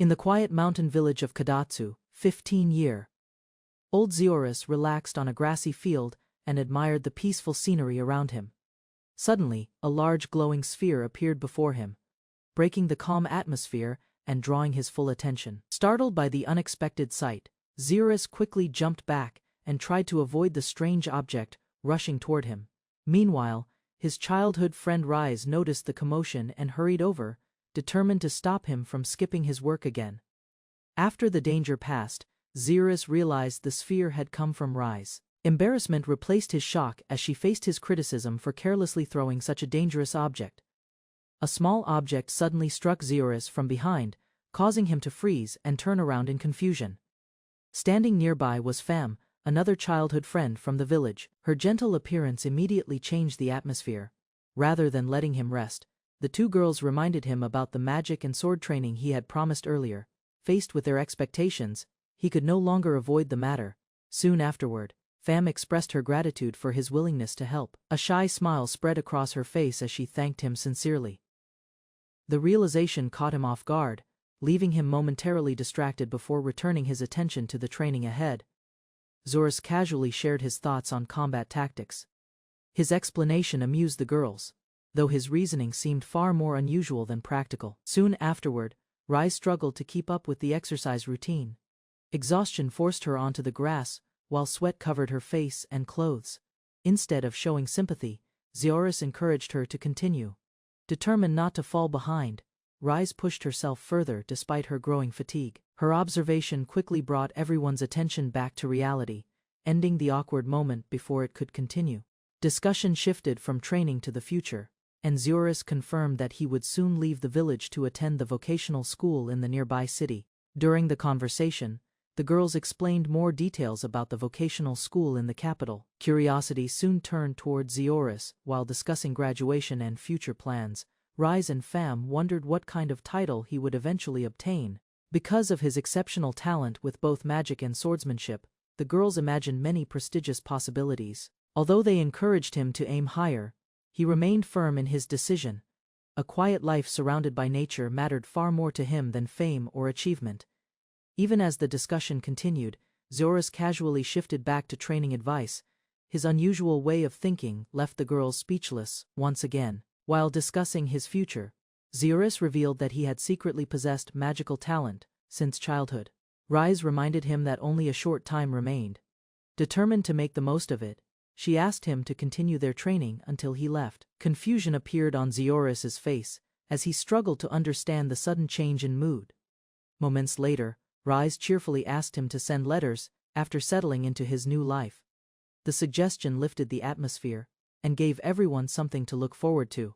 In the quiet mountain village of Kadatsu, 15-year old Zeoris relaxed on a grassy field and admired the peaceful scenery around him. Suddenly, a large glowing sphere appeared before him, breaking the calm atmosphere and drawing his full attention. Startled by the unexpected sight, Zeoris quickly jumped back and tried to avoid the strange object rushing toward him. Meanwhile, his childhood friend Rise noticed the commotion and hurried over, determined to stop him from skipping his work again. After the danger passed, Zeoris realized the sphere had come from Rise. Embarrassment replaced his shock as she faced his criticism for carelessly throwing such a dangerous object. A small object suddenly struck Zeoris from behind, causing him to freeze and turn around in confusion. Standing nearby was Fam, another childhood friend from the village. Her gentle appearance immediately changed the atmosphere. Rather than letting him rest, the two girls reminded him about the magic and sword training he had promised earlier. Faced with their expectations, he could no longer avoid the matter. Soon afterward, Fam expressed her gratitude for his willingness to help. A shy smile spread across her face as she thanked him sincerely. The realization caught him off guard, leaving him momentarily distracted before returning his attention to the training ahead. Zeoris casually shared his thoughts on combat tactics. His explanation amused the girls, though his reasoning seemed far more unusual than practical. Soon afterward, Rise struggled to keep up with the exercise routine. Exhaustion forced her onto the grass, while sweat covered her face and clothes. Instead of showing sympathy, Zeoris encouraged her to continue. Determined not to fall behind, Rise pushed herself further despite her growing fatigue. Her observation quickly brought everyone's attention back to reality, ending the awkward moment before it could continue. Discussion shifted from training to the future, and Zeoris confirmed that he would soon leave the village to attend the vocational school in the nearby city. During the conversation, the girls explained more details about the vocational school in the capital. Curiosity soon turned toward Zeoris. While discussing graduation and future plans, Rise and Fam wondered what kind of title he would eventually obtain. Because of his exceptional talent with both magic and swordsmanship, the girls imagined many prestigious possibilities. Although they encouraged him to aim higher, he remained firm in his decision. A quiet life surrounded by nature mattered far more to him than fame or achievement. Even as the discussion continued, Zeoris casually shifted back to training advice. His unusual way of thinking left the girls speechless once again. While discussing his future, Zeoris revealed that he had secretly possessed magical talent since childhood. Rise reminded him that only a short time remained. Determined to make the most of it, she asked him to continue their training until he left. Confusion appeared on Zeoris's face as he struggled to understand the sudden change in mood. Moments later, Rise cheerfully asked him to send letters after settling into his new life. The suggestion lifted the atmosphere and gave everyone something to look forward to.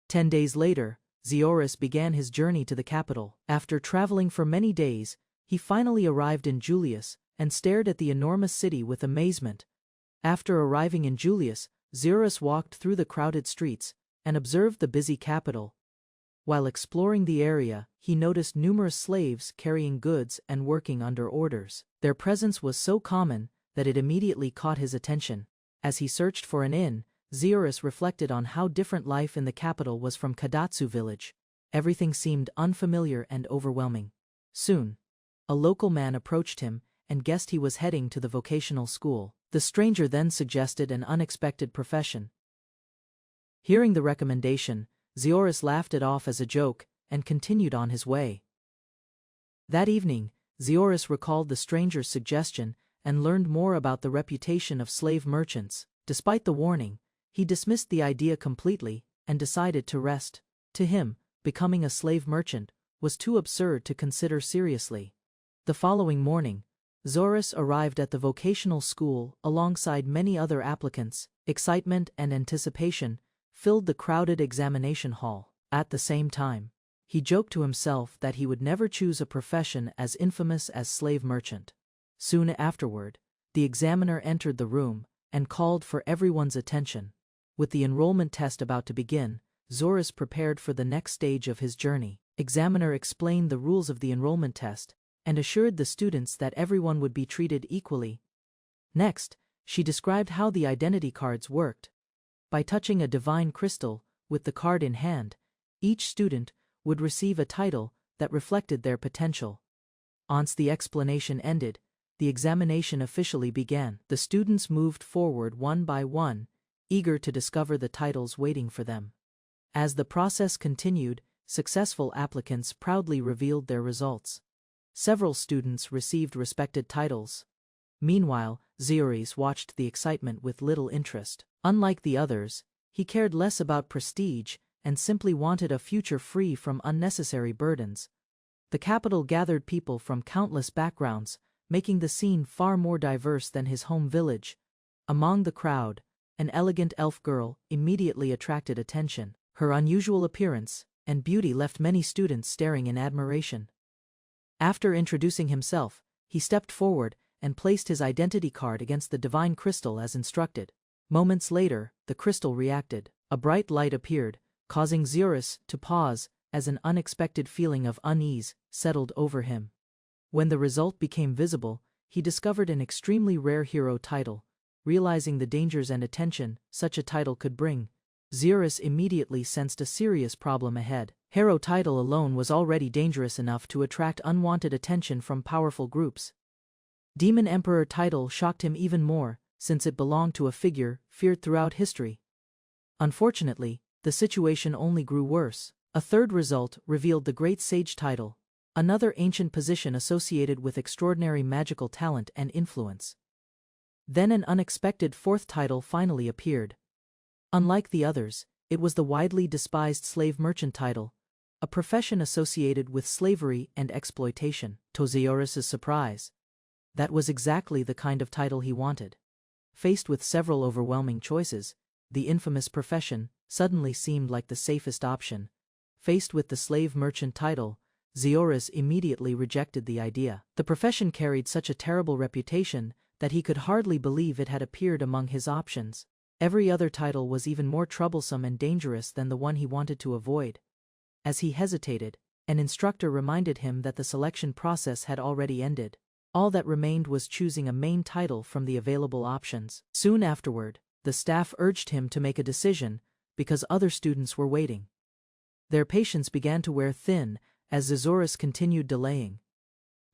10 days later, Zeoris began his journey to the capital. After traveling for many days, he finally arrived in Julius and stared at the enormous city with amazement. After arriving in Julius, Zeoris walked through the crowded streets and observed the busy capital. While exploring the area, he noticed numerous slaves carrying goods and working under orders. Their presence was so common that it immediately caught his attention. As he searched for an inn, Zeoris reflected on how different life in the capital was from Kadatsu village. Everything seemed unfamiliar and overwhelming. Soon, a local man approached him and guessed he was heading to the vocational school. The stranger then suggested an unexpected profession. Hearing the recommendation, Zeoris laughed it off as a joke and continued on his way. That evening, Zeoris recalled the stranger's suggestion and learned more about the reputation of slave merchants. Despite the warning, he dismissed the idea completely and decided to rest. To him, becoming a slave merchant was too absurd to consider seriously. The following morning, Zeoris arrived at the vocational school alongside many other applicants. Excitement and anticipation filled the crowded examination hall. At the same time, he joked to himself that he would never choose a profession as infamous as slave merchant. Soon afterward, the examiner entered the room and called for everyone's attention. With the enrollment test about to begin, Zeoris prepared for the next stage of his journey. Examiner explained the rules of the enrollment test and assured the students that everyone would be treated equally. Next, she described how the identity cards worked. By touching a divine crystal with the card in hand, each student would receive a title that reflected their potential. Once the explanation ended, the examination officially began. The students moved forward one by one, eager to discover the titles waiting for them. As the process continued, successful applicants proudly revealed their results. Several students received respected titles. Meanwhile, Zeoris watched the excitement with little interest. Unlike the others, he cared less about prestige and simply wanted a future free from unnecessary burdens. The capital gathered people from countless backgrounds, making the scene far more diverse than his home village. Among the crowd, an elegant elf girl immediately attracted attention. Her unusual appearance and beauty left many students staring in admiration. After introducing himself, he stepped forward and placed his identity card against the divine crystal as instructed. Moments later, the crystal reacted. A bright light appeared, causing Zeoris to pause as an unexpected feeling of unease settled over him. When the result became visible, he discovered an extremely rare hero title. Realizing the dangers and attention such a title could bring, Zeoris immediately sensed a serious problem ahead. Hero title alone was already dangerous enough to attract unwanted attention from powerful groups. Demon Emperor title shocked him even more, since it belonged to a figure feared throughout history. Unfortunately, the situation only grew worse. A third result revealed the Great Sage title, another ancient position associated with extraordinary magical talent and influence. Then an unexpected fourth title finally appeared. Unlike the others, it was the widely despised slave merchant title, a profession associated with slavery and exploitation. To Zeoris's surprise, that was exactly the kind of title he wanted. Faced with several overwhelming choices, the infamous profession suddenly seemed like the safest option. Faced with the slave merchant title, Zeoris immediately rejected the idea. The profession carried such a terrible reputation that he could hardly believe it had appeared among his options. Every other title was even more troublesome and dangerous than the one he wanted to avoid. As he hesitated, an instructor reminded him that the selection process had already ended. All that remained was choosing a main title from the available options. Soon afterward, the staff urged him to make a decision because other students were waiting. Their patience began to wear thin as Zeoris continued delaying.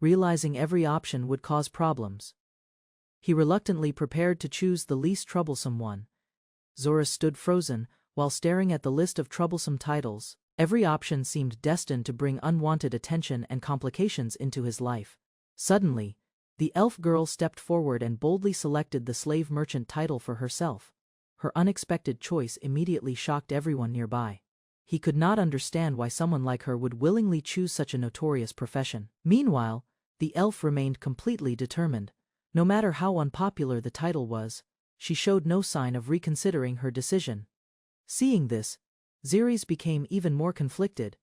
Realizing every option would cause problems, he reluctantly prepared to choose the least troublesome one. Zeoris stood frozen while staring at the list of troublesome titles. Every option seemed destined to bring unwanted attention and complications into his life. Suddenly, the elf girl stepped forward and boldly selected the slave merchant title for herself. Her unexpected choice immediately shocked everyone nearby. He could not understand why someone like her would willingly choose such a notorious profession. Meanwhile, the elf remained completely determined. No matter how unpopular the title was, she showed no sign of reconsidering her decision. Seeing this, Zeoris became even more conflicted.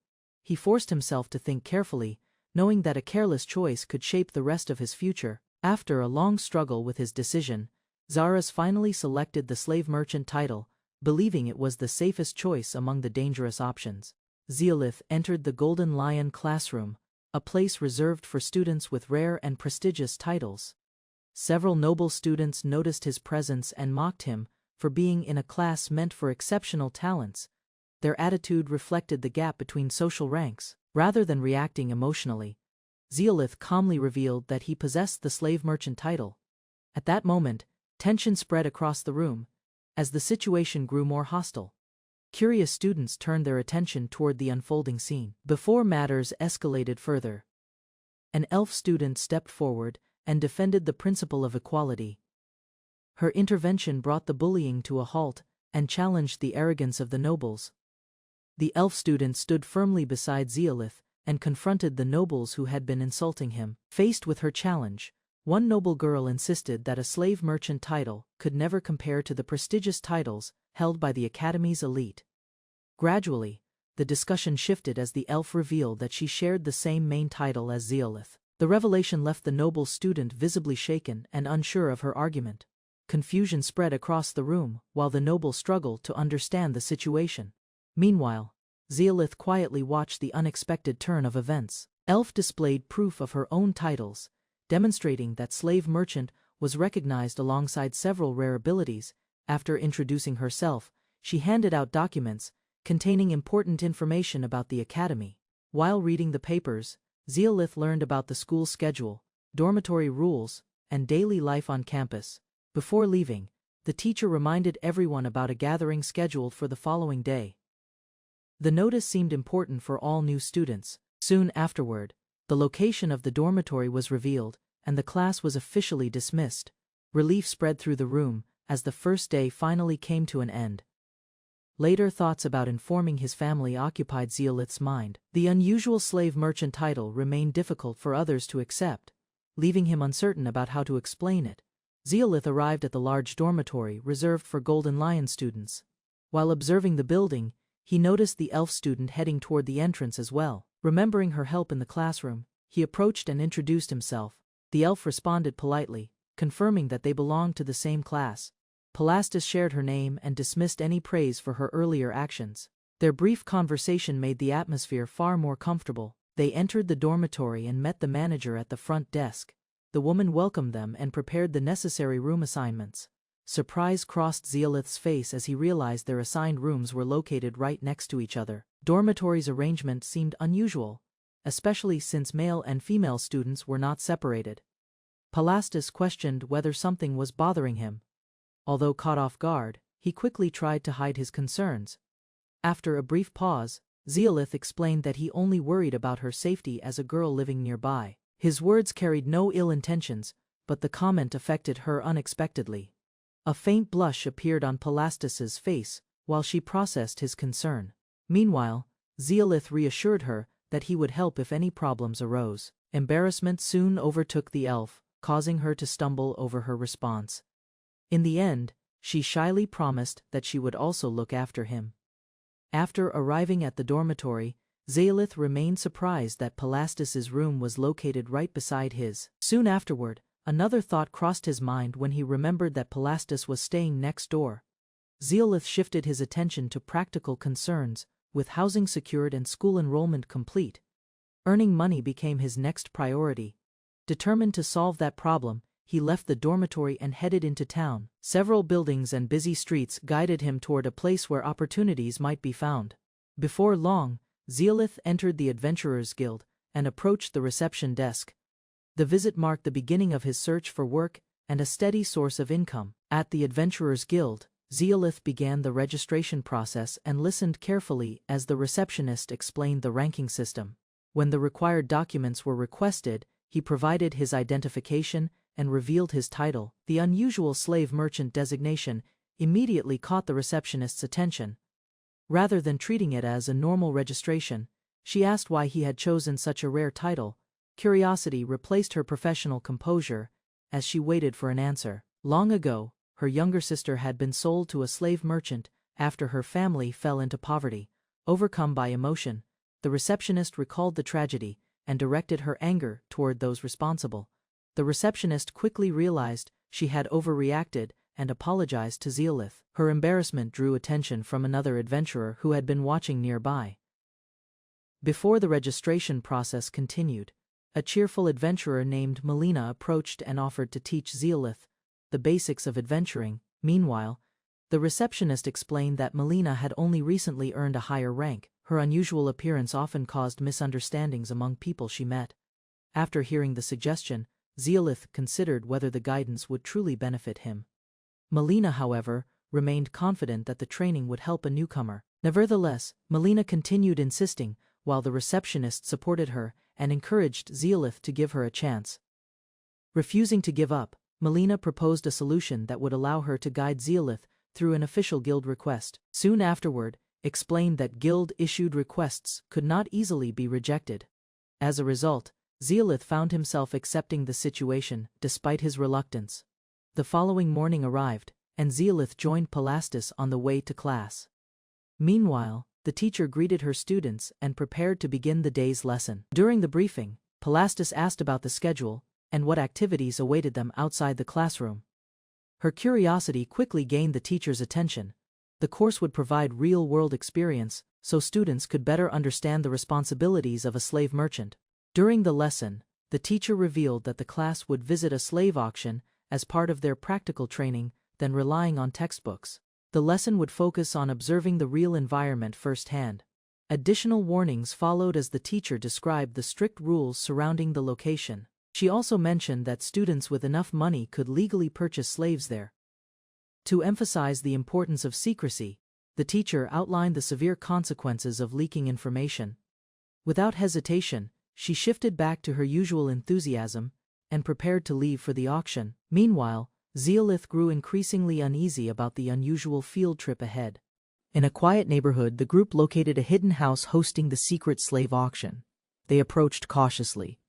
He forced himself to think carefully, knowing that a careless choice could shape the rest of his future. After a long struggle with his decision, Zeoris finally selected the slave merchant title, believing it was the safest choice among the dangerous options. Zeolith entered the Golden Lion classroom, a place reserved for students with rare and prestigious titles. Several noble students noticed his presence and mocked him for being in a class meant for exceptional talents. Their attitude reflected the gap between social ranks. Rather than reacting emotionally, Zeolith calmly revealed that he possessed the slave merchant title. At that moment, tension spread across the room, as the situation grew more hostile. Curious students turned their attention toward the unfolding scene. Before matters escalated further, an elf student stepped forward and defended the principle of equality. Her intervention brought the bullying to a halt and challenged the arrogance of the nobles. The elf student stood firmly beside Zeolith and confronted the nobles who had been insulting him. Faced with her challenge, one noble girl insisted that a slave merchant title could never compare to the prestigious titles held by the academy's elite. Gradually, the discussion shifted as the elf revealed that she shared the same main title as Zeolith. The revelation left the noble student visibly shaken and unsure of her argument. Confusion spread across the room while the noble struggled to understand the situation. Meanwhile, Zeolith quietly watched the unexpected turn of events. Elf displayed proof of her own titles, demonstrating that slave merchant was recognized alongside several rare abilities. After introducing herself, she handed out documents containing important information about the academy. While reading the papers, Zeolith learned about the school schedule, dormitory rules, and daily life on campus. Before leaving, the teacher reminded everyone about a gathering scheduled for the following day. The notice seemed important for all new students. Soon afterward, the location of the dormitory was revealed, and the class was officially dismissed. Relief spread through the room as the first day finally came to an end. Later thoughts about informing his family occupied Zeolith's mind. The unusual slave merchant title remained difficult for others to accept, leaving him uncertain about how to explain it. Zeolith arrived at the large dormitory reserved for Golden Lion students. While observing the building, he noticed the elf student heading toward the entrance as well. Remembering her help in the classroom, he approached and introduced himself. The elf responded politely, confirming that they belonged to the same class. Pelastus shared her name and dismissed any praise for her earlier actions. Their brief conversation made the atmosphere far more comfortable. They entered the dormitory and met the manager at the front desk. The woman welcomed them and prepared the necessary room assignments. Surprise crossed Zeolith's face as he realized their assigned rooms were located right next to each other. Dormitory's arrangement seemed unusual, especially since male and female students were not separated. Pelastus questioned whether something was bothering him. Although caught off guard, he quickly tried to hide his concerns. After a brief pause, Zeolith explained that he only worried about her safety as a girl living nearby. His words carried no ill intentions, but the comment affected her unexpectedly. A faint blush appeared on Pelastus's face while she processed his concern. Meanwhile, Zeolith reassured her that he would help if any problems arose. Embarrassment soon overtook the elf, causing her to stumble over her response. In the end, she shyly promised that she would also look after him. After arriving at the dormitory, Zeolith remained surprised that Pelastus's room was located right beside his. Soon afterward, another thought crossed his mind when he remembered that Pelastus was staying next door. Zeolith shifted his attention to practical concerns. With housing secured and school enrollment complete, earning money became his next priority. Determined to solve that problem, he left the dormitory and headed into town. Several buildings and busy streets guided him toward a place where opportunities might be found. Before long, Zeolith entered the Adventurers Guild and approached the reception desk. The visit marked the beginning of his search for work and a steady source of income. At the Adventurers Guild, Zeolith began the registration process and listened carefully as the receptionist explained the ranking system. When the required documents were requested, he provided his identification and revealed his title. The unusual slave merchant designation immediately caught the receptionist's attention. Rather than treating it as a normal registration, she asked why he had chosen such a rare title. Curiosity replaced her professional composure as she waited for an answer. Long ago, her younger sister had been sold to a slave merchant after her family fell into poverty. Overcome by emotion, the receptionist recalled the tragedy and directed her anger toward those responsible. The receptionist quickly realized she had overreacted and apologized to Zeolith. Her embarrassment drew attention from another adventurer who had been watching nearby. Before the registration process continued, a cheerful adventurer named Melina approached and offered to teach Zeolith the basics of adventuring. Meanwhile, the receptionist explained that Melina had only recently earned a higher rank. Her unusual appearance often caused misunderstandings among people she met. After hearing the suggestion, Zeolith considered whether the guidance would truly benefit him. Melina, however, remained confident that the training would help a newcomer. Nevertheless, Melina continued insisting, while the receptionist supported her and encouraged Zeolith to give her a chance. Refusing to give up, Melina proposed a solution that would allow her to guide Zeolith through an official guild request. Soon afterward, explained that guild-issued requests could not easily be rejected. As a result, Zeolith found himself accepting the situation despite his reluctance. The following morning arrived, and Zeolith joined Pelastus on the way to class. Meanwhile, the teacher greeted her students and prepared to begin the day's lesson. During the briefing, Pelastus asked about the schedule and what activities awaited them outside the classroom. Her curiosity quickly gained the teacher's attention. The course would provide real-world experience so students could better understand the responsibilities of a slave merchant. During the lesson, the teacher revealed that the class would visit a slave auction as part of their practical training, then relying on textbooks. The lesson would focus on observing the real environment firsthand. Additional warnings followed as the teacher described the strict rules surrounding the location. She also mentioned that students with enough money could legally purchase slaves there. To emphasize the importance of secrecy, the teacher outlined the severe consequences of leaking information. Without hesitation, she shifted back to her usual enthusiasm and prepared to leave for the auction. Meanwhile, Zeolith grew increasingly uneasy about the unusual field trip ahead. In a quiet neighborhood, the group located a hidden house hosting the secret slave auction. They approached cautiously.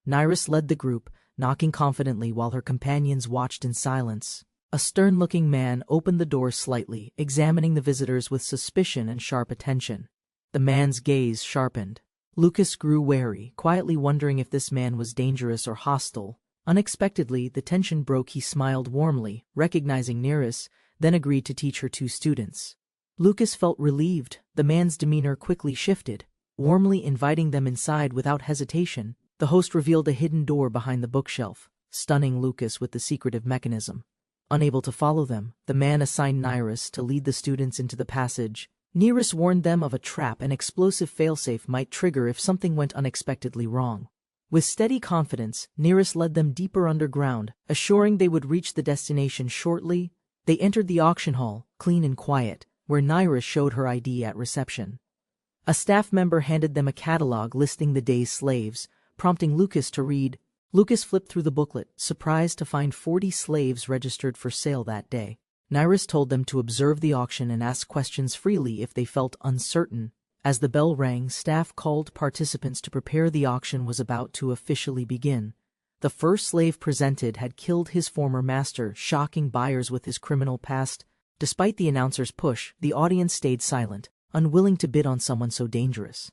Nyrus led the group, knocking confidently while her companions watched in silence. A stern-looking man opened the door slightly, examining the visitors with suspicion and sharp attention. The man's gaze sharpened. Lucas grew wary, quietly wondering if this man was dangerous or hostile. Unexpectedly, the tension broke. He smiled warmly, recognizing Nyrus, then agreed to teach her 2 students. Lucas felt relieved. The man's demeanor quickly shifted, warmly inviting them inside without hesitation. The host revealed a hidden door behind the bookshelf, stunning Lucas with the secretive mechanism. Unable to follow them, the man assigned Nyrus to lead the students into the passage. Nyrus warned them of a trap an explosive failsafe might trigger if something went unexpectedly wrong. With steady confidence, Nyrus led them deeper underground, assuring they would reach the destination shortly. They entered the auction hall, clean and quiet, where Nyrus showed her ID at reception. A staff member handed them a catalog listing the day's slaves, prompting Lucas to read. Lucas flipped through the booklet, surprised to find 40 slaves registered for sale that day. Nyrus told them to observe the auction and ask questions freely if they felt uncertain. As the bell rang, staff called participants to prepare. The auction was about to officially begin. The first slave presented had killed his former master, shocking buyers with his criminal past. Despite the announcer's push, the audience stayed silent, unwilling to bid on someone so dangerous.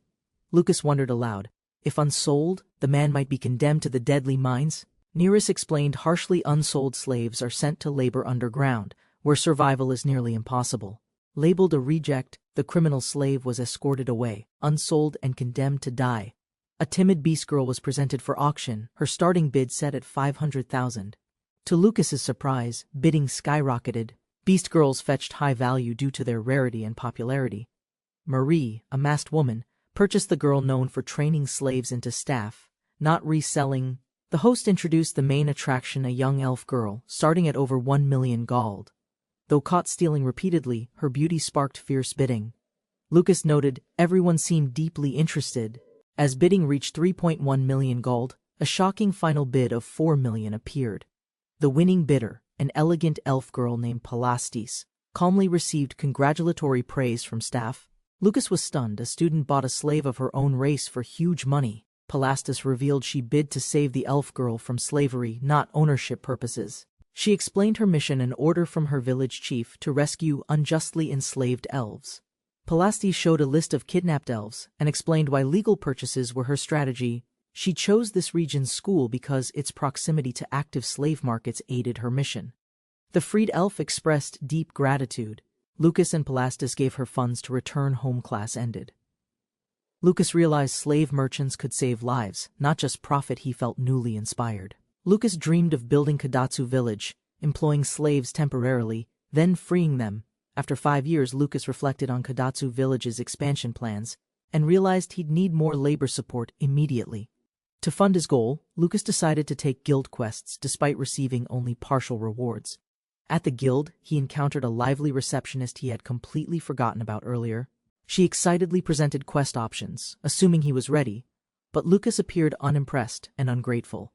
Lucas wondered aloud. If unsold, the man might be condemned to the deadly mines. Nyrus explained harshly, unsold slaves are sent to labor underground, where survival is nearly impossible. Labeled a reject, the criminal slave was escorted away, unsold and condemned to die. A timid beast girl was presented for auction, her starting bid set at 500,000. To Lucas's surprise, bidding skyrocketed. Beast girls fetched high value due to their rarity and popularity. Marie, a masked woman, purchased the girl known for training slaves into staff, not reselling. The host introduced the main attraction, a young elf girl, starting at over 1 million gold. Though caught stealing repeatedly, her beauty sparked fierce bidding. Lucas noted everyone seemed deeply interested. As bidding reached 3.1 million gold, a shocking final bid of 4 million appeared. The winning bidder, an elegant elf girl named Palastis, calmly received congratulatory praise from staff. Lucas was stunned. A student bought a slave of her own race for huge money. Palastis revealed she bid to save the elf girl from slavery, not ownership purposes. She explained her mission: an order from her village chief to rescue unjustly enslaved elves. Palastis showed a list of kidnapped elves and explained why legal purchases were her strategy. She chose this region's school because its proximity to active slave markets aided her mission. The freed elf expressed deep gratitude. Lucas and Palastis gave her funds to return home. Class ended. Lucas realized slave merchants could save lives, not just profit. He felt newly inspired. Lucas dreamed of building Kadatsu Village, employing slaves temporarily, then freeing them. After 5 years, Lucas reflected on Kadatsu Village's expansion plans and realized he'd need more labor support immediately. To fund his goal, Lucas decided to take guild quests despite receiving only partial rewards. At the guild, he encountered a lively receptionist he had completely forgotten about earlier. She excitedly presented quest options, assuming he was ready, but Lucas appeared unimpressed and ungrateful.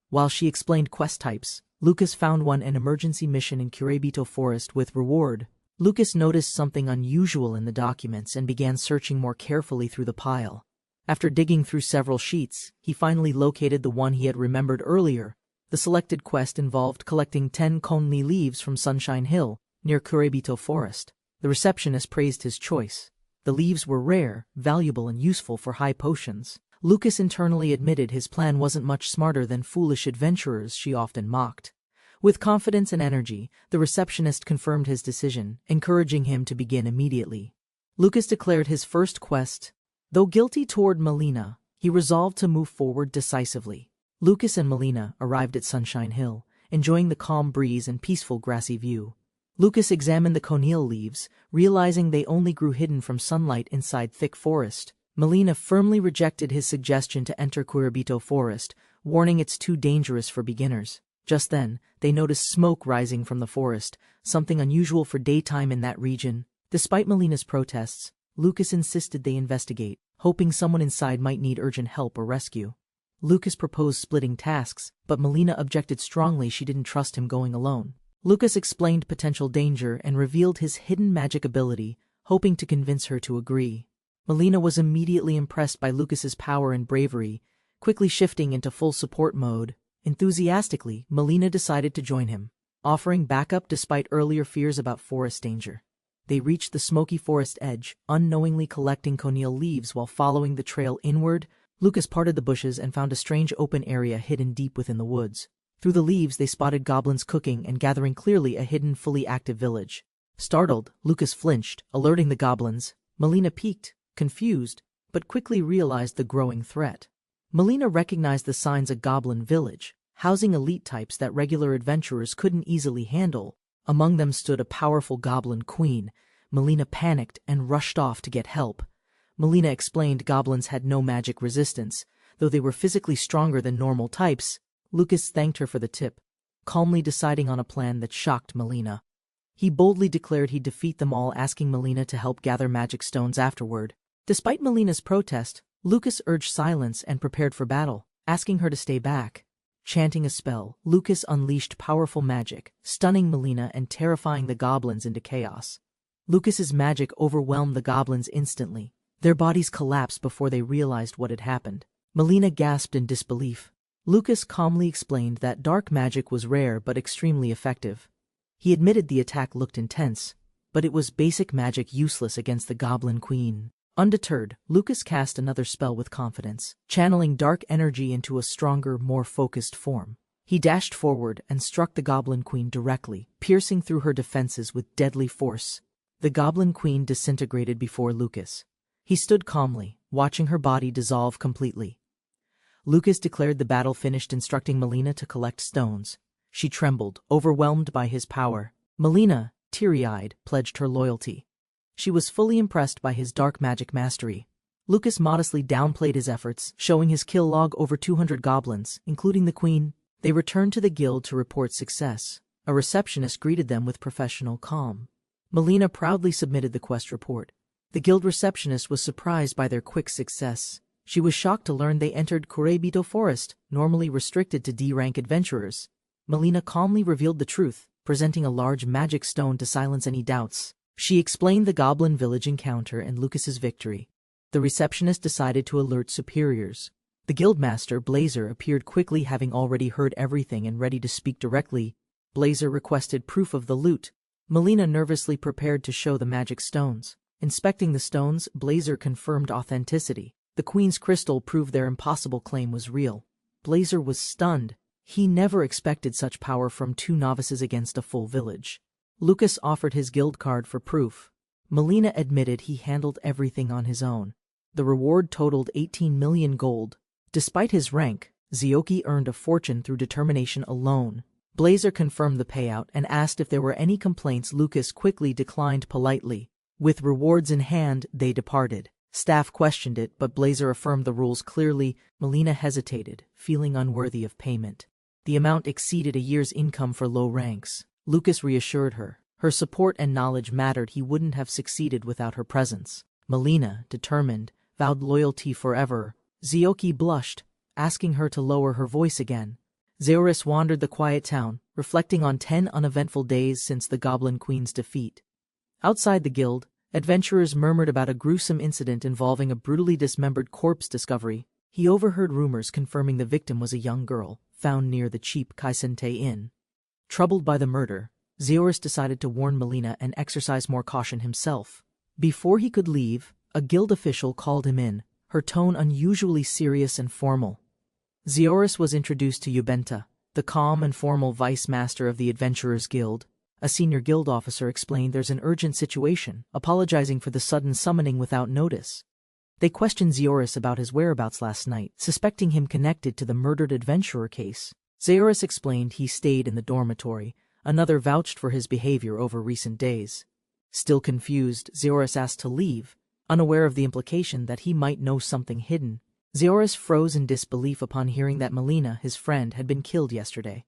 While she explained quest types, Lucas found one: an emergency mission in Kurebito Forest with reward. Lucas noticed something unusual in the documents and began searching more carefully through the pile. After digging through several sheets, he finally located the one he had remembered earlier. The selected quest involved collecting 10 konmi leaves from Sunshine Hill, near Kurebito Forest. The receptionist praised his choice. The leaves were rare, valuable, and useful for high potions. Lucas internally admitted his plan wasn't much smarter than foolish adventurers she often mocked. With confidence and energy, the receptionist confirmed his decision, encouraging him to begin immediately. Lucas declared his first quest. Though guilty toward Melina, he resolved to move forward decisively. Lucas and Melina arrived at Sunshine Hill, enjoying the calm breeze and peaceful grassy view. Lucas examined the conile leaves, realizing they only grew hidden from sunlight inside thick forest. Melina firmly rejected his suggestion to enter Kuribito Forest, warning it's too dangerous for beginners. Just then, they noticed smoke rising from the forest, something unusual for daytime in that region. Despite Melina's protests, Lucas insisted they investigate, hoping someone inside might need urgent help or rescue. Lucas proposed splitting tasks, but Melina objected strongly. She didn't trust him going alone. Lucas explained potential danger and revealed his hidden magic ability, hoping to convince her to agree. Melina was immediately impressed by Lucas's power and bravery, quickly shifting into full support mode. Enthusiastically, Melina decided to join him, offering backup despite earlier fears about forest danger. They reached the smoky forest edge, unknowingly collecting conile leaves while following the trail inward. Lucas parted the bushes and found a strange open area hidden deep within the woods. Through the leaves they spotted goblins cooking and gathering, clearly a hidden, fully active village. Startled, Lucas flinched, alerting the goblins. Melina peeked, confused, but quickly realized the growing threat. Melina recognized the signs: a goblin village, housing elite types that regular adventurers couldn't easily handle. Among them stood a powerful goblin queen. Melina panicked and rushed off to get help. Melina explained goblins had no magic resistance, though they were physically stronger than normal types. Lucas thanked her for the tip, calmly deciding on a plan that shocked Melina. He boldly declared he'd defeat them all, asking Melina to help gather magic stones afterward. Despite Melina's protest, Lucas urged silence and prepared for battle, asking her to stay back. Chanting a spell, Lucas unleashed powerful magic, stunning Melina and terrifying the goblins into chaos. Lucas's magic overwhelmed the goblins instantly. Their bodies collapsed before they realized what had happened. Melina gasped in disbelief. Lucas calmly explained that dark magic was rare but extremely effective. He admitted the attack looked intense, but it was basic magic, useless against the Goblin Queen. Undeterred, Lucas cast another spell with confidence, channeling dark energy into a stronger, more focused form. He dashed forward and struck the Goblin Queen directly, piercing through her defenses with deadly force. The Goblin Queen disintegrated before Lucas. He stood calmly, watching her body dissolve completely. Lucas declared the battle finished, instructing Melina to collect stones. She trembled, overwhelmed by his power. Melina, teary-eyed, pledged her loyalty. She was fully impressed by his dark magic mastery. Lucas modestly downplayed his efforts, showing his kill log: over 200 goblins, including the queen. They returned to the guild to report success. A receptionist greeted them with professional calm. Melina proudly submitted the quest report. The guild receptionist was surprised by their quick success. She was shocked to learn they entered Kuribito Forest, normally restricted to D-rank adventurers. Melina calmly revealed the truth, presenting a large magic stone to silence any doubts. She explained the goblin village encounter and Lucas's victory. The receptionist decided to alert superiors. The guildmaster, Blazer, appeared quickly, having already heard everything and ready to speak directly. Blazer requested proof of the loot. Melina nervously prepared to show the magic stones. Inspecting the stones, Blazer confirmed authenticity. The Queen's crystal proved their impossible claim was real. Blazer was stunned. He never expected such power from two novices against a full village. Lucas offered his guild card for proof. Melina admitted he handled everything on his own. The reward totaled 18 million gold. Despite his rank, Zioki earned a fortune through determination alone. Blazer confirmed the payout and asked if there were any complaints. Lucas quickly declined politely. With rewards in hand, they departed. Staff questioned it, but Blazer affirmed the rules clearly. Melina hesitated, feeling unworthy of payment. The amount exceeded a year's income for low ranks. Lucas reassured her. Her support and knowledge mattered. He wouldn't have succeeded without her presence. Melina, determined, vowed loyalty forever. Zioki blushed, asking her to lower her voice again. Zeoris wandered the quiet town, reflecting on 10 uneventful days since the Goblin Queen's defeat. Outside the guild, adventurers murmured about a gruesome incident involving a brutally dismembered corpse discovery. He overheard rumors confirming the victim was a young girl, found near the cheap Kaisente Inn. Troubled by the murder, Zeoris decided to warn Melina and exercise more caution himself. Before he could leave, a guild official called him in, her tone unusually serious and formal. Zeoris was introduced to Yubenta, the calm and formal vice-master of the Adventurers Guild. A senior guild officer explained there's an urgent situation, apologizing for the sudden summoning without notice. They questioned Zeoris about his whereabouts last night, suspecting him connected to the murdered adventurer case. Zeoris explained he stayed in the dormitory, Another vouched for his behavior over recent days. Still confused, Zeoris asked to leave, unaware of the implication that he might know something hidden. Zeoris froze in disbelief upon hearing that Melina, his friend, had been killed yesterday.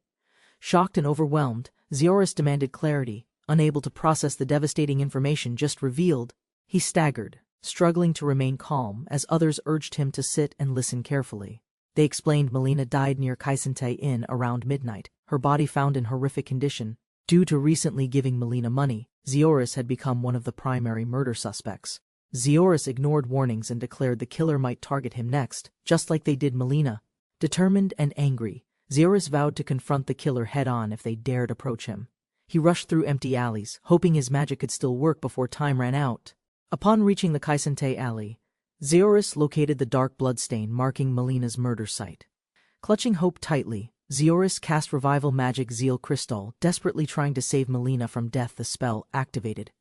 Shocked and overwhelmed, Zeoris demanded clarity. Unable to process the devastating information just revealed, he staggered, struggling to remain calm as others urged him to sit and listen carefully. They explained Melina died near Kaisentei Inn around midnight, her body found in horrific condition. Due to recently giving Melina money, Zeoris had become one of the primary murder suspects. Zeoris ignored warnings and declared the killer might target him next, just like they did Melina. Determined and angry, Zeoris vowed to confront the killer head-on if they dared approach him. He rushed through empty alleys, hoping his magic could still work before time ran out. Upon reaching the Kaisentei alley, Zeoris located the dark bloodstain marking Melina's murder site. Clutching hope tightly, Zeoris cast revival magic Zeal Crystal, desperately trying to save Melina from death. The spell activated.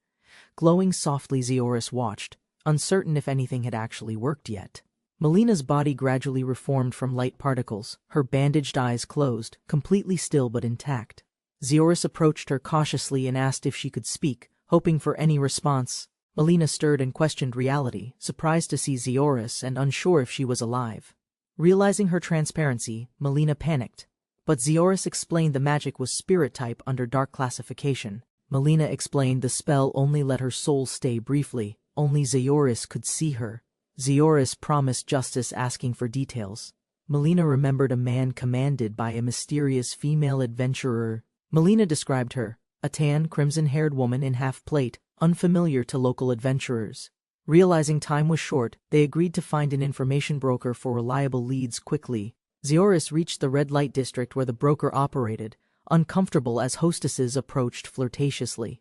Glowing softly, Zeoris watched, uncertain if anything had actually worked yet. Melina's body gradually reformed from light particles, her bandaged eyes closed, completely still but intact. Zeoris approached her cautiously and asked if she could speak, hoping for any response. Melina stirred and questioned reality, surprised to see Zeoris and unsure if she was alive. Realizing her transparency, Melina panicked. But Zeoris explained the magic was spirit type under dark classification. Melina explained the spell only let her soul stay briefly, only Zeoris could see her. Zeoris promised justice, asking for details. Melina remembered a man commanded by a mysterious female adventurer. Melina described her, a tan, crimson-haired woman in half-plate, unfamiliar to local adventurers. Realizing time was short, they agreed to find an information broker for reliable leads quickly. Zeoris reached the red light district where the broker operated, uncomfortable as hostesses approached flirtatiously.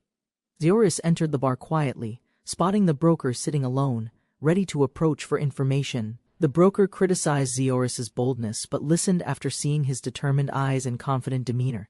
Zeoris entered the bar quietly, spotting the broker sitting alone, ready to approach for information. The broker criticized Zeoris's boldness but listened after seeing his determined eyes and confident demeanor.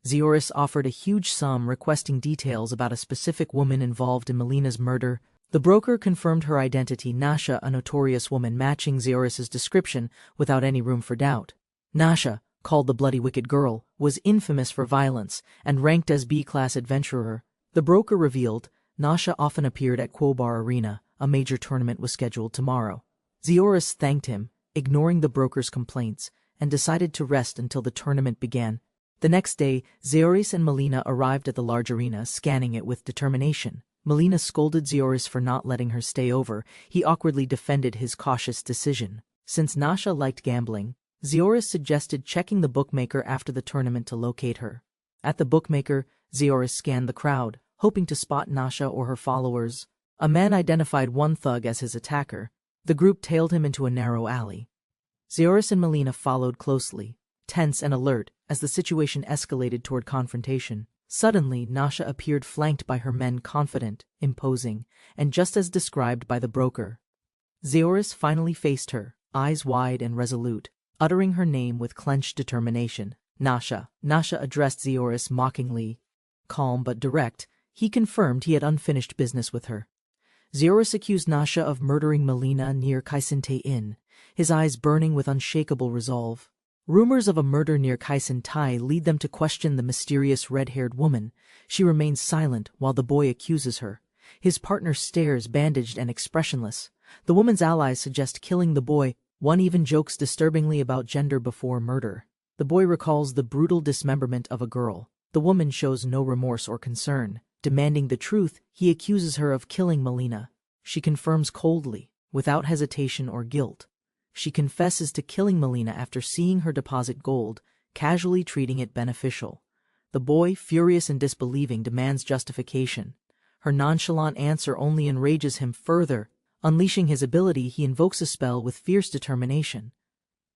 Zeoris offered a huge sum, requesting details about a specific woman involved in Melina's murder. The broker confirmed her identity, Nasha, a notorious woman matching Zeoris's description without any room for doubt. Nasha, called the Bloody Wicked Girl, was infamous for violence and ranked as B-class adventurer. The broker revealed Nasha often appeared at Quobar Arena. A major tournament was scheduled tomorrow. Zeoris thanked him, ignoring the broker's complaints, and decided to rest until the tournament began. The next day, Zeoris and Melina arrived at the large arena, scanning it with determination. Melina scolded Zeoris for not letting her stay over. He awkwardly defended his cautious decision. Since Nasha liked gambling, Zeoris suggested checking the bookmaker after the tournament to locate her. At the bookmaker, Zeoris scanned the crowd, hoping to spot Nasha or her followers. A man identified one thug as his attacker. The group tailed him into a narrow alley. Zeoris and Melina followed closely, tense and alert, as the situation escalated toward confrontation. Suddenly, Nasha appeared, flanked by her men, confident, imposing, and just as described by the broker. Zeoris finally faced her, eyes wide and resolute, uttering her name with clenched determination. Nasha. Nasha addressed Zeoris mockingly. Calm but direct, he confirmed he had unfinished business with her. Zeoris accused Nasha of murdering Melina near Kaisentei Inn, his eyes burning with unshakable resolve. Rumors of a murder near Kaisentei lead them to question the mysterious red-haired woman. She remains silent while the boy accuses her. His partner stares, bandaged and expressionless. The woman's allies suggest killing the boy. One even jokes disturbingly about gender before murder. The boy recalls the brutal dismemberment of a girl. The woman shows no remorse or concern. Demanding the truth, he accuses her of killing Melina. She confirms coldly, without hesitation or guilt. She confesses to killing Melina after seeing her deposit gold, casually treating it beneficial. The boy, furious and disbelieving, demands justification. Her nonchalant answer only enrages him further. Unleashing his ability, he invokes a spell with fierce determination.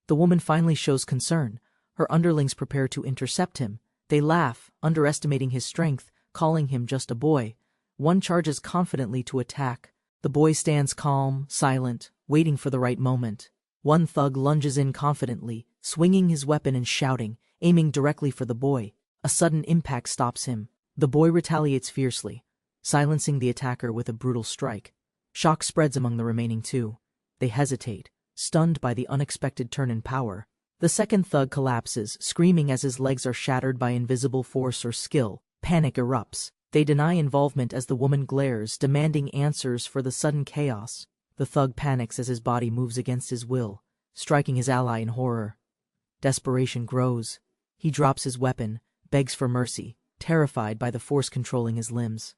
The woman finally shows concern. Her underlings prepare to intercept him. They laugh, underestimating his strength, calling him just a boy. One charges confidently to attack. The boy stands calm, silent, waiting for the right moment. One thug lunges in confidently, swinging his weapon and shouting, aiming directly for the boy. A sudden impact stops him. The boy retaliates fiercely, silencing the attacker with a brutal strike. Shock spreads among the remaining two. They hesitate, stunned by the unexpected turn in power. The second thug collapses, screaming as his legs are shattered by invisible force or skill. Panic erupts. They deny involvement as the woman glares, demanding answers for the sudden chaos. The thug panics as his body moves against his will, striking his ally in horror. Desperation grows. He drops his weapon, begs for mercy, terrified by the force controlling his limbs.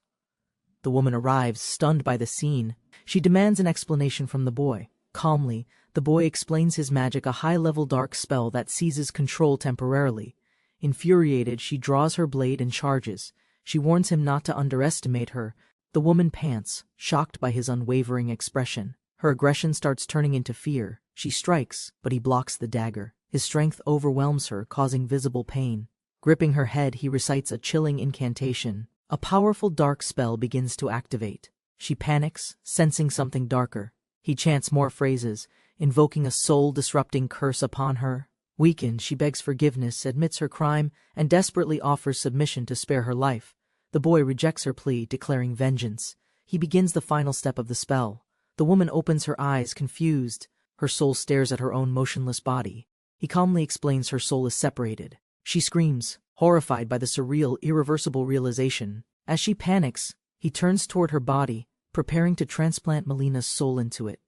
The woman arrives, stunned by the scene. She demands an explanation from the boy. Calmly, the boy explains his magic, a high-level dark spell that seizes control temporarily. Infuriated, she draws her blade and charges. She warns him not to underestimate her. The woman pants, shocked by his unwavering expression. Her aggression starts turning into fear. She strikes, but he blocks the dagger. His strength overwhelms her, causing visible pain. Gripping her head, he recites a chilling incantation. A powerful dark spell begins to activate. She panics, sensing something darker. He chants more phrases, invoking a soul-disrupting curse upon her. Weakened, she begs forgiveness, admits her crime, and desperately offers submission to spare her life. The boy rejects her plea, declaring vengeance. He begins the final step of the spell. The woman opens her eyes, confused. Her soul stares at her own motionless body. He calmly explains her soul is separated. She screams, horrified by the surreal, irreversible realization. As she panics, he turns toward her body, preparing to transplant Melina's soul into it.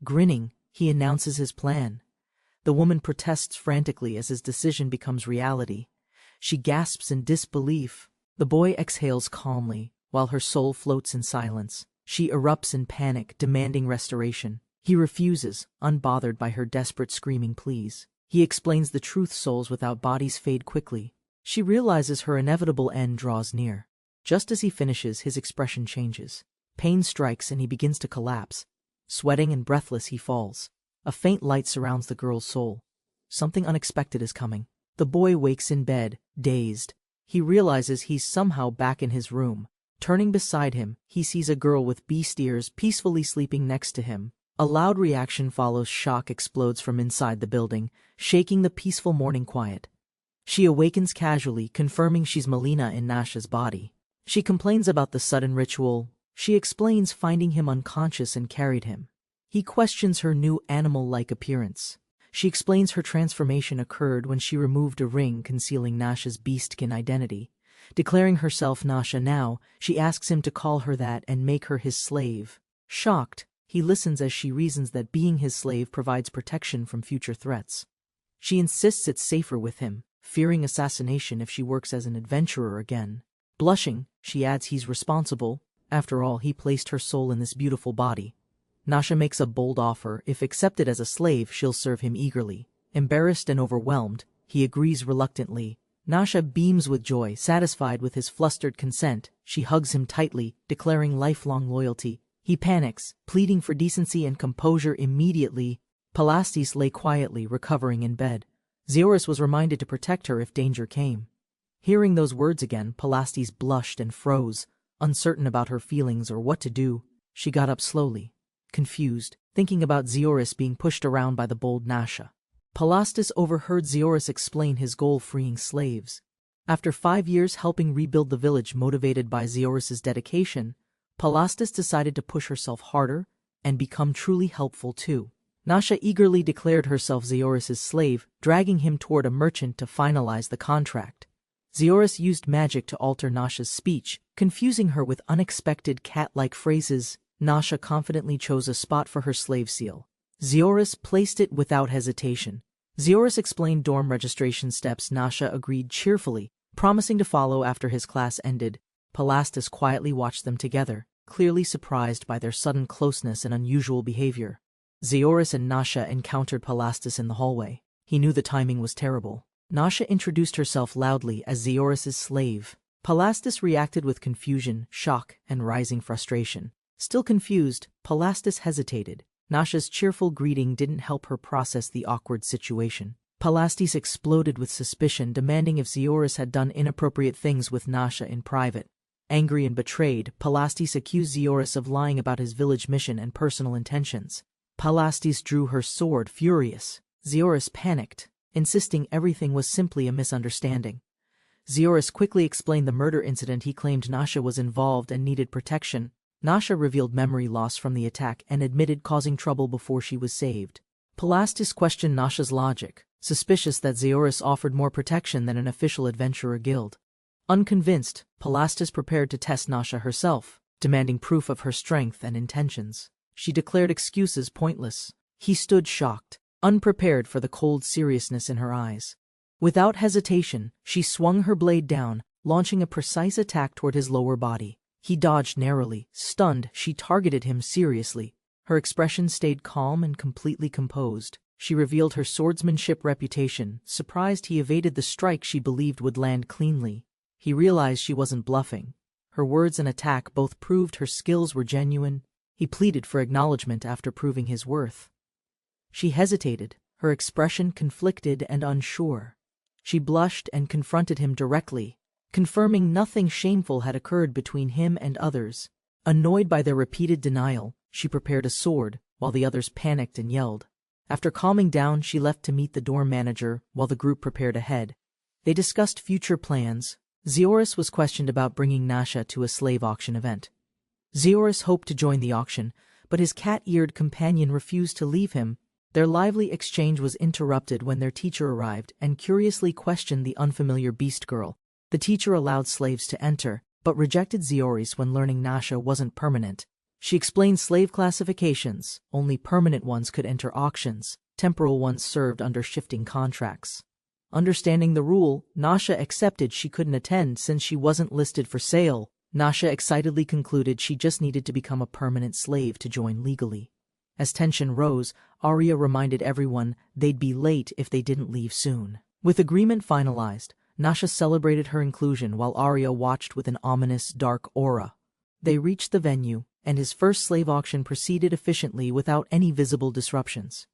Grinning, he announces his plan. The woman protests frantically as his decision becomes reality. She gasps in disbelief. The boy exhales calmly, while her soul floats in silence. She erupts in panic, demanding restoration. He refuses, unbothered by her desperate screaming pleas. He explains the truth: souls without bodies fade quickly. She realizes her inevitable end draws near. Just as he finishes, his expression changes. Pain strikes and he begins to collapse. Sweating and breathless, he falls. A faint light surrounds the girl's soul. Something unexpected is coming. The boy wakes in bed, dazed. He realizes he's somehow back in his room. Turning beside him, he sees a girl with beast ears peacefully sleeping next to him. A loud reaction follows. Shock explodes from inside the building, shaking the peaceful morning quiet. She awakens casually, confirming she's Melina in Nasha's body. She complains about the sudden ritual. She explains finding him unconscious and carried him. He questions her new animal-like appearance. She explains her transformation occurred when she removed a ring concealing Nasha's beastkin identity. Declaring herself Nasha now, she asks him to call her that and make her his slave. Shocked, he listens as she reasons that being his slave provides protection from future threats. She insists it's safer with him, fearing assassination if she works as an adventurer again. Blushing, she adds he's responsible. After all, he placed her soul in this beautiful body. Nasha makes a bold offer. If accepted as a slave, she'll serve him eagerly. Embarrassed and overwhelmed, he agrees reluctantly. Nasha beams with joy, satisfied with his flustered consent. She hugs him tightly, declaring lifelong loyalty. He panics, pleading for decency and composure immediately. Palastis lay quietly, recovering in bed. Zeoris was reminded to protect her if danger came. Hearing those words again, Palastis blushed and froze, uncertain about her feelings or what to do. She got up slowly, confused, thinking about Zeoris being pushed around by the bold Nasha. Palastis overheard Zeoris explain his goal: freeing slaves. After 5 years helping rebuild the village, motivated by Zeoris's dedication, Palastis decided to push herself harder and become truly helpful too. Nasha eagerly declared herself Zeoris's slave, dragging him toward a merchant to finalize the contract. Zeoris used magic to alter Nasha's speech, confusing her with unexpected cat-like phrases. Nasha confidently chose a spot for her slave seal. Zeoris placed it without hesitation. Zeoris explained dorm registration steps. Nasha agreed cheerfully, promising to follow after his class ended. Palastis quietly watched them together, clearly surprised by their sudden closeness and unusual behavior. Zeoris and Nasha encountered Palastis in the hallway. He knew the timing was terrible. Nasha introduced herself loudly as Zeoris's slave. Palastis reacted with confusion, shock, and rising frustration. Still confused, Palastis hesitated. Nasha's cheerful greeting didn't help her process the awkward situation. Palastis exploded with suspicion, demanding if Zeoris had done inappropriate things with Nasha in private. Angry and betrayed, Palastis accused Zeoris of lying about his village mission and personal intentions. Palastis drew her sword, furious. Zeoris panicked, insisting everything was simply a misunderstanding. Zeoris quickly explained the murder incident. He claimed Nasha was involved and needed protection. Nasha revealed memory loss from the attack and admitted causing trouble before she was saved. Palastis questioned Nasha's logic, suspicious that Zeoris offered more protection than an official adventurer guild. Unconvinced, Palastis prepared to test Nasha herself, demanding proof of her strength and intentions. She declared excuses pointless. He stood shocked, unprepared for the cold seriousness in her eyes. Without hesitation, she swung her blade down, launching a precise attack toward his lower body. He dodged narrowly. Stunned, she targeted him seriously. Her expression stayed calm and completely composed. She revealed her swordsmanship reputation, surprised he evaded the strike she believed would land cleanly. He realized she wasn't bluffing. Her words and attack both proved her skills were genuine. He pleaded for acknowledgement after proving his worth. She hesitated, her expression conflicted and unsure. She blushed and confronted him directly, confirming nothing shameful had occurred between him and others. Annoyed by their repeated denial, she prepared a sword, while the others panicked and yelled. After calming down, she left to meet the dorm manager, while the group prepared ahead. They discussed future plans. Zeoris was questioned about bringing Nasha to a slave auction event. Zeoris hoped to join the auction, but his cat-eared companion refused to leave him. Their lively exchange was interrupted when their teacher arrived and curiously questioned the unfamiliar beast girl. The teacher allowed slaves to enter, but rejected Zeoris when learning Nasha wasn't permanent. She explained slave classifications. Only permanent ones could enter auctions, temporal ones served under shifting contracts. Understanding the rule, Nasha accepted she couldn't attend since she wasn't listed for sale. Nasha excitedly concluded she just needed to become a permanent slave to join legally. As tension rose, Arya reminded everyone they'd be late if they didn't leave soon. With agreement finalized, Nasha celebrated her inclusion while Arya watched with an ominous, dark aura. They reached the venue, and his first slave auction proceeded efficiently without any visible disruptions.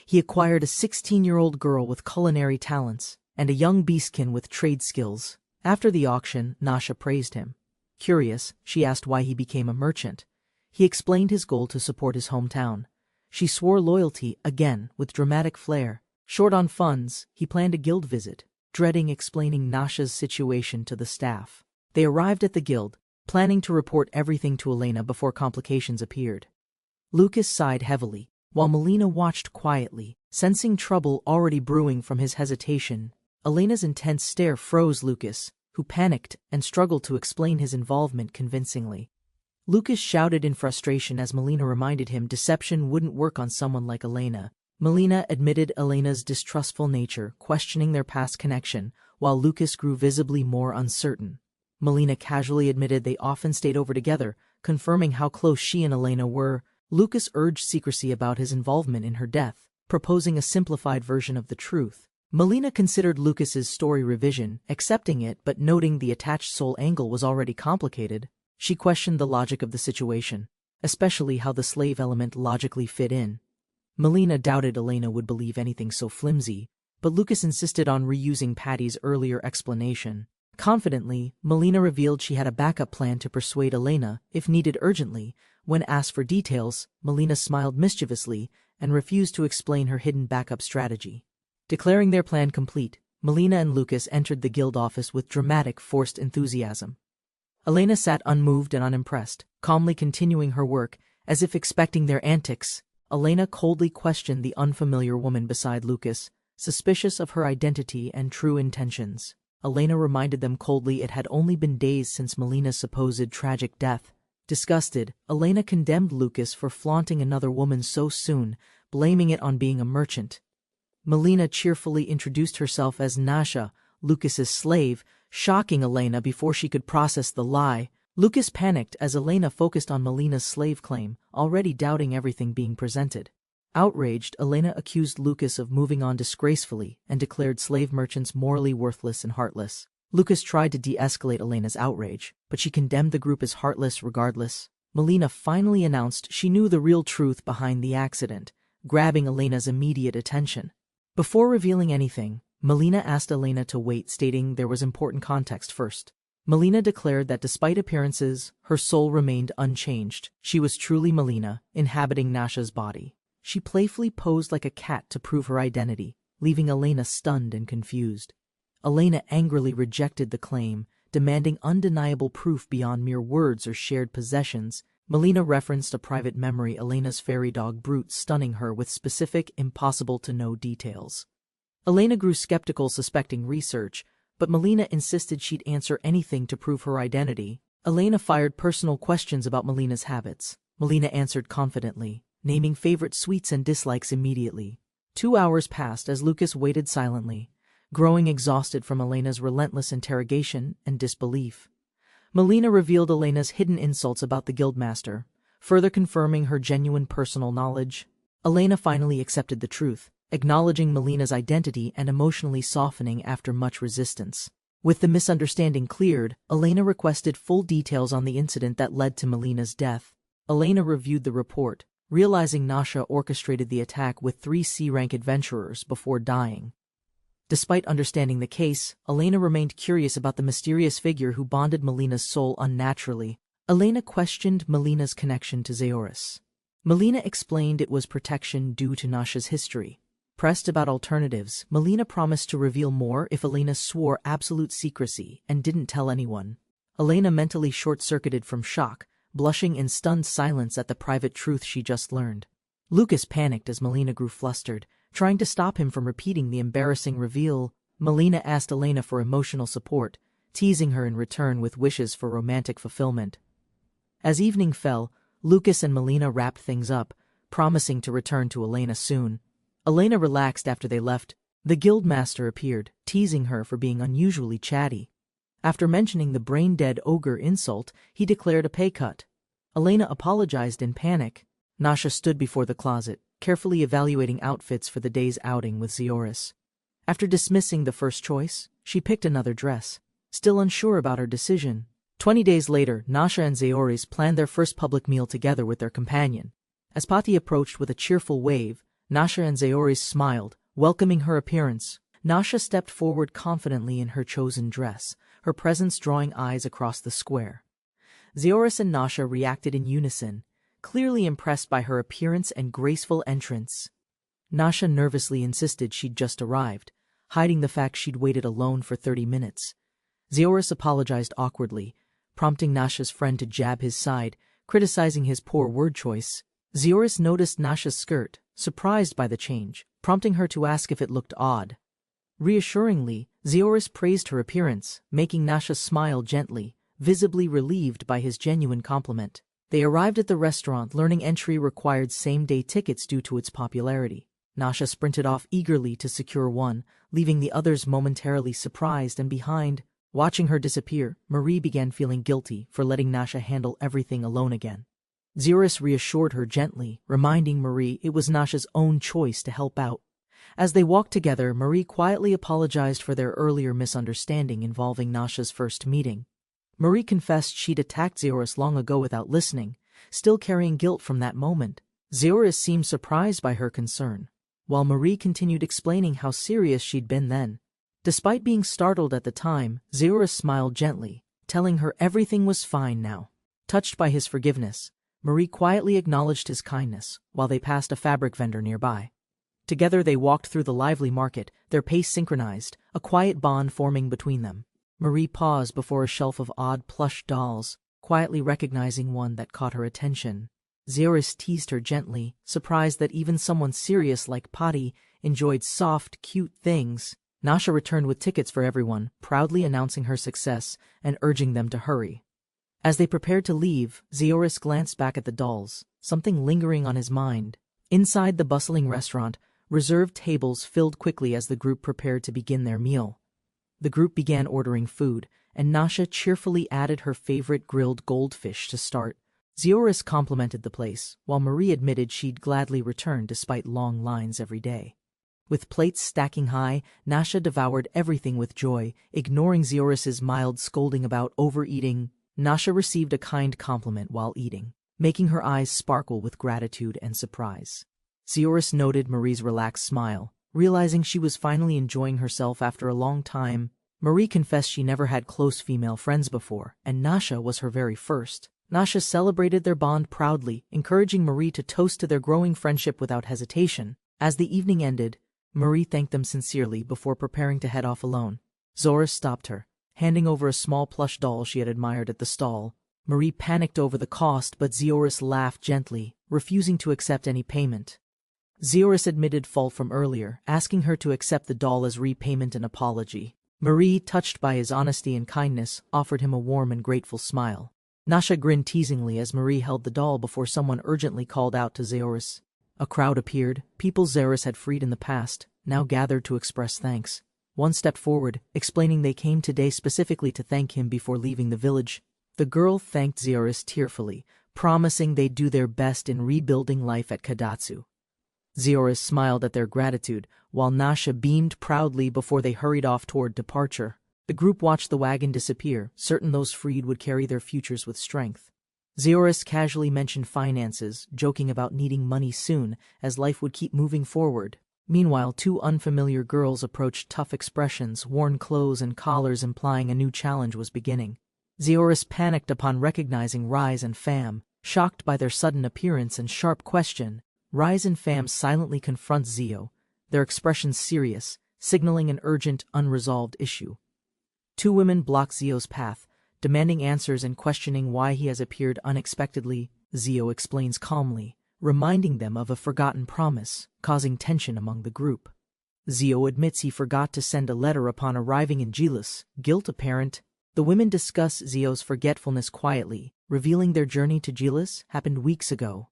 He acquired a 16-year-old girl with culinary talents and a young beastkin with trade skills. After the auction, Nasha praised him. Curious, she asked why he became a merchant. He explained his goal to support his hometown. She swore loyalty again with dramatic flair. Short on funds, he planned a guild visit, dreading explaining Nasha's situation to the staff. They arrived at the guild, planning to report everything to Elena before complications appeared. Lucas sighed heavily, while Melina watched quietly, sensing trouble already brewing from his hesitation. Elena's intense stare froze Lucas, who panicked and struggled to explain his involvement convincingly. Lucas shouted in frustration as Melina reminded him deception wouldn't work on someone like Elena. Melina admitted Elena's distrustful nature, questioning their past connection, while Lucas grew visibly more uncertain. Melina casually admitted they often stayed over together, confirming how close she and Elena were. Lucas urged secrecy about his involvement in her death, proposing a simplified version of the truth. Melina considered Lucas's story revision, accepting it but noting the attached soul angle was already complicated. She questioned the logic of the situation, especially how the slave element logically fit in. Melina doubted Elena would believe anything so flimsy, but Lucas insisted on reusing Patty's earlier explanation. Confidently, Melina revealed she had a backup plan to persuade Elena, if needed urgently. When asked for details, Melina smiled mischievously and refused to explain her hidden backup strategy. Declaring their plan complete, Melina and Lucas entered the guild office with dramatic, forced enthusiasm. Elena sat unmoved and unimpressed, calmly continuing her work, as if expecting their antics. Elena coldly questioned the unfamiliar woman beside Lucas, suspicious of her identity and true intentions. Elena reminded them coldly it had only been days since Melina's supposed tragic death. Disgusted, Elena condemned Lucas for flaunting another woman so soon, blaming it on being a merchant. Melina cheerfully introduced herself as Nasha, Lucas's slave, shocking Elena before she could process the lie. Lucas panicked as Elena focused on Melina's slave claim, already doubting everything being presented. Outraged, Elena accused Lucas of moving on disgracefully and declared slave merchants morally worthless and heartless. Lucas tried to de-escalate Elena's outrage, but she condemned the group as heartless regardless. Melina finally announced she knew the real truth behind the accident, grabbing Elena's immediate attention. Before revealing anything, Melina asked Elena to wait, stating there was important context first. Melina declared that despite appearances, her soul remained unchanged. She was truly Melina, inhabiting Nasha's body. She playfully posed like a cat to prove her identity, leaving Elena stunned and confused. Elena angrily rejected the claim, demanding undeniable proof beyond mere words or shared possessions. Melina referenced a private memory, Elena's fairy dog Brute, stunning her with specific, impossible-to-know details. Elena grew skeptical, suspecting research, but Melina insisted she'd answer anything to prove her identity. Elena fired personal questions about Melina's habits. Melina answered confidently, naming favorite sweets and dislikes immediately. 2 hours passed as Lucas waited silently, growing exhausted from Elena's relentless interrogation and disbelief. Melina revealed Elena's hidden insults about the guildmaster, further confirming her genuine personal knowledge. Elena finally accepted the truth, acknowledging Melina's identity and emotionally softening after much resistance. With the misunderstanding cleared, Elena requested full details on the incident that led to Melina's death. Elena reviewed the report, realizing Nasha orchestrated the attack with 3 C-rank adventurers before dying. Despite understanding the case, Elena remained curious about the mysterious figure who bonded Melina's soul unnaturally. Elena questioned Melina's connection to Zeoris. Melina explained it was protection due to Nasha's history. Pressed about alternatives, Melina promised to reveal more if Elena swore absolute secrecy and didn't tell anyone. Elena mentally short-circuited from shock, blushing in stunned silence at the private truth she just learned. Lucas panicked as Melina grew flustered, trying to stop him from repeating the embarrassing reveal. Melina asked Elena for emotional support, teasing her in return with wishes for romantic fulfillment. As evening fell, Lucas and Melina wrapped things up, promising to return to Elena soon. Elena relaxed after they left. The guildmaster appeared, teasing her for being unusually chatty. After mentioning the brain-dead ogre insult, he declared a pay cut. Elena apologized in panic. Nasha stood before the closet, carefully evaluating outfits for the day's outing with Zeoris. After dismissing the first choice, she picked another dress, still unsure about her decision. 20 days later, Nasha and Zeoris planned their first public meal together with their companion. As Pati approached with a cheerful wave, Nasha and Zeoris smiled, welcoming her appearance. Nasha stepped forward confidently in her chosen dress, her presence drawing eyes across the square. Zeoris and Nasha reacted in unison, clearly impressed by her appearance and graceful entrance. Nasha nervously insisted she'd just arrived, hiding the fact she'd waited alone for 30 minutes. Zeoris apologized awkwardly, prompting Nasha's friend to jab his side, criticizing his poor word choice. Zeoris noticed Nasha's skirt, surprised by the change, prompting her to ask if it looked odd. Reassuringly, Zeoris praised her appearance, making Nasha smile gently, visibly relieved by his genuine compliment. They arrived at the restaurant, learning entry required same-day tickets due to its popularity. Nasha sprinted off eagerly to secure one, leaving the others momentarily surprised and behind. Watching her disappear, Marie began feeling guilty for letting Nasha handle everything alone again. Zeoris reassured her gently, reminding Marie it was Nasha's own choice to help out. As they walked together, Marie quietly apologized for their earlier misunderstanding involving Nasha's first meeting. Marie confessed she'd attacked Zeoris long ago without listening, still carrying guilt from that moment. Zeoris seemed surprised by her concern, while Marie continued explaining how serious she'd been then. Despite being startled at the time, Zeoris smiled gently, telling her everything was fine now. Touched by his forgiveness, Marie quietly acknowledged his kindness while they passed a fabric vendor nearby. Together they walked through the lively market, their pace synchronized, a quiet bond forming between them. Marie paused before a shelf of odd plush dolls, quietly recognizing one that caught her attention. Zeoris teased her gently, surprised that even someone serious like Pati enjoyed soft, cute things. Nasha returned with tickets for everyone, proudly announcing her success and urging them to hurry. As they prepared to leave, Zeoris glanced back at the dolls, something lingering on his mind. Inside the bustling restaurant, reserved tables filled quickly as the group prepared to begin their meal. The group began ordering food, and Nasha cheerfully added her favorite grilled goldfish to start. Zeoris complimented the place, while Marie admitted she'd gladly return despite long lines every day. With plates stacking high, Nasha devoured everything with joy, ignoring Zeoris's mild scolding about overeating. Nasha received a kind compliment while eating, making her eyes sparkle with gratitude and surprise. Zeoris noted Marie's relaxed smile, realizing she was finally enjoying herself after a long time. Marie confessed she never had close female friends before, and Nasha was her very first. Nasha celebrated their bond proudly, encouraging Marie to toast to their growing friendship without hesitation. As the evening ended, Marie thanked them sincerely before preparing to head off alone. Zeoris stopped her, handing over a small plush doll she had admired at the stall. Marie panicked over the cost, but Zeoris laughed gently, refusing to accept any payment. Zeorus admitted fault from earlier, asking her to accept the doll as repayment and apology. Marie, touched by his honesty and kindness, offered him a warm and grateful smile. Nasha grinned teasingly as Marie held the doll before someone urgently called out to Zeorus. A crowd appeared. People Zeorus had freed in the past, now gathered to express thanks. One stepped forward, explaining they came today specifically to thank him before leaving the village. The girl thanked Zeorus tearfully, promising they'd do their best in rebuilding life at Kadatsu. Zeorus smiled at their gratitude, while Nasha beamed proudly before they hurried off toward departure. The group watched the wagon disappear, certain those freed would carry their futures with strength. Zeorus casually mentioned finances, joking about needing money soon, as life would keep moving forward. Meanwhile, two unfamiliar girls approached, tough expressions, worn clothes and collars implying a new challenge was beginning. Zeorus panicked upon recognizing Rise and Fam, shocked by their sudden appearance and sharp question. Rise and Fam silently confront Zeo, their expressions serious, signaling an urgent, unresolved issue. Two women block Zeo's path, demanding answers and questioning why he has appeared unexpectedly. Zeo explains calmly, reminding them of a forgotten promise, causing tension among the group. Zeo admits he forgot to send a letter upon arriving in Gilas, guilt apparent. The women discuss Zeo's forgetfulness quietly, revealing their journey to Gilas happened weeks ago.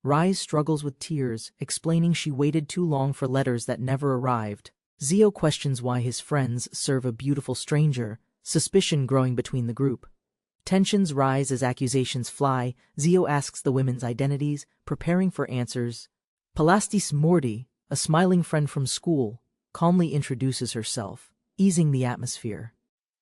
Rise struggles with tears, explaining she waited too long for letters that never arrived. Zeo questions why his friends serve a beautiful stranger, suspicion growing between the group. Tensions rise as accusations fly. Zeo asks the women's identities, preparing for answers. Palastis Morty, a smiling friend from school, calmly introduces herself, easing the atmosphere.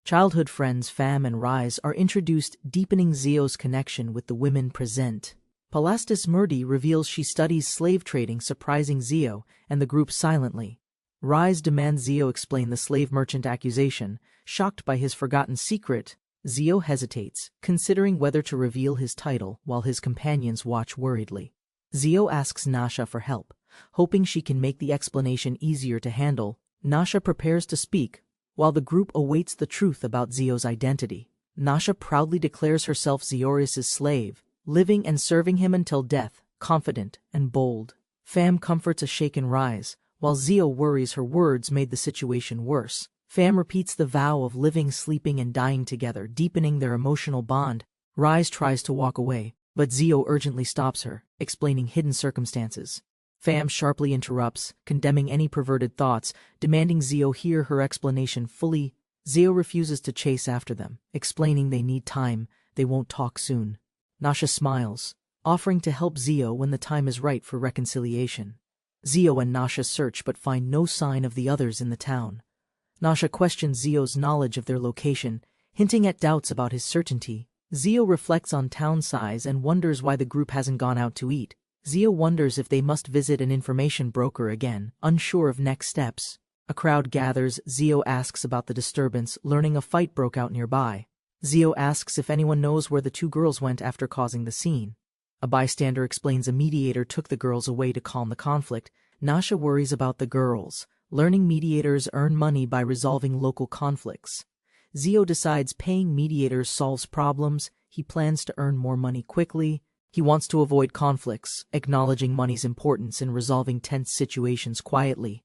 Childhood friends Fam and Rise are introduced, deepening Zeo's connection with the women present. Palastis Murdy reveals she studies slave trading, surprising Zeo and the group silently. Rise demands Zeo explain the slave merchant accusation. Shocked by his forgotten secret, Zeo hesitates, considering whether to reveal his title while his companions watch worriedly. Zeo asks Nasha for help, hoping she can make the explanation easier to handle. Nasha prepares to speak, while the group awaits the truth about Zeo's identity. Nasha proudly declares herself Zeorus' slave, living and serving him until death, confident and bold. Fam comforts a shaken Rise, while Zeo worries her words made the situation worse. Fam repeats the vow of living, sleeping, and dying together, deepening their emotional bond. Rise tries to walk away, but Zeo urgently stops her, explaining hidden circumstances. Fam sharply interrupts, condemning any perverted thoughts, demanding Zeo hear her explanation fully. Zeo refuses to chase after them, explaining they need time, they won't talk soon. Nasha smiles, offering to help Zeo when the time is right for reconciliation. Zeo and Nasha search but find no sign of the others in the town. Nasha questions Zeo's knowledge of their location, hinting at doubts about his certainty. Zeo reflects on town size and wonders why the group hasn't gone out to eat. Zeo wonders if they must visit an information broker again, unsure of next steps. A crowd gathers. Zeo asks about the disturbance, learning a fight broke out nearby. Zeo asks if anyone knows where the two girls went after causing the scene. A bystander explains a mediator took the girls away to calm the conflict. Nasha worries about the girls, learning mediators earn money by resolving local conflicts. Zeo decides paying mediators solves problems. He plans to earn more money quickly. He wants to avoid conflicts, acknowledging money's importance in resolving tense situations quietly.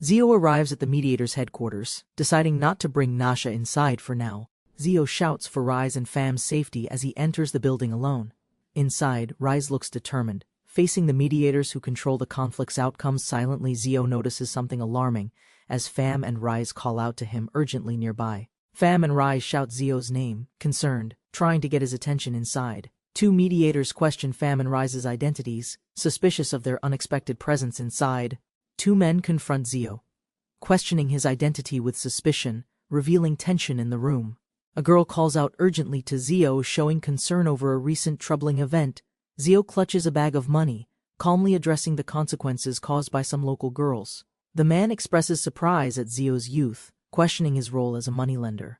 Zeo arrives at the mediator's headquarters, deciding not to bring Nasha inside for now. Zeo shouts for Rise and Fam's safety as he enters the building alone. Inside, Rise looks determined, facing the mediators who control the conflict's outcomes silently. Zeo notices something alarming as Fam and Rise call out to him urgently nearby. Fam and Rise shout Zeo's name, concerned, trying to get his attention inside. Two mediators question Fam and Rise's identities, suspicious of their unexpected presence inside. Two men confront Zeo, questioning his identity with suspicion, revealing tension in the room. A girl calls out urgently to Zeo, showing concern over a recent troubling event. Zeo clutches a bag of money, calmly addressing the consequences caused by some local girls. The man expresses surprise at Zeo's youth, questioning his role as a moneylender.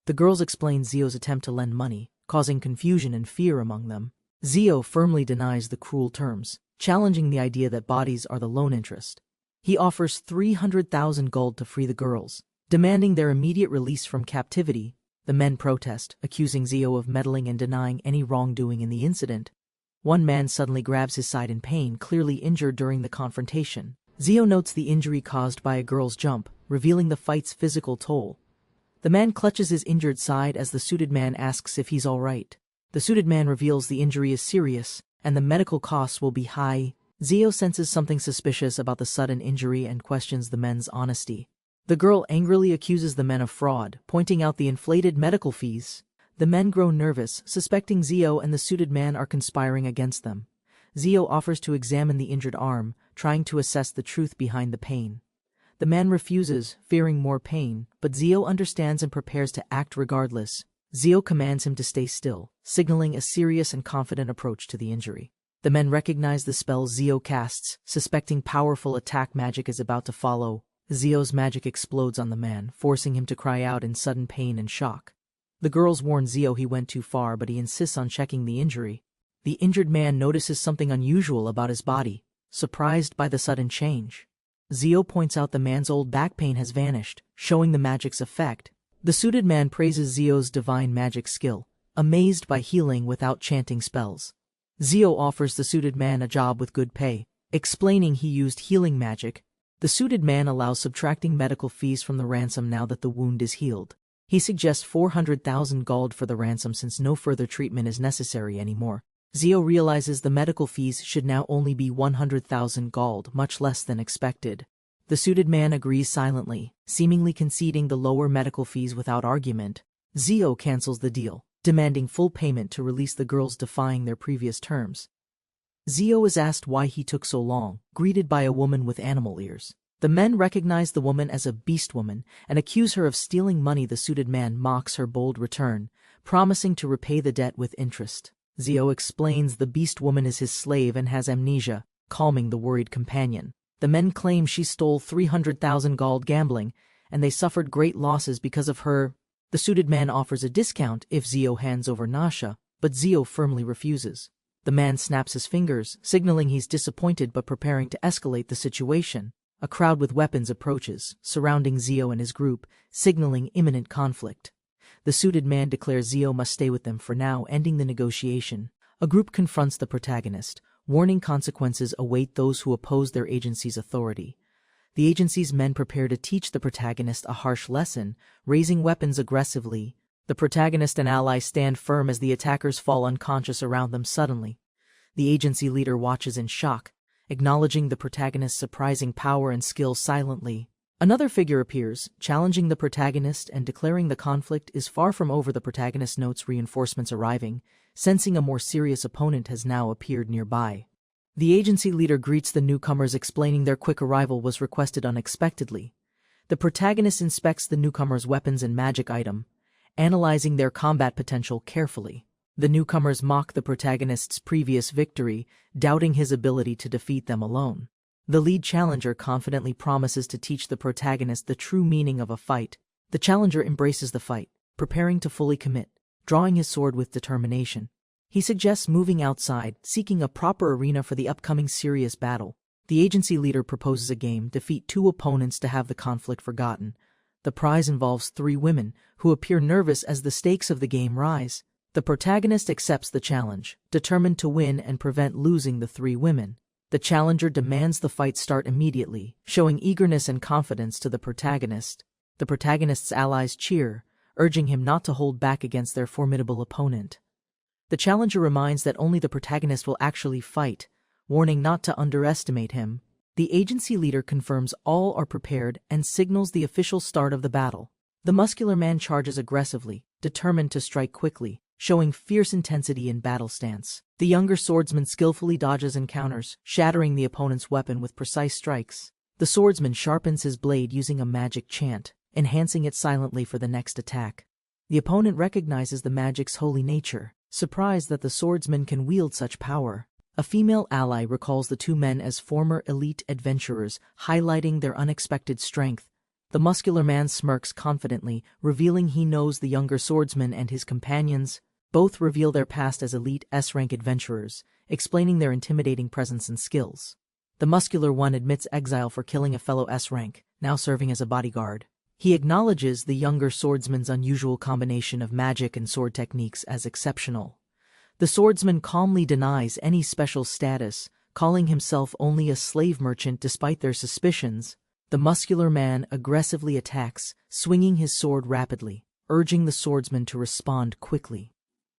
The girls explain Zeo's attempt to lend money, causing confusion and fear among them. Zeo firmly denies the cruel terms, challenging the idea that bodies are the loan interest. He offers 300,000 gold to free the girls, demanding their immediate release from captivity. The men protest, accusing Zeo of meddling and denying any wrongdoing in the incident. One man suddenly grabs his side in pain, clearly injured during the confrontation. Zio notes the injury caused by a girl's jump, revealing the fight's physical toll. The man clutches his injured side as the suited man asks if he's alright. The suited man reveals the injury is serious, and the medical costs will be high. Zio senses something suspicious about the sudden injury and questions the men's honesty. The girl angrily accuses the men of fraud, pointing out the inflated medical fees. The men grow nervous, suspecting Zio and the suited man are conspiring against them. Zio offers to examine the injured arm, trying to assess the truth behind the pain. The man refuses, fearing more pain, but Zio understands and prepares to act regardless. Zio commands him to stay still, signaling a serious and confident approach to the injury. The men recognize the spell Zio casts, suspecting powerful attack magic is about to follow. Zio's magic explodes on the man, forcing him to cry out in sudden pain and shock. The girls warn Zio he went too far, but he insists on checking the injury. The injured man notices something unusual about his body, surprised by the sudden change. Zio points out the man's old back pain has vanished, showing the magic's effect. The suited man praises Zio's divine magic skill, amazed by healing without chanting spells. Zio offers the suited man a job with good pay, explaining he used healing magic. The suited man allows subtracting medical fees from the ransom now that the wound is healed. He suggests 400,000 gold for the ransom since no further treatment is necessary anymore. Zio realizes the medical fees should now only be 100,000 gold, much less than expected. The suited man agrees silently, seemingly conceding the lower medical fees without argument. Zio cancels the deal, demanding full payment to release the girls, defying their previous terms. Zio is asked why he took so long, greeted by a woman with animal ears. The men recognize the woman as a beast woman and accuse her of stealing money. The suited man mocks her bold return, promising to repay the debt with interest. Zio explains the beast woman is his slave and has amnesia, calming the worried companion. The men claim she stole 300,000 gold gambling, and they suffered great losses because of her. The suited man offers a discount if Zio hands over Nasha, but Zio firmly refuses. The man snaps his fingers, signaling he's disappointed but preparing to escalate the situation. A crowd with weapons approaches, surrounding Zio and his group, signaling imminent conflict. The suited man declares Zio must stay with them for now, ending the negotiation. A group confronts the protagonist, warning consequences await those who oppose their agency's authority. The agency's men prepare to teach the protagonist a harsh lesson, raising weapons aggressively. The protagonist and allies stand firm as the attackers fall unconscious around them suddenly. The agency leader watches in shock, acknowledging the protagonist's surprising power and skill silently. Another figure appears, challenging the protagonist and declaring the conflict is far from over. The protagonist notes reinforcements arriving, sensing a more serious opponent has now appeared nearby. The agency leader greets the newcomers, explaining their quick arrival was requested unexpectedly. The protagonist inspects the newcomers' weapons and magic item, analyzing their combat potential carefully. The newcomers mock the protagonist's previous victory, doubting his ability to defeat them alone. The lead challenger confidently promises to teach the protagonist the true meaning of a fight. The challenger embraces the fight, preparing to fully commit, drawing his sword with determination. He suggests moving outside, seeking a proper arena for the upcoming serious battle. The agency leader proposes a game, defeat 2 opponents to have the conflict forgotten. The prize involves 3 women, who appear nervous as the stakes of the game rise. The protagonist accepts the challenge, determined to win and prevent losing the 3 women. The challenger demands the fight start immediately, showing eagerness and confidence to the protagonist. The protagonist's allies cheer, urging him not to hold back against their formidable opponent. The challenger reminds that only the protagonist will actually fight, warning not to underestimate him. The agency leader confirms all are prepared and signals the official start of the battle. The muscular man charges aggressively, determined to strike quickly, showing fierce intensity in battle stance. The younger swordsman skillfully dodges and counters, shattering the opponent's weapon with precise strikes. The swordsman sharpens his blade using a magic chant, enhancing it silently for the next attack. The opponent recognizes the magic's holy nature, surprised that the swordsman can wield such power. A female ally recalls the 2 men as former elite adventurers, highlighting their unexpected strength. The muscular man smirks confidently, revealing he knows the younger swordsman and his companions. Both reveal their past as elite S-rank adventurers, explaining their intimidating presence and skills. The muscular one admits exile for killing a fellow S-rank, now serving as a bodyguard. He acknowledges the younger swordsman's unusual combination of magic and sword techniques as exceptional. The swordsman calmly denies any special status, calling himself only a slave merchant despite their suspicions. The muscular man aggressively attacks, swinging his sword rapidly, urging the swordsman to respond quickly.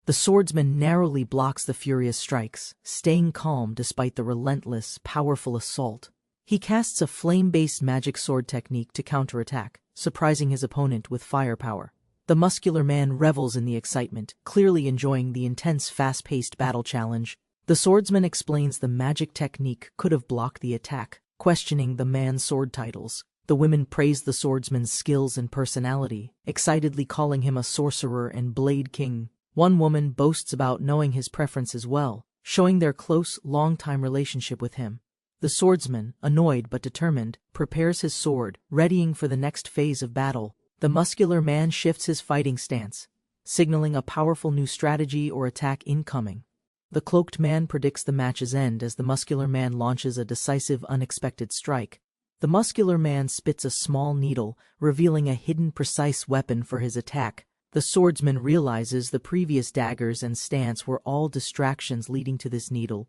The swordsman narrowly blocks the furious strikes, staying calm despite the relentless, powerful assault. He casts a flame-based magic sword technique to counterattack, surprising his opponent with firepower. The muscular man revels in the excitement, clearly enjoying the intense, fast-paced battle challenge. The swordsman explains the magic technique could have blocked the attack, questioning the man's sword titles. The women praise the swordsman's skills and personality, excitedly calling him a sorcerer and blade king. One woman boasts about knowing his preferences well, showing their close, long-time relationship with him. The swordsman, annoyed but determined, prepares his sword, readying for the next phase of battle. The muscular man shifts his fighting stance, signaling a powerful new strategy or attack incoming. The cloaked man predicts the match's end as the muscular man launches a decisive, unexpected strike. The muscular man spits a small needle, revealing a hidden, precise weapon for his attack. The swordsman realizes the previous daggers and stance were all distractions leading to this needle.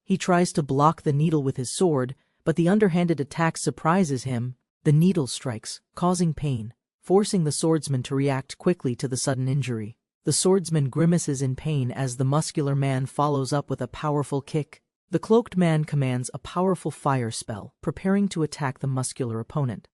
He tries to block the needle with his sword, but the underhanded attack surprises him. The needle strikes, causing pain, forcing the swordsman to react quickly to the sudden injury. The swordsman grimaces in pain as the muscular man follows up with a powerful kick. The cloaked man commands a powerful fire spell, preparing to attack the muscular opponent.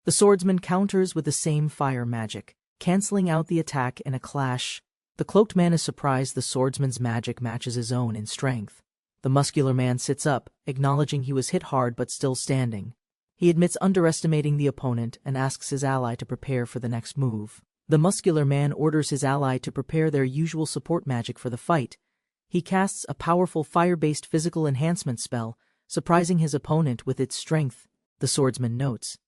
The swordsman counters with the same fire magic, canceling out the attack in a clash. The cloaked man is surprised the swordsman's magic matches his own in strength. The muscular man sits up, acknowledging he was hit hard but still standing. He admits underestimating the opponent and asks his ally to prepare for the next move. The muscular man orders his ally to prepare their usual support magic for the fight. He casts a powerful fire-based physical enhancement spell, surprising his opponent with its strength. The swordsman notes,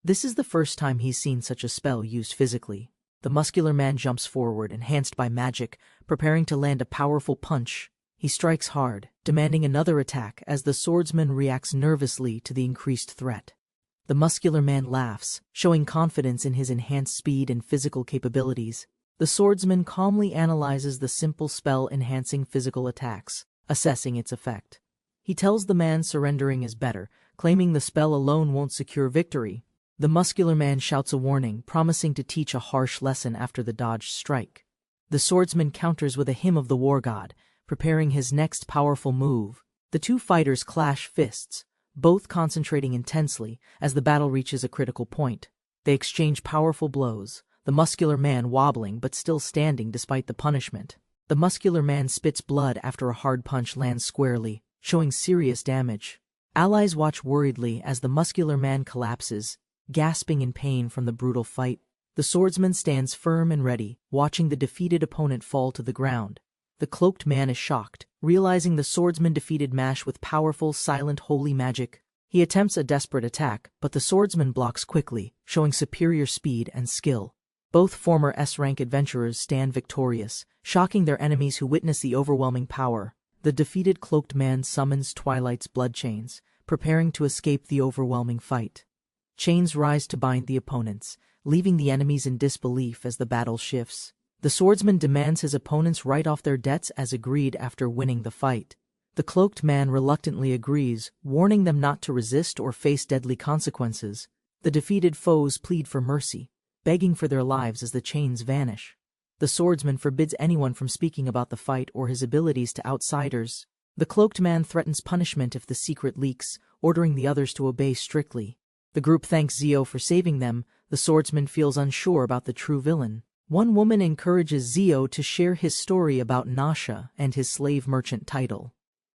this is the first time he's seen such a spell used physically. The muscular man jumps forward, enhanced by magic, preparing to land a powerful punch. He strikes hard, demanding another attack as the swordsman reacts nervously to the increased threat. The muscular man laughs, showing confidence in his enhanced speed and physical capabilities. The swordsman calmly analyzes the simple spell enhancing physical attacks, assessing its effect. He tells the man surrendering is better, claiming the spell alone won't secure victory. The muscular man shouts a warning, promising to teach a harsh lesson after the dodged strike. The swordsman counters with a hymn of the war god, preparing his next powerful move. The two fighters clash fists, both concentrating intensely as the battle reaches a critical point. They exchange powerful blows, the muscular man wobbling but still standing despite the punishment. The muscular man spits blood after a hard punch lands squarely, showing serious damage. Allies watch worriedly as the muscular man collapses, gasping in pain from the brutal fight. The swordsman stands firm and ready, watching the defeated opponent fall to the ground. The cloaked man is shocked, realizing the swordsman defeated Mash with powerful, silent, holy magic. He attempts a desperate attack, but the swordsman blocks quickly, showing superior speed and skill. Both former S-rank adventurers stand victorious, shocking their enemies who witness the overwhelming power. The defeated cloaked man summons Twilight's blood chains, preparing to escape the overwhelming fight. Chains rise to bind the opponents, leaving the enemies in disbelief as the battle shifts. The swordsman demands his opponents write off their debts as agreed after winning the fight. The cloaked man reluctantly agrees, warning them not to resist or face deadly consequences. The defeated foes plead for mercy, begging for their lives as the chains vanish. The swordsman forbids anyone from speaking about the fight or his abilities to outsiders. The cloaked man threatens punishment if the secret leaks, ordering the others to obey strictly. The group thanks Zio for saving them. The swordsman feels unsure about the true villain. One woman encourages Zio to share his story about Nasha and his slave merchant title.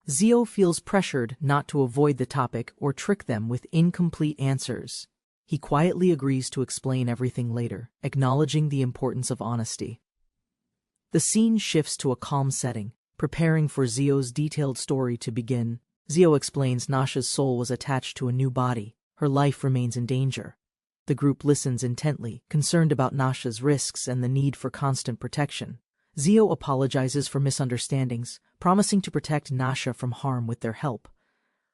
Zio feels pressured not to avoid the topic or trick them with incomplete answers. He quietly agrees to explain everything later, acknowledging the importance of honesty. The scene shifts to a calm setting, preparing for Zio's detailed story to begin. Zio explains Nasha's soul was attached to a new body. Her life remains in danger. The group listens intently, concerned about Nasha's risks and the need for constant protection. Zio apologizes for misunderstandings, promising to protect Nasha from harm with their help.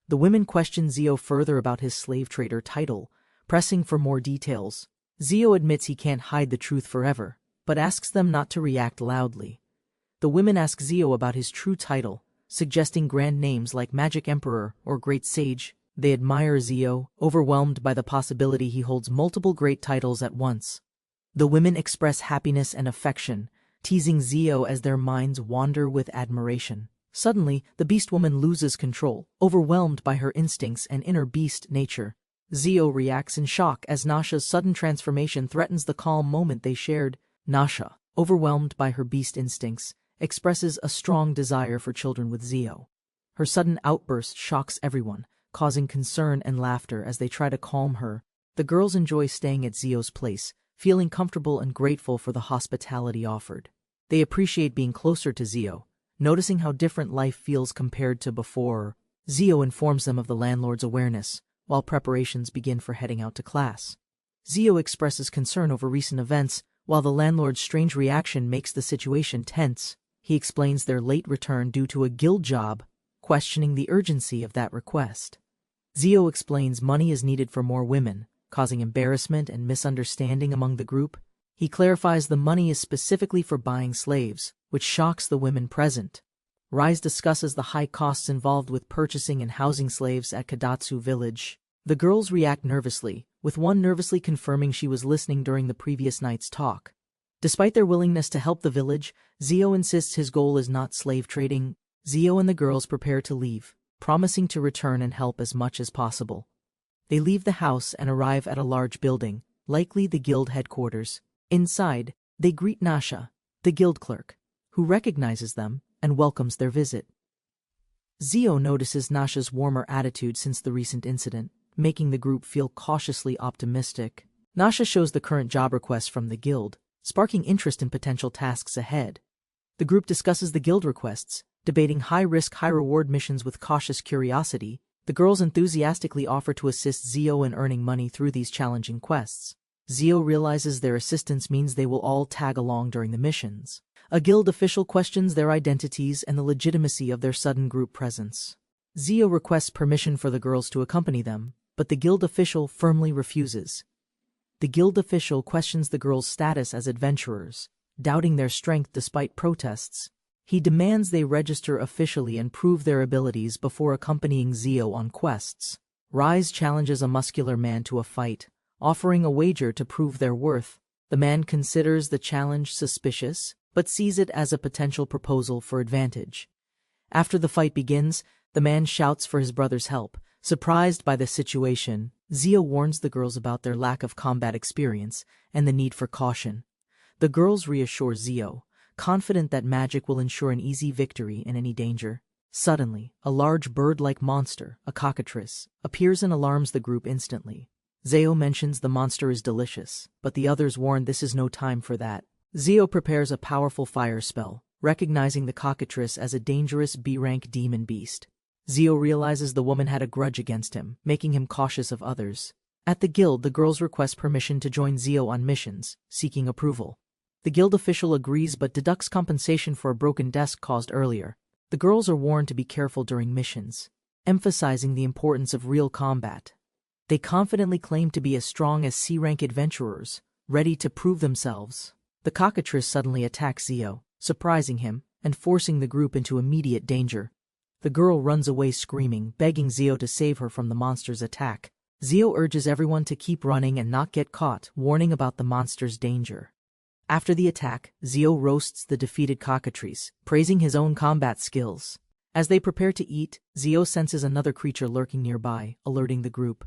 The women question Zio further about his slave trader title, pressing for more details. Zio admits he can't hide the truth forever, but asks them not to react loudly. The women ask Zio about his true title, suggesting grand names like Magic Emperor or Great Sage. They admire Zio, overwhelmed by the possibility he holds multiple great titles at once. The women express happiness and affection, teasing Zio as their minds wander with admiration. Suddenly, the beast woman loses control, overwhelmed by her instincts and inner beast nature. Zio reacts in shock as Nasha's sudden transformation threatens the calm moment they shared. Nasha, overwhelmed by her beast instincts, expresses a strong desire for children with Zio. Her sudden outburst shocks everyone, causing concern and laughter as they try to calm her. The girls enjoy staying at Zio's place, feeling comfortable and grateful for the hospitality offered. They appreciate being closer to Zio, noticing how different life feels compared to before. Zio informs them of the landlord's awareness, while preparations begin for heading out to class. Zio expresses concern over recent events, while the landlord's strange reaction makes the situation tense. He explains their late return due to a guild job, questioning the urgency of that request. Zio explains money is needed for more women, causing embarrassment and misunderstanding among the group. He clarifies the money is specifically for buying slaves, which shocks the women present. Rise discusses the high costs involved with purchasing and housing slaves at Kadatsu village. The girls react nervously, with one nervously confirming she was listening during the previous night's talk. Despite their willingness to help the village, Zio insists his goal is not slave trading. Zio and the girls prepare to leave, promising to return and help as much as possible. They leave the house and arrive at a large building, likely the guild headquarters. Inside, they greet Nasha, the guild clerk, who recognizes them and welcomes their visit. Zio notices Nasha's warmer attitude since the recent incident, making the group feel cautiously optimistic. Nasha shows the current job request from the guild, sparking interest in potential tasks ahead. The group discusses the guild requests, debating high-risk, high-reward missions with cautious curiosity. The girls enthusiastically offer to assist Zio in earning money through these challenging quests. Zio realizes their assistance means they will all tag along during the missions. A guild official questions their identities and the legitimacy of their sudden group presence. Zio requests permission for the girls to accompany them, but the guild official firmly refuses. The guild official questions the girls' status as adventurers, doubting their strength despite protests. He demands they register officially and prove their abilities before accompanying Zio on quests. Rise challenges a muscular man to a fight, offering a wager to prove their worth. The man considers the challenge suspicious, but sees it as a potential proposal for advantage. After the fight begins, the man shouts for his brother's help. Surprised by the situation, Zio warns the girls about their lack of combat experience and the need for caution. The girls reassure Zio, confident that magic will ensure an easy victory in any danger. Suddenly, a large bird-like monster, a cockatrice, appears and alarms the group instantly. Zio mentions the monster is delicious, but the others warn this is no time for that. Zio prepares a powerful fire spell, recognizing the cockatrice as a dangerous B-rank demon beast. Zio realizes the woman had a grudge against him, making him cautious of others. At the guild, the girls request permission to join Zio on missions, seeking approval. The guild official agrees but deducts compensation for a broken desk caused earlier. The girls are warned to be careful during missions, emphasizing the importance of real combat. They confidently claim to be as strong as C-rank adventurers, ready to prove themselves. The cockatrice suddenly attacks Zio, surprising him and forcing the group into immediate danger. The girl runs away screaming, begging Zio to save her from the monster's attack. Zio urges everyone to keep running and not get caught, warning about the monster's danger. After the attack, Zio roasts the defeated cockatrice, praising his own combat skills. As they prepare to eat, Zio senses another creature lurking nearby, alerting the group.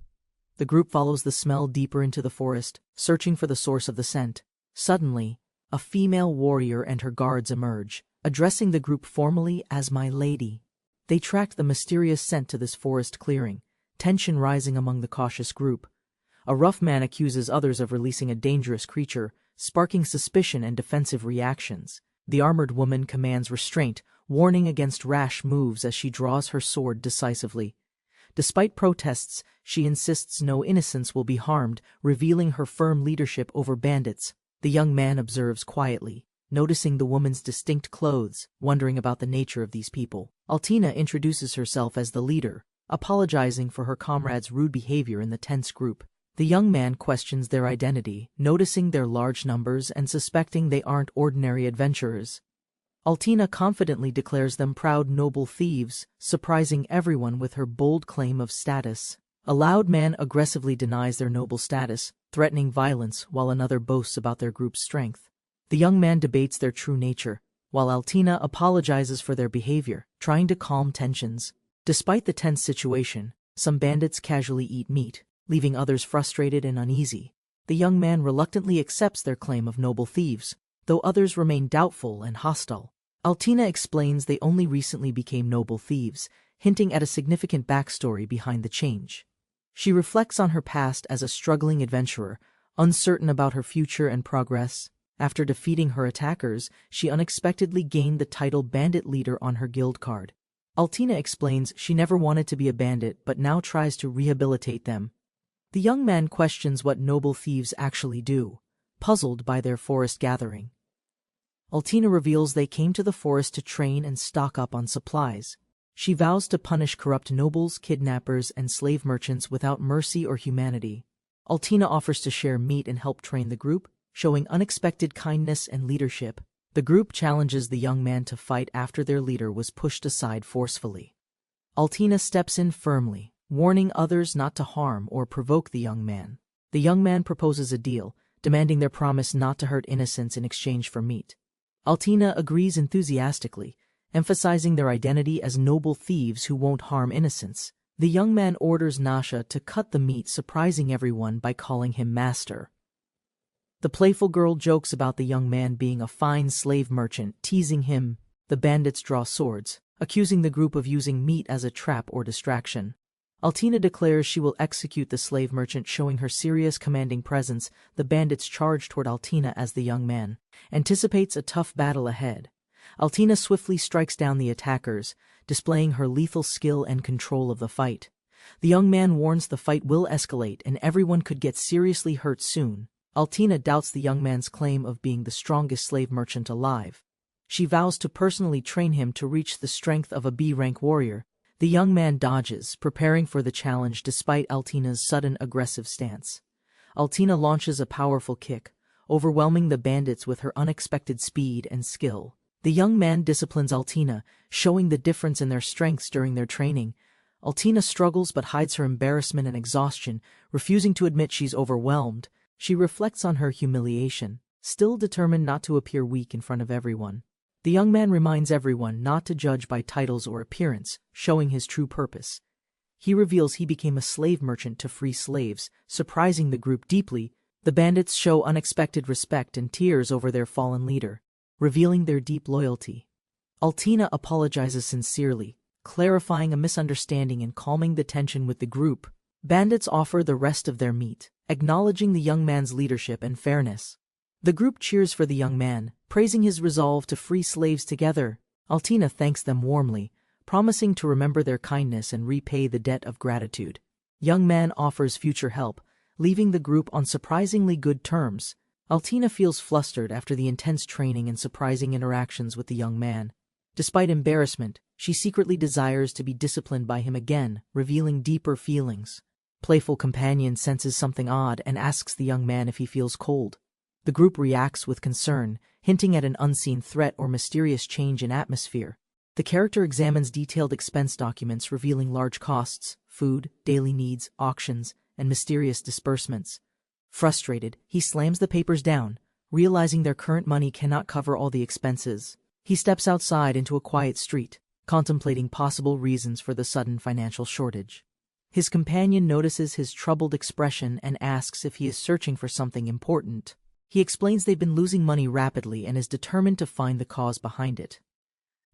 The group follows the smell deeper into the forest, searching for the source of the scent. Suddenly, a female warrior and her guards emerge, addressing the group formally as "my lady." They tracked the mysterious scent to this forest clearing, tension rising among the cautious group. A rough man accuses others of releasing a dangerous creature, sparking suspicion and defensive reactions. The armored woman commands restraint, warning against rash moves as she draws her sword decisively. Despite protests, she insists no innocents will be harmed, revealing her firm leadership over bandits. The young man observes quietly, noticing the woman's distinct clothes, wondering about the nature of these people. Altina introduces herself as the leader, apologizing for her comrades' rude behavior in the tense group. The young man questions their identity, noticing their large numbers and suspecting they aren't ordinary adventurers. Altina confidently declares them proud noble thieves, surprising everyone with her bold claim of status. A loud man aggressively denies their noble status, threatening violence, while another boasts about their group's strength. The young man debates their true nature, while Altina apologizes for their behavior, trying to calm tensions. Despite the tense situation, some bandits casually eat meat, leaving others frustrated and uneasy. The young man reluctantly accepts their claim of noble thieves, though others remain doubtful and hostile. Altina explains they only recently became noble thieves, hinting at a significant backstory behind the change. She reflects on her past as a struggling adventurer, uncertain about her future and progress. After defeating her attackers, she unexpectedly gained the title Bandit Leader on her guild card. Altina explains she never wanted to be a bandit but now tries to rehabilitate them. The young man questions what noble thieves actually do, puzzled by their forest gathering. Altina reveals they came to the forest to train and stock up on supplies. She vows to punish corrupt nobles, kidnappers, and slave merchants without mercy or humanity. Altina offers to share meat and help train the group, showing unexpected kindness and leadership. The group challenges the young man to fight after their leader was pushed aside forcefully. Altina steps in firmly, warning others not to harm or provoke the young man. The young man proposes a deal, demanding their promise not to hurt innocents in exchange for meat. Altina agrees enthusiastically, emphasizing their identity as noble thieves who won't harm innocents. The young man orders Nasha to cut the meat, surprising everyone by calling him master. The playful girl jokes about the young man being a fine slave merchant, teasing him. The bandits draw swords, accusing the group of using meat as a trap or distraction. Altina declares she will execute the slave merchant, showing her serious, commanding presence. The bandits charge toward Altina as the young man anticipates a tough battle ahead. Altina swiftly strikes down the attackers, displaying her lethal skill and control of the fight. The young man warns the fight will escalate and everyone could get seriously hurt soon. Altina doubts the young man's claim of being the strongest slave merchant alive. She vows to personally train him to reach the strength of a B-rank warrior. The young man dodges, preparing for the challenge despite Altina's sudden aggressive stance. Altina launches a powerful kick, overwhelming the bandits with her unexpected speed and skill. The young man disciplines Altina, showing the difference in their strengths during their training. Altina struggles but hides her embarrassment and exhaustion, refusing to admit she's overwhelmed. She reflects on her humiliation, still determined not to appear weak in front of everyone. The young man reminds everyone not to judge by titles or appearance, showing his true purpose. He reveals he became a slave merchant to free slaves, surprising the group deeply. The bandits show unexpected respect and tears over their fallen leader, revealing their deep loyalty. Altina apologizes sincerely, clarifying a misunderstanding and calming the tension with the group. Bandits offer the rest of their meat, acknowledging the young man's leadership and fairness. The group cheers for the young man, praising his resolve to free slaves together. Altina thanks them warmly, promising to remember their kindness and repay the debt of gratitude. Young man offers future help, leaving the group on surprisingly good terms. Altina feels flustered after the intense training and surprising interactions with the young man. Despite embarrassment, she secretly desires to be disciplined by him again, revealing deeper feelings. Playful companion senses something odd and asks the young man if he feels cold. The group reacts with concern, hinting at an unseen threat or mysterious change in atmosphere. The character examines detailed expense documents revealing large costs, food, daily needs, auctions, and mysterious disbursements. Frustrated, he slams the papers down, realizing their current money cannot cover all the expenses. He steps outside into a quiet street, contemplating possible reasons for the sudden financial shortage. His companion notices his troubled expression and asks if he is searching for something important. He explains they've been losing money rapidly and is determined to find the cause behind it.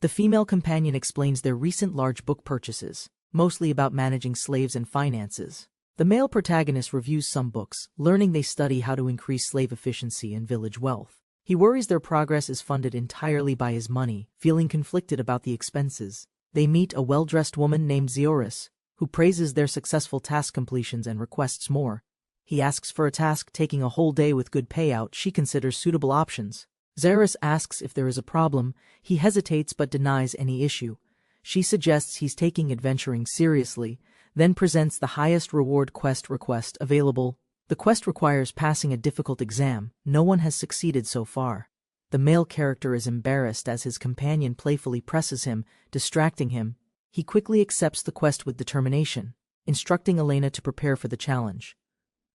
The female companion explains their recent large book purchases, mostly about managing slaves and finances. The male protagonist reviews some books, learning they study how to increase slave efficiency and village wealth. He worries their progress is funded entirely by his money, feeling conflicted about the expenses. They meet a well-dressed woman named Zioris, who praises their successful task completions and requests more. He asks for a task taking a whole day with good payout. She considers suitable options. Zioris asks if there is a problem. He hesitates but denies any issue. She suggests he's taking adventuring seriously, then presents the highest reward quest request available. The quest requires passing a difficult exam. No one has succeeded so far. The male character is embarrassed as his companion playfully presses him, distracting him. He quickly accepts the quest with determination, instructing Elena to prepare for the challenge.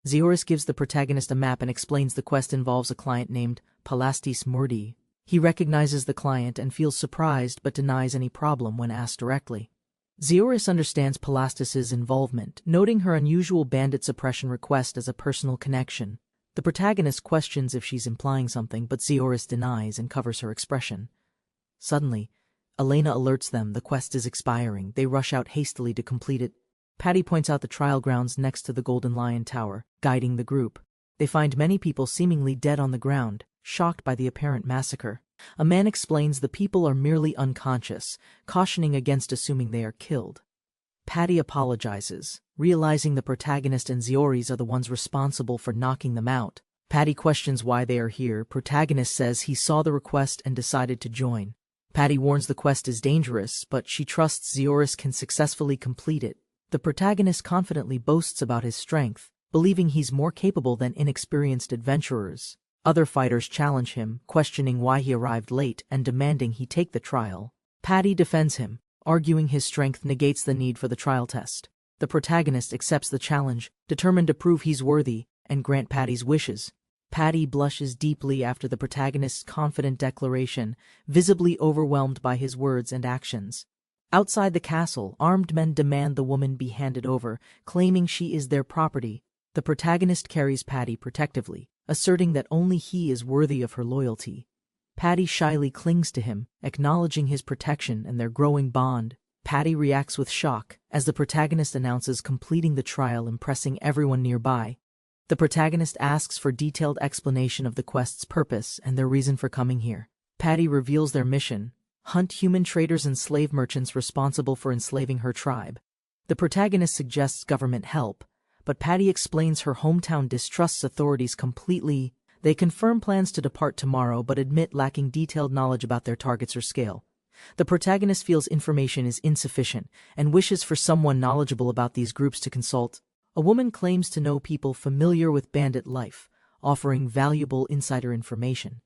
Zioris gives the protagonist a map and explains the quest involves a client named Palastis Murdi. He recognizes the client and feels surprised but denies any problem when asked directly. Zioris understands Palastis's involvement, noting her unusual bandit suppression request as a personal connection. The protagonist questions if she's implying something, but Zioris denies and covers her expression. Suddenly, Elena alerts them the quest is expiring. They rush out hastily to complete it. Patty points out the trial grounds next to the Golden Lion Tower, guiding the group. They find many people seemingly dead on the ground, shocked by the apparent massacre. A man explains the people are merely unconscious, cautioning against assuming they are killed. Patty apologizes, realizing the protagonist and Zioris are the ones responsible for knocking them out. Patty questions why they are here. Protagonist says he saw the request and decided to join. Patty warns the quest is dangerous, but she trusts Zioris can successfully complete it. The protagonist confidently boasts about his strength, believing he's more capable than inexperienced adventurers. Other fighters challenge him, questioning why he arrived late and demanding he take the trial. Patty defends him, arguing his strength negates the need for the trial test. The protagonist accepts the challenge, determined to prove he's worthy and grant Patty's wishes. Patty blushes deeply after the protagonist's confident declaration, visibly overwhelmed by his words and actions. Outside the castle, armed men demand the woman be handed over, claiming she is their property. The protagonist carries Patty protectively, asserting that only he is worthy of her loyalty. Patty shyly clings to him, acknowledging his protection and their growing bond. Patty reacts with shock as the protagonist announces completing the trial, impressing everyone nearby. The protagonist asks for detailed explanation of the quest's purpose and their reason for coming here. Patty reveals their mission: hunt human traders and slave merchants responsible for enslaving her tribe. The protagonist suggests government help, but Patty explains her hometown distrusts authorities completely. They confirm plans to depart tomorrow but admit lacking detailed knowledge about their targets or scale. The protagonist feels information is insufficient and wishes for someone knowledgeable about these groups to consult. A woman claims to know people familiar with bandit life, offering valuable insider information.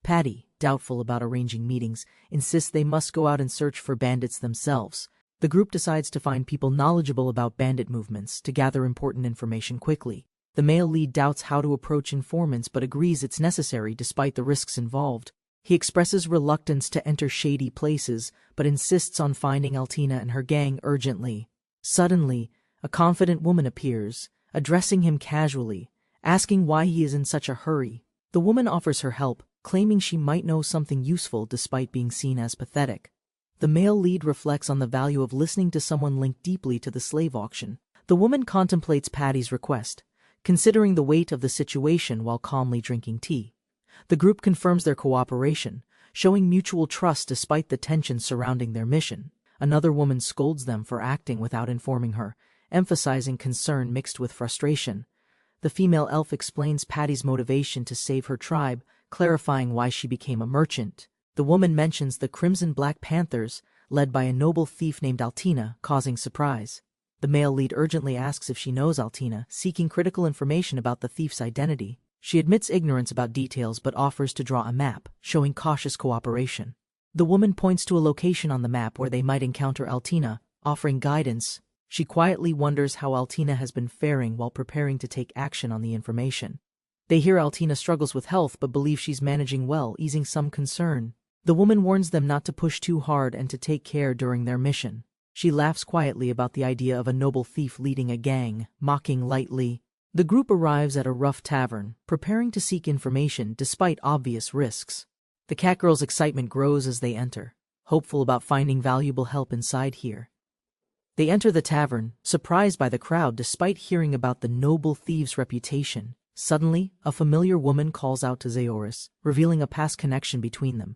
Patty, doubtful about arranging meetings, insists they must go out and search for bandits themselves. The group decides to find people knowledgeable about bandit movements to gather important information quickly. The male lead doubts how to approach informants but agrees it's necessary despite the risks involved. He expresses reluctance to enter shady places but insists on finding Altina and her gang urgently. Suddenly, a confident woman appears, addressing him casually, asking why he is in such a hurry. The woman offers her help, claiming she might know something useful despite being seen as pathetic. The male lead reflects on the value of listening to someone linked deeply to the slave auction. The woman contemplates Patty's request, considering the weight of the situation while calmly drinking tea. The group confirms their cooperation, showing mutual trust despite the tension surrounding their mission. Another woman scolds them for acting without informing her, emphasizing concern mixed with frustration. The female elf explains Patty's motivation to save her tribe, clarifying why she became a merchant. The woman mentions the Crimson Black Panthers, led by a noble thief named Altina, causing surprise. The male lead urgently asks if she knows Altina, seeking critical information about the thief's identity. She admits ignorance about details but offers to draw a map, showing cautious cooperation. The woman points to a location on the map where they might encounter Altina, offering guidance. She quietly wonders how Altina has been faring while preparing to take action on the information. They hear Altina struggles with health but believe she's managing well, easing some concern. The woman warns them not to push too hard and to take care during their mission. She laughs quietly about the idea of a noble thief leading a gang, mocking lightly. The group arrives at a rough tavern, preparing to seek information despite obvious risks. The catgirl's excitement grows as they enter, hopeful about finding valuable help inside here. They enter the tavern, surprised by the crowd despite hearing about the noble thief's reputation. Suddenly, a familiar woman calls out to Zioris, revealing a past connection between them.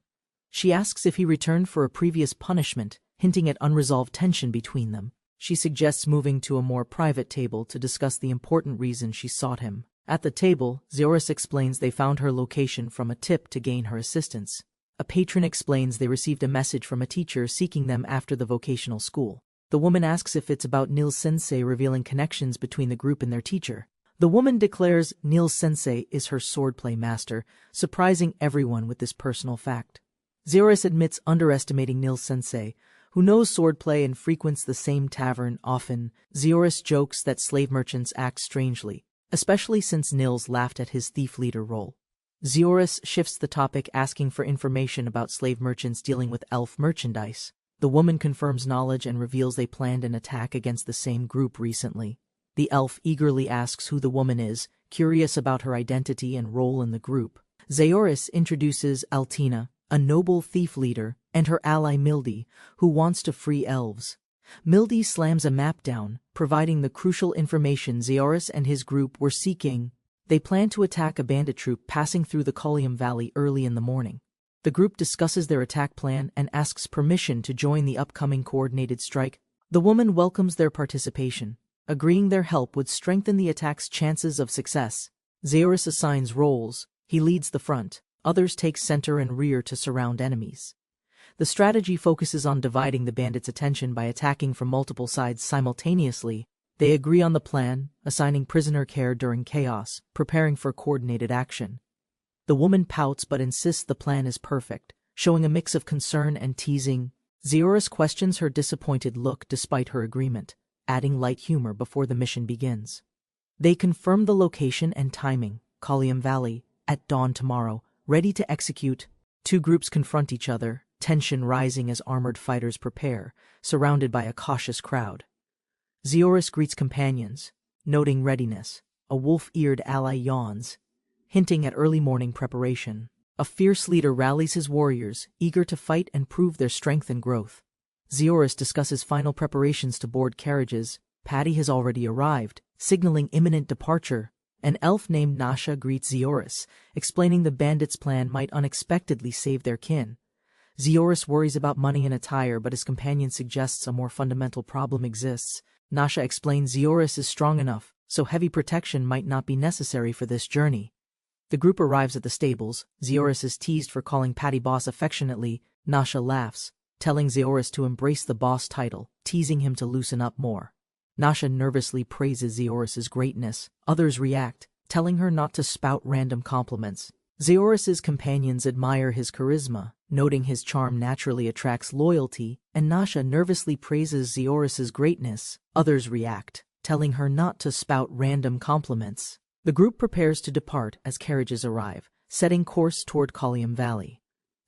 She asks if he returned for a previous punishment, hinting at unresolved tension between them. She suggests moving to a more private table to discuss the important reason she sought him. At the table, Zioris explains they found her location from a tip to gain her assistance. A patron explains they received a message from a teacher seeking them after the vocational school. The woman asks if it's about Nils Sensei, revealing connections between the group and their teacher. The woman declares Neil-sensei is her swordplay master, surprising everyone with this personal fact. Zeoris admits underestimating Neil-sensei, who knows swordplay and frequents the same tavern often. Zeoris jokes that slave merchants act strangely, especially since Nils laughed at his thief leader role. Zeoris shifts the topic, asking for information about slave merchants dealing with elf merchandise. The woman confirms knowledge and reveals they planned an attack against the same group recently. The elf eagerly asks who the woman is, curious about her identity and role in the group. Zeoris introduces Altina, a noble thief leader, and her ally Mildy, who wants to free elves. Mildy slams a map down, providing the crucial information Zeoris and his group were seeking. They plan to attack a bandit troop passing through the Collium Valley early in the morning. The group discusses their attack plan and asks permission to join the upcoming coordinated strike. The woman welcomes their participation, agreeing their help would strengthen the attack's chances of success. Zeoris assigns roles. He leads the front, others take center and rear to surround enemies. The strategy focuses on dividing the bandits' attention by attacking from multiple sides simultaneously. They agree on the plan, assigning prisoner care during chaos, preparing for coordinated action. The woman pouts but insists the plan is perfect, showing a mix of concern and teasing. Zeoris questions her disappointed look despite her agreement, adding light humor before the mission begins. They confirm the location and timing, Collium Valley, at dawn tomorrow, ready to execute. Two groups confront each other, tension rising as armored fighters prepare, surrounded by a cautious crowd. Zeoris greets companions, noting readiness. A wolf-eared ally yawns, hinting at early morning preparation. A fierce leader rallies his warriors, eager to fight and prove their strength and growth. Zeoris discusses final preparations to board carriages. Patty has already arrived, signaling imminent departure. An elf named Nasha greets Zeoris, explaining the bandits' plan might unexpectedly save their kin. Zeoris worries about money and attire, but his companion suggests a more fundamental problem exists. Nasha explains Zeoris is strong enough, so heavy protection might not be necessary for this journey. The group arrives at the stables. Zeoris is teased for calling Patty boss affectionately. Nasha laughs, telling Zeoris to embrace the boss title, teasing him to loosen up more. Nasha nervously praises Zeoris's greatness. Others react, telling her not to spout random compliments. Zeoris's companions admire his charisma, noting his charm naturally attracts loyalty, and Nasha nervously praises Zeoris's greatness. Others react, telling her not to spout random compliments. The group prepares to depart as carriages arrive, setting course toward Collium Valley.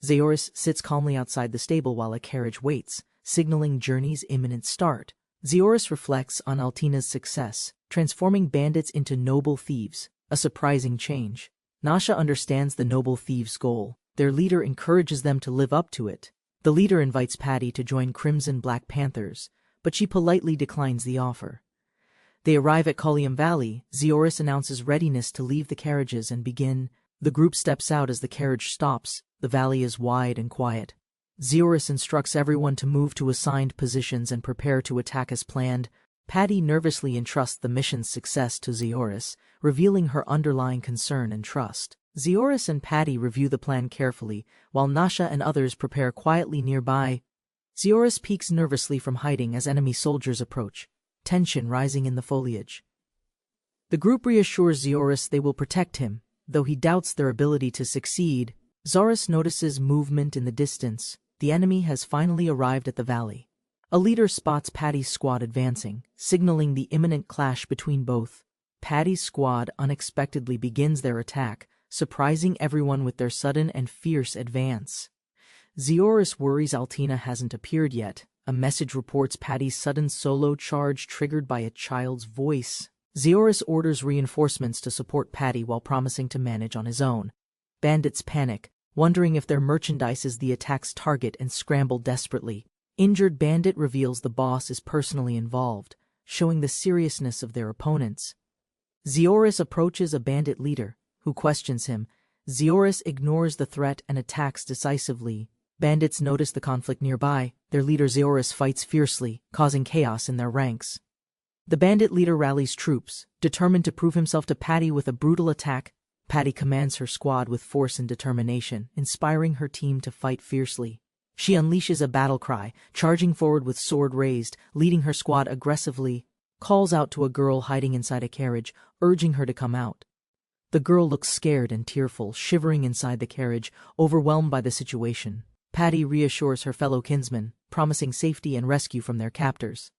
Zeoris sits calmly outside the stable while a carriage waits, signaling journey's imminent start. Zeoris reflects on Altina's success, transforming bandits into noble thieves, a surprising change. Nasha understands the noble thieves' goal. Their leader encourages them to live up to it. The leader invites Patty to join Crimson Black Panthers, but she politely declines the offer. They arrive at Collium Valley. Zeoris announces readiness to leave the carriages and begin. The group steps out as the carriage stops. The valley is wide and quiet. Zeoris instructs everyone to move to assigned positions and prepare to attack as planned. Patty nervously entrusts the mission's success to Zeoris, revealing her underlying concern and trust. Zeoris and Patty review the plan carefully, while Nasha and others prepare quietly nearby. Zeoris peeks nervously from hiding as enemy soldiers approach, tension rising in the foliage. The group reassures Zeoris they will protect him, though he doubts their ability to succeed. Zeoris notices movement in the distance. The enemy has finally arrived at the valley. A leader spots Patty's squad advancing, signaling the imminent clash between both. Patty's squad unexpectedly begins their attack, surprising everyone with their sudden and fierce advance. Zeoris worries Altina hasn't appeared yet. A message reports Patty's sudden solo charge triggered by a child's voice. Zeoris orders reinforcements to support Patty while promising to manage on his own. Bandits panic, wondering if their merchandise is the attack's target, and scramble desperately. Injured bandit reveals the boss is personally involved, showing the seriousness of their opponents. Zeoris approaches a bandit leader, who questions him. Zeoris ignores the threat and attacks decisively. Bandits notice the conflict nearby. Their leader Zeoris fights fiercely, causing chaos in their ranks. The bandit leader rallies troops, determined to prove himself to Patty with a brutal attack. Patty commands her squad with force and determination, inspiring her team to fight fiercely. She unleashes a battle cry, charging forward with sword raised, leading her squad aggressively. calls out to a girl hiding inside a carriage, urging her to come out. The girl looks scared and tearful, shivering inside the carriage, overwhelmed by the situation. Patty reassures her fellow kinsmen, promising safety and rescue from their captors.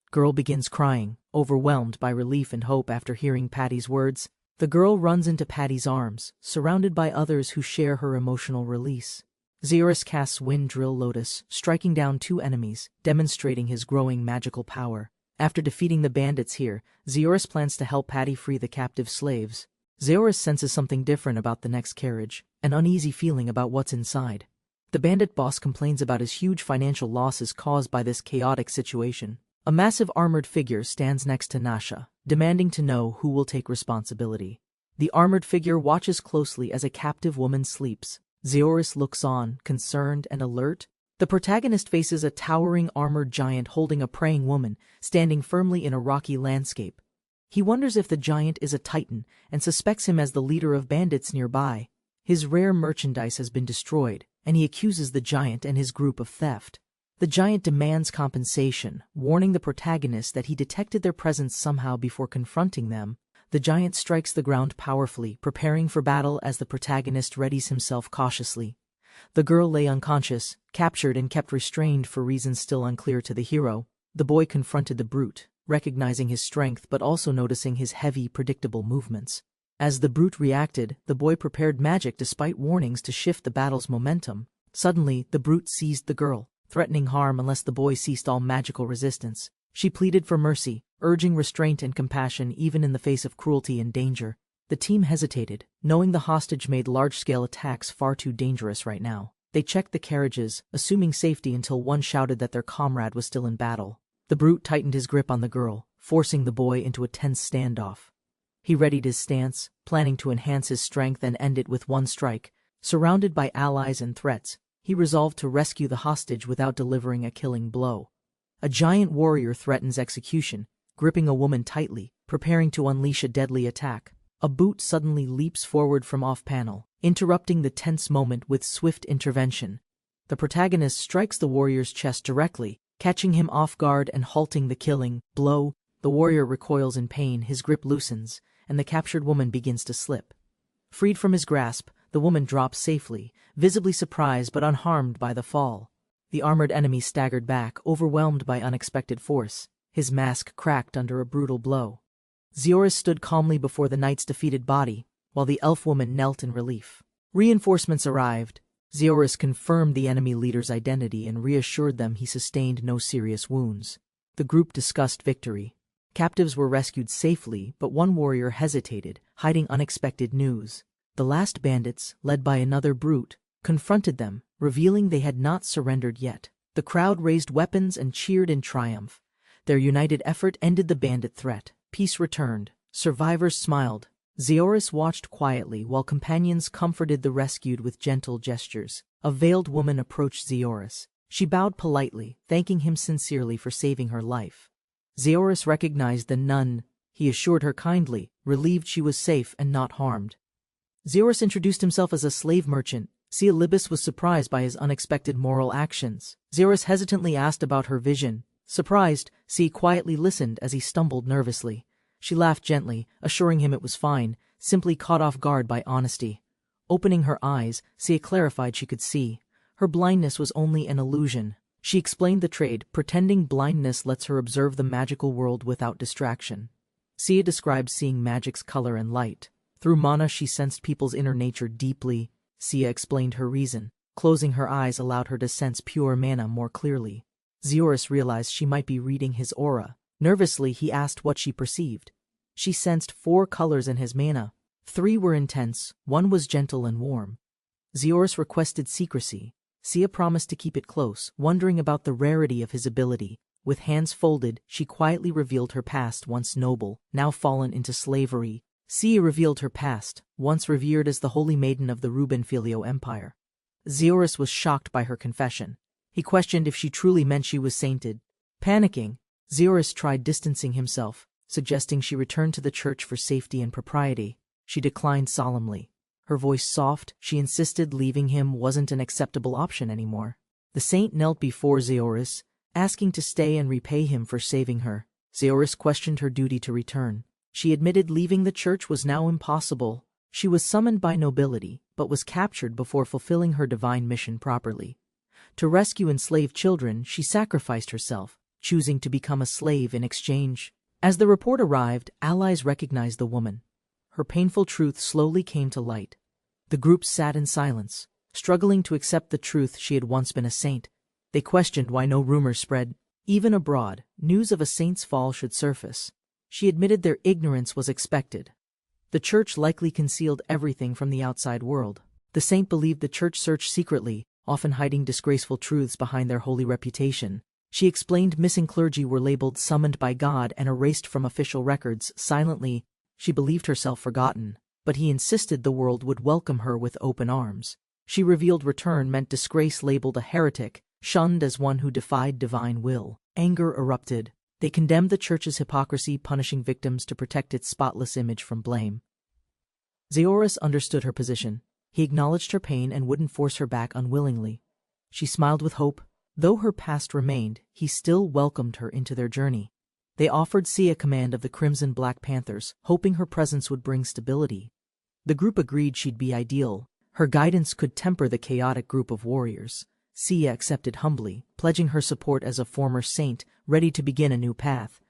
Girl begins crying, overwhelmed by relief and hope after hearing Patty's words. The girl runs into Patty's arms, surrounded by others who share her emotional release. Zeorus casts Wind Drill Lotus, striking down 2 enemies, demonstrating his growing magical power. After defeating the bandits here, Zeorus plans to help Patty free the captive slaves. Zeorus senses something different about the next carriage, an uneasy feeling about what's inside. The bandit boss complains about his huge financial losses caused by this chaotic situation. A massive armored figure stands next to Nasha, demanding to know who will take responsibility. The armored figure watches closely as a captive woman sleeps. Zeorus looks on, concerned and alert. The protagonist faces a towering armored giant holding a praying woman, standing firmly in a rocky landscape. He wonders if the giant is a titan and suspects him as the leader of bandits nearby. His rare merchandise has been destroyed, and he accuses the giant and his group of theft. The giant demands compensation, warning the protagonist that he detected their presence somehow before confronting them. The giant strikes the ground powerfully, preparing for battle as the protagonist readies himself cautiously. The girl lay unconscious, captured and kept restrained for reasons still unclear to the hero. The boy confronted the brute, recognizing his strength but also noticing his heavy, predictable movements. As the brute reacted, the boy prepared magic despite warnings to shift the battle's momentum. Suddenly, the brute seized the girl, threatening harm unless the boy ceased all magical resistance. She pleaded for mercy, urging restraint and compassion even in the face of cruelty and danger. The team hesitated, knowing the hostage made large-scale attacks far too dangerous right now. They checked the carriages, assuming safety until one shouted that their comrade was still in battle. The brute tightened his grip on the girl, forcing the boy into a tense standoff. He readied his stance, planning to enhance his strength and end it with one strike. Surrounded by allies and threats, he resolved to rescue the hostage without delivering a killing blow. A giant warrior threatens execution, gripping a woman tightly, preparing to unleash a deadly attack. A boot suddenly leaps forward from off-panel, interrupting the tense moment with swift intervention. The protagonist strikes the warrior's chest directly, catching him off guard and halting the killing blow. The warrior recoils in pain, his grip loosens, and the captured woman begins to slip. Freed from his grasp, the woman drops safely, visibly surprised but unharmed by the fall. The armored enemy staggered back, overwhelmed by unexpected force. His mask cracked under a brutal blow. Zeorus stood calmly before the knight's defeated body, while the elf woman knelt in relief. Reinforcements arrived. Zeorus confirmed the enemy leader's identity and reassured them he sustained no serious wounds. The group discussed victory. Captives were rescued safely, but one warrior hesitated, hiding unexpected news. The last bandits, led by another brute, confronted them, revealing they had not surrendered yet. The crowd raised weapons and cheered in triumph. Their united effort ended the bandit threat. Peace returned. Survivors smiled. Zeorus watched quietly while companions comforted the rescued with gentle gestures. A veiled woman approached Zeorus. She bowed politely, thanking him sincerely for saving her life. Zeorus recognized the nun. He assured her kindly, relieved she was safe and not harmed. Zeorus introduced himself as a slave merchant. Ceolibus was surprised by his unexpected moral actions. Zeorus hesitantly asked about her vision. Surprised, C quietly listened as he stumbled nervously. She laughed gently, assuring him it was fine, simply caught off guard by honesty. Opening her eyes, Sia clarified she could see. Her blindness was only an illusion. She explained the trade, pretending blindness lets her observe the magical world without distraction. Sia described seeing magic's color and light. Through mana she sensed people's inner nature deeply. Sia explained her reason. Closing her eyes allowed her to sense pure mana more clearly. Zeorus realized she might be reading his aura. Nervously, he asked what she perceived. She sensed 4 colors in his mana. 3 were intense, 1 was gentle and warm. Zeorus requested secrecy. Sia promised to keep it close, wondering about the rarity of his ability. With hands folded, she quietly revealed her past, once noble, now fallen into slavery. Sia revealed her past, once revered as the holy maiden of the Rubenfilio Empire. Zeorus was shocked by her confession. He questioned if she truly meant she was sainted. Panicking, Zeorus tried distancing himself, suggesting she return to the church for safety and propriety. She declined solemnly. Her voice soft, she insisted leaving him wasn't an acceptable option anymore. The saint knelt before Zeorus, asking to stay and repay him for saving her. Zeoris questioned her duty to return. She admitted leaving the church was now impossible. She was summoned by nobility, but was captured before fulfilling her divine mission properly. To rescue enslaved children, she sacrificed herself, choosing to become a slave in exchange. As the report arrived, allies recognized the woman. Her painful truth slowly came to light. The group sat in silence, struggling to accept the truth she had once been a saint. They questioned why no rumors spread. Even abroad, news of a saint's fall should surface. She admitted their ignorance was expected. The church likely concealed everything from the outside world. The saint believed the church searched secretly, often hiding disgraceful truths behind their holy reputation. She explained missing clergy were labeled summoned by God and erased from official records. Silently, she believed herself forgotten, but he insisted the world would welcome her with open arms. She revealed return meant disgrace, labeled a heretic, shunned as one who defied divine will. Anger erupted. They condemned the church's hypocrisy, punishing victims to protect its spotless image from blame. Zeoris understood her position. He acknowledged her pain and wouldn't force her back unwillingly. She smiled with hope. Though her past remained, he still welcomed her into their journey. They offered Sia command of the Crimson Black Panthers, hoping her presence would bring stability. The group agreed she'd be ideal. Her guidance could temper the chaotic group of warriors. Sia accepted humbly, pledging her support as a former saint, ready to begin a new path.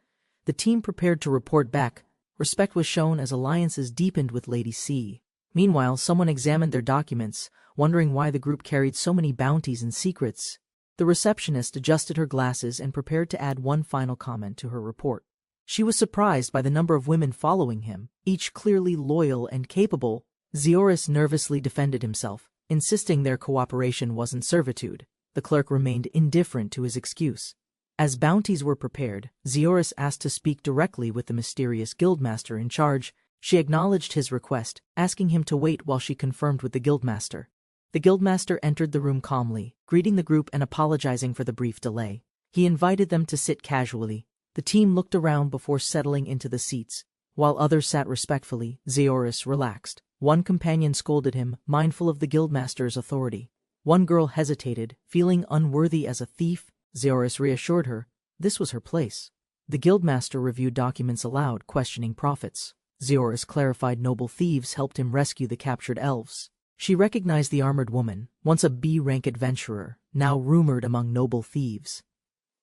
The team prepared to report back. Respect was shown as alliances deepened with Lady C. Meanwhile, someone examined their documents, wondering why the group carried so many bounties and secrets. The receptionist adjusted her glasses and prepared to add one final comment to her report. She was surprised by the number of women following him, each clearly loyal and capable. Zeoris nervously defended himself, insisting their cooperation wasn't servitude. The clerk remained indifferent to his excuse. As bounties were prepared, Zeoris asked to speak directly with the mysterious guildmaster in charge. She acknowledged his request, asking him to wait while she confirmed with the guildmaster. The guildmaster entered the room calmly, greeting the group and apologizing for the brief delay. He invited them to sit casually. The team looked around before settling into the seats. While others sat respectfully, Zeoris relaxed. One companion scolded him, mindful of the guildmaster's authority. One girl hesitated, feeling unworthy as a thief. Zeoris reassured her. This was her place. The guildmaster reviewed documents aloud, questioning prophets. Zeoris clarified noble thieves helped him rescue the captured elves. She recognized the armored woman, once a B-rank adventurer, now rumored among noble thieves.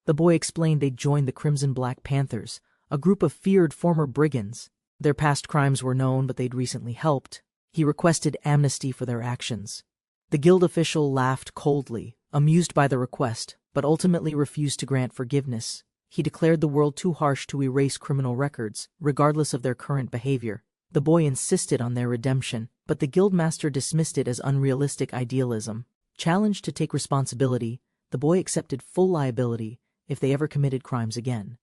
The boy explained they'd joined the Crimson Black Panthers, a group of feared former brigands. Their past crimes were known, but they'd recently helped. He requested amnesty for their actions. The guild official laughed coldly, amused by the request, but ultimately refused to grant forgiveness. He declared the world too harsh to erase criminal records, regardless of their current behavior. The boy insisted on their redemption, but the guildmaster dismissed it as unrealistic idealism. Challenged to take responsibility, the boy accepted full liability if they ever committed crimes again.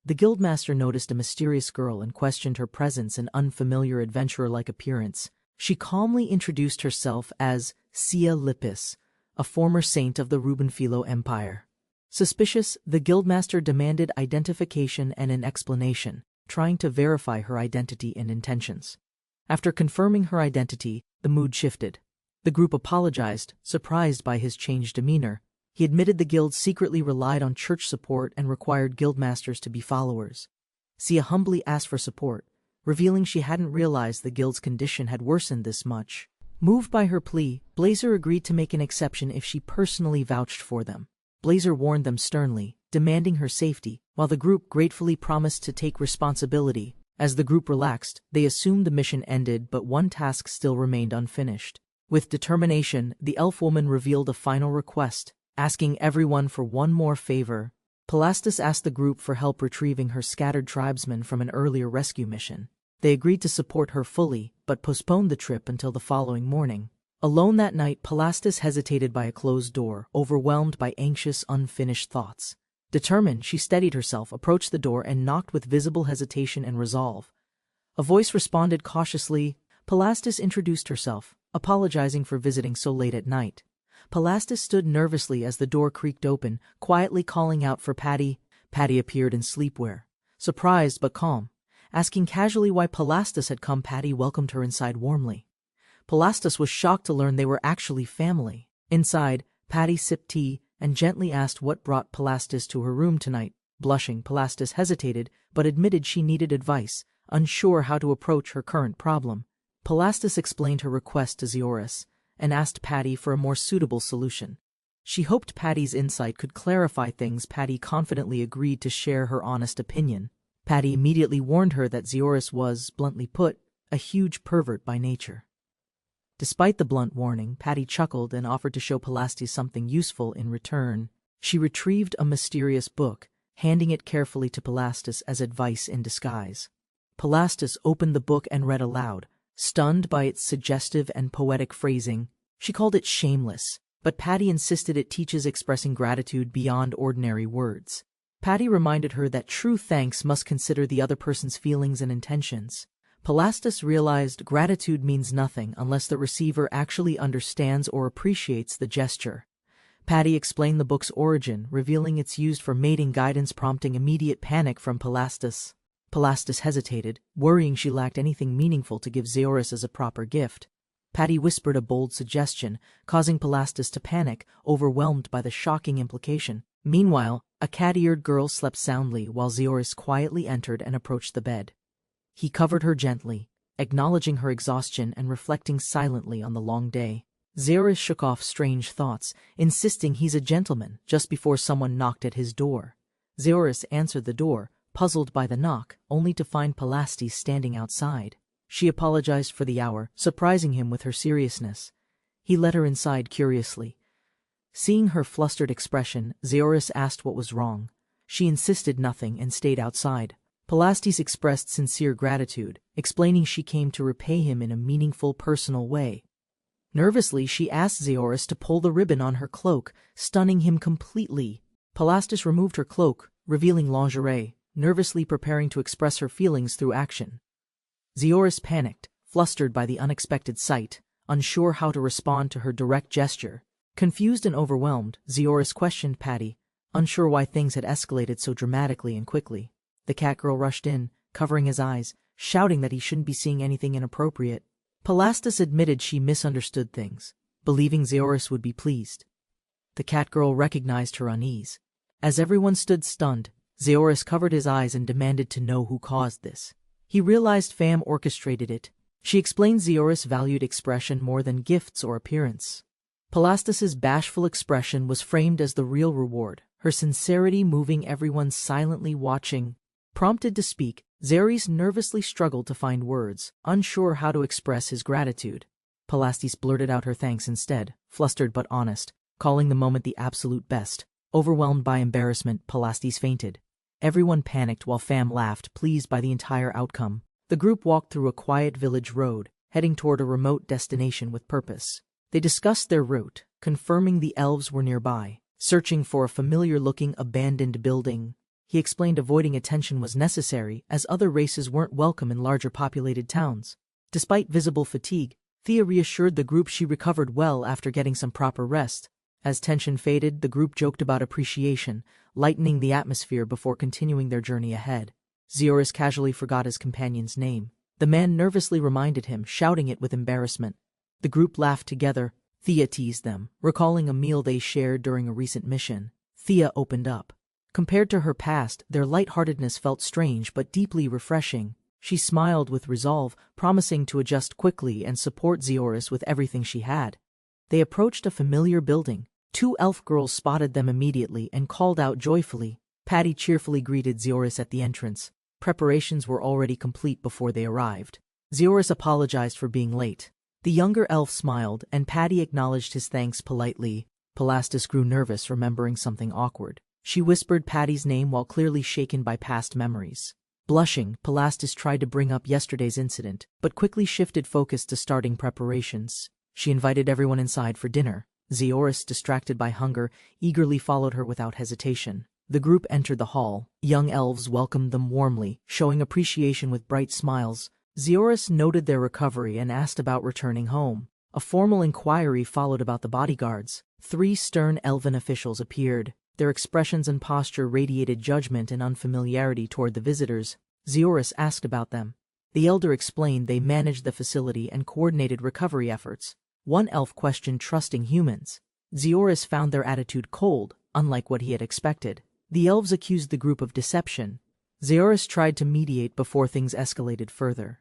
The guildmaster noticed a mysterious girl and questioned her presence and unfamiliar adventurer-like appearance. She calmly introduced herself as Sia Lippis, a former saint of the Rubenfilo Empire. Suspicious, the guildmaster demanded identification and an explanation, trying to verify her identity and intentions. After confirming her identity, the mood shifted. The group apologized, surprised by his changed demeanor. He admitted the guild secretly relied on church support and required guildmasters to be followers. Sia humbly asked for support, revealing she hadn't realized the guild's condition had worsened this much. Moved by her plea, Blazer agreed to make an exception if she personally vouched for them. Blazer warned them sternly, demanding her safety, while the group gratefully promised to take responsibility. As the group relaxed, they assumed the mission ended, but one task still remained unfinished. With determination, the elf woman revealed a final request, asking everyone for one more favor. Pelastus asked the group for help retrieving her scattered tribesmen from an earlier rescue mission. They agreed to support her fully, but postponed the trip until the following morning. Alone that night, Pelastus hesitated by a closed door, overwhelmed by anxious, unfinished thoughts. Determined, she steadied herself, approached the door, and knocked with visible hesitation and resolve. A voice responded cautiously. Pelastus introduced herself, apologizing for visiting so late at night. Pelastus stood nervously as the door creaked open, quietly calling out for Patty. Patty appeared in sleepwear. Surprised but calm. Asking casually why Pelastus had come, Patty welcomed her inside warmly. Pelastus was shocked to learn they were actually family. Inside, Patty sipped tea and gently asked what brought Pelastus to her room tonight. Blushing, Pelastus hesitated, but admitted she needed advice, unsure how to approach her current problem. Pelastus explained her request to Zeoris, and asked Patty for a more suitable solution. She hoped Patty's insight could clarify things. Patty confidently agreed to share her honest opinion. Patty immediately warned her that Zeoris was, bluntly put, a huge pervert by nature. Despite the blunt warning, Patty chuckled and offered to show Pelastus something useful in return. She retrieved a mysterious book, handing it carefully to Pelastus as advice in disguise. Pelastus opened the book and read aloud, stunned by its suggestive and poetic phrasing. She called it shameless, but Patty insisted it teaches expressing gratitude beyond ordinary words. Patty reminded her that true thanks must consider the other person's feelings and intentions. Pelastus realized gratitude means nothing unless the receiver actually understands or appreciates the gesture. Patty explained the book's origin, revealing it's used for mating guidance, prompting immediate panic from Pelastus. Pelastus hesitated, worrying she lacked anything meaningful to give Zeoris as a proper gift. Patty whispered a bold suggestion, causing Pelastus to panic, overwhelmed by the shocking implication. Meanwhile, a cat-eared girl slept soundly while Zeoris quietly entered and approached the bed. He covered her gently, acknowledging her exhaustion and reflecting silently on the long day. Zeoris shook off strange thoughts, insisting he's a gentleman, just before someone knocked at his door. Zeoris answered the door, puzzled by the knock, only to find Pelastus standing outside. She apologized for the hour, surprising him with her seriousness. He led her inside curiously. Seeing her flustered expression, Zeoris asked what was wrong. She insisted nothing and stayed outside. Pelastus expressed sincere gratitude, explaining she came to repay him in a meaningful, personal way. Nervously, she asked Zeoris to pull the ribbon on her cloak, stunning him completely. Pelastus removed her cloak, revealing lingerie, nervously preparing to express her feelings through action. Zeoris panicked, flustered by the unexpected sight, unsure how to respond to her direct gesture. Confused and overwhelmed, Zeoris questioned Patty, unsure why things had escalated so dramatically and quickly. The cat girl rushed in, covering his eyes, shouting that he shouldn't be seeing anything inappropriate. Pelastus admitted she misunderstood things, believing Zeoris would be pleased. The cat girl recognized her unease. As everyone stood stunned, Zeoris covered his eyes and demanded to know who caused this. He realized Fam orchestrated it. She explained Zeoris valued expression more than gifts or appearance. Pelastus's bashful expression was framed as the real reward, her sincerity moving everyone silently watching. Prompted to speak, Zeoris nervously struggled to find words, unsure how to express his gratitude. Pelastus blurted out her thanks instead, flustered but honest, calling the moment the absolute best. Overwhelmed by embarrassment, Pelastus fainted. Everyone panicked while Fam laughed, pleased by the entire outcome. The group walked through a quiet village road, heading toward a remote destination with purpose. They discussed their route, confirming the elves were nearby, searching for a familiar-looking abandoned building. He explained avoiding attention was necessary, as other races weren't welcome in larger populated towns. Despite visible fatigue, Thea reassured the group she recovered well after getting some proper rest. As tension faded, the group joked about appreciation, lightening the atmosphere before continuing their journey ahead. Zeoris casually forgot his companion's name. The man nervously reminded him, shouting it with embarrassment. The group laughed together. Thea teased them, recalling a meal they shared during a recent mission. Thea opened up. Compared to her past, their lightheartedness felt strange but deeply refreshing. She smiled with resolve, promising to adjust quickly and support Zeoris with everything she had. They approached a familiar building. 2 elf girls spotted them immediately and called out joyfully. Patty cheerfully greeted Zeoris at the entrance. Preparations were already complete before they arrived. Zeoris apologized for being late. The younger elf smiled, and Patty acknowledged his thanks politely. Pelastus grew nervous, remembering something awkward. She whispered Patty's name while clearly shaken by past memories. Blushing, Pelastus tried to bring up yesterday's incident, but quickly shifted focus to starting preparations. She invited everyone inside for dinner. Zeoris, distracted by hunger, eagerly followed her without hesitation. The group entered the hall. Young elves welcomed them warmly, showing appreciation with bright smiles. Zeoris noted their recovery and asked about returning home. A formal inquiry followed about the bodyguards. 3 stern elven officials appeared. Their expressions and posture radiated judgment and unfamiliarity toward the visitors. Zeoris asked about them. The elder explained they managed the facility and coordinated recovery efforts. One elf questioned trusting humans. Zeoris found their attitude cold, unlike what he had expected. The elves accused the group of deception. Zeoris tried to mediate before things escalated further.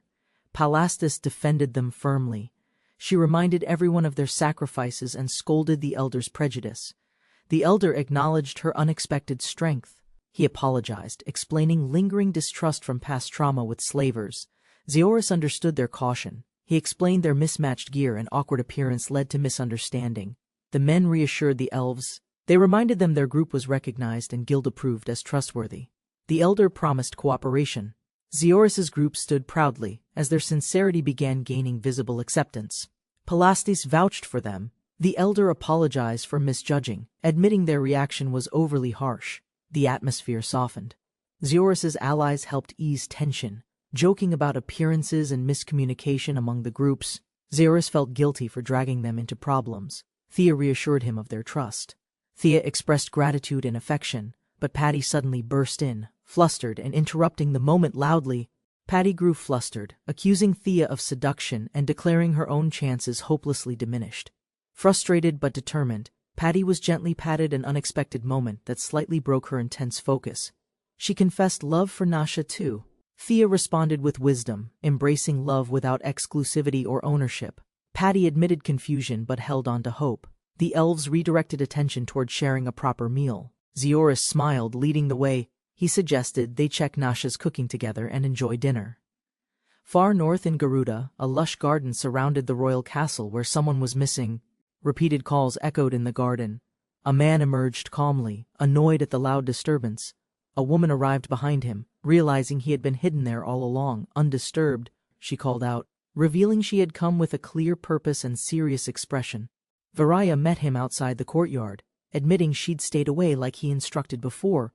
Palastis defended them firmly. She reminded everyone of their sacrifices and scolded the elder's prejudice. The elder acknowledged her unexpected strength. He apologized, explaining lingering distrust from past trauma with slavers. Zeoris understood their caution. He explained their mismatched gear and awkward appearance led to misunderstanding. The men reassured the elves. They reminded them their group was recognized and guild-approved as trustworthy. The elder promised cooperation. Zeoris's group stood proudly, as their sincerity began gaining visible acceptance. Palastis vouched for them. The elder apologized for misjudging, admitting their reaction was overly harsh. The atmosphere softened. Zeoris's allies helped ease tension, joking about appearances and miscommunication among the groups. Zeoris felt guilty for dragging them into problems. Thea reassured him of their trust. Thea expressed gratitude and affection, but Patty suddenly burst in, flustered and interrupting the moment loudly. Patty grew flustered, accusing Thea of seduction and declaring her own chances hopelessly diminished. Frustrated but determined, Patty was gently patted an unexpected moment that slightly broke her intense focus. She confessed love for Nasha too. Thea responded with wisdom, embracing love without exclusivity or ownership. Patty admitted confusion but held on to hope. The elves redirected attention toward sharing a proper meal. Zeoris smiled, leading the way. He suggested they check Nasha's cooking together and enjoy dinner. Far north in Garuda, a lush garden surrounded the royal castle where someone was missing. Repeated calls echoed in the garden. A man emerged calmly, annoyed at the loud disturbance. A woman arrived behind him, realizing he had been hidden there all along. Undisturbed, she called out, revealing she had come with a clear purpose and serious expression. Varaya met him outside the courtyard, admitting she'd stayed away like he instructed before.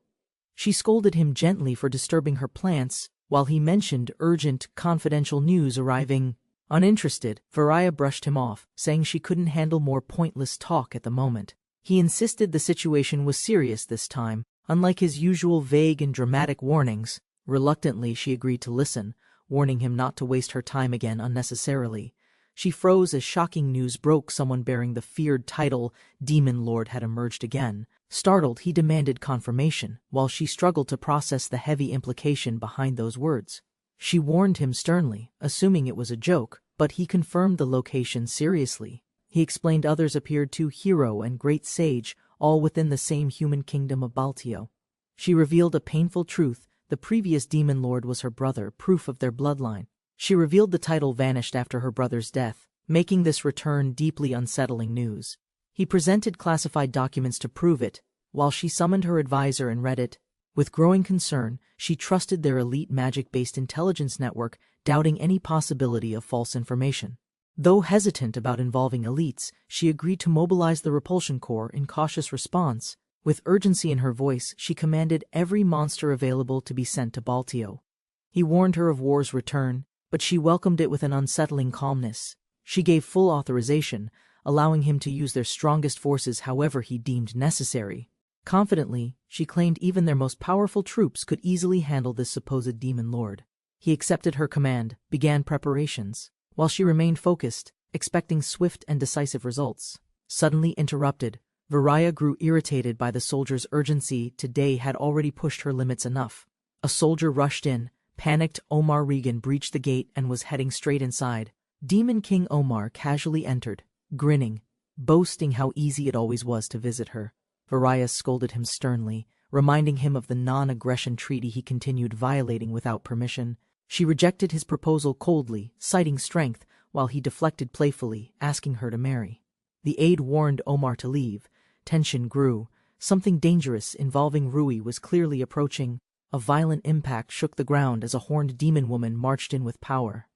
She scolded him gently for disturbing her plants, while he mentioned urgent, confidential news arriving. Uninterested, Varaya brushed him off, saying she couldn't handle more pointless talk at the moment. He insisted the situation was serious this time, unlike his usual vague and dramatic warnings. Reluctantly, she agreed to listen, warning him not to waste her time again unnecessarily. She froze as shocking news broke. Someone bearing the feared title Demon Lord had emerged again. Startled, he demanded confirmation, while she struggled to process the heavy implication behind those words. She warned him sternly, assuming it was a joke, but he confirmed the location seriously. He explained others appeared too: hero and great sage, all within the same human kingdom of Baltio. She revealed a painful truth: the previous demon lord was her brother, proof of their bloodline. She revealed the title vanished after her brother's death, making this return deeply unsettling news. He presented classified documents to prove it, while she summoned her advisor and read it. With growing concern, she trusted their elite magic-based intelligence network, doubting any possibility of false information. Though hesitant about involving elites, she agreed to mobilize the Repulsion Corps in cautious response. With urgency in her voice, she commanded every monster available to be sent to Baltio. He warned her of war's return, but she welcomed it with an unsettling calmness. She gave full authorization, allowing him to use their strongest forces however he deemed necessary. Confidently, she claimed even their most powerful troops could easily handle this supposed demon lord. He accepted her command, began preparations, while she remained focused, expecting swift and decisive results. Suddenly interrupted, Varaya grew irritated by the soldier's urgency. Today had already pushed her limits enough. A soldier rushed in. Panicked, Omar Regan breached the gate and was heading straight inside. Demon King Omar casually entered, grinning, boasting how easy it always was to visit her. Varaya scolded him sternly, reminding him of the non-aggression treaty he continued violating without permission. She rejected his proposal coldly, citing strength, while he deflected playfully, asking her to marry. The aide warned Omar to leave. Tension grew. Something dangerous involving Rui was clearly approaching. A violent impact shook the ground as a horned demon woman marched in with power.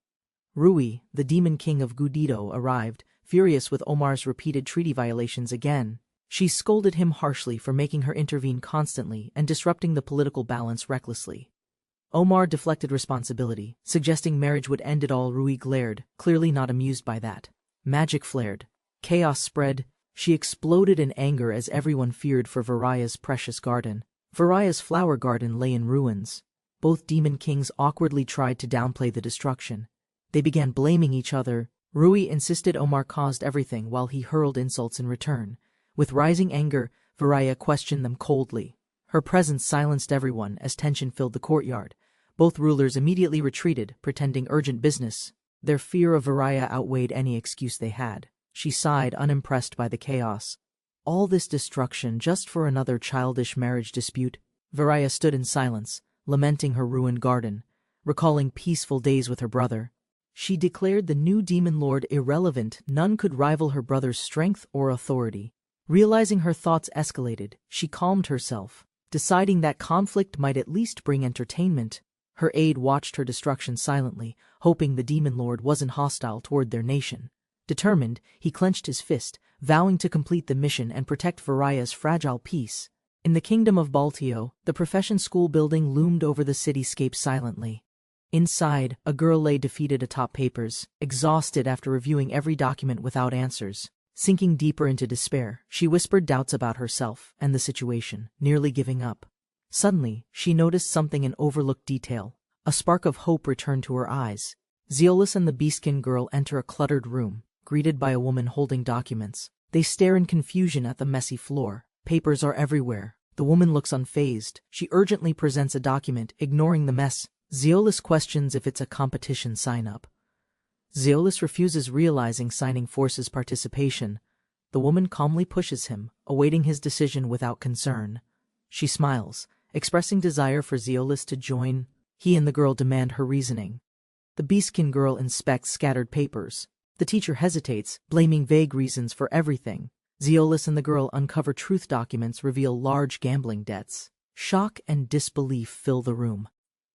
Rui, the demon king of Gudido, arrived, furious with Omar's repeated treaty violations again. She scolded him harshly for making her intervene constantly and disrupting the political balance recklessly. Omar deflected responsibility, suggesting marriage would end it all. Rui glared, clearly not amused by that. Magic flared. Chaos spread. She exploded in anger as everyone feared for Varaya's precious garden. Varaya's flower garden lay in ruins. Both demon kings awkwardly tried to downplay the destruction. They began blaming each other. Rui insisted Omar caused everything while he hurled insults in return. With rising anger, Varaya questioned them coldly. Her presence silenced everyone as tension filled the courtyard. Both rulers immediately retreated, pretending urgent business. Their fear of Varaya outweighed any excuse they had. She sighed, unimpressed by the chaos. All this destruction just for another childish marriage dispute? Varaya stood in silence, lamenting her ruined garden, recalling peaceful days with her brother. She declared the new demon lord irrelevant. None could rival her brother's strength or authority. Realizing her thoughts escalated, she calmed herself, deciding that conflict might at least bring entertainment. Her aide watched her destruction silently, hoping the demon lord wasn't hostile toward their nation. Determined, he clenched his fist, vowing to complete the mission and protect Varaya's fragile peace. In the kingdom of Baltio, the profession school building loomed over the cityscape silently. Inside, a girl lay defeated atop papers, exhausted after reviewing every document without answers. Sinking deeper into despair, she whispered doubts about herself and the situation, nearly giving up. Suddenly, she noticed something, an overlooked detail. A spark of hope returned to her eyes. Zeolus and the beastkin girl enter a cluttered room, greeted by a woman holding documents. They stare in confusion at the messy floor. Papers are everywhere. The woman looks unfazed. She urgently presents a document, ignoring the mess. Zeolus questions if it's a competition sign-up. Zeolus refuses, realizing signing forces participation. The woman calmly pushes him, awaiting his decision without concern. She smiles, expressing desire for Zeolus to join. He and the girl demand her reasoning. The beastkin girl inspects scattered papers. The teacher hesitates, blaming vague reasons for everything. Zeolus and the girl uncover truth documents, reveal large gambling debts. Shock and disbelief fill the room.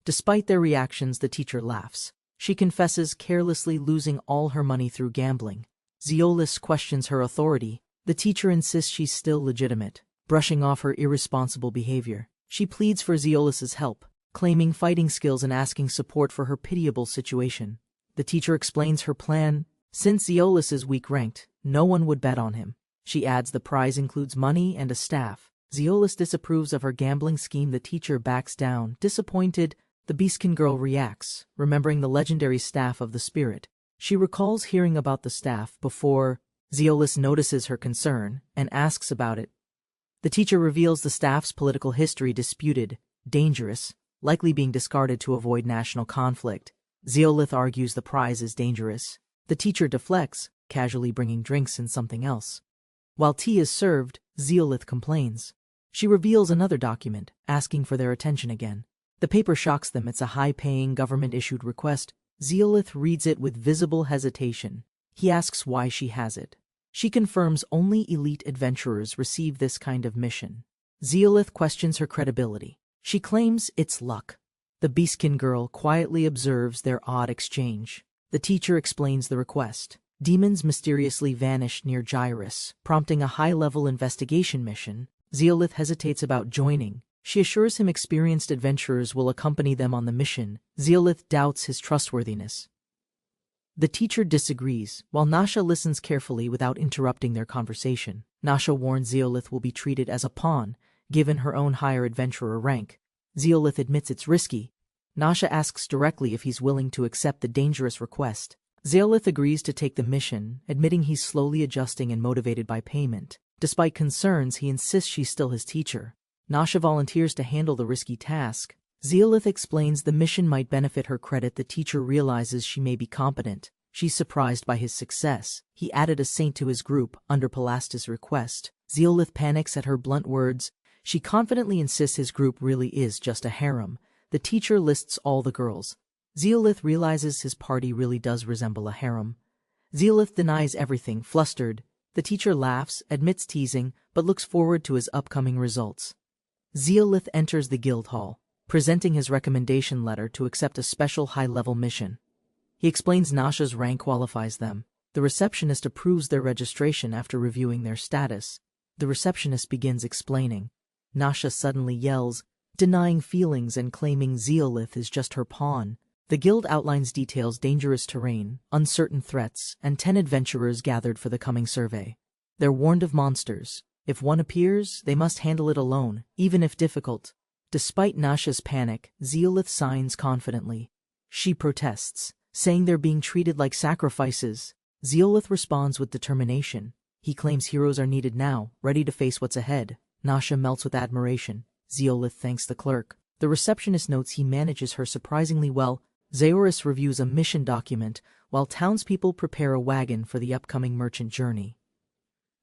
Despite their reactions, the teacher laughs. She confesses carelessly losing all her money through gambling. Zeolus questions her authority. The teacher insists she's still legitimate, brushing off her irresponsible behavior. She pleads for Zeolus's help, claiming fighting skills and asking support for her pitiable situation. The teacher explains her plan. Since Zeolus is weak-ranked, no one would bet on him. She adds the prize includes money and a staff. Zeolus disapproves of her gambling scheme. The teacher backs down, disappointed. The beastkin girl reacts, remembering the legendary staff of the spirit. She recalls hearing about the staff before. Zeolus notices her concern and asks about it. The teacher reveals the staff's political history: disputed, dangerous, likely being discarded to avoid national conflict. Zeolith argues the prize is dangerous. The teacher deflects, casually bringing drinks and something else. While tea is served, Zeolith complains. She reveals another document, asking for their attention again. The paper shocks them. It's a high-paying, government-issued request. Zeolith reads it with visible hesitation. He asks why she has it. She confirms only elite adventurers receive this kind of mission. Zeolith questions her credibility. She claims it's luck. The beastkin girl quietly observes their odd exchange. The teacher explains the request. Demons mysteriously vanish near Gyrus, prompting a high-level investigation mission. Zeolith hesitates about joining. She assures him experienced adventurers will accompany them on the mission. Zeolith doubts his trustworthiness. The teacher disagrees, while Nasha listens carefully without interrupting their conversation. Nasha warns Zeolith will be treated as a pawn, given her own higher adventurer rank. Zeolith admits it's risky. Nasha asks directly if he's willing to accept the dangerous request. Zeolith agrees to take the mission, admitting he's slowly adjusting and motivated by payment. Despite concerns, he insists she's still his teacher. Nasha volunteers to handle the risky task. Zeolith explains the mission might benefit her credit. The teacher realizes she may be competent. She's surprised by his success. He added a saint to his group, under Palastis' request. Zeolith panics at her blunt words. She confidently insists his group really is just a harem. The teacher lists all the girls. Zeolith realizes his party really does resemble a harem. Zeolith denies everything, flustered. The teacher laughs, admits teasing, but looks forward to his upcoming results. Zeolith enters the guild hall, presenting his recommendation letter to accept a special high-level mission. He explains Nasha's rank qualifies them. The receptionist approves their registration after reviewing their status. The receptionist begins explaining. Nasha suddenly yells, denying feelings and claiming Zeolith is just her pawn. The guild outlines details: dangerous terrain, uncertain threats, and 10 adventurers gathered for the coming survey. They're warned of monsters. If one appears, they must handle it alone, even if difficult. Despite Nasha's panic, Zeolith signs confidently. She protests, saying they're being treated like sacrifices. Zeolith responds with determination. He claims heroes are needed now, ready to face what's ahead. Nasha melts with admiration. Zeolith thanks the clerk. The receptionist notes he manages her surprisingly well. Zeoris reviews a mission document, while townspeople prepare a wagon for the upcoming merchant journey.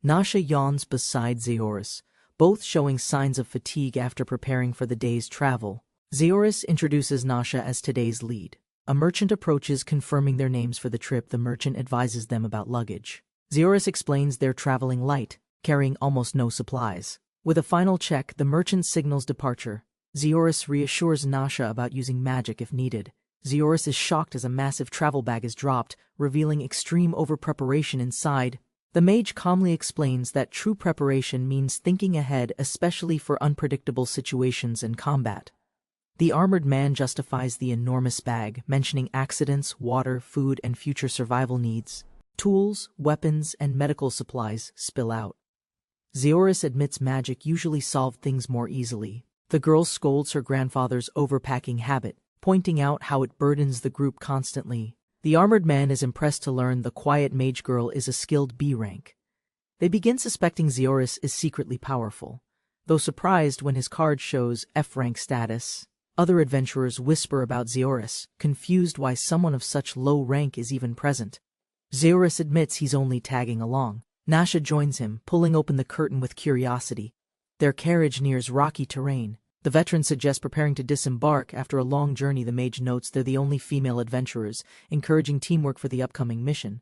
Nasha yawns beside Zeoris, both showing signs of fatigue after preparing for the day's travel. Zeoris introduces Nasha as today's lead. A merchant approaches, confirming their names for the trip. The merchant advises them about luggage. Zeoris explains they're traveling light, carrying almost no supplies. With a final check, the merchant signals departure. Zeoris reassures Nasha about using magic if needed. Zeoris is shocked as a massive travel bag is dropped, revealing extreme over-preparation inside. The mage calmly explains that true preparation means thinking ahead, especially for unpredictable situations and combat. The armored man justifies the enormous bag, mentioning accidents, water, food, and future survival needs. Tools, weapons, and medical supplies spill out. Zeoris admits magic usually solved things more easily. The girl scolds her grandfather's overpacking habit, pointing out how it burdens the group constantly. The armored man is impressed to learn the quiet mage girl is a skilled B rank. They begin suspecting Zeoris is secretly powerful, though surprised when his card shows F rank status. Other adventurers whisper about Zeoris, confused why someone of such low rank is even present. Zeoris admits he's only tagging along. Nasha joins him, pulling open the curtain with curiosity. Their carriage nears rocky terrain. The veteran suggests preparing to disembark. After a long journey, the mage notes they're the only female adventurers, encouraging teamwork for the upcoming mission.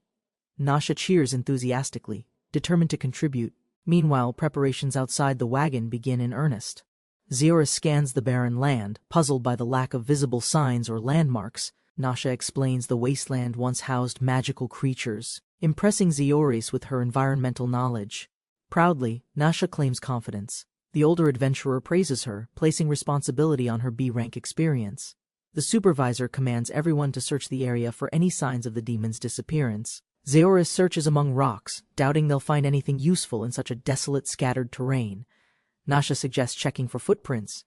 Nasha cheers enthusiastically, determined to contribute. Meanwhile, preparations outside the wagon begin in earnest. Zeoris scans the barren land, puzzled by the lack of visible signs or landmarks. Nasha explains the wasteland once housed magical creatures, impressing Zeoris with her environmental knowledge. Proudly, Nasha claims confidence. The older adventurer praises her, placing responsibility on her B-rank experience. The supervisor commands everyone to search the area for any signs of the demon's disappearance. Zeoris searches among rocks, doubting they'll find anything useful in such a desolate, scattered terrain. Nasha suggests checking for footprints.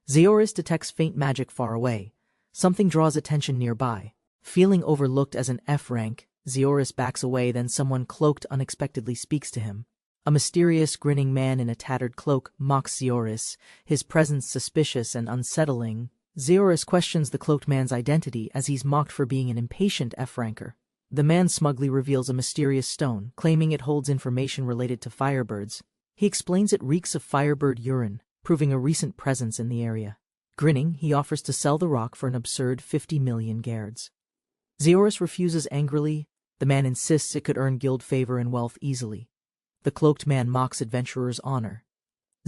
Zeoris detects faint magic far away. Something draws attention nearby. Feeling overlooked as an F rank, Zeoris backs away. Then someone cloaked unexpectedly speaks to him. A mysterious, grinning man in a tattered cloak mocks Zeoris, his presence suspicious and unsettling. Zeoris questions the cloaked man's identity as he's mocked for being an impatient F-ranker. The man smugly reveals a mysterious stone, claiming it holds information related to firebirds. He explains it reeks of firebird urine, proving a recent presence in the area. Grinning, he offers to sell the rock for an absurd 50 million guards. Zeoris refuses angrily. The man insists it could earn guild favor and wealth easily. The cloaked man mocks adventurers' honor.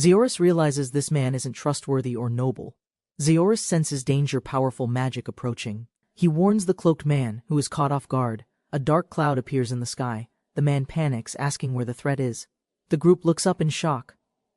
Zeoris realizes this man isn't trustworthy or noble. Zeoris senses danger, powerful magic approaching. He warns the cloaked man, who is caught off guard. A dark cloud appears in the sky. The man panics, asking where the threat is. The group looks up in shock.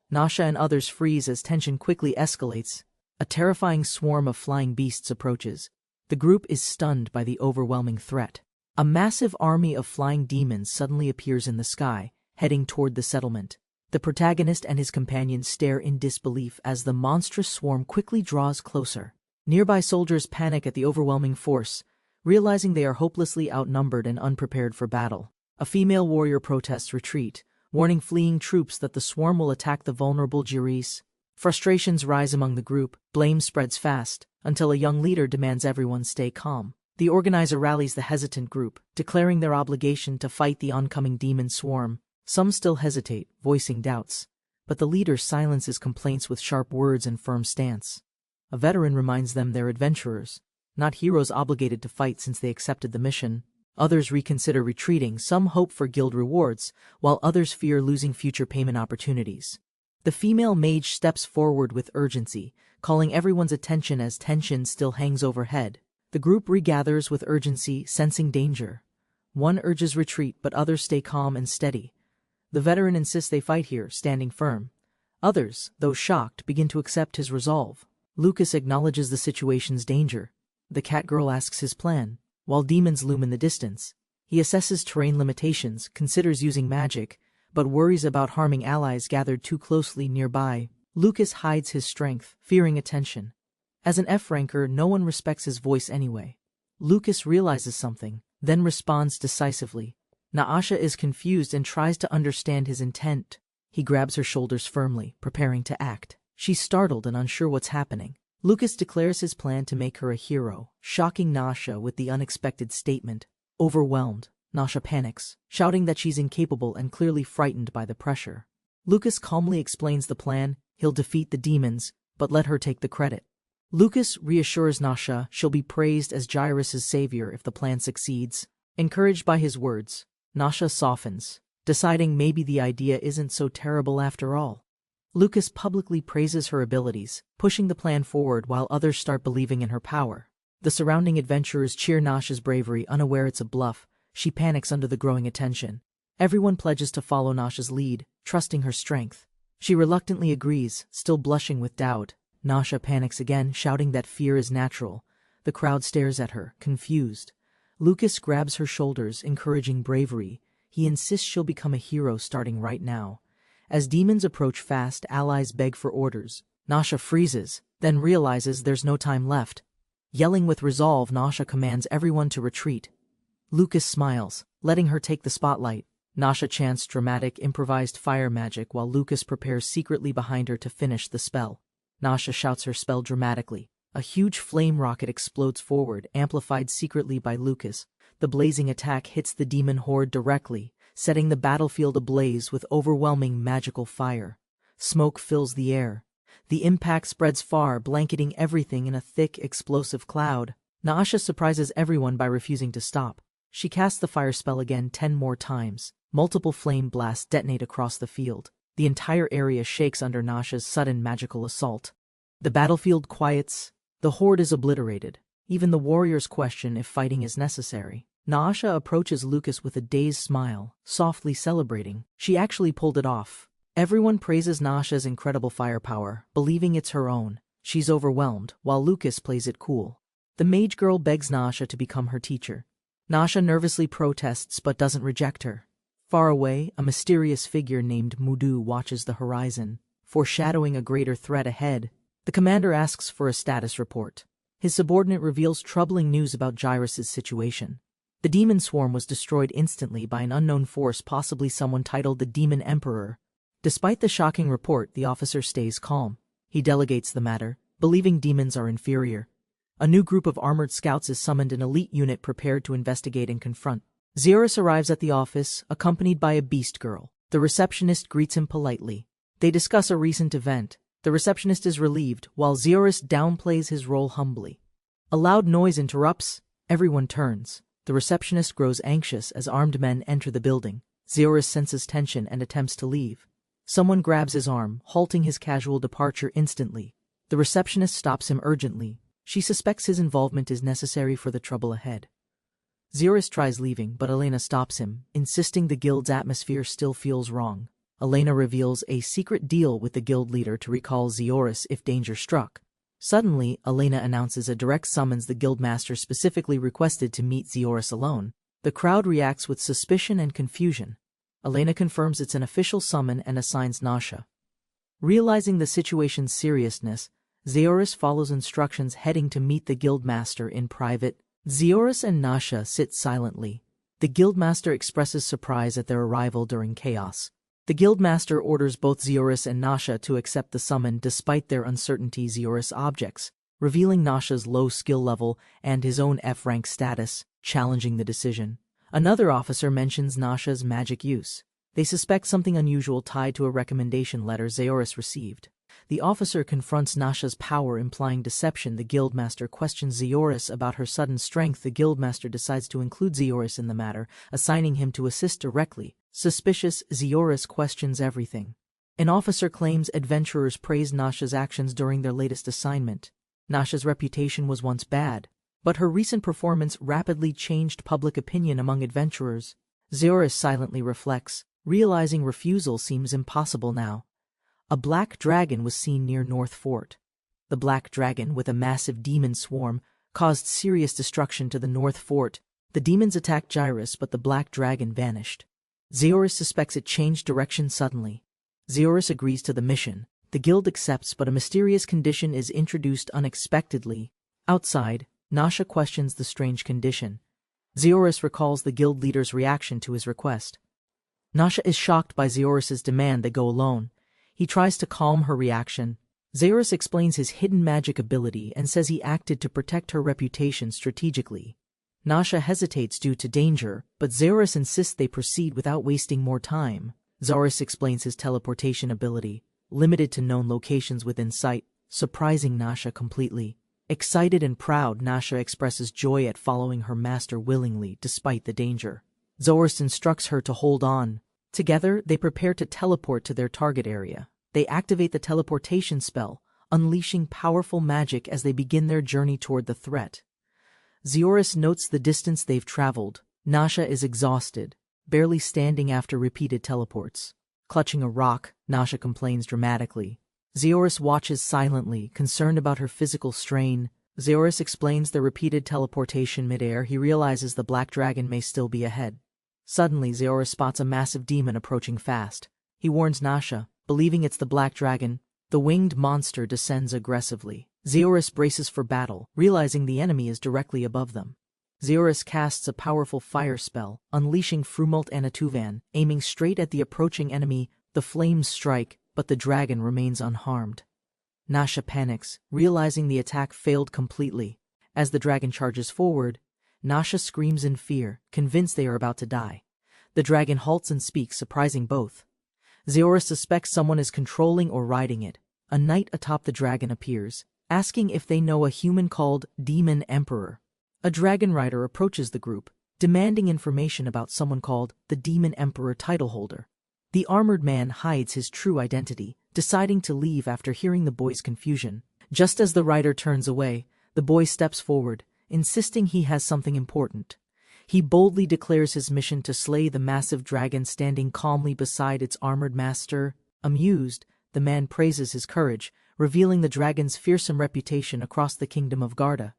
Nasha and others freeze as tension quickly escalates. A terrifying swarm of flying beasts approaches. The group is stunned by the overwhelming threat. A massive army of flying demons suddenly appears in the sky, heading toward the settlement. The protagonist and his companions stare in disbelief as the monstrous swarm quickly draws closer. Nearby soldiers panic at the overwhelming force, realizing they are hopelessly outnumbered and unprepared for battle. A female warrior protests retreat, warning fleeing troops that the swarm will attack the vulnerable Jiris. Frustrations rise among the group, blame spreads fast, until a young leader demands everyone stay calm. The organizer rallies the hesitant group, declaring their obligation to fight the oncoming demon swarm. Some still hesitate, voicing doubts, but the leader silences complaints with sharp words and firm stance. A veteran reminds them they're adventurers, not heroes obligated to fight since they accepted the mission. Others reconsider retreating, some hope for guild rewards, while others fear losing future payment opportunities. The female mage steps forward with urgency, calling everyone's attention as tension still hangs overhead. The group regathers with urgency, sensing danger. One urges retreat, but others stay calm and steady. The veteran insists they fight here, standing firm. Others, though shocked, begin to accept his resolve. Lucas acknowledges the situation's danger. The cat girl asks his plan. While demons loom in the distance, he assesses terrain limitations, considers using magic, but worries about harming allies gathered too closely nearby. Lucas hides his strength, fearing attention. As an F-ranker, no one respects his voice anyway. Lucas realizes something, then responds decisively. Naasha is confused and tries to understand his intent. He grabs her shoulders firmly, preparing to act. She's startled and unsure what's happening. Lucas declares his plan to make her a hero, shocking Nasha with the unexpected statement. Overwhelmed, Nasha panics, shouting that she's incapable and clearly frightened by the pressure. Lucas calmly explains the plan. He'll defeat the demons, but let her take the credit. Lucas reassures Nasha she'll be praised as Jairus' savior if the plan succeeds. Encouraged by his words, Nasha softens, deciding maybe the idea isn't so terrible after all. Lucas publicly praises her abilities, pushing the plan forward while others start believing in her power. The surrounding adventurers cheer Nasha's bravery, unaware it's a bluff. She panics under the growing attention. Everyone pledges to follow Nasha's lead, trusting her strength. She reluctantly agrees, still blushing with doubt. Nasha panics again, shouting that fear is natural. The crowd stares at her, confused. Lucas grabs her shoulders, encouraging bravery. He insists she'll become a hero starting right now. As demons approach fast, allies beg for orders. Nasha freezes, then realizes there's no time left. Yelling with resolve, Nasha commands everyone to retreat. Lucas smiles, letting her take the spotlight. Nasha chants dramatic, improvised fire magic while Lucas prepares secretly behind her to finish the spell. Nasha shouts her spell dramatically. A huge flame rocket explodes forward, amplified secretly by Lucas. The blazing attack hits the demon horde directly, setting the battlefield ablaze with overwhelming magical fire. Smoke fills the air. The impact spreads far, blanketing everything in a thick, explosive cloud. Nasha surprises everyone by refusing to stop. She casts the fire spell again 10 more times. Multiple flame blasts detonate across the field. The entire area shakes under Nasha's sudden magical assault. The battlefield quiets. The horde is obliterated. Even the warriors question if fighting is necessary. Nasha approaches Lucas with a dazed smile, softly celebrating. She actually pulled it off. Everyone praises Nasha's incredible firepower, believing it's her own. She's overwhelmed, while Lucas plays it cool. The mage girl begs Nasha to become her teacher. Nasha nervously protests but doesn't reject her. Far away, a mysterious figure named Mudu watches the horizon, foreshadowing a greater threat ahead. The commander asks for a status report. His subordinate reveals troubling news about Jairus' situation. The demon swarm was destroyed instantly by an unknown force, possibly someone titled the Demon Emperor. Despite the shocking report, the officer stays calm. He delegates the matter, believing demons are inferior. A new group of armored scouts is summoned, an elite unit prepared to investigate and confront. Jairus arrives at the office, accompanied by a beast girl. The receptionist greets him politely. They discuss a recent event. The receptionist is relieved, while Jairus downplays his role humbly. A loud noise interrupts. Everyone turns. The receptionist grows anxious as armed men enter the building. Jairus senses tension and attempts to leave. Someone grabs his arm, halting his casual departure instantly. The receptionist stops him urgently. She suspects his involvement is necessary for the trouble ahead. Jairus tries leaving, but Elena stops him, insisting the guild's atmosphere still feels wrong. Elena reveals a secret deal with the guild leader to recall Jairus if danger struck. Suddenly, Elena announces a direct summons. The guildmaster specifically requested to meet Jairus alone. The crowd reacts with suspicion and confusion. Elena confirms it's an official summon and assigns Nasha. Realizing the situation's seriousness, Jairus follows instructions, heading to meet the guildmaster in private. Jairus and Nasha sit silently. The guildmaster expresses surprise at their arrival during chaos. The guildmaster orders both Jairus and Nasha to accept the summon despite their uncertainty. Jairus objects, revealing Nasha's low skill level and his own F-rank status, challenging the decision. Another officer mentions Nasha's magic use. They suspect something unusual tied to a recommendation letter Jairus received. The officer confronts Nasha's power, implying deception. The guildmaster questions Jairus about her sudden strength. The guildmaster decides to include Jairus in the matter, assigning him to assist directly. Suspicious, Jairus questions everything. An officer claims adventurers praised Nasha's actions during their latest assignment. Nasha's reputation was once bad, but her recent performance rapidly changed public opinion among adventurers. Jairus silently reflects, realizing refusal seems impossible now. A black dragon was seen near North Fort. The black dragon, with a massive demon swarm, caused serious destruction to the North Fort. The demons attacked Jairus, but the black dragon vanished. Jairus suspects it changed direction suddenly. Jairus agrees to the mission. The guild accepts, but a mysterious condition is introduced unexpectedly. Outside, Nasha questions the strange condition. Jairus recalls the guild leader's reaction to his request. Nasha is shocked by Jairus' demand they go alone. He tries to calm her reaction. Zeus explains his hidden magic ability and says he acted to protect her reputation strategically. Nasha hesitates due to danger, but Zeus insists they proceed without wasting more time. Zeus explains his teleportation ability, limited to known locations within sight, surprising Nasha completely. Excited and proud, Nasha expresses joy at following her master willingly despite the danger. Zeus instructs her to hold on. Together, they prepare to teleport to their target area. They activate the teleportation spell, unleashing powerful magic as they begin their journey toward the threat. Zeus notes the distance they've traveled. Nasha is exhausted, barely standing after repeated teleports. Clutching a rock, Nasha complains dramatically. Zeus watches silently, concerned about her physical strain. Zeus explains the repeated teleportation midair. He realizes the black dragon may still be ahead. Suddenly, Zeus spots a massive demon approaching fast. He warns Nasha, believing it's the black dragon. The winged monster descends aggressively. Zeus braces for battle, realizing the enemy is directly above them. Zeus casts a powerful fire spell, unleashing Frumult Anatuvan, aiming straight at the approaching enemy. The flames strike, but the dragon remains unharmed. Nasha panics, realizing the attack failed completely. As the dragon charges forward, Nasha screams in fear, convinced they are about to die. The dragon halts and speaks, surprising both. Zeus suspects someone is controlling or riding it. A knight atop the dragon appears, asking if they know a human called Demon Emperor. A dragon rider approaches the group, demanding information about someone called the Demon Emperor title holder. The armored man hides his true identity, deciding to leave after hearing the boy's confusion. Just as the rider turns away, the boy steps forward, insisting he has something important. He boldly declares his mission to slay the massive dragon standing calmly beside its armored master. Amused, the man praises his courage, revealing the dragon's fearsome reputation across the kingdom of Garda.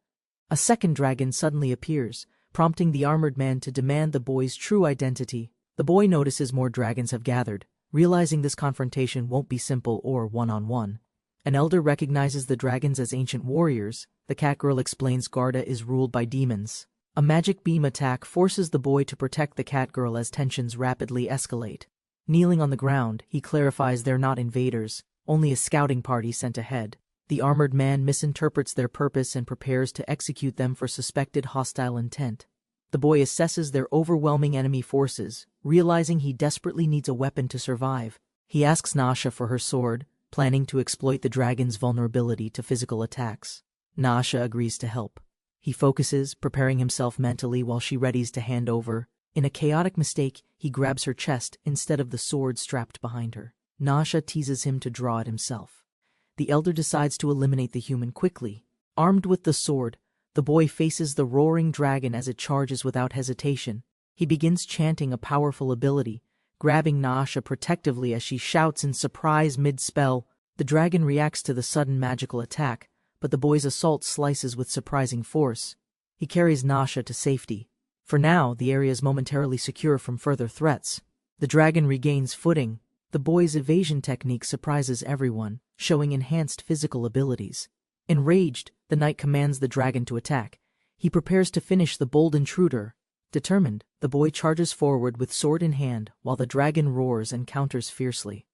A second dragon suddenly appears, prompting the armored man to demand the boy's true identity. The boy notices more dragons have gathered, realizing this confrontation won't be simple or one-on-one. An elder recognizes the dragons as ancient warriors. The cat girl explains Garda is ruled by demons. A magic beam attack forces the boy to protect the cat girl as tensions rapidly escalate. Kneeling on the ground, he clarifies they're not invaders, only a scouting party sent ahead. The armored man misinterprets their purpose and prepares to execute them for suspected hostile intent. The boy assesses their overwhelming enemy forces, realizing he desperately needs a weapon to survive. He asks Nasha for her sword, planning to exploit the dragon's vulnerability to physical attacks. Nasha agrees to help. He focuses, preparing himself mentally while she readies to hand over. In a chaotic mistake, he grabs her chest instead of the sword strapped behind her. Nasha teases him to draw it himself. The elder decides to eliminate the human quickly. Armed with the sword, the boy faces the roaring dragon as it charges without hesitation. He begins chanting a powerful ability, grabbing Nasha protectively as she shouts in surprise mid-spell. The dragon reacts to the sudden magical attack, but the boy's assault slices with surprising force. He carries Nasha to safety. For now, the area is momentarily secure from further threats. The dragon regains footing. The boy's evasion technique surprises everyone, showing enhanced physical abilities. Enraged, the knight commands the dragon to attack. He prepares to finish the bold intruder. Determined, the boy charges forward with sword in hand while the dragon roars and counters fiercely.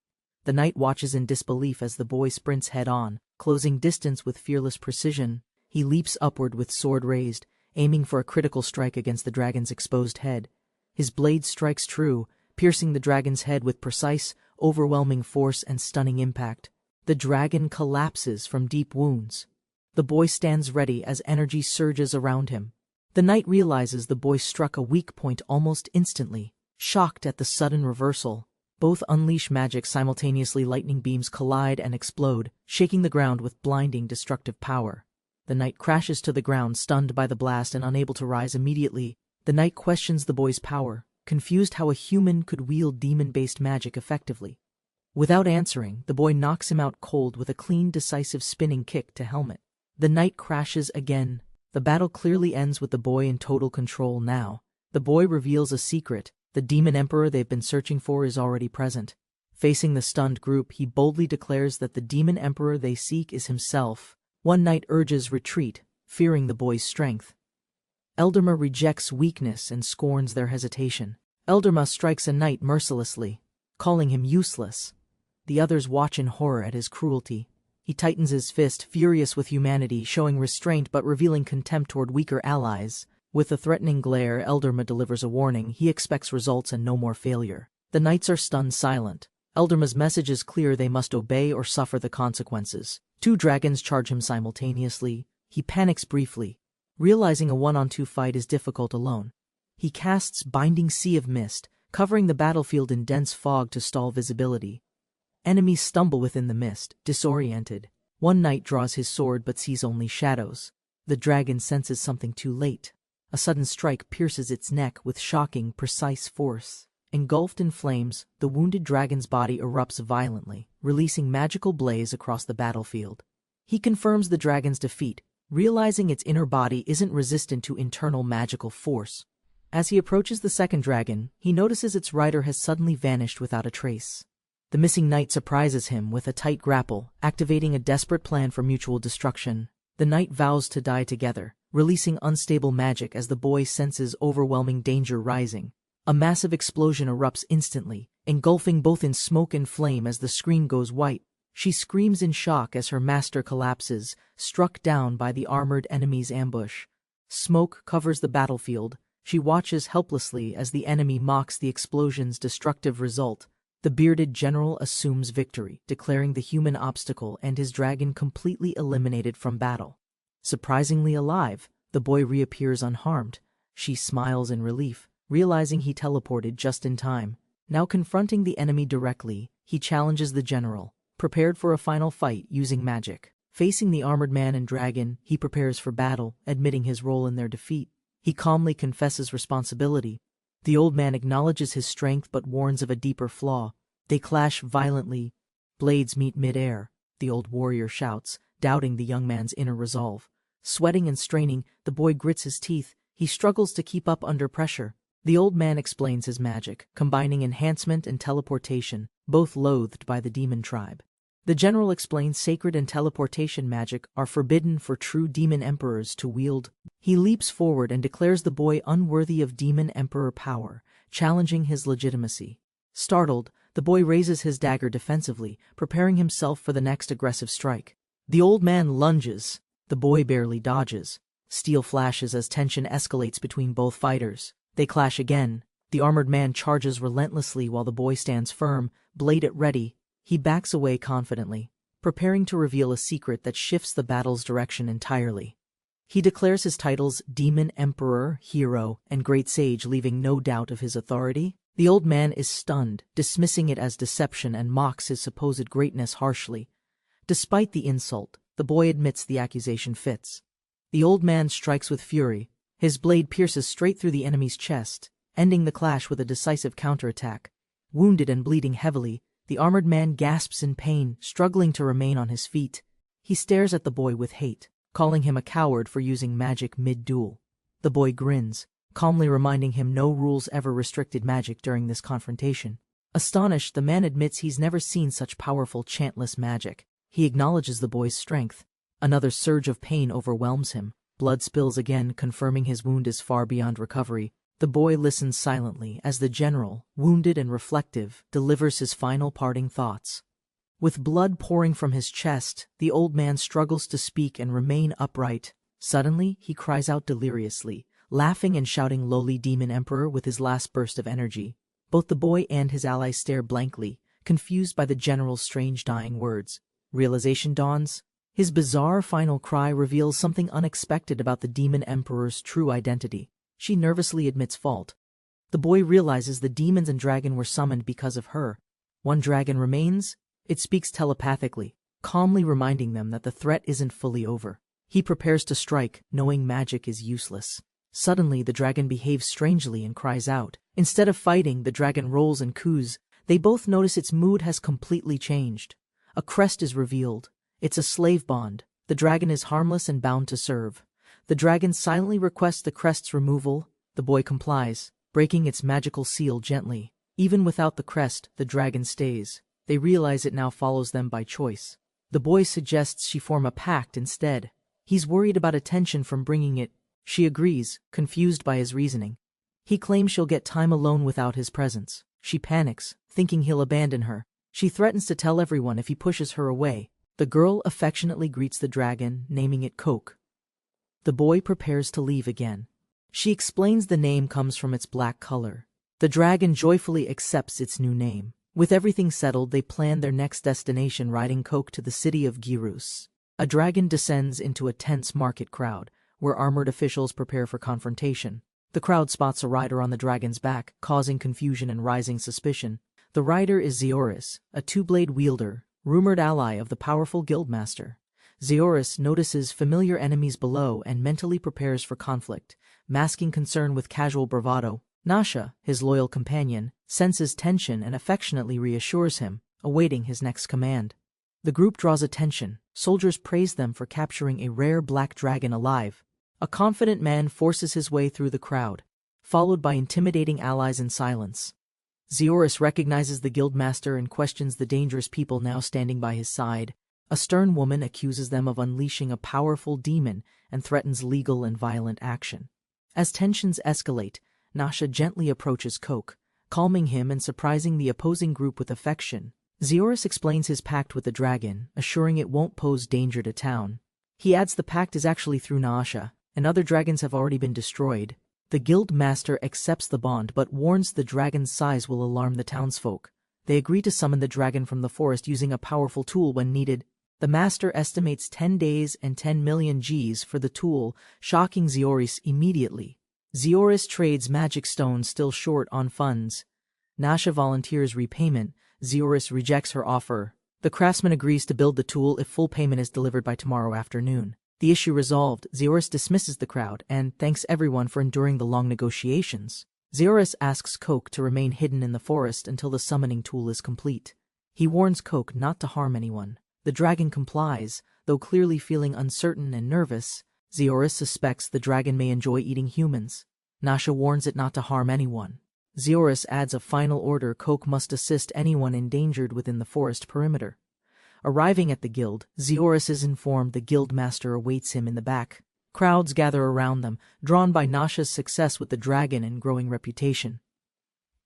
The knight watches in disbelief as the boy sprints head-on, closing distance with fearless precision. He leaps upward with sword raised, aiming for a critical strike against the dragon's exposed head. His blade strikes true, piercing the dragon's head with precise, overwhelming force and stunning impact. The dragon collapses from deep wounds. The boy stands ready as energy surges around him. The knight realizes the boy struck a weak point almost instantly. Shocked at the sudden reversal, both unleash magic simultaneously. Lightning beams collide and explode, shaking the ground with blinding destructive power. The knight crashes to the ground, stunned by the blast and unable to rise immediately. The knight questions the boy's power, confused how a human could wield demon-based magic effectively. Without answering, the boy knocks him out cold with a clean, decisive spinning kick to helmet. The knight crashes again. The battle clearly ends with the boy in total control now. The boy reveals a secret. The demon emperor they've been searching for is already present. Facing the stunned group, he boldly declares that the demon emperor they seek is himself. One knight urges retreat, fearing the boy's strength. Elderma rejects weakness and scorns their hesitation. Elderma strikes a knight mercilessly, calling him useless. The others watch in horror at his cruelty. He tightens his fist, furious with humanity, showing restraint but revealing contempt toward weaker allies. With a threatening glare, Elderma delivers a warning. He expects results and no more failure. The knights are stunned silent. Elderma's message is clear: they must obey or suffer the consequences. Two dragons charge him simultaneously. He panics briefly, realizing a one-on-two fight is difficult alone. He casts Binding Sea of Mist, covering the battlefield in dense fog to stall visibility. Enemies stumble within the mist, disoriented. One knight draws his sword but sees only shadows. The dragon senses something too late. A sudden strike pierces its neck with shocking, precise force. Engulfed in flames, the wounded dragon's body erupts violently, releasing magical blaze across the battlefield. He confirms the dragon's defeat, realizing its inner body isn't resistant to internal magical force. As he approaches the second dragon, he notices its rider has suddenly vanished without a trace. The missing knight surprises him with a tight grapple, activating a desperate plan for mutual destruction. The knight vows to die together, releasing unstable magic as the boy senses overwhelming danger rising. A massive explosion erupts instantly, engulfing both in smoke and flame. As the screen goes white, she screams in shock as her master collapses, struck down by the armored enemy's ambush. Smoke covers the battlefield. She watches helplessly as the enemy mocks the explosion's destructive result. The bearded general assumes victory, declaring the human obstacle and his dragon completely eliminated from battle. Surprisingly alive, the boy reappears unharmed. She smiles in relief, realizing he teleported just in time. Now confronting the enemy directly, he challenges the general, prepared for a final fight using magic. Facing the armored man and dragon, he prepares for battle, admitting his role in their defeat. He calmly confesses responsibility. The old man acknowledges his strength but warns of a deeper flaw. They clash violently. Blades meet mid-air. The old warrior shouts, doubting the young man's inner resolve. Sweating and straining, the boy grits his teeth. He struggles to keep up under pressure. The old man explains his magic, combining enhancement and teleportation, both loathed by the demon tribe. The general explains sacred and teleportation magic are forbidden for true demon emperors to wield. He leaps forward and declares the boy unworthy of demon emperor power, challenging his legitimacy. Startled, the boy raises his dagger defensively, preparing himself for the next aggressive strike. The old man lunges. The boy barely dodges. Steel flashes as tension escalates between both fighters. They clash again. The armored man charges relentlessly while the boy stands firm, blade at ready. He backs away confidently, preparing to reveal a secret that shifts the battle's direction entirely. He declares his titles Demon Emperor, Hero, and Great Sage, leaving no doubt of his authority. The old man is stunned, dismissing it as deception, and mocks his supposed greatness harshly. Despite the insult, the boy admits the accusation fits. The old man strikes with fury. His blade pierces straight through the enemy's chest, ending the clash with a decisive counterattack. Wounded and bleeding heavily, the armored man gasps in pain, struggling to remain on his feet. He stares at the boy with hate, calling him a coward for using magic mid-duel. The boy grins, calmly reminding him no rules ever restricted magic during this confrontation. Astonished, the man admits he's never seen such powerful chantless magic. He acknowledges the boy's strength. Another surge of pain overwhelms him. Blood spills again, confirming his wound is far beyond recovery. The boy listens silently as the general, wounded and reflective, delivers his final parting thoughts. With blood pouring from his chest, the old man struggles to speak and remain upright. Suddenly, he cries out deliriously, laughing and shouting "Lowly Demon Emperor" with his last burst of energy. Both the boy and his ally stare blankly, confused by the general's strange dying words. Realization dawns. His bizarre final cry reveals something unexpected about the Demon Emperor's true identity. She nervously admits fault. The boy realizes the demons and dragon were summoned because of her. One dragon remains. It speaks telepathically, calmly reminding them that the threat isn't fully over. He prepares to strike, knowing magic is useless. Suddenly, the dragon behaves strangely and cries out. Instead of fighting, the dragon rolls and coos. They both notice its mood has completely changed. A crest is revealed. It's a slave bond. The dragon is harmless and bound to serve. The dragon silently requests the crest's removal. The boy complies, breaking its magical seal gently. Even without the crest, the dragon stays. They realize it now follows them by choice. The boy suggests she form a pact instead. He's worried about attention from bringing it. She agrees, confused by his reasoning. He claims she'll get time alone without his presence. She panics, thinking he'll abandon her. She threatens to tell everyone if he pushes her away. The girl affectionately greets the dragon, naming it Coke. The boy prepares to leave again. She explains the name comes from its black color. The dragon joyfully accepts its new name. With everything settled, they plan their next destination, riding Coke to the city of Girus. A dragon descends into a tense market crowd, where armored officials prepare for confrontation. The crowd spots a rider on the dragon's back, causing confusion and rising suspicion. The rider is Zeoris, a two-blade wielder, rumored ally of the powerful guildmaster. Zeoris notices familiar enemies below and mentally prepares for conflict, masking concern with casual bravado. Nasha, his loyal companion, senses tension and affectionately reassures him, awaiting his next command. The group draws attention. Soldiers praise them for capturing a rare black dragon alive. A confident man forces his way through the crowd, followed by intimidating allies in silence. Zeoris recognizes the guildmaster and questions the dangerous people now standing by his side. A stern woman accuses them of unleashing a powerful demon and threatens legal and violent action. As tensions escalate, Nasha gently approaches Coke, calming him and surprising the opposing group with affection. Zeoris explains his pact with the dragon, assuring it won't pose danger to town. He adds the pact is actually through Nasha, and other dragons have already been destroyed. The guild master accepts the bond but warns the dragon's size will alarm the townsfolk. They agree to summon the dragon from the forest using a powerful tool when needed. The master estimates 10 days and 10 million Gs for the tool, shocking Zeoris immediately. Zeoris trades magic stones, still short on funds. Nasha volunteers repayment. Zeoris rejects her offer. The craftsman agrees to build the tool if full payment is delivered by tomorrow afternoon. The issue resolved, Zeoris dismisses the crowd and thanks everyone for enduring the long negotiations. Zeoris asks Coke to remain hidden in the forest until the summoning tool is complete. He warns Coke not to harm anyone. The dragon complies, though clearly feeling uncertain and nervous. Zeoris suspects the dragon may enjoy eating humans. Nasha warns it not to harm anyone. Zeoris adds a final order: Coke must assist anyone endangered within the forest perimeter. Arriving at the guild, Zeoris is informed the guildmaster awaits him in the back. Crowds gather around them, drawn by Nasha's success with the dragon and growing reputation.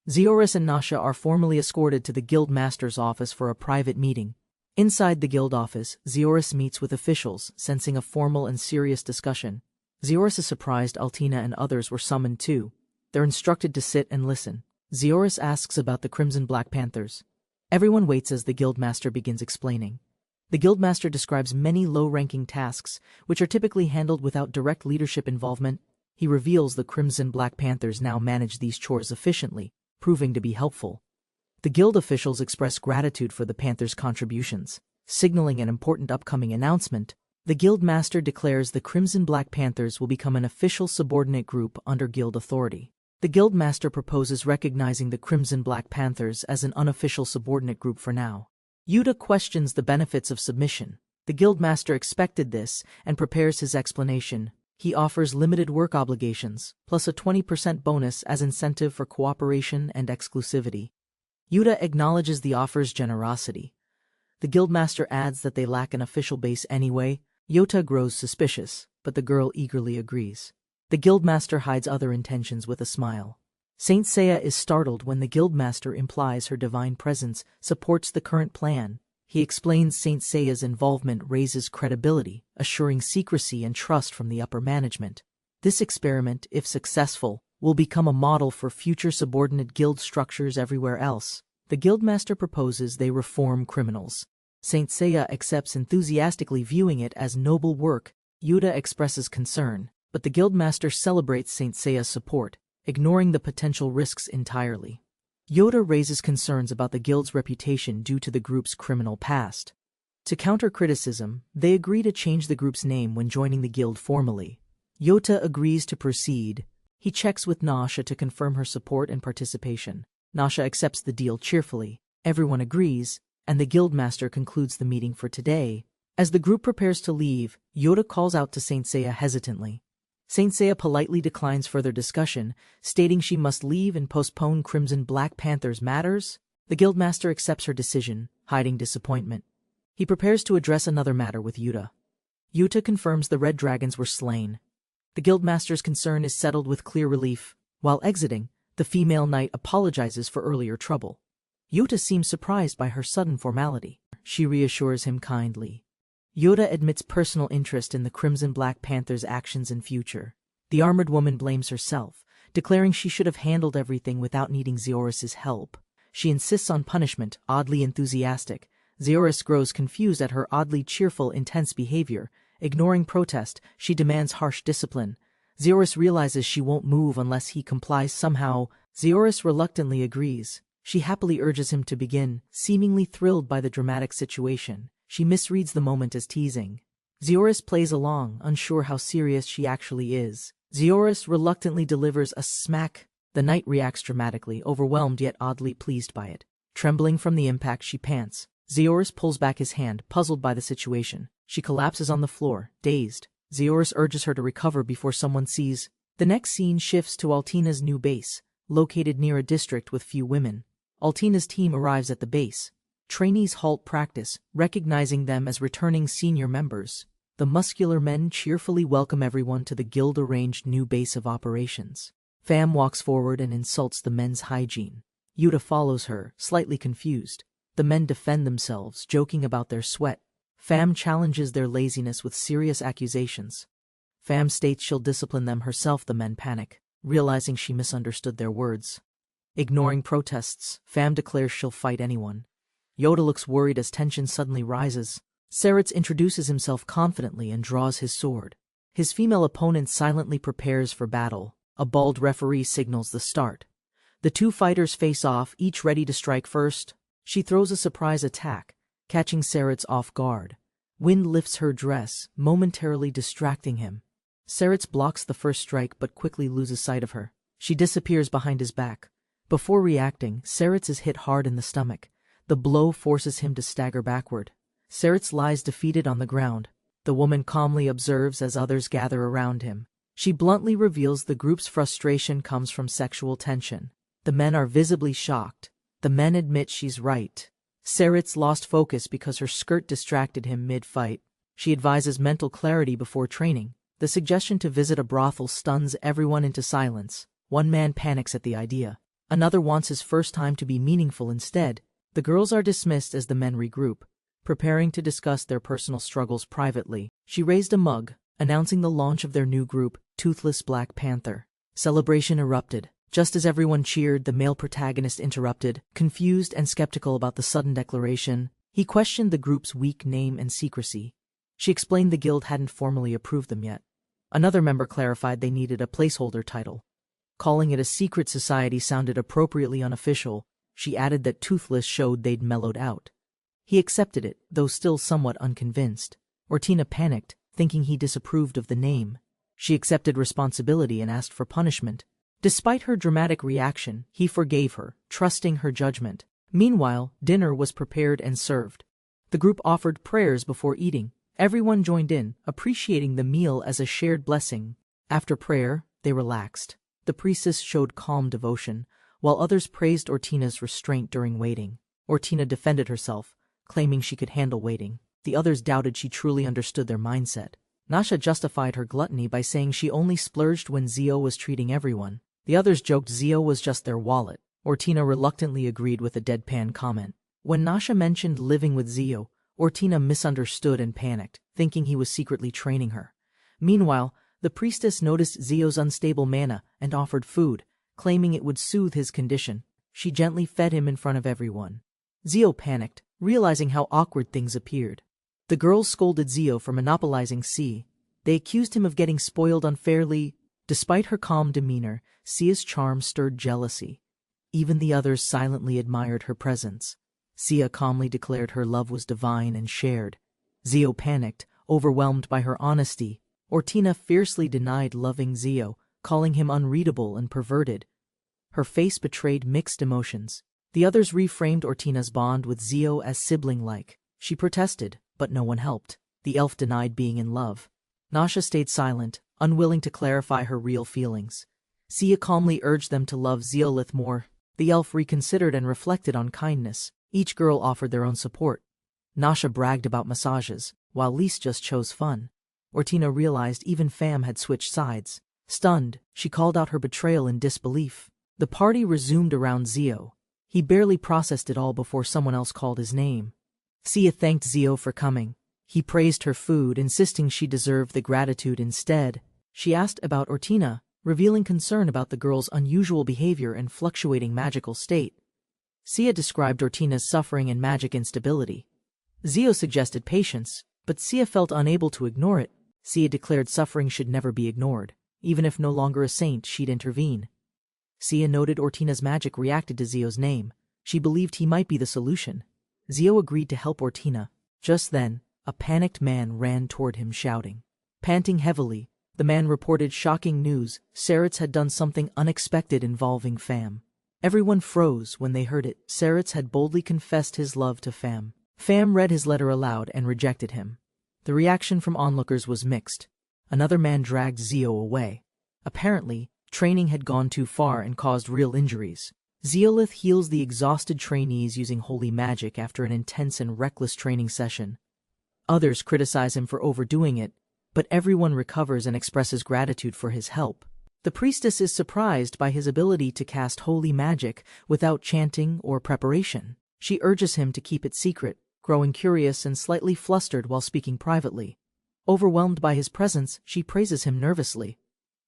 Zeoris and Nasha are formally escorted to the guildmaster's office for a private meeting. Inside the guild office, Zeoris meets with officials, sensing a formal and serious discussion. Zeoris is surprised Altina and others were summoned too. They're instructed to sit and listen. Zeoris asks about the Crimson Black Panthers. Everyone waits as the guildmaster begins explaining. The guildmaster describes many low-ranking tasks, which are typically handled without direct leadership involvement. He reveals the Crimson Black Panthers now manage these chores efficiently, proving to be helpful. The guild officials express gratitude for the Panthers' contributions, signaling an important upcoming announcement. The guildmaster declares the Crimson Black Panthers will become an official subordinate group under guild authority. The guildmaster proposes recognizing the Crimson Black Panthers as an unofficial subordinate group for now. Yuta questions the benefits of submission. The guildmaster expected this and prepares his explanation. He offers limited work obligations, plus a 20% bonus as incentive for cooperation and exclusivity. Yuta acknowledges the offer's generosity. The guildmaster adds that they lack an official base anyway. Yuta grows suspicious, but the girl eagerly agrees. The guildmaster hides other intentions with a smile. Saint Seiya is startled when the guildmaster implies her divine presence supports the current plan. He explains Saint Seiya's involvement raises credibility, assuring secrecy and trust from the upper management. This experiment, if successful, will become a model for future subordinate guild structures everywhere else. The guildmaster proposes they reform criminals. Saint Seiya accepts enthusiastically, viewing it as noble work. Yuta expresses concern, but the guildmaster celebrates Saint Seiya's support, ignoring the potential risks entirely. Yoda raises concerns about the guild's reputation due to the group's criminal past. To counter criticism, they agree to change the group's name when joining the guild formally. Yota agrees to proceed. He checks with Nasha to confirm her support and participation. Nasha accepts the deal cheerfully. Everyone agrees, and the guildmaster concludes the meeting for today. As the group prepares to leave, Yoda calls out to Saint Seiya hesitantly. Saint Seiya politely declines further discussion, stating she must leave and postpone Crimson Black Panthers matters. The guildmaster accepts her decision, hiding disappointment. He prepares to address another matter with Yuta. Yuta confirms the red dragons were slain. The guildmaster's concern is settled with clear relief. While exiting, the female knight apologizes for earlier trouble. Yuta seems surprised by her sudden formality. she reassures him kindly. Yoda admits personal interest in the Crimson Black Panther's actions and future. The armored woman blames herself, declaring she should have handled everything without needing Zeorus's help. She insists on punishment, oddly enthusiastic. Zeorus grows confused at her oddly cheerful, intense behavior. Ignoring protest, she demands harsh discipline. Zeorus realizes she won't move unless he complies somehow. Zeorus reluctantly agrees. She happily urges him to begin, seemingly thrilled by the dramatic situation. She misreads the moment as teasing. Zeorus plays along, unsure how serious she actually is. Zeorus reluctantly delivers a smack. The knight reacts dramatically, overwhelmed yet oddly pleased by it. Trembling from the impact, she pants. Zeorus pulls back his hand, puzzled by the situation. She collapses on the floor, dazed. Zeorus urges her to recover before someone sees. The next scene shifts to Altina's new base, located near a district with few women. Altina's team arrives at the base. Trainees halt practice, recognizing them as returning senior members. The muscular men cheerfully welcome everyone to the guild-arranged new base of operations. Fam walks forward and insults the men's hygiene. Yuta follows her, slightly confused. The men defend themselves, joking about their sweat. Fam challenges their laziness with serious accusations. Fam states she'll discipline them herself. The men panic, realizing she misunderstood their words. Ignoring protests, Fam declares she'll fight anyone. Yoda looks worried as tension suddenly rises. Seritz introduces himself confidently and draws his sword. His female opponent silently prepares for battle. A bald referee signals the start. The two fighters face off, each ready to strike first. She throws a surprise attack, catching Seritz off guard. Wind lifts her dress, momentarily distracting him. Seritz blocks the first strike but quickly loses sight of her. She disappears behind his back. Before reacting, Seritz is hit hard in the stomach. The blow forces him to stagger backward. Seritz lies defeated on the ground. The woman calmly observes as others gather around him. She bluntly reveals the group's frustration comes from sexual tension. The men are visibly shocked. The men admit she's right. Seritz lost focus because her skirt distracted him mid-fight. She advises mental clarity before training. The suggestion to visit a brothel stuns everyone into silence. One man panics at the idea. Another wants his first time to be meaningful instead. The girls are dismissed as the men regroup, preparing to discuss their personal struggles privately. She raised a mug, announcing the launch of their new group, Toothless Black Panther. Celebration erupted. Just as everyone cheered, the male protagonist interrupted, confused and skeptical about the sudden declaration. He questioned the group's weak name and secrecy. She explained the guild hadn't formally approved them yet. Another member clarified they needed a placeholder title. Calling it a secret society sounded appropriately unofficial. She added that Toothless showed they'd mellowed out. He accepted it, though still somewhat unconvinced. Ortina panicked, thinking he disapproved of the name. She accepted responsibility and asked for punishment. Despite her dramatic reaction, he forgave her, trusting her judgment. Meanwhile, dinner was prepared and served. The group offered prayers before eating. Everyone joined in, appreciating the meal as a shared blessing. After prayer, they relaxed. The priestess showed calm devotion, while others praised Ortina's restraint during waiting. Ortina defended herself, claiming she could handle waiting. The others doubted she truly understood their mindset. Nasha justified her gluttony by saying she only splurged when Zio was treating everyone. The others joked Zio was just their wallet. Ortina reluctantly agreed with a deadpan comment. When Nasha mentioned living with Zio, Ortina misunderstood and panicked, thinking he was secretly training her. Meanwhile, the priestess noticed Zio's unstable mana and offered food, claiming it would soothe his condition. She gently fed him in front of everyone. Zio panicked, realizing how awkward things appeared. The girls scolded Zio for monopolizing C. They accused him of getting spoiled unfairly. Despite her calm demeanor, Sia's charm stirred jealousy. Even the others silently admired her presence. Sia calmly declared her love was divine and shared. Zio panicked, overwhelmed by her honesty. Ortina fiercely denied loving Zio, calling him unreadable and perverted. Her face betrayed mixed emotions. The others reframed Ortina's bond with Zio as sibling-like. She protested, but no one helped. The elf denied being in love. Nasha stayed silent, unwilling to clarify her real feelings. Sia calmly urged them to love Zeolith more. The elf reconsidered and reflected on kindness. Each girl offered their own support. Nasha bragged about massages, while Lise just chose fun. Ortina realized even Fam had switched sides. Stunned, she called out her betrayal in disbelief. The party resumed around Zio. He barely processed it all before someone else called his name. Sia thanked Zio for coming. He praised her food, insisting she deserved the gratitude instead. She asked about Ortina, revealing concern about the girl's unusual behavior and fluctuating magical state. Sia described Ortina's suffering and magic instability. Zio suggested patience, but Sia felt unable to ignore it. Sia declared suffering should never be ignored. Even if no longer a saint, she'd intervene. Sia noted Ortina's magic reacted to Zio's name. She believed he might be the solution. Zio agreed to help Ortina. Just then, a panicked man ran toward him shouting. Panting heavily, the man reported shocking news. Saritz had done something unexpected involving Pham. Everyone froze when they heard it. Saritz had boldly confessed his love to Pham. Pham read his letter aloud and rejected him. The reaction from onlookers was mixed. Another man dragged Zio away. Apparently, training had gone too far and caused real injuries. Zeolith heals the exhausted trainees using holy magic after an intense and reckless training session. Others criticize him for overdoing it, but everyone recovers and expresses gratitude for his help. The priestess is surprised by his ability to cast holy magic without chanting or preparation. She urges him to keep it secret, growing curious and slightly flustered while speaking privately. Overwhelmed by his presence, she praises him nervously.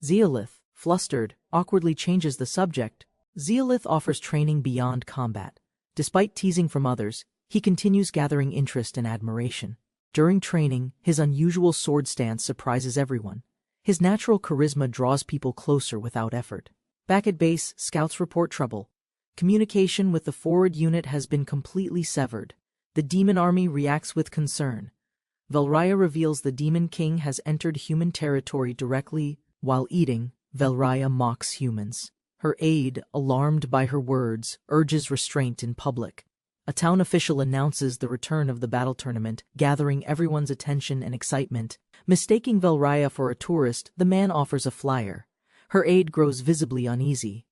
Zeolith, flustered, awkwardly changes the subject. Zeolith offers training beyond combat. Despite teasing from others, he continues gathering interest and admiration. During training, his unusual sword stance surprises everyone. His natural charisma draws people closer without effort. Back at base, scouts report trouble. Communication with the forward unit has been completely severed. The demon army reacts with concern. Velraya reveals the demon king has entered human territory directly. While eating, Velraya mocks humans. Her aide, alarmed by her words, urges restraint in public. A town official announces the return of the battle tournament, gathering everyone's attention and excitement. Mistaking Velraya for a tourist, the man offers a flyer. Her aide grows visibly uneasy.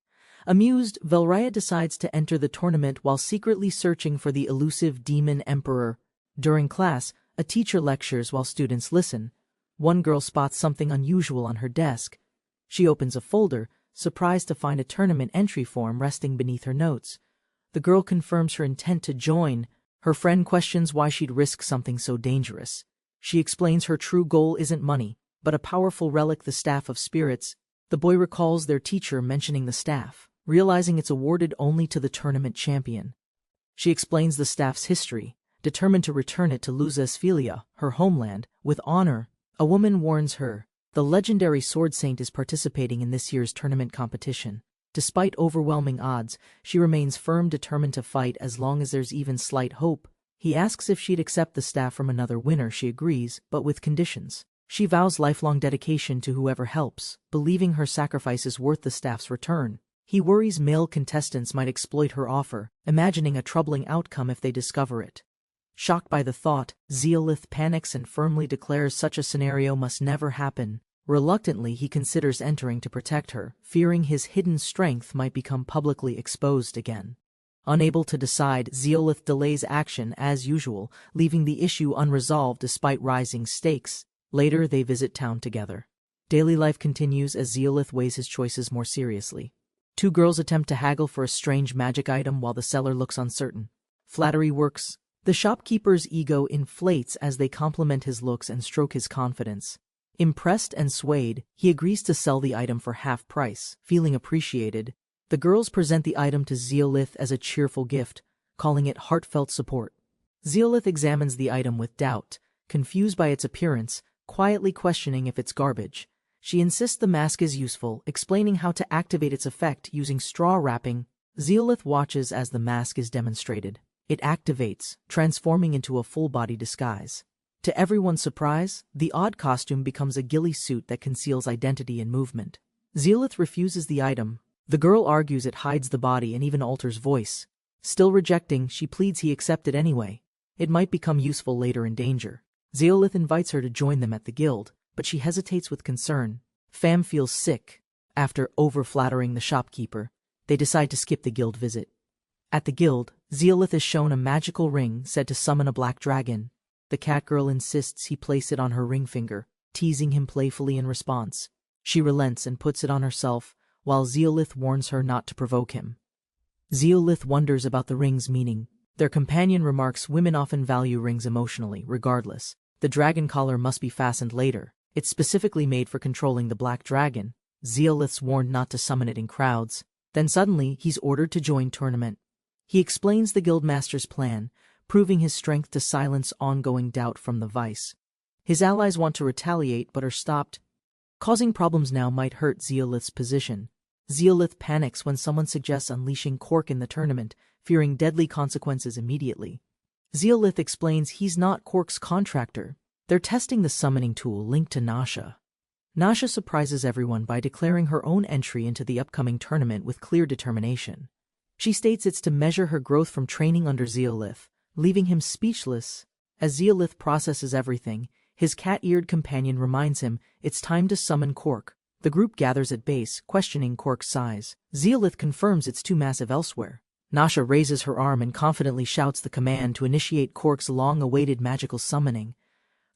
Amused, Velraya decides to enter the tournament while secretly searching for the elusive demon emperor. During class, a teacher lectures while students listen. One girl spots something unusual on her desk. She opens a folder, surprised to find a tournament entry form resting beneath her notes. The girl confirms her intent to join. Her friend questions why she'd risk something so dangerous. She explains her true goal isn't money, but a powerful relic, the Staff of Spirits. The boy recalls their teacher mentioning the staff, realizing it's awarded only to the tournament champion. She explains the staff's history, determined to return it to Luzesphilia, her homeland, with honor. A woman warns her. The legendary sword saint is participating in this year's tournament competition. Despite overwhelming odds, she remains firm, determined to fight as long as there's even slight hope. He asks if she'd accept the staff from another winner. She agrees, but with conditions. She vows lifelong dedication to whoever helps, believing her sacrifice is worth the staff's return. He worries male contestants might exploit her offer, imagining a troubling outcome if they discover it. Shocked by the thought, Zeolith panics and firmly declares such a scenario must never happen. Reluctantly, he considers entering to protect her, fearing his hidden strength might become publicly exposed again. Unable to decide, Zeolith delays action as usual, leaving the issue unresolved despite rising stakes. Later, they visit town together. Daily life continues as Zeolith weighs his choices more seriously. Two girls attempt to haggle for a strange magic item while the seller looks uncertain. Flattery works. The shopkeeper's ego inflates as they compliment his looks and stroke his confidence. Impressed and swayed, he agrees to sell the item for half price. Feeling appreciated, the girls present the item to Zeolith as a cheerful gift, calling it heartfelt support. Zeolith examines the item with doubt, confused by its appearance, quietly questioning if it's garbage. She insists the mask is useful, explaining how to activate its effect using straw wrapping. Zeolith watches as the mask is demonstrated. It activates, transforming into a full-body disguise. To everyone's surprise, the odd costume becomes a ghillie suit that conceals identity and movement. Zeolith refuses the item. The girl argues it hides the body and even alters voice. Still rejecting, she pleads he accept it anyway. It might become useful later in danger. Zeolith invites her to join them at the guild, but she hesitates with concern. Pham feels sick. After over-flattering the shopkeeper, they decide to skip the guild visit. At the guild, Zeolith is shown a magical ring said to summon a black dragon. The catgirl insists he place it on her ring finger, teasing him playfully in response. She relents and puts it on herself, while Zeolith warns her not to provoke him. Zeolith wonders about the ring's meaning. Their companion remarks women often value rings emotionally, regardless. The dragon collar must be fastened later. It's specifically made for controlling the black dragon. Zeolith's warned not to summon it in crowds. Then suddenly, he's ordered to join tournament. He explains the guildmaster's plan, proving his strength to silence ongoing doubt from the vice. His allies want to retaliate but are stopped. Causing problems now might hurt Zeolith's position. Zeolith panics when someone suggests unleashing Cork in the tournament, fearing deadly consequences immediately. Zeolith explains he's not Cork's contractor. They're testing the summoning tool linked to Nasha. Nasha surprises everyone by declaring her own entry into the upcoming tournament with clear determination. She states it's to measure her growth from training under Zeolith, leaving him speechless. As Zeolith processes everything, his cat-eared companion reminds him it's time to summon Cork. The group gathers at base, questioning Cork's size. Zeolith confirms it's too massive elsewhere. Nasha raises her arm and confidently shouts the command to initiate Cork's long-awaited magical summoning.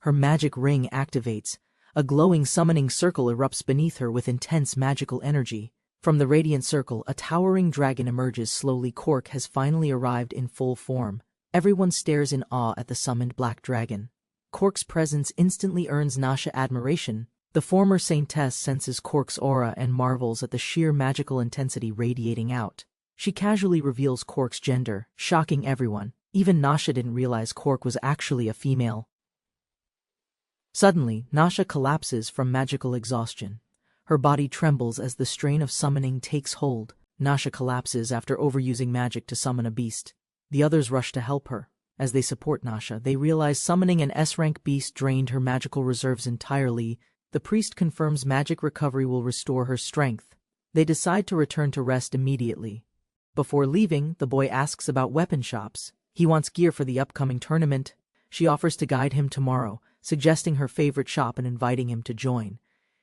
Her magic ring activates. A glowing summoning circle erupts beneath her with intense magical energy. From the radiant circle, a towering dragon emerges slowly. Cork has finally arrived in full form. Everyone stares in awe at the summoned black dragon. Cork's presence instantly earns Nasha admiration. The former saintess senses Cork's aura and marvels at the sheer magical intensity radiating out. She casually reveals Cork's gender, shocking everyone. Even Nasha didn't realize Cork was actually a female. Suddenly, Nasha collapses from magical exhaustion. Her body trembles as the strain of summoning takes hold. Nasha collapses after overusing magic to summon a beast. The others rush to help her. As they support Nasha, they realize summoning an S-rank beast drained her magical reserves entirely. The priest confirms magic recovery will restore her strength. They decide to return to rest immediately. Before leaving, the boy asks about weapon shops. He wants gear for the upcoming tournament. She offers to guide him tomorrow, suggesting her favorite shop and inviting him to join.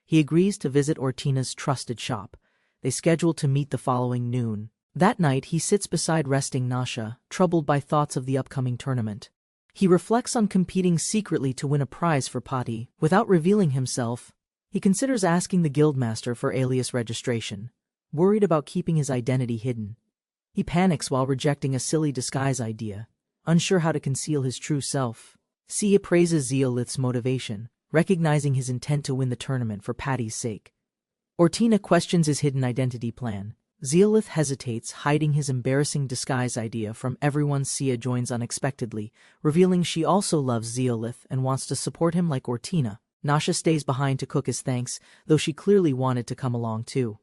He agrees to visit Ortina's trusted shop. They schedule to meet the following noon. That night, he sits beside resting Nasha, troubled by thoughts of the upcoming tournament. He reflects on competing secretly to win a prize for Pati. Without revealing himself, he considers asking the guildmaster for alias registration, worried about keeping his identity hidden. He panics while rejecting a silly disguise idea, unsure how to conceal his true self. Sia praises Zeolith's motivation, recognizing his intent to win the tournament for Pati's sake. Ortina questions his hidden identity plan. Zeolith hesitates, hiding his embarrassing disguise idea from everyone. Sia joins unexpectedly, revealing she also loves Zeolith and wants to support him like Ortina. Nasha stays behind to cook as thanks, though she clearly wanted to come along too.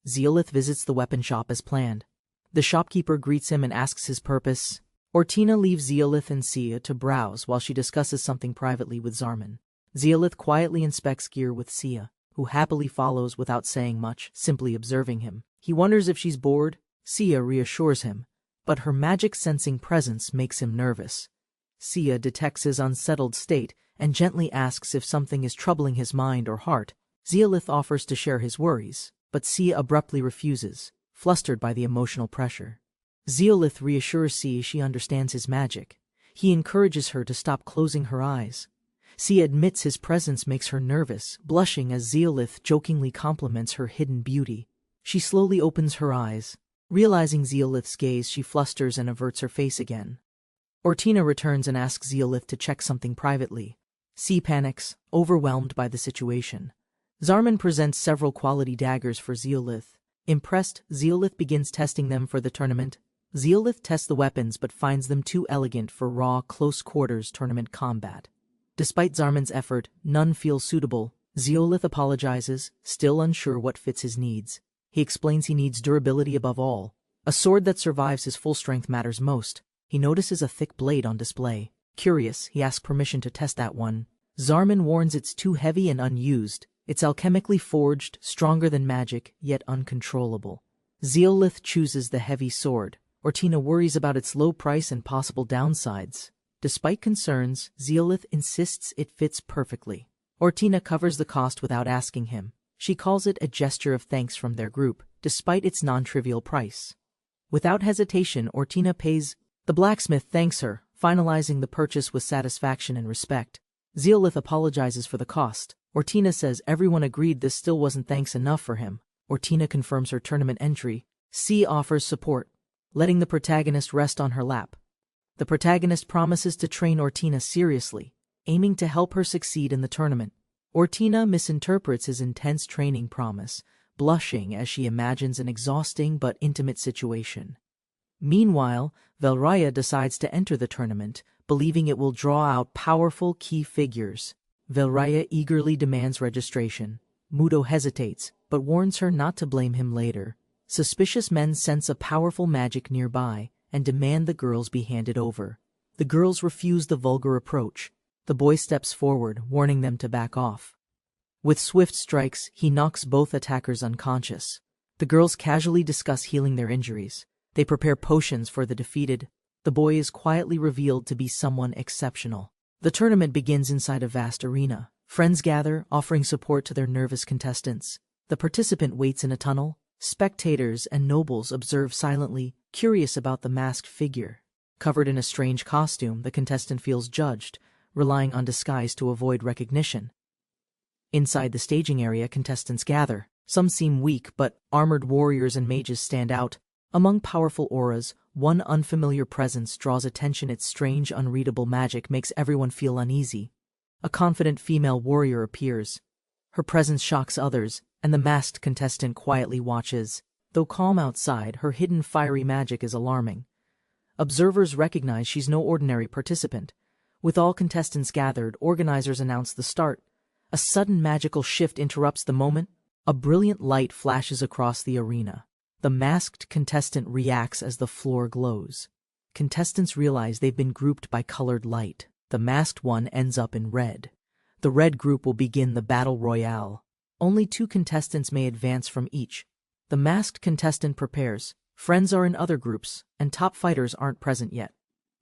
Zeolith visits the weapon shop as planned. The shopkeeper greets him and asks his purpose. Ortina leaves Zeolith and Sia to browse while she discusses something privately with Zarman. Zeolith quietly inspects gear with Sia, who happily follows without saying much, simply observing him. He wonders if she's bored. Sia reassures him, but her magic-sensing presence makes him nervous. Sia detects his unsettled state and gently asks if something is troubling his mind or heart. Zeolith offers to share his worries, but Sia abruptly refuses, flustered by the emotional pressure. Zeolith reassures Sia she understands his magic. He encourages her to stop closing her eyes. Sia admits his presence makes her nervous, blushing as Zeolith jokingly compliments her hidden beauty. She slowly opens her eyes. Realizing Zeolith's gaze, she flusters and averts her face again. Ortina returns and asks Zeolith to check something privately. Sia panics, overwhelmed by the situation. Zarman presents several quality daggers for Zeolith. Impressed, Zeolith begins testing them for the tournament. Zeolith tests the weapons but finds them too elegant for raw, close-quarters tournament combat. Despite Zarman's effort, none feels suitable. Zeolith apologizes, still unsure what fits his needs. He explains he needs durability above all. A sword that survives his full strength matters most. He notices a thick blade on display. Curious, he asks permission to test that one. Zarman warns it's too heavy and unused. It's alchemically forged, stronger than magic, yet uncontrollable. Zeolith chooses the heavy sword. Ortina worries about its low price and possible downsides. Despite concerns, Zeolith insists it fits perfectly. Ortina covers the cost without asking him. She calls it a gesture of thanks from their group, despite its non-trivial price. Without hesitation, Ortina pays. The blacksmith thanks her, finalizing the purchase with satisfaction and respect. Zeolith apologizes for the cost. Ortina says everyone agreed this still wasn't thanks enough for him. Ortina confirms her tournament entry. Sia offers support, letting the protagonist rest on her lap. The protagonist promises to train Ortina seriously, aiming to help her succeed in the tournament. Ortina misinterprets his intense training promise, blushing as she imagines an exhausting but intimate situation. Meanwhile, Velraya decides to enter the tournament, believing it will draw out powerful key figures. Velraya eagerly demands registration. Muto hesitates, but warns her not to blame him later. Suspicious men sense a powerful magic nearby and demand the girls be handed over. The girls refuse the vulgar approach. The boy steps forward, warning them to back off. With swift strikes, he knocks both attackers unconscious. The girls casually discuss healing their injuries. They prepare potions for the defeated. The boy is quietly revealed to be someone exceptional. The tournament begins inside a vast arena. Friends gather, offering support to their nervous contestants. The participant waits in a tunnel. Spectators and nobles observe silently, curious about the masked figure. Covered in a strange costume, the contestant feels judged, relying on disguise to avoid recognition. Inside the staging area, contestants gather. Some seem weak, but armored warriors and mages stand out. Among powerful auras, one unfamiliar presence draws attention. Its strange, unreadable magic makes everyone feel uneasy. A confident female warrior appears. Her presence shocks others, and the masked contestant quietly watches. Though calm outside, her hidden fiery magic is alarming. Observers recognize she's no ordinary participant. With all contestants gathered, organizers announce the start. A sudden magical shift interrupts the moment. A brilliant light flashes across the arena. The masked contestant reacts as the floor glows. Contestants realize they've been grouped by colored light. The masked one ends up in red. The red group will begin the battle royale. Only 2 contestants may advance from each. The masked contestant prepares. Friends are in other groups, and top fighters aren't present yet.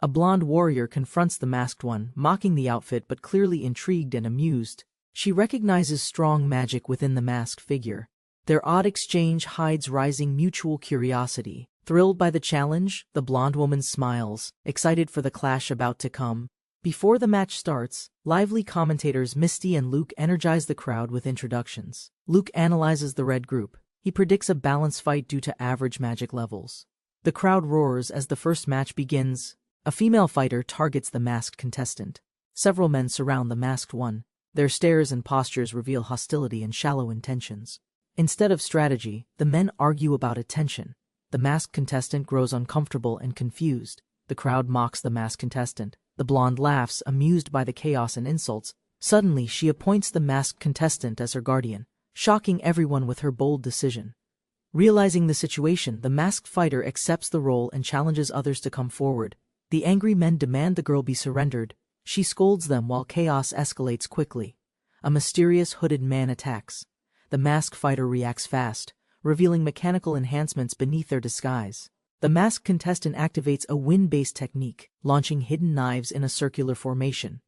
A blonde warrior confronts the masked one, mocking the outfit but clearly intrigued and amused. She recognizes strong magic within the masked figure. Their odd exchange hides rising mutual curiosity. Thrilled by the challenge, the blonde woman smiles, excited for the clash about to come. Before the match starts, lively commentators Misty and Luke energize the crowd with introductions. Luke analyzes the red group. He predicts a balanced fight due to average magic levels. The crowd roars as the first match begins. A female fighter targets the masked contestant. Several men surround the masked one. Their stares and postures reveal hostility and shallow intentions. Instead of strategy, the men argue about attention. The masked contestant grows uncomfortable and confused. The crowd mocks the masked contestant. The blonde laughs, amused by the chaos and insults. Suddenly, she appoints the masked contestant as her guardian, shocking everyone with her bold decision. Realizing the situation, the masked fighter accepts the role and challenges others to come forward. The angry men demand the girl be surrendered. She scolds them while chaos escalates quickly. A mysterious hooded man attacks. The masked fighter reacts fast, revealing mechanical enhancements beneath their disguise. The masked contestant activates a wind-based technique, launching hidden knives in a circular formation.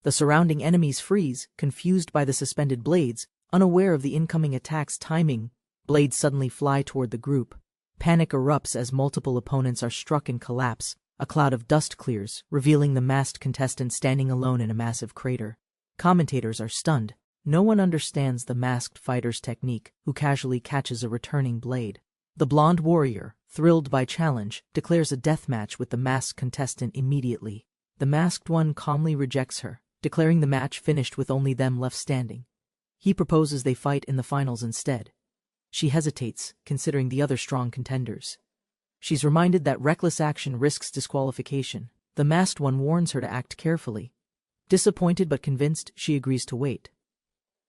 The surrounding enemies freeze, confused by the suspended blades, unaware of the incoming attack's timing. Blades suddenly fly toward the group. Panic erupts as multiple opponents are struck and collapse. A cloud of dust clears, revealing the masked contestant standing alone in a massive crater. Commentators are stunned. No one understands the masked fighter's technique, who casually catches a returning blade. The blonde warrior, thrilled by challenge, declares a deathmatch with the masked contestant immediately. The masked one calmly rejects her, declaring the match finished with only them left standing. He proposes they fight in the finals instead. She hesitates, considering the other strong contenders. She's reminded that reckless action risks disqualification. The masked one warns her to act carefully. Disappointed but convinced, she agrees to wait.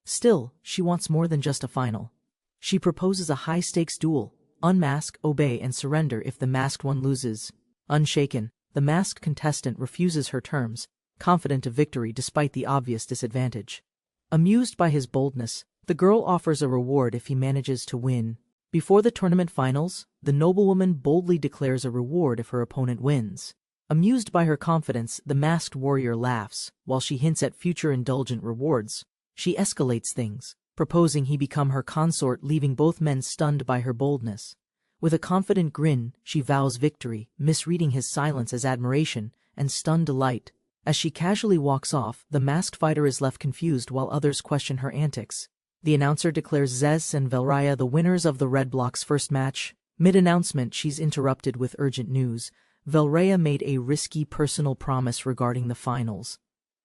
Still, she wants more than just a final. She proposes a high-stakes duel. Unmask, obey, and surrender if the masked one loses. Unshaken, the masked contestant refuses her terms, confident of victory despite the obvious disadvantage. Amused by his boldness, the girl offers a reward if he manages to win. Before the tournament finals, the noblewoman boldly declares a reward if her opponent wins. Amused by her confidence, the masked warrior laughs, while she hints at future indulgent rewards. She escalates things, proposing he become her consort, leaving both men stunned by her boldness. With a confident grin, she vows victory, misreading his silence as admiration and stunned delight. As she casually walks off, the masked fighter is left confused while others question her antics. The announcer declares Zez and Velraya the winners of the Red Block's first match. Mid-announcement, she's interrupted with urgent news. Velraya made a risky personal promise regarding the finals.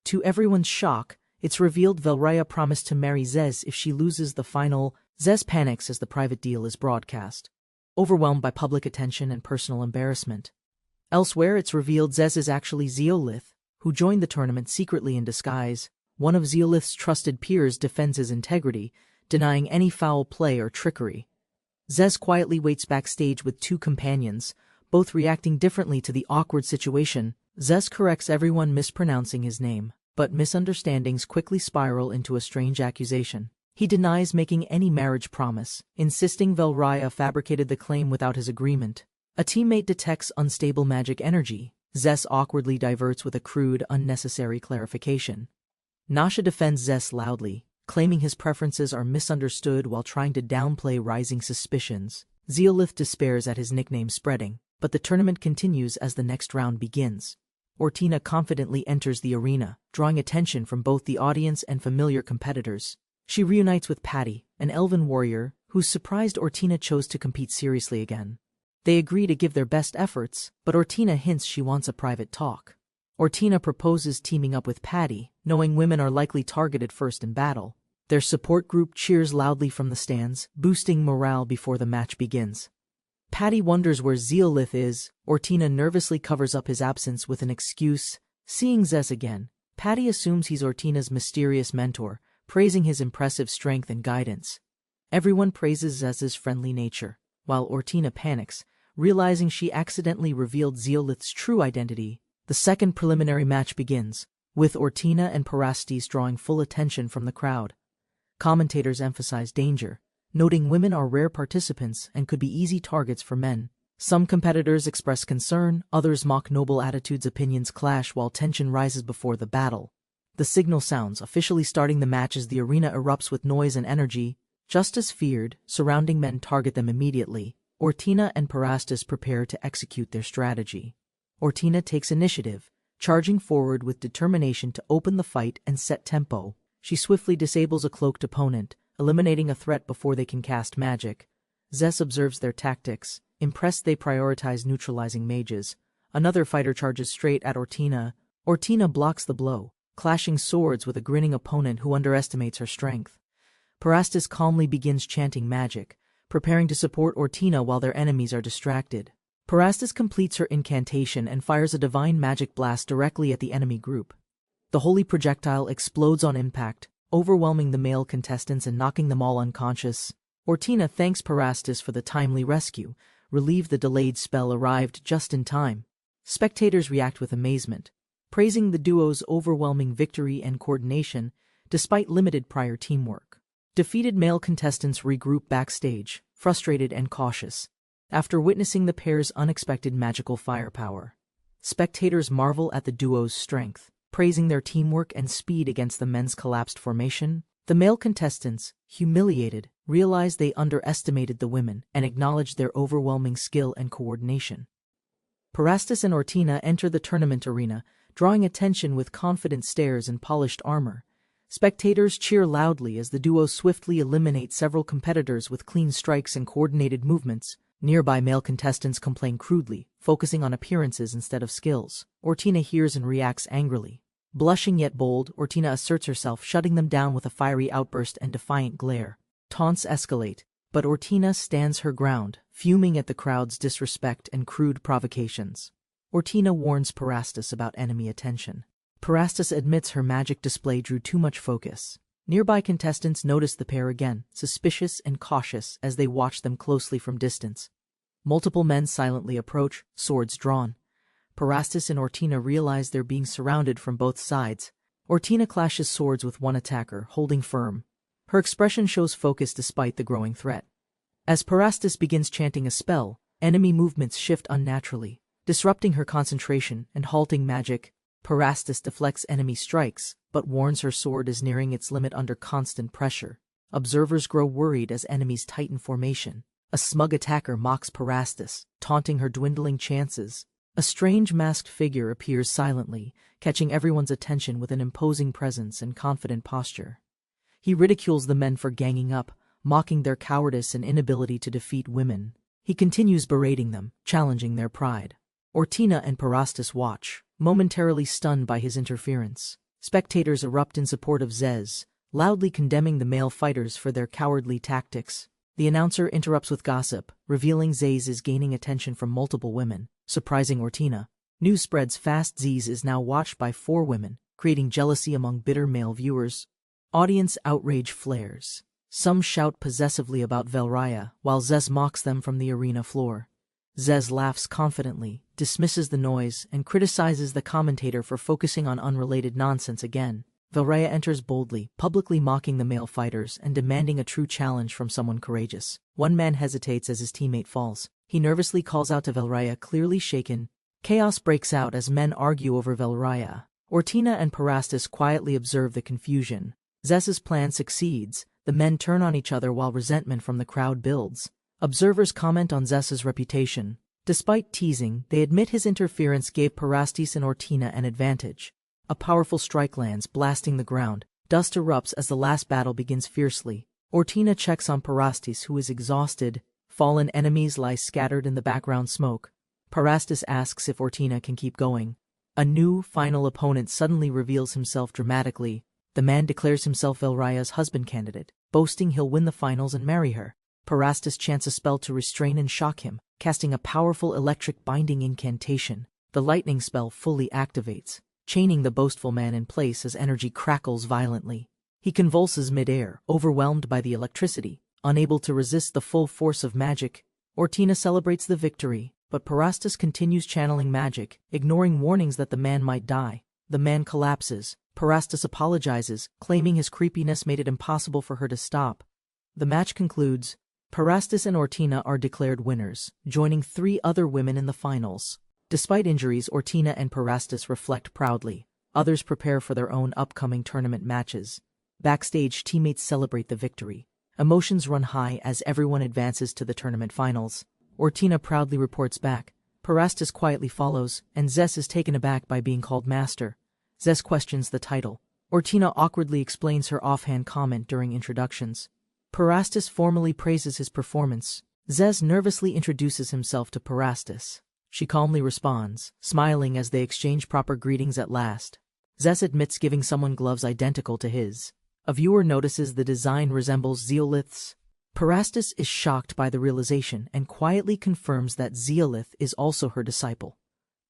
To everyone's shock, it's revealed Velraya promised to marry Zez if she loses the final. Zez panics as the private deal is broadcast, overwhelmed by public attention and personal embarrassment. Elsewhere, it's revealed Zez is actually Zeolith, who joined the tournament secretly in disguise. One of Zeolith's trusted peers defends his integrity, denying any foul play or trickery. Zez quietly waits backstage with two companions, both reacting differently to the awkward situation. Zez corrects everyone mispronouncing his name, but misunderstandings quickly spiral into a strange accusation. He denies making any marriage promise, insisting Velraya fabricated the claim without his agreement. A teammate detects unstable magic energy. Zez awkwardly diverts with a crude, unnecessary clarification. Nasha defends Zez loudly, claiming his preferences are misunderstood while trying to downplay rising suspicions. Zeolith despairs at his nickname spreading, but the tournament continues as the next round begins. Ortina confidently enters the arena, drawing attention from both the audience and familiar competitors. She reunites with Patty, an elven warrior, who's surprised Ortina chose to compete seriously again. They agree to give their best efforts, but Ortina hints she wants a private talk. Ortina proposes teaming up with Patty, knowing women are likely targeted first in battle. Their support group cheers loudly from the stands, boosting morale before the match begins. Patty wonders where Zeolith is. Ortina nervously covers up his absence with an excuse. Seeing Zez again, Patty assumes he's Ortina's mysterious mentor, praising his impressive strength and guidance. Everyone praises Zez's friendly nature, while Ortina panics, realizing she accidentally revealed Zeolith's true identity. The second preliminary match begins, with Ortina and Parastes drawing full attention from the crowd. Commentators emphasize danger, noting women are rare participants and could be easy targets for men. Some competitors express concern, others mock noble attitudes. Opinions clash while tension rises before the battle. The signal sounds, officially starting the match as the arena erupts with noise and energy. Just as feared, surrounding men target them immediately. Ortina and Parastes prepare to execute their strategy. Ortina takes initiative, charging forward with determination to open the fight and set tempo. She swiftly disables a cloaked opponent, eliminating a threat before they can cast magic. Zez observes their tactics. Impressed, they prioritize neutralizing mages. Another fighter charges straight at Ortina. Ortina blocks the blow, clashing swords with a grinning opponent who underestimates her strength. Parastes calmly begins chanting magic, preparing to support Ortina while their enemies are distracted. Parastes completes her incantation and fires a divine magic blast directly at the enemy group. The holy projectile explodes on impact, overwhelming the male contestants and knocking them all unconscious. Ortina thanks Parastes for the timely rescue, relieved the delayed spell arrived just in time. Spectators react with amazement, praising the duo's overwhelming victory and coordination despite limited prior teamwork. Defeated male contestants regroup backstage, frustrated and cautious, after witnessing the pair's unexpected magical firepower. Spectators marvel at the duo's strength, praising their teamwork and speed against the men's collapsed formation. The male contestants, humiliated, realize they underestimated the women and acknowledge their overwhelming skill and coordination. Parastes and Ortina enter the tournament arena, drawing attention with confident stares and polished armor. Spectators cheer loudly as the duo swiftly eliminate several competitors with clean strikes and coordinated movements. Nearby male contestants complain crudely, focusing on appearances instead of skills. Ortina hears and reacts angrily. Blushing yet bold, Ortina asserts herself, shutting them down with a fiery outburst and defiant glare. Taunts escalate, but Ortina stands her ground, fuming at the crowd's disrespect and crude provocations. Ortina warns Parastes about enemy attention. Parastes admits her magic display drew too much focus. Nearby contestants notice the pair again, suspicious and cautious as they watch them closely from distance. Multiple men silently approach, swords drawn. Parastes and Ortina realize they're being surrounded from both sides. Ortina clashes swords with one attacker, holding firm. Her expression shows focus despite the growing threat. As Parastes begins chanting a spell, enemy movements shift unnaturally, disrupting her concentration and halting magic. Parastes deflects enemy strikes, but warns her sword is nearing its limit under constant pressure. Observers grow worried as enemies tighten formation. A smug attacker mocks Parastes, taunting her dwindling chances. A strange masked figure appears silently, catching everyone's attention with an imposing presence and confident posture. He ridicules the men for ganging up, mocking their cowardice and inability to defeat women. He continues berating them, challenging their pride. Ortina and Parastus watch, momentarily stunned by his interference. Spectators erupt in support of Zez, loudly condemning the male fighters for their cowardly tactics. The announcer interrupts with gossip, revealing Zez is gaining attention from multiple women, surprising Ortina. News spreads fast. Zez is now watched by 4 women, creating jealousy among bitter male viewers. Audience outrage flares. Some shout possessively about Velraya, while Zez mocks them from the arena floor. Zez laughs confidently, dismisses the noise, and criticizes the commentator for focusing on unrelated nonsense again. Velraya enters boldly, publicly mocking the male fighters and demanding a true challenge from someone courageous. One man hesitates as his teammate falls. He nervously calls out to Velraya, clearly shaken. Chaos breaks out as men argue over Velraya. Ortina and Parastus quietly observe the confusion. Zez's plan succeeds. The men turn on each other while resentment from the crowd builds. Observers comment on Zez's reputation. Despite teasing, they admit his interference gave Parastus and Ortina an advantage. A powerful strike lands, blasting the ground. Dust erupts as the last battle begins fiercely. Ortina checks on Parastus, who is exhausted. Fallen enemies lie scattered in the background smoke. Parastus asks if Ortina can keep going. A new, final opponent suddenly reveals himself dramatically. The man declares himself Velraya's husband candidate, boasting he'll win the finals and marry her. Parastus chants a spell to restrain and shock him, casting a powerful electric binding incantation. The lightning spell fully activates, chaining the boastful man in place as energy crackles violently. He convulses mid-air, overwhelmed by the electricity, unable to resist the full force of magic. Ortina celebrates the victory, but Parastus continues channeling magic, ignoring warnings that the man might die. The man collapses. Parastus apologizes, claiming his creepiness made it impossible for her to stop. The match concludes. Parastus and Ortina are declared winners, joining 3 other women in the finals. Despite injuries, Ortina and Parastus reflect proudly. Others prepare for their own upcoming tournament matches. Backstage, teammates celebrate the victory. Emotions run high as everyone advances to the tournament finals. Ortina proudly reports back. Parastus quietly follows, and Zez is taken aback by being called master. Zez questions the title. Ortina awkwardly explains her offhand comment during introductions. Parastus formally praises his performance. Zez nervously introduces himself to Parastus. She calmly responds, smiling as they exchange proper greetings at last. Zez admits giving someone gloves identical to his. A viewer notices the design resembles zeoliths. Parastus is shocked by the realization and quietly confirms that Zeolith is also her disciple.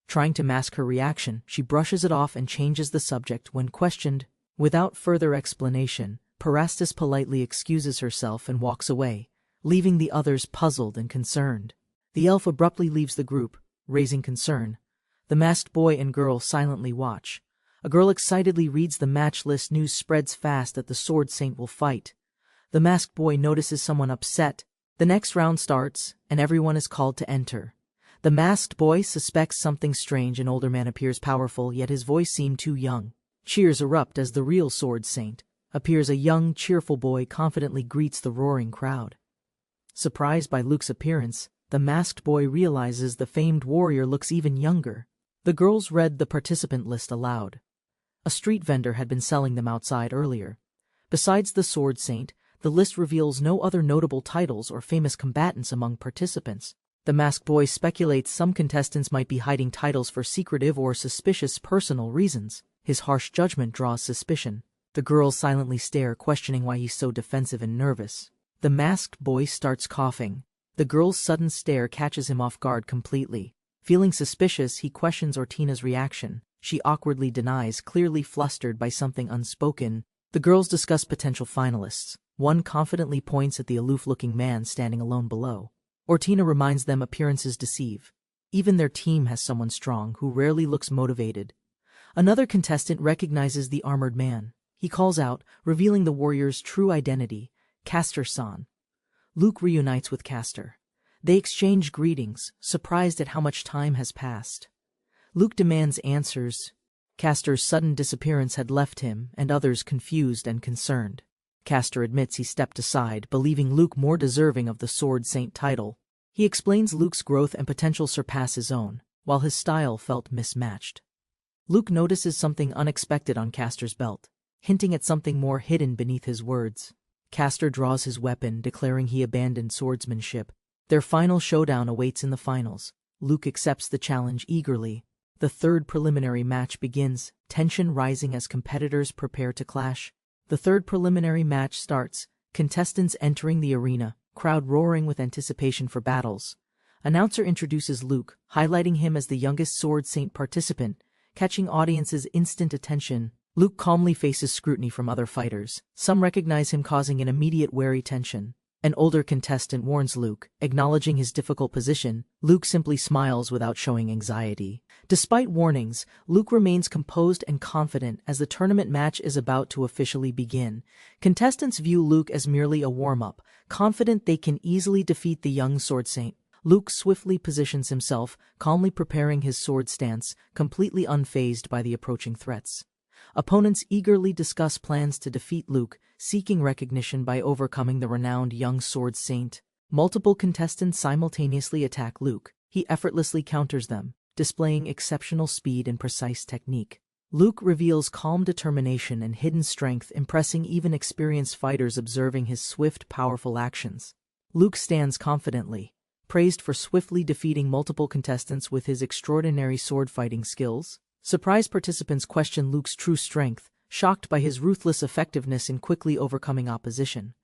Trying to mask her reaction, she brushes it off and changes the subject when questioned. Without further explanation, Parastus politely excuses herself and walks away, leaving the others puzzled and concerned. The elf abruptly leaves the group, raising concern. The masked boy and girl silently watch. A girl excitedly reads the match list. News spreads fast that the Sword Saint will fight. The masked boy notices someone upset. The next round starts, and everyone is called to enter. The masked boy suspects something strange. An older man appears powerful, yet his voice seemed too young. Cheers erupt as the real Sword Saint appears. A young, cheerful boy confidently greets the roaring crowd. Surprised by Luke's appearance, the masked boy realizes the famed warrior looks even younger. The girls read the participant list aloud. A street vendor had been selling them outside earlier. Besides the Sword Saint, the list reveals no other notable titles or famous combatants among participants. The masked boy speculates some contestants might be hiding titles for secretive or suspicious personal reasons. His harsh judgment draws suspicion. The girls silently stare, questioning why he's so defensive and nervous. The masked boy starts coughing. The girl's sudden stare catches him off guard completely. Feeling suspicious, he questions Ortina's reaction. She awkwardly denies, clearly flustered by something unspoken. The girls discuss potential finalists. One confidently points at the aloof-looking man standing alone below. Ortina reminds them appearances deceive. Even their team has someone strong who rarely looks motivated. Another contestant recognizes the armored man. He calls out, revealing the warrior's true identity, Castor-san. Luke reunites with Castor. They exchange greetings, surprised at how much time has passed. Luke demands answers. Castor's sudden disappearance had left him and others confused and concerned. Castor admits he stepped aside, believing Luke more deserving of the Sword Saint title. He explains Luke's growth and potential surpass his own, while his style felt mismatched. Luke notices something unexpected on Castor's belt, hinting at something more hidden beneath his words. Castor draws his weapon, declaring he abandoned swordsmanship. Their final showdown awaits in the finals. Luke accepts the challenge eagerly. The third preliminary match begins, tension rising as competitors prepare to clash. The third preliminary match starts, contestants entering the arena, crowd roaring with anticipation for battles. Announcer introduces Luke, highlighting him as the youngest Sword Saint participant, catching audiences' instant attention. Luke calmly faces scrutiny from other fighters. Some recognize him, causing an immediate wary tension. An older contestant warns Luke, acknowledging his difficult position. Luke simply smiles without showing anxiety. Despite warnings, Luke remains composed and confident as the tournament match is about to officially begin. Contestants view Luke as merely a warm-up, confident they can easily defeat the young Sword Saint. Luke swiftly positions himself, calmly preparing his sword stance, completely unfazed by the approaching threats. Opponents eagerly discuss plans to defeat Luke, seeking recognition by overcoming the renowned young Sword Saint. Multiple contestants simultaneously attack Luke. He effortlessly counters them, displaying exceptional speed and precise technique. Luke reveals calm determination and hidden strength, impressing even experienced fighters observing his swift, powerful actions. Luke stands confidently, praised for swiftly defeating multiple contestants with his extraordinary sword-fighting skills. Surprised participants question Luke's true strength, shocked by his ruthless effectiveness in quickly overcoming opposition.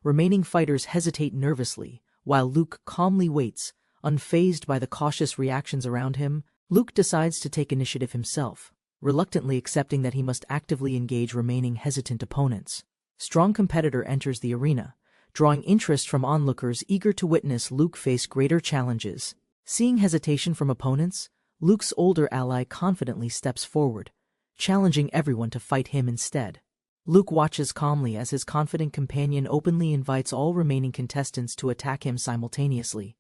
Remaining fighters hesitate nervously, while Luke calmly waits, unfazed by the cautious reactions around him. Luke decides to take initiative himself, reluctantly accepting that he must actively engage remaining hesitant opponents. Strong competitor enters the arena, drawing interest from onlookers eager to witness Luke face greater challenges. Seeing hesitation from opponents, Luke's older ally confidently steps forward, challenging everyone to fight him instead. Luke watches calmly as his confident companion openly invites all remaining contestants to attack him simultaneously.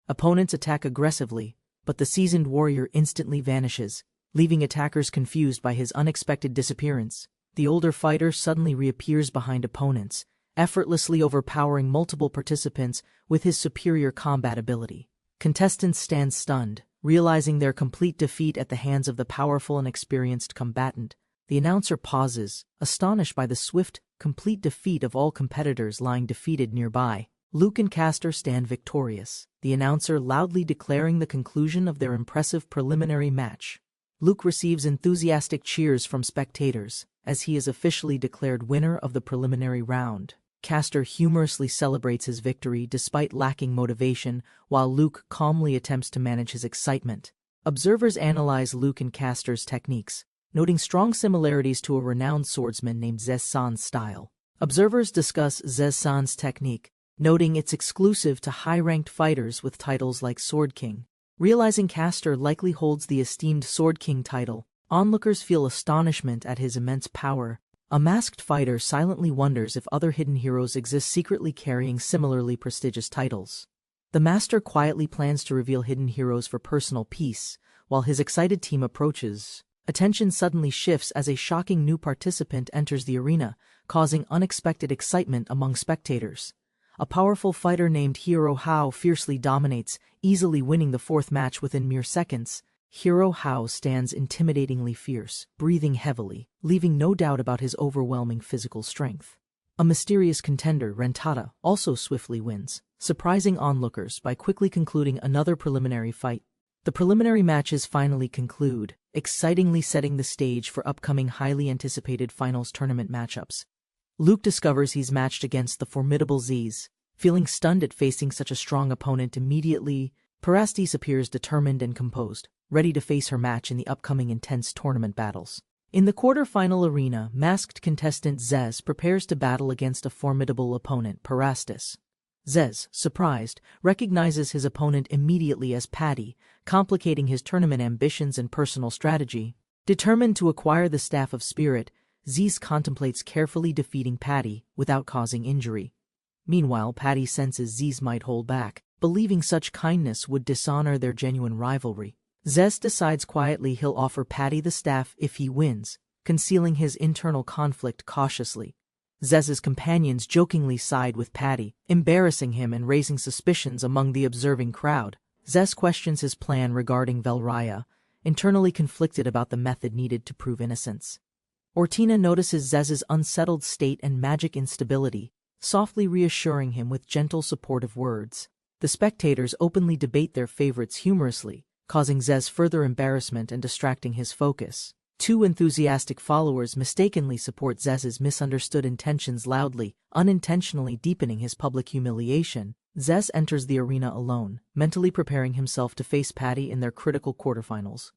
Opponents attack aggressively, but the seasoned warrior instantly vanishes, leaving attackers confused by his unexpected disappearance. The older fighter suddenly reappears behind opponents, effortlessly overpowering multiple participants with his superior combat ability. Contestants stand stunned, realizing their complete defeat at the hands of the powerful and experienced combatant. The announcer pauses, astonished by the swift, complete defeat of all competitors lying defeated nearby. Luke and Castor stand victorious, the announcer loudly declaring the conclusion of their impressive preliminary match. Luke receives enthusiastic cheers from spectators, as he is officially declared winner of the preliminary round. Castor humorously celebrates his victory despite lacking motivation, while Luke calmly attempts to manage his excitement. Observers analyze Luke and Castor's techniques, noting strong similarities to a renowned swordsman named Zez-san's style. Observers discuss Zez-san's technique, noting it's exclusive to high-ranked fighters with titles like Sword King. Realizing Castor likely holds the esteemed Sword King title, onlookers feel astonishment at his immense power. A masked fighter silently wonders if other hidden heroes exist secretly carrying similarly prestigious titles. The master quietly plans to reveal hidden heroes for personal peace, while his excited team approaches. Attention suddenly shifts as a shocking new participant enters the arena, causing unexpected excitement among spectators. A powerful fighter named Hero Hao fiercely dominates, easily winning the fourth match within mere seconds. Hero Hao stands intimidatingly fierce, breathing heavily, leaving no doubt about his overwhelming physical strength. A mysterious contender, Rentada, also swiftly wins, surprising onlookers by quickly concluding another preliminary fight. The preliminary matches finally conclude, excitingly setting the stage for upcoming highly anticipated finals tournament matchups. Luke discovers he's matched against the formidable Zez. Feeling stunned at facing such a strong opponent immediately, Parastis appears determined and composed, ready to face her match in the upcoming intense tournament battles. In the quarter-final arena, masked contestant Zez prepares to battle against a formidable opponent, Parastis. Zez, surprised, recognizes his opponent immediately as Patty, complicating his tournament ambitions and personal strategy. Determined to acquire the Staff of Spirit, Zez contemplates carefully defeating Patty without causing injury. Meanwhile, Patty senses Zez might hold back, believing such kindness would dishonor their genuine rivalry. Zez decides quietly he'll offer Patty the staff if he wins, concealing his internal conflict cautiously. Zez's companions jokingly side with Patty, embarrassing him and raising suspicions among the observing crowd. Zez questions his plan regarding Velraya, internally conflicted about the method needed to prove innocence. Ortina notices Zez's unsettled state and magic instability, softly reassuring him with gentle supportive words. The spectators openly debate their favorites humorously, causing Zez further embarrassment and distracting his focus. Two enthusiastic followers mistakenly support Zez's misunderstood intentions loudly, unintentionally deepening his public humiliation. Zez enters the arena alone, mentally preparing himself to face Patty in their critical quarterfinals.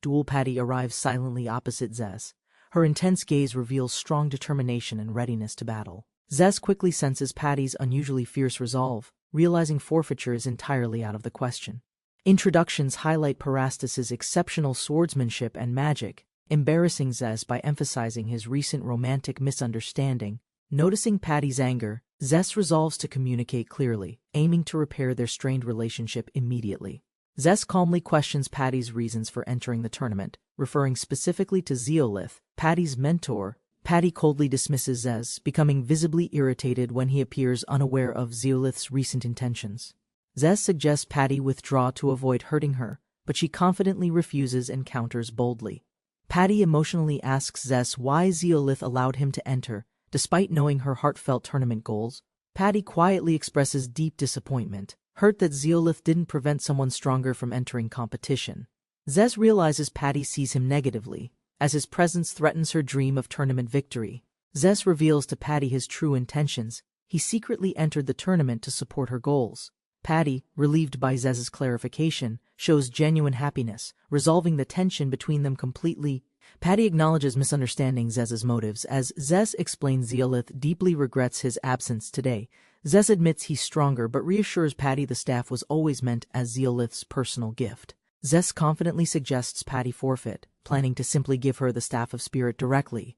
Dual Patty arrives silently opposite Zez. Her intense gaze reveals strong determination and readiness to battle. Zez quickly senses Patty's unusually fierce resolve, realizing forfeiture is entirely out of the question. Introductions highlight Parastus's exceptional swordsmanship and magic, embarrassing Zez by emphasizing his recent romantic misunderstanding. Noticing Patty's anger, Zez resolves to communicate clearly, aiming to repair their strained relationship immediately. Zez calmly questions Patty's reasons for entering the tournament, referring specifically to Zeolith, Patty's mentor. Patty coldly dismisses Zez, becoming visibly irritated when he appears unaware of Zeolith's recent intentions. Zez suggests Patty withdraw to avoid hurting her, but she confidently refuses and counters boldly. Patty emotionally asks Zez why Zeolith allowed him to enter, despite knowing her heartfelt tournament goals. Patty quietly expresses deep disappointment, hurt that Zeolith didn't prevent someone stronger from entering competition. Zez realizes Patty sees him negatively, as his presence threatens her dream of tournament victory. Zez reveals to Patty his true intentions. He secretly entered the tournament to support her goals. Patty, relieved by Zez's clarification, shows genuine happiness, resolving the tension between them completely. Patty acknowledges misunderstanding Zez's motives as Zez explains Zeolith deeply regrets his absence today. Zez admits he's stronger but reassures Patty the staff was always meant as Zeolith's personal gift. Zez confidently suggests Patty forfeit, planning to simply give her the Staff of Spirit directly.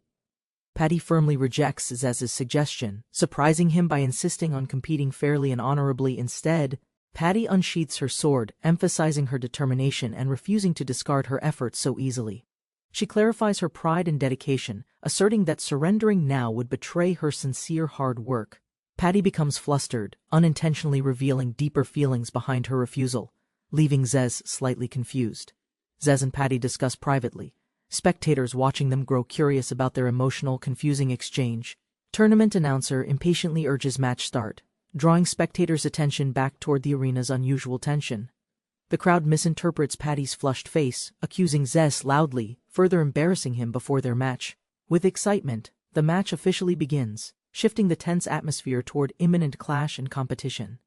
Patty firmly rejects Zez's suggestion, surprising him by insisting on competing fairly and honorably instead. Patty unsheathes her sword, emphasizing her determination and refusing to discard her efforts so easily. She clarifies her pride and dedication, asserting that surrendering now would betray her sincere hard work. Patty becomes flustered, unintentionally revealing deeper feelings behind her refusal, leaving Zez slightly confused. Zez and Patty discuss privately, spectators watching them grow curious about their emotional, confusing exchange. Tournament announcer impatiently urges match start, drawing spectators' attention back toward the arena's unusual tension. The crowd misinterprets Patty's flushed face, accusing Zez loudly, further embarrassing him before their match. With excitement, the match officially begins, shifting the tense atmosphere toward imminent clash and competition.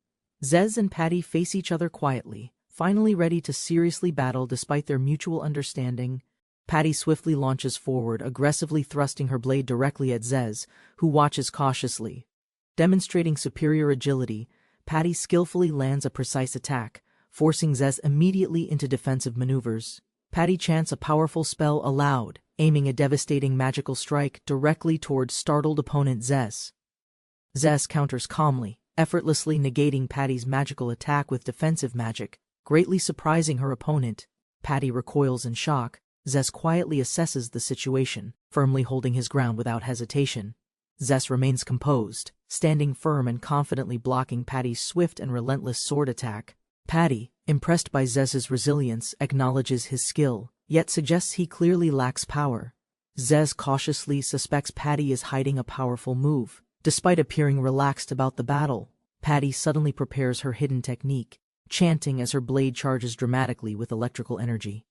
Zez and Patty face each other quietly, finally ready to seriously battle despite their mutual understanding. Patty swiftly launches forward, aggressively thrusting her blade directly at Zez, who watches cautiously. Demonstrating superior agility, Patty skillfully lands a precise attack, forcing Zez immediately into defensive maneuvers. Patty chants a powerful spell aloud, aiming a devastating magical strike directly toward startled opponent Zez. Zez counters calmly, effortlessly negating Patty's magical attack with defensive magic, greatly surprising her opponent. Patty recoils in shock. Zez quietly assesses the situation, firmly holding his ground without hesitation. Zez remains composed, standing firm and confidently blocking Patty's swift and relentless sword attack. Patty, impressed by Zez's resilience, acknowledges his skill, yet suggests he clearly lacks power. Zez cautiously suspects Patty is hiding a powerful move. Despite appearing relaxed about the battle, Patty suddenly prepares her hidden technique, chanting as her blade charges dramatically with electrical energy.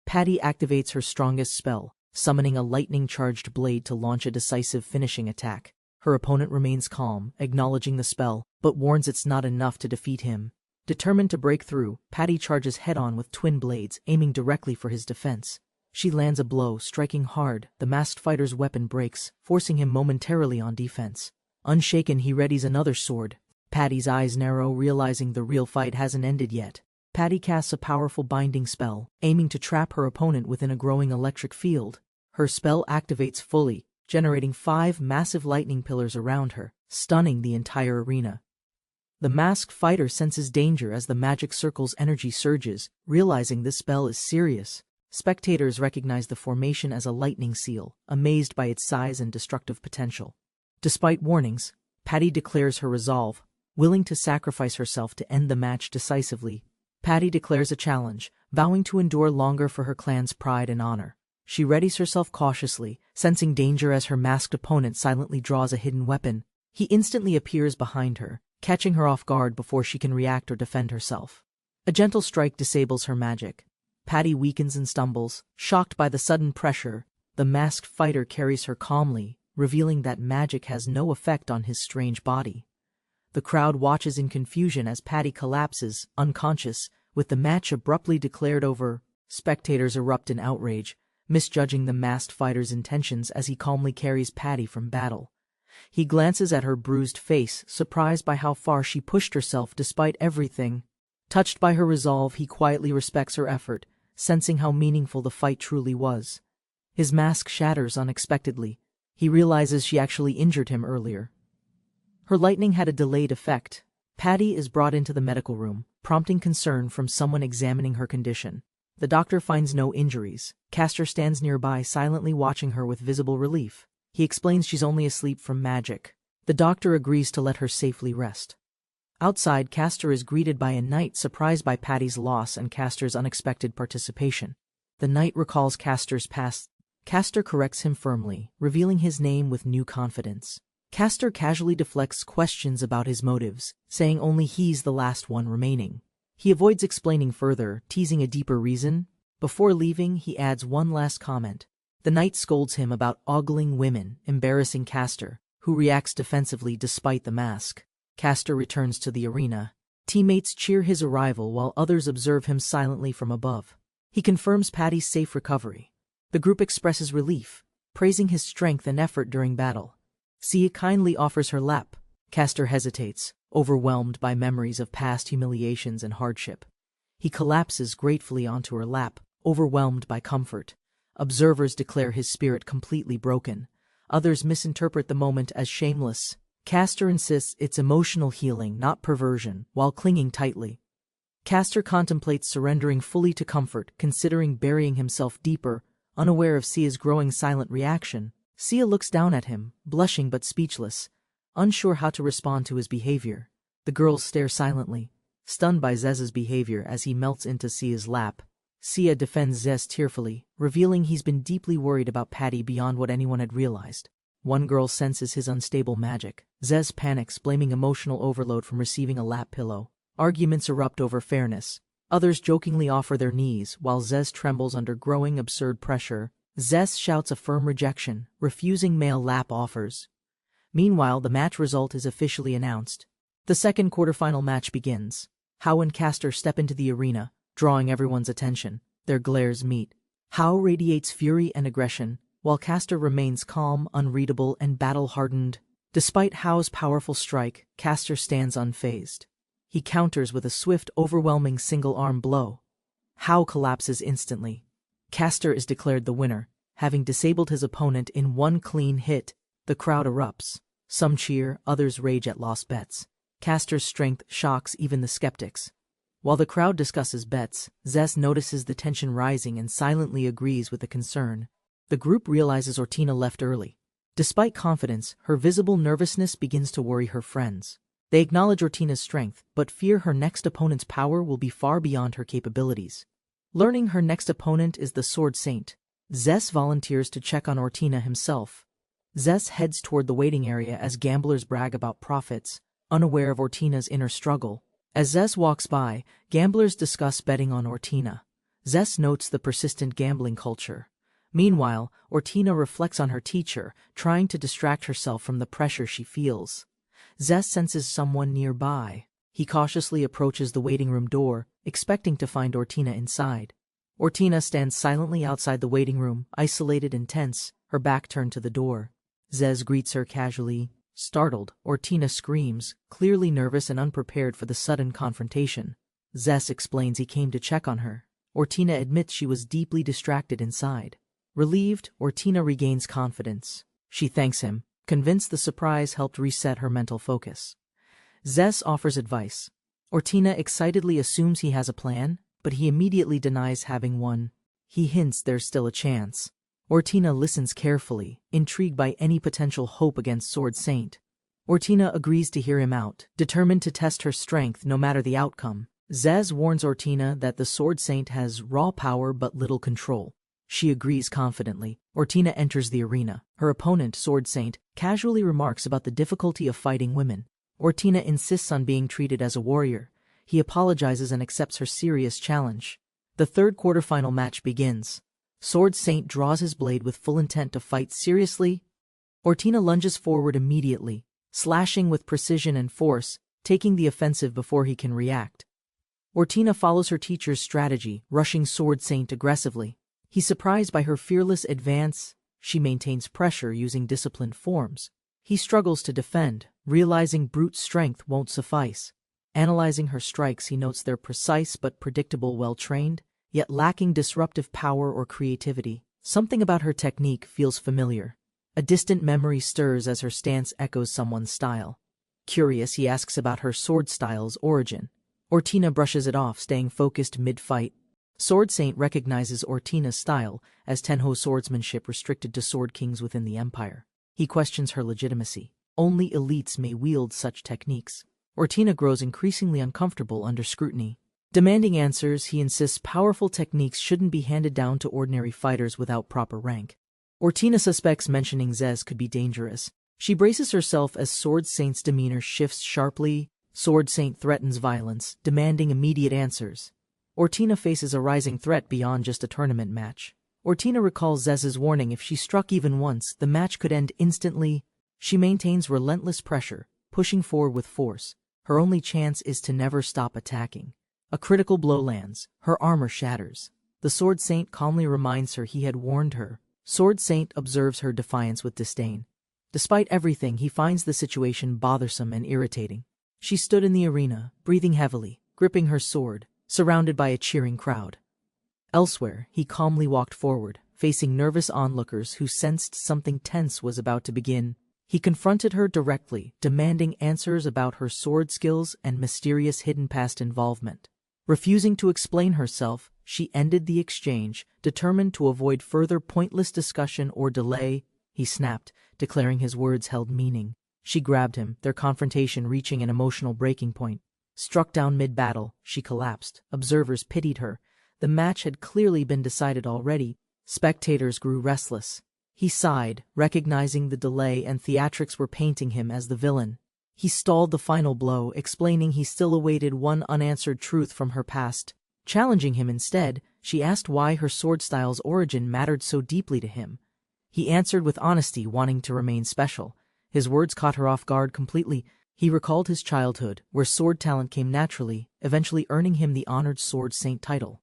Patty activates her strongest spell, summoning a lightning-charged blade to launch a decisive finishing attack. Her opponent remains calm, acknowledging the spell, but warns it's not enough to defeat him. Determined to break through, Patty charges head-on with twin blades, aiming directly for his defense. She lands a blow, striking hard. The masked fighter's weapon breaks, forcing him momentarily on defense. Unshaken, he readies another sword. Patty's eyes narrow, realizing the real fight hasn't ended yet. Patty casts a powerful binding spell, aiming to trap her opponent within a growing electric field. Her spell activates fully, generating 5 massive lightning pillars around her, stunning the entire arena. The masked fighter senses danger as the magic circle's energy surges, realizing this spell is serious. Spectators recognize the formation as a lightning seal, amazed by its size and destructive potential. Despite warnings, Patty declares her resolve, willing to sacrifice herself to end the match decisively. Patty declares a challenge, vowing to endure longer for her clan's pride and honor. She readies herself cautiously, sensing danger as her masked opponent silently draws a hidden weapon. He instantly appears behind her, catching her off guard before she can react or defend herself. A gentle strike disables her magic, Patty weakens and stumbles. Shocked by the sudden pressure, the masked fighter carries her calmly, revealing that magic has no effect on his strange body. The crowd watches in confusion as Patty collapses, unconscious, with the match abruptly declared over. Spectators erupt in outrage, misjudging the masked fighter's intentions as he calmly carries Patty from battle. He glances at her bruised face, surprised by how far she pushed herself despite everything. Touched by her resolve, he quietly respects her effort, sensing how meaningful the fight truly was. His mask shatters unexpectedly. He realizes she actually injured him earlier. Her lightning had a delayed effect. Patty is brought into the medical room, prompting concern from someone examining her condition. The doctor finds no injuries. Castor stands nearby, silently watching her with visible relief. He explains she's only asleep from magic. The doctor agrees to let her safely rest. Outside, Castor is greeted by a knight surprised by Patty's loss and Castor's unexpected participation. The knight recalls Castor's past. Castor corrects him firmly, revealing his name with new confidence. Castor casually deflects questions about his motives, saying only he's the last one remaining. He avoids explaining further, teasing a deeper reason. Before leaving, he adds one last comment. The knight scolds him about ogling women, embarrassing Castor, who reacts defensively despite the mask. Castor returns to the arena. Teammates cheer his arrival while others observe him silently from above. He confirms Patty's safe recovery. The group expresses relief, praising his strength and effort during battle. Sia kindly offers her lap. Castor hesitates, overwhelmed by memories of past humiliations and hardship. He collapses gratefully onto her lap, overwhelmed by comfort. Observers declare his spirit completely broken. Others misinterpret the moment as shameless. Castor insists it's emotional healing, not perversion, while clinging tightly. Castor contemplates surrendering fully to comfort, considering burying himself deeper, unaware of Sia's growing silent reaction. Sia looks down at him, blushing but speechless, unsure how to respond to his behavior. The girls stare silently, stunned by Zez's behavior as he melts into Sia's lap. Sia defends Zez tearfully, revealing he's been deeply worried about Patty beyond what anyone had realized. One girl senses his unstable magic. Zez panics, blaming emotional overload from receiving a lap pillow. Arguments erupt over fairness. Others jokingly offer their knees, while Zez trembles under growing absurd pressure. Zez shouts a firm rejection, refusing male lap offers. Meanwhile, the match result is officially announced. The second quarterfinal match begins. Hao and Castor step into the arena, drawing everyone's attention. Their glares meet. Hao radiates fury and aggression, while Castor remains calm, unreadable, and battle-hardened. Despite Hao's powerful strike, Castor stands unfazed. He counters with a swift, overwhelming single-arm blow. Hao collapses instantly. Castor is declared the winner, having disabled his opponent in one clean hit. The crowd erupts. Some cheer, others rage at lost bets. Castor's strength shocks even the skeptics. While the crowd discusses bets, Zez notices the tension rising and silently agrees with the concern. The group realizes Ortina left early. Despite confidence, her visible nervousness begins to worry her friends. They acknowledge Ortina's strength, but fear her next opponent's power will be far beyond her capabilities. Learning her next opponent is the Sword Saint, Zez volunteers to check on Ortina himself. Zez heads toward the waiting area as gamblers brag about profits, unaware of Ortina's inner struggle. As Zez walks by, gamblers discuss betting on Ortina. Zez notes the persistent gambling culture. Meanwhile, Ortina reflects on her teacher, trying to distract herself from the pressure she feels. Zez senses someone nearby. He cautiously approaches the waiting room door, expecting to find Ortina inside. Ortina stands silently outside the waiting room, isolated and tense, her back turned to the door. Zez greets her casually. Startled, Ortina screams, clearly nervous and unprepared for the sudden confrontation. Zez explains he came to check on her. Ortina admits she was deeply distracted inside. Relieved, Ortina regains confidence. She thanks him, convinced the surprise helped reset her mental focus. Zez offers advice. Ortina excitedly assumes he has a plan, but he immediately denies having one. He hints there's still a chance. Ortina listens carefully, intrigued by any potential hope against Sword Saint. Ortina agrees to hear him out, determined to test her strength no matter the outcome. Zez warns Ortina that the Sword Saint has raw power but little control. She agrees confidently. Ortina enters the arena. Her opponent, Sword Saint, casually remarks about the difficulty of fighting women. Ortina insists on being treated as a warrior. He apologizes and accepts her serious challenge. The third quarterfinal match begins. Sword Saint draws his blade with full intent to fight seriously. Ortina lunges forward immediately, slashing with precision and force, taking the offensive before he can react. Ortina follows her teacher's strategy, rushing Sword Saint aggressively. He's surprised by her fearless advance. She maintains pressure using disciplined forms. He struggles to defend, realizing brute strength won't suffice. Analyzing her strikes, he notes they're precise but predictable, well-trained, yet lacking disruptive power or creativity. Something about her technique feels familiar. A distant memory stirs as her stance echoes someone's style. Curious, he asks about her sword style's origin. Ortina brushes it off, staying focused mid-fight. Sword Saint recognizes Ortina's style as Tenho swordsmanship restricted to sword kings within the empire. He questions her legitimacy. Only elites may wield such techniques. Ortina grows increasingly uncomfortable under scrutiny. Demanding answers, he insists powerful techniques shouldn't be handed down to ordinary fighters without proper rank. Ortina suspects mentioning Zez could be dangerous. She braces herself as Sword Saint's demeanor shifts sharply. Sword Saint threatens violence, demanding immediate answers. Ortina faces a rising threat beyond just a tournament match. Ortina recalls Zez's warning: if she struck even once, the match could end instantly. She maintains relentless pressure, pushing forward with force. Her only chance is to never stop attacking. A critical blow lands. Her armor shatters. The Sword Saint calmly reminds her he had warned her. Sword Saint observes her defiance with disdain. Despite everything, he finds the situation bothersome and irritating. She stood in the arena, breathing heavily, gripping her sword, surrounded by a cheering crowd. Elsewhere, he calmly walked forward, facing nervous onlookers who sensed something tense was about to begin. He confronted her directly, demanding answers about her sword skills and mysterious hidden past involvement. Refusing to explain herself, she ended the exchange, determined to avoid further pointless discussion or delay. He snapped, declaring his words held meaning. She grabbed him, their confrontation reaching an emotional breaking point. Struck down mid-battle, she collapsed. Observers pitied her. The match had clearly been decided already. Spectators grew restless. He sighed, recognizing the delay and theatrics were painting him as the villain. He stalled the final blow, explaining he still awaited one unanswered truth from her past. Challenging him instead, she asked why her sword style's origin mattered so deeply to him. He answered with honesty, wanting to remain special. His words caught her off guard completely. He recalled his childhood, where sword talent came naturally, eventually earning him the honored Sword Saint title.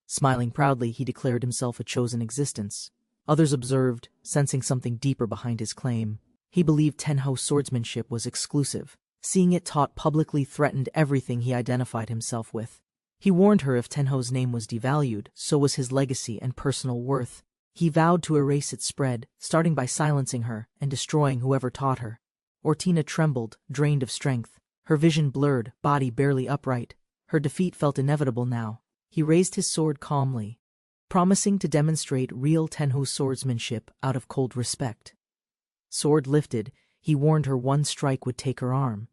Smiling proudly, he declared himself a chosen existence. Others observed, sensing something deeper behind his claim. He believed Tenho swordsmanship was exclusive. Seeing it taught publicly threatened everything he identified himself with. He warned her if Tenho's name was devalued, so was his legacy and personal worth. He vowed to erase its spread, starting by silencing her and destroying whoever taught her. Ortina trembled, drained of strength. Her vision blurred, body barely upright. Her defeat felt inevitable now. He raised his sword calmly, promising to demonstrate real Tenho swordsmanship out of cold respect. Sword lifted, he warned her one strike would take her arm.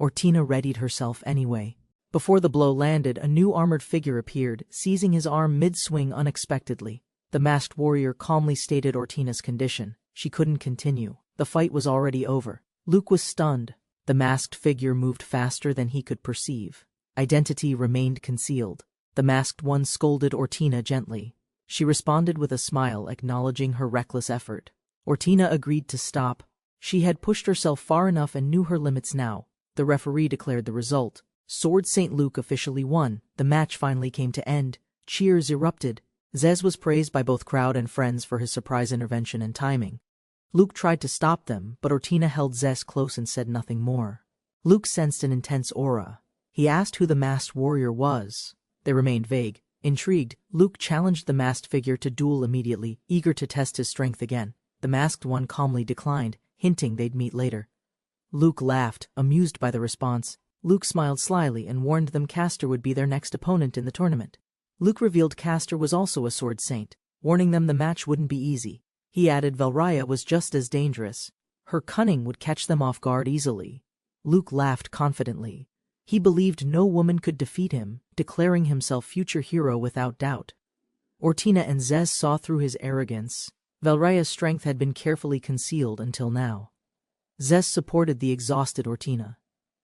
Ortina readied herself anyway. Before the blow landed, a new armored figure appeared, seizing his arm mid-swing unexpectedly. The masked warrior calmly stated Ortina's condition. She couldn't continue. The fight was already over. Luke was stunned. The masked figure moved faster than he could perceive. Identity remained concealed. The masked one scolded Ortina gently. She responded with a smile, acknowledging her reckless effort. Ortina agreed to stop. She had pushed herself far enough and knew her limits now. The referee declared the result. Sword Saint Luke officially won. The match finally came to end. Cheers erupted. Zez was praised by both crowd and friends for his surprise intervention and timing. Luke tried to stop them, but Ortina held Zez close and said nothing more. Luke sensed an intense aura. He asked who the masked warrior was. They remained vague. Intrigued, Luke challenged the masked figure to duel immediately, eager to test his strength again. The masked one calmly declined, hinting they'd meet later. Luke laughed, amused by the response. Luke smiled slyly and warned them Castor would be their next opponent in the tournament. Luke revealed Castor was also a sword saint, warning them the match wouldn't be easy. He added Valraya was just as dangerous. Her cunning would catch them off guard easily. Luke laughed confidently. He believed no woman could defeat him, declaring himself future hero without doubt. Ortina and Zez saw through his arrogance. Valraya's strength had been carefully concealed until now. Zez supported the exhausted Ortina.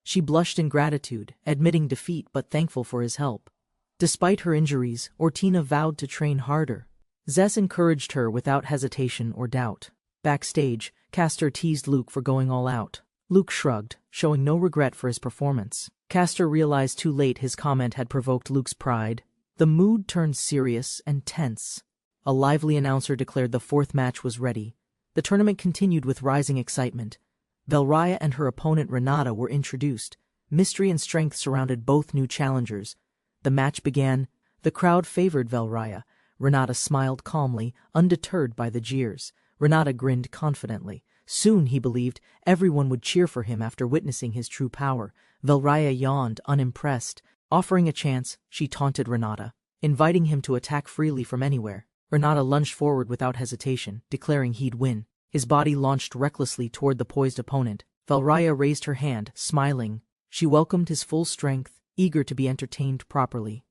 She blushed in gratitude, admitting defeat but thankful for his help. Despite her injuries, Ortina vowed to train harder. Zess encouraged her without hesitation or doubt. Backstage, Castor teased Luke for going all out. Luke shrugged, showing no regret for his performance. Castor realized too late his comment had provoked Luke's pride. The mood turned serious and tense. A lively announcer declared the fourth match was ready. The tournament continued with rising excitement. Velraya and her opponent Renata were introduced. Mystery and strength surrounded both new challengers. The match began. The crowd favored Velraya. Renata smiled calmly, undeterred by the jeers. Renata grinned confidently. Soon, he believed, everyone would cheer for him after witnessing his true power. Velraya yawned, unimpressed. Offering a chance, she taunted Renata, inviting him to attack freely from anywhere. Renata lunged forward without hesitation, declaring he'd win. His body launched recklessly toward the poised opponent. Velraya raised her hand, smiling. She welcomed his full strength, eager to be entertained properly.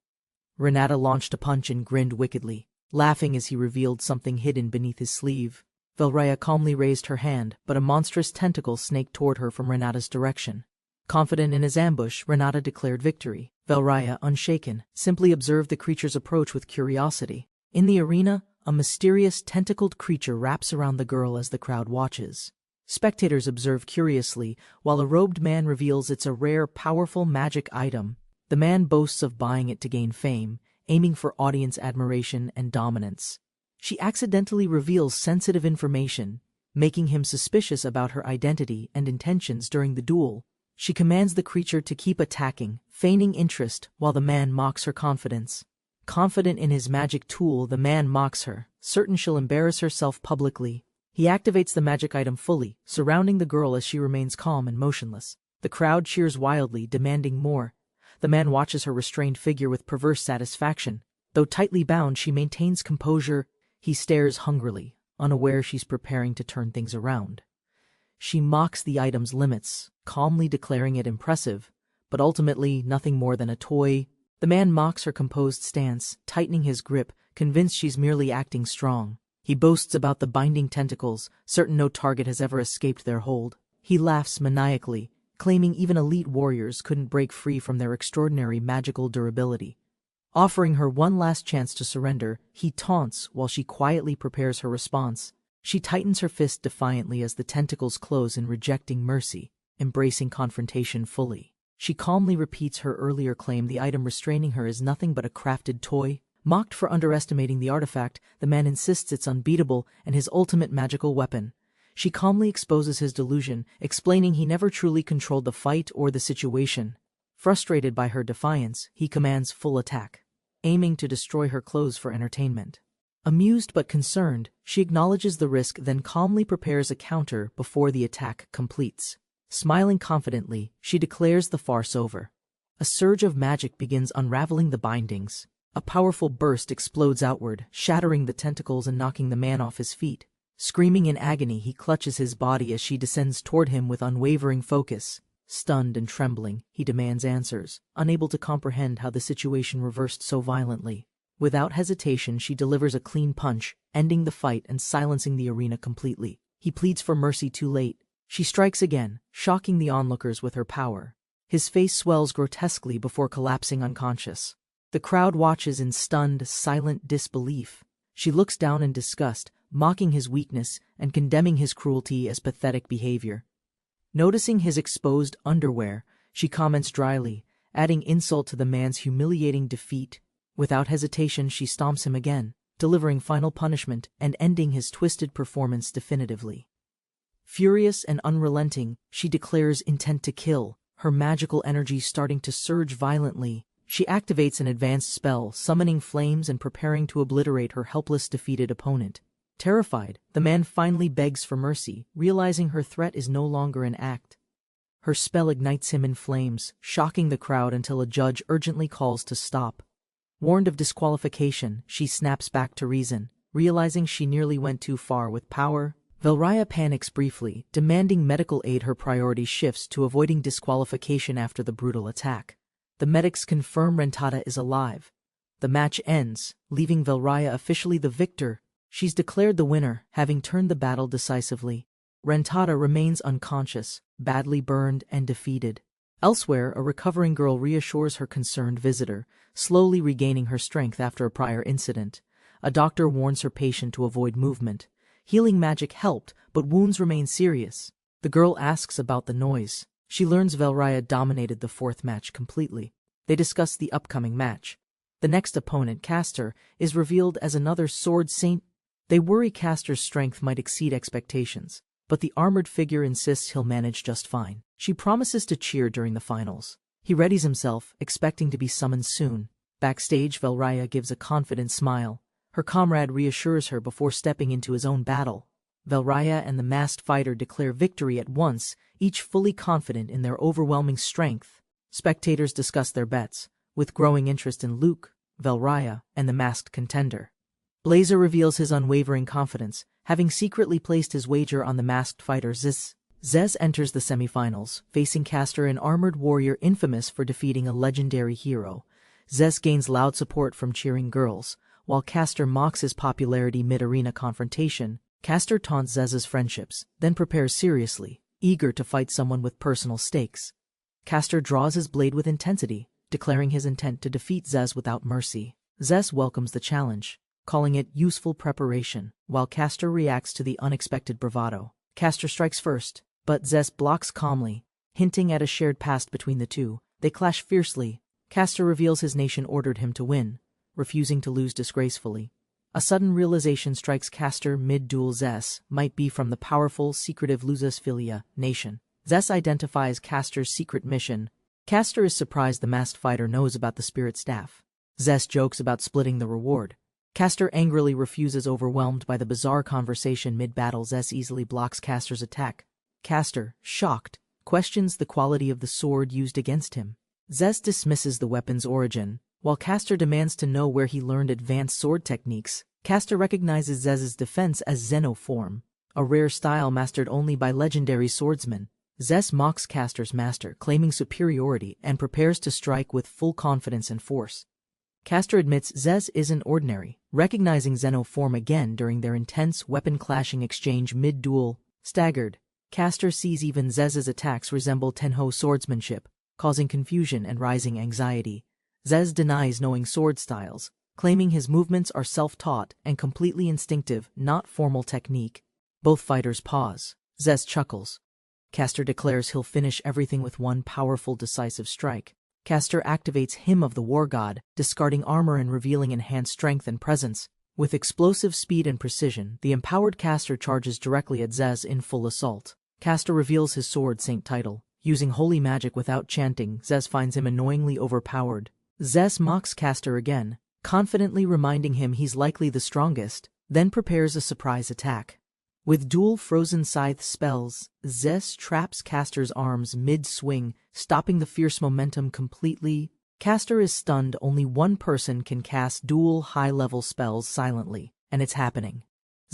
Renata launched a punch and grinned wickedly, laughing as he revealed something hidden beneath his sleeve. Velraya calmly raised her hand, but a monstrous tentacle snaked toward her from Renata's direction. Confident in his ambush, Renata declared victory. Velraya, unshaken, simply observed the creature's approach with curiosity. In the arena, a mysterious tentacled creature wraps around the girl as the crowd watches. Spectators observe curiously, while a robed man reveals it's a rare, powerful magic item. The man boasts of buying it to gain fame, aiming for audience admiration and dominance. She accidentally reveals sensitive information, making him suspicious about her identity and intentions during the duel. She commands the creature to keep attacking, feigning interest while the man mocks her confidence. Confident in his magic tool, the man mocks her, certain she'll embarrass herself publicly. He activates the magic item fully, surrounding the girl as she remains calm and motionless. The crowd cheers wildly, demanding more. The man watches her restrained figure with perverse satisfaction. Though tightly bound, she maintains composure. He stares hungrily, unaware she's preparing to turn things around. She mocks the item's limits, calmly declaring it impressive, but ultimately nothing more than a toy. The man mocks her composed stance, tightening his grip, convinced she's merely acting strong. He boasts about the binding tentacles, certain no target has ever escaped their hold. He laughs maniacally, claiming even elite warriors couldn't break free from their extraordinary magical durability. Offering her one last chance to surrender, he taunts while she quietly prepares her response. She tightens her fist defiantly as the tentacles close in rejecting mercy, embracing confrontation fully. She calmly repeats her earlier claim the item restraining her is nothing but a crafted toy. Mocked for underestimating the artifact, the man insists it's unbeatable and his ultimate magical weapon. She calmly exposes his delusion, explaining he never truly controlled the fight or the situation. Frustrated by her defiance, he commands full attack, aiming to destroy her clothes for entertainment. Amused but concerned, she acknowledges the risk, then calmly prepares a counter before the attack completes. Smiling confidently, she declares the farce over. A surge of magic begins unraveling the bindings. A powerful burst explodes outward, shattering the tentacles and knocking the man off his feet. Screaming in agony, he clutches his body as she descends toward him with unwavering focus. Stunned and trembling, he demands answers, unable to comprehend how the situation reversed so violently. Without hesitation, she delivers a clean punch, ending the fight and silencing the arena completely. He pleads for mercy too late. She strikes again, shocking the onlookers with her power. His face swells grotesquely before collapsing unconscious. The crowd watches in stunned, silent disbelief. She looks down in disgust, mocking his weakness and condemning his cruelty as pathetic behavior. Noticing his exposed underwear, she comments dryly, adding insult to the man's humiliating defeat. Without hesitation, she stomps him again, delivering final punishment and ending his twisted performance definitively. Furious and unrelenting, she declares intent to kill, her magical energy starting to surge violently. She activates an advanced spell, summoning flames and preparing to obliterate her helpless, defeated opponent. Terrified, the man finally begs for mercy, realizing her threat is no longer an act. Her spell ignites him in flames, shocking the crowd until a judge urgently calls to stop. Warned of disqualification, she snaps back to reason, realizing she nearly went too far with power. Velraya panics briefly, demanding medical aid. Her priority shifts to avoiding disqualification after the brutal attack. The medics confirm Renata is alive. The match ends, leaving Velraya officially the victor. She's declared the winner, having turned the battle decisively. Renata remains unconscious, badly burned and defeated. Elsewhere, a recovering girl reassures her concerned visitor, slowly regaining her strength after a prior incident. A doctor warns her patient to avoid movement. Healing magic helped, but wounds remain serious. The girl asks about the noise. She learns Velraya dominated the fourth match completely. They discuss the upcoming match. The next opponent, Castor, is revealed as another sword saint. They worry Castor's strength might exceed expectations, but the armored figure insists he'll manage just fine. She promises to cheer during the finals. He readies himself, expecting to be summoned soon. Backstage, Velraya gives a confident smile. Her comrade reassures her before stepping into his own battle. Velraya and the masked fighter declare victory at once, each fully confident in their overwhelming strength. Spectators discuss their bets, with growing interest in Luke, Velraya, and the masked contender. Blazer reveals his unwavering confidence, having secretly placed his wager on the masked fighter Zez. Zez enters the semifinals, facing Castor, an armored warrior infamous for defeating a legendary hero. Zez gains loud support from cheering girls, while Castor mocks his popularity mid-arena confrontation. Castor taunts Zez's friendships, then prepares seriously, eager to fight someone with personal stakes. Castor draws his blade with intensity, declaring his intent to defeat Zez without mercy. Zez welcomes the challenge, calling it useful preparation, while Castor reacts to the unexpected bravado. Castor strikes first, but Zez blocks calmly, hinting at a shared past between the two. They clash fiercely. Castor reveals his nation ordered him to win, refusing to lose disgracefully. A sudden realization strikes Castor mid-duel. Zez might be from the powerful, secretive Lusasphilia nation. Zez identifies Castor's secret mission. Castor is surprised the masked fighter knows about the spirit staff. Zez jokes about splitting the reward. Castor angrily refuses, overwhelmed by the bizarre conversation mid-battle. Zez easily blocks Castor's attack. Castor, shocked, questions the quality of the sword used against him. Zez dismisses the weapon's origin, while Castor demands to know where he learned advanced sword techniques. Castor recognizes Zez's defense as Zeno form, a rare style mastered only by legendary swordsmen. Zez mocks Castor's master, claiming superiority, and prepares to strike with full confidence and force. Castor admits Zez isn't ordinary, recognizing Zeno form again during their intense weapon-clashing exchange mid-duel. Staggered, Castor sees even Zez's attacks resemble Tenho swordsmanship, causing confusion and rising anxiety. Zez denies knowing sword styles, claiming his movements are self-taught and completely instinctive, not formal technique. Both fighters pause. Zez chuckles. Castor declares he'll finish everything with one powerful, decisive strike. Castor activates Hymn of the War God, discarding armor and revealing enhanced strength and presence. With explosive speed and precision, the empowered Castor charges directly at Zez in full assault. Castor reveals his sword saint title. Using holy magic without chanting, Zez finds him annoyingly overpowered. Zez mocks Castor again, confidently reminding him he's likely the strongest, then prepares a surprise attack. With dual frozen scythe spells, Zez traps Castor's arms mid-swing, stopping the fierce momentum completely. Castor is stunned. Only one person can cast dual high-level spells silently, and it's happening.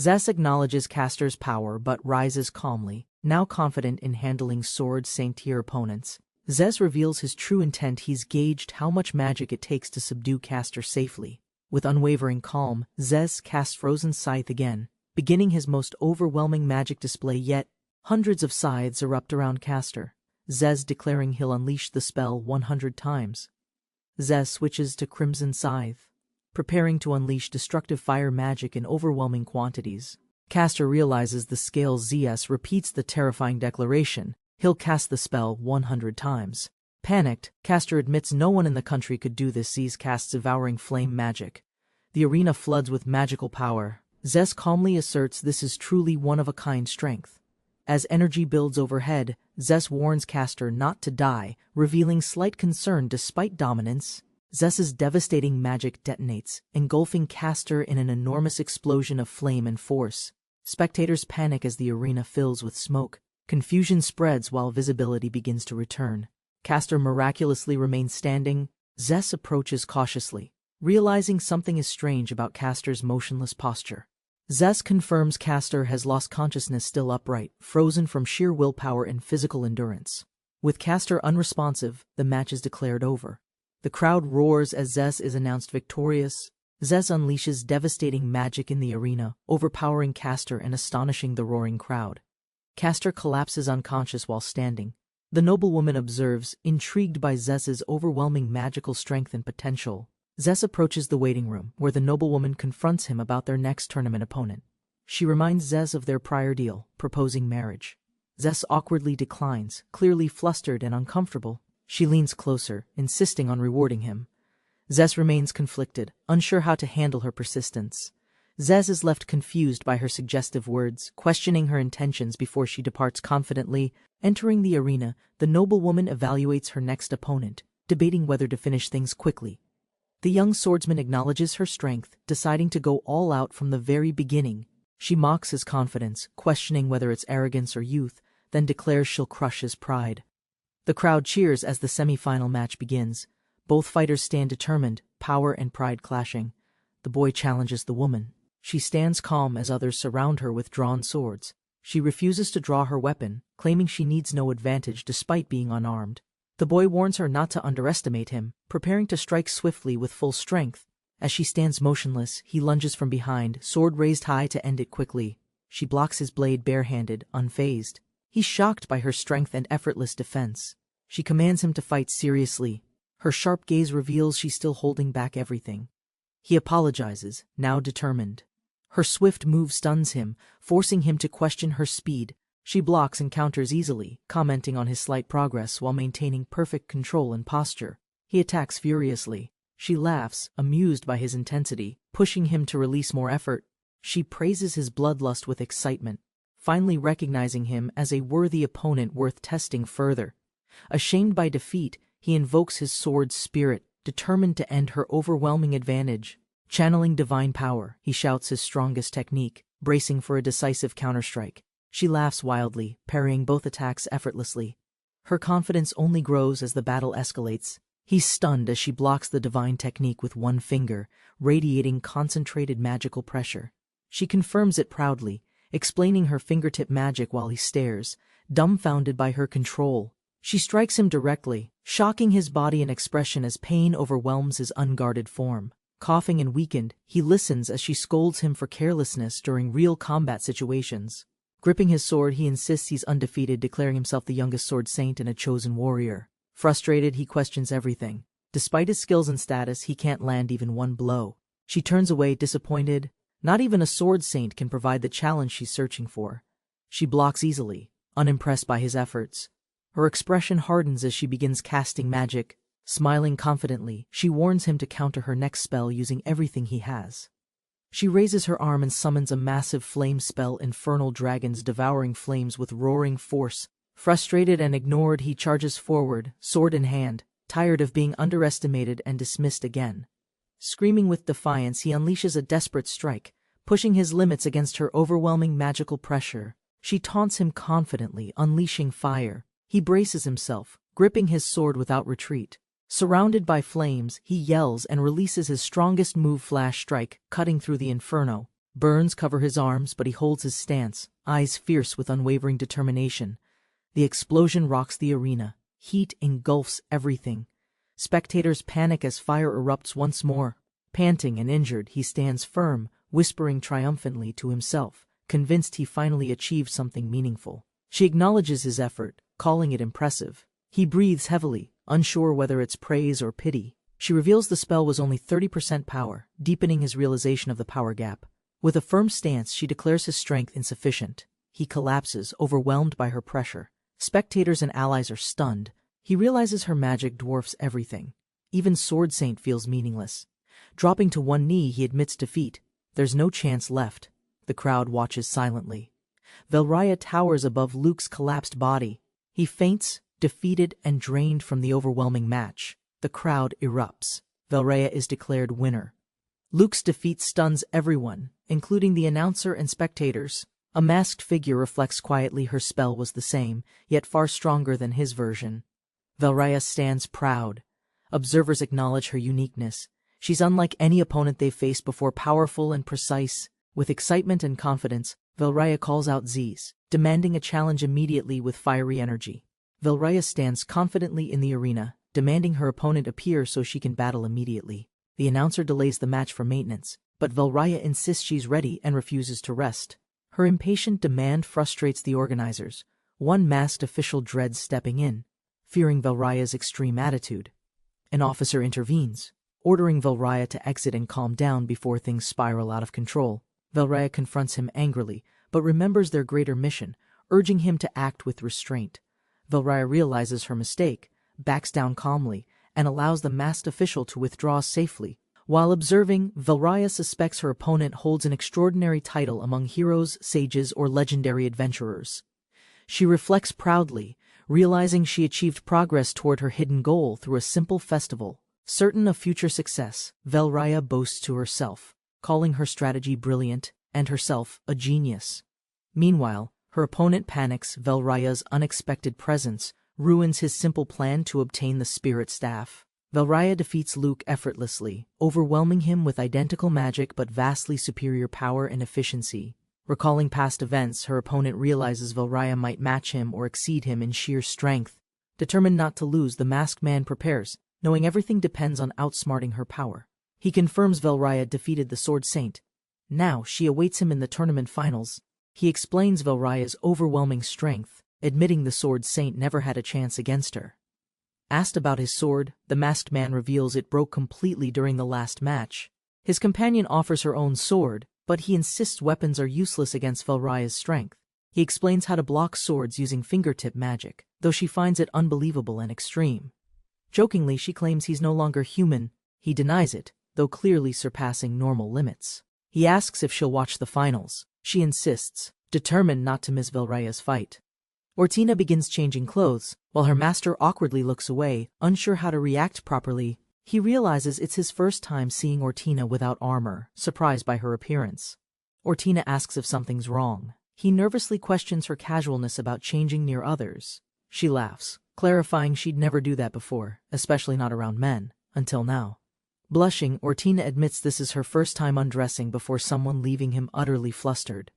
Zez acknowledges Castor's power but rises calmly, now confident in handling sword saint-tier opponents. Zez reveals his true intent. He's gauged how much magic it takes to subdue Castor safely. With unwavering calm, Zez casts Frozen Scythe again, beginning his most overwhelming magic display yet. Hundreds of scythes erupt around Castor, Zez declaring he'll unleash the spell 100 times. Zez switches to Crimson Scythe, preparing to unleash destructive fire magic in overwhelming quantities. Castor realizes the scale. Zez repeats the terrifying declaration. He'll cast the spell 100 times. Panicked, Castor admits no one in the country could do this. Zez casts devouring flame magic. The arena floods with magical power. Zez calmly asserts this is truly one-of-a-kind strength. As energy builds overhead, Zez warns Castor not to die, revealing slight concern despite dominance. Zez's devastating magic detonates, engulfing Castor in an enormous explosion of flame and force. Spectators panic as the arena fills with smoke. Confusion spreads while visibility begins to return. Castor miraculously remains standing. Zez approaches cautiously, realizing something is strange about Castor's motionless posture. Zez confirms Castor has lost consciousness, still upright, frozen from sheer willpower and physical endurance. With Castor unresponsive, the match is declared over. The crowd roars as Zez is announced victorious. Zez unleashes devastating magic in the arena, overpowering Castor and astonishing the roaring crowd. Castor collapses unconscious while standing, The noblewoman observes, intrigued by Zess's overwhelming magical strength and potential. Zess approaches the waiting room, where the noblewoman confronts him about their next tournament opponent. She reminds Zess of their prior deal, proposing marriage. Zess awkwardly declines, clearly flustered and uncomfortable. She leans closer, insisting on rewarding him. Zess remains conflicted, unsure how to handle her persistence. Zess is left confused by her suggestive words, questioning her intentions before she departs confidently. Entering the arena, the noblewoman evaluates her next opponent, debating whether to finish things quickly. The young swordsman acknowledges her strength, deciding to go all out from the very beginning. She mocks his confidence, questioning whether it's arrogance or youth, then declares she'll crush his pride. The crowd cheers as the semi-final match begins. Both fighters stand determined, power and pride clashing. The boy challenges the woman. She stands calm as others surround her with drawn swords. She refuses to draw her weapon, claiming she needs no advantage despite being unarmed. The boy warns her not to underestimate him, preparing to strike swiftly with full strength. As she stands motionless, he lunges from behind, sword raised high to end it quickly. She blocks his blade barehanded, unfazed. He's shocked by her strength and effortless defense. She commands him to fight seriously. Her sharp gaze reveals she's still holding back everything. He apologizes, now determined. Her swift move stuns him, forcing him to question her speed. She blocks and counters easily, commenting on his slight progress while maintaining perfect control and posture. He attacks furiously. She laughs, amused by his intensity, pushing him to release more effort. She praises his bloodlust with excitement, finally recognizing him as a worthy opponent worth testing further. Ashamed by defeat, he invokes his sword's spirit, determined to end her overwhelming advantage. Channeling divine power, he shouts his strongest technique, bracing for a decisive counterstrike. She laughs wildly, parrying both attacks effortlessly. Her confidence only grows as the battle escalates. He's stunned as she blocks the divine technique with one finger, radiating concentrated magical pressure. She confirms it proudly, explaining her fingertip magic while he stares, dumbfounded by her control. She strikes him directly, shocking his body and expression as pain overwhelms his unguarded form. Coughing and weakened, he listens as she scolds him for carelessness during real combat situations. Gripping his sword, he insists he's undefeated, declaring himself the youngest sword saint and a chosen warrior. Frustrated, he questions everything. Despite his skills and status, he can't land even one blow. She turns away, disappointed. Not even a sword saint can provide the challenge she's searching for. She blocks easily, unimpressed by his efforts. Her expression hardens as she begins casting magic. Smiling confidently, she warns him to counter her next spell using everything he has. She raises her arm and summons a massive flame spell, infernal dragons devouring flames with roaring force. Frustrated and ignored, he charges forward, sword in hand, tired of being underestimated and dismissed again. Screaming with defiance, he unleashes a desperate strike, pushing his limits against her overwhelming magical pressure. She taunts him confidently, unleashing fire. He braces himself, gripping his sword without retreat. Surrounded by flames, he yells and releases his strongest move, Flash Strike, cutting through the inferno. Burns cover his arms, but he holds his stance, eyes fierce with unwavering determination. The explosion rocks the arena. Heat engulfs everything. Spectators panic as fire erupts once more. Panting and injured, he stands firm, whispering triumphantly to himself, convinced he finally achieved something meaningful. She acknowledges his effort, calling it impressive. He breathes heavily, unsure whether it's praise or pity. She reveals the spell was only 30% power, deepening his realization of the power gap. With a firm stance, she declares his strength insufficient. He collapses, overwhelmed by her pressure. Spectators and allies are stunned. He realizes her magic dwarfs everything. Even Sword Saint feels meaningless. Dropping to one knee, he admits defeat. There's no chance left. The crowd watches silently. Velraya towers above Luke's collapsed body. He faints, defeated and drained from the overwhelming match. The crowd erupts. Velraya is declared winner. Luke's defeat stuns everyone, including the announcer and spectators. A masked figure reflects quietly her spell was the same, yet far stronger than his version. Velraya stands proud. Observers acknowledge her uniqueness. She's unlike any opponent they've faced before, powerful and precise. With excitement and confidence, Velraya calls out Z's, demanding a challenge immediately with fiery energy. Velraya stands confidently in the arena, demanding her opponent appear so she can battle immediately. The announcer delays the match for maintenance, but Velraya insists she's ready and refuses to rest. Her impatient demand frustrates the organizers. One masked official dreads stepping in, fearing Valraya's extreme attitude. An officer intervenes, ordering Valraya to exit and calm down before things spiral out of control. Valraya confronts him angrily, but remembers their greater mission, urging him to act with restraint. Valraya realizes her mistake, backs down calmly, and allows the masked official to withdraw safely. While observing, Valraya suspects her opponent holds an extraordinary title among heroes, sages, or legendary adventurers. She reflects proudly, realizing she achieved progress toward her hidden goal through a simple festival. Certain of future success, Valraya boasts to herself, calling her strategy brilliant and herself a genius. Meanwhile, her opponent panics. Valraya's unexpected presence ruins his simple plan to obtain the spirit staff. Valraya defeats Luke effortlessly, overwhelming him with identical magic but vastly superior power and efficiency. Recalling past events, her opponent realizes Valraya might match him or exceed him in sheer strength. Determined not to lose, the masked man prepares, knowing everything depends on outsmarting her power. He confirms Valraya defeated the Sword Saint. Now she awaits him in the tournament finals. He explains Valraya's overwhelming strength, admitting the Sword Saint never had a chance against her. Asked about his sword, the masked man reveals it broke completely during the last match. His companion offers her own sword, but he insists weapons are useless against Valraya's strength. He explains how to block swords using fingertip magic, though she finds it unbelievable and extreme. Jokingly, she claims he's no longer human. He denies it, though clearly surpassing normal limits. He asks if she'll watch the finals. She insists, determined not to miss Valraya's fight. Ortina begins changing clothes, while her master awkwardly looks away, unsure how to react properly. He realizes it's his first time seeing Ortina without armor, surprised by her appearance. Ortina asks if something's wrong. He nervously questions her casualness about changing near others. She laughs, clarifying she'd never do that before, especially not around men, until now. Blushing, Ortina admits this is her first time undressing before someone, leaving him utterly flustered.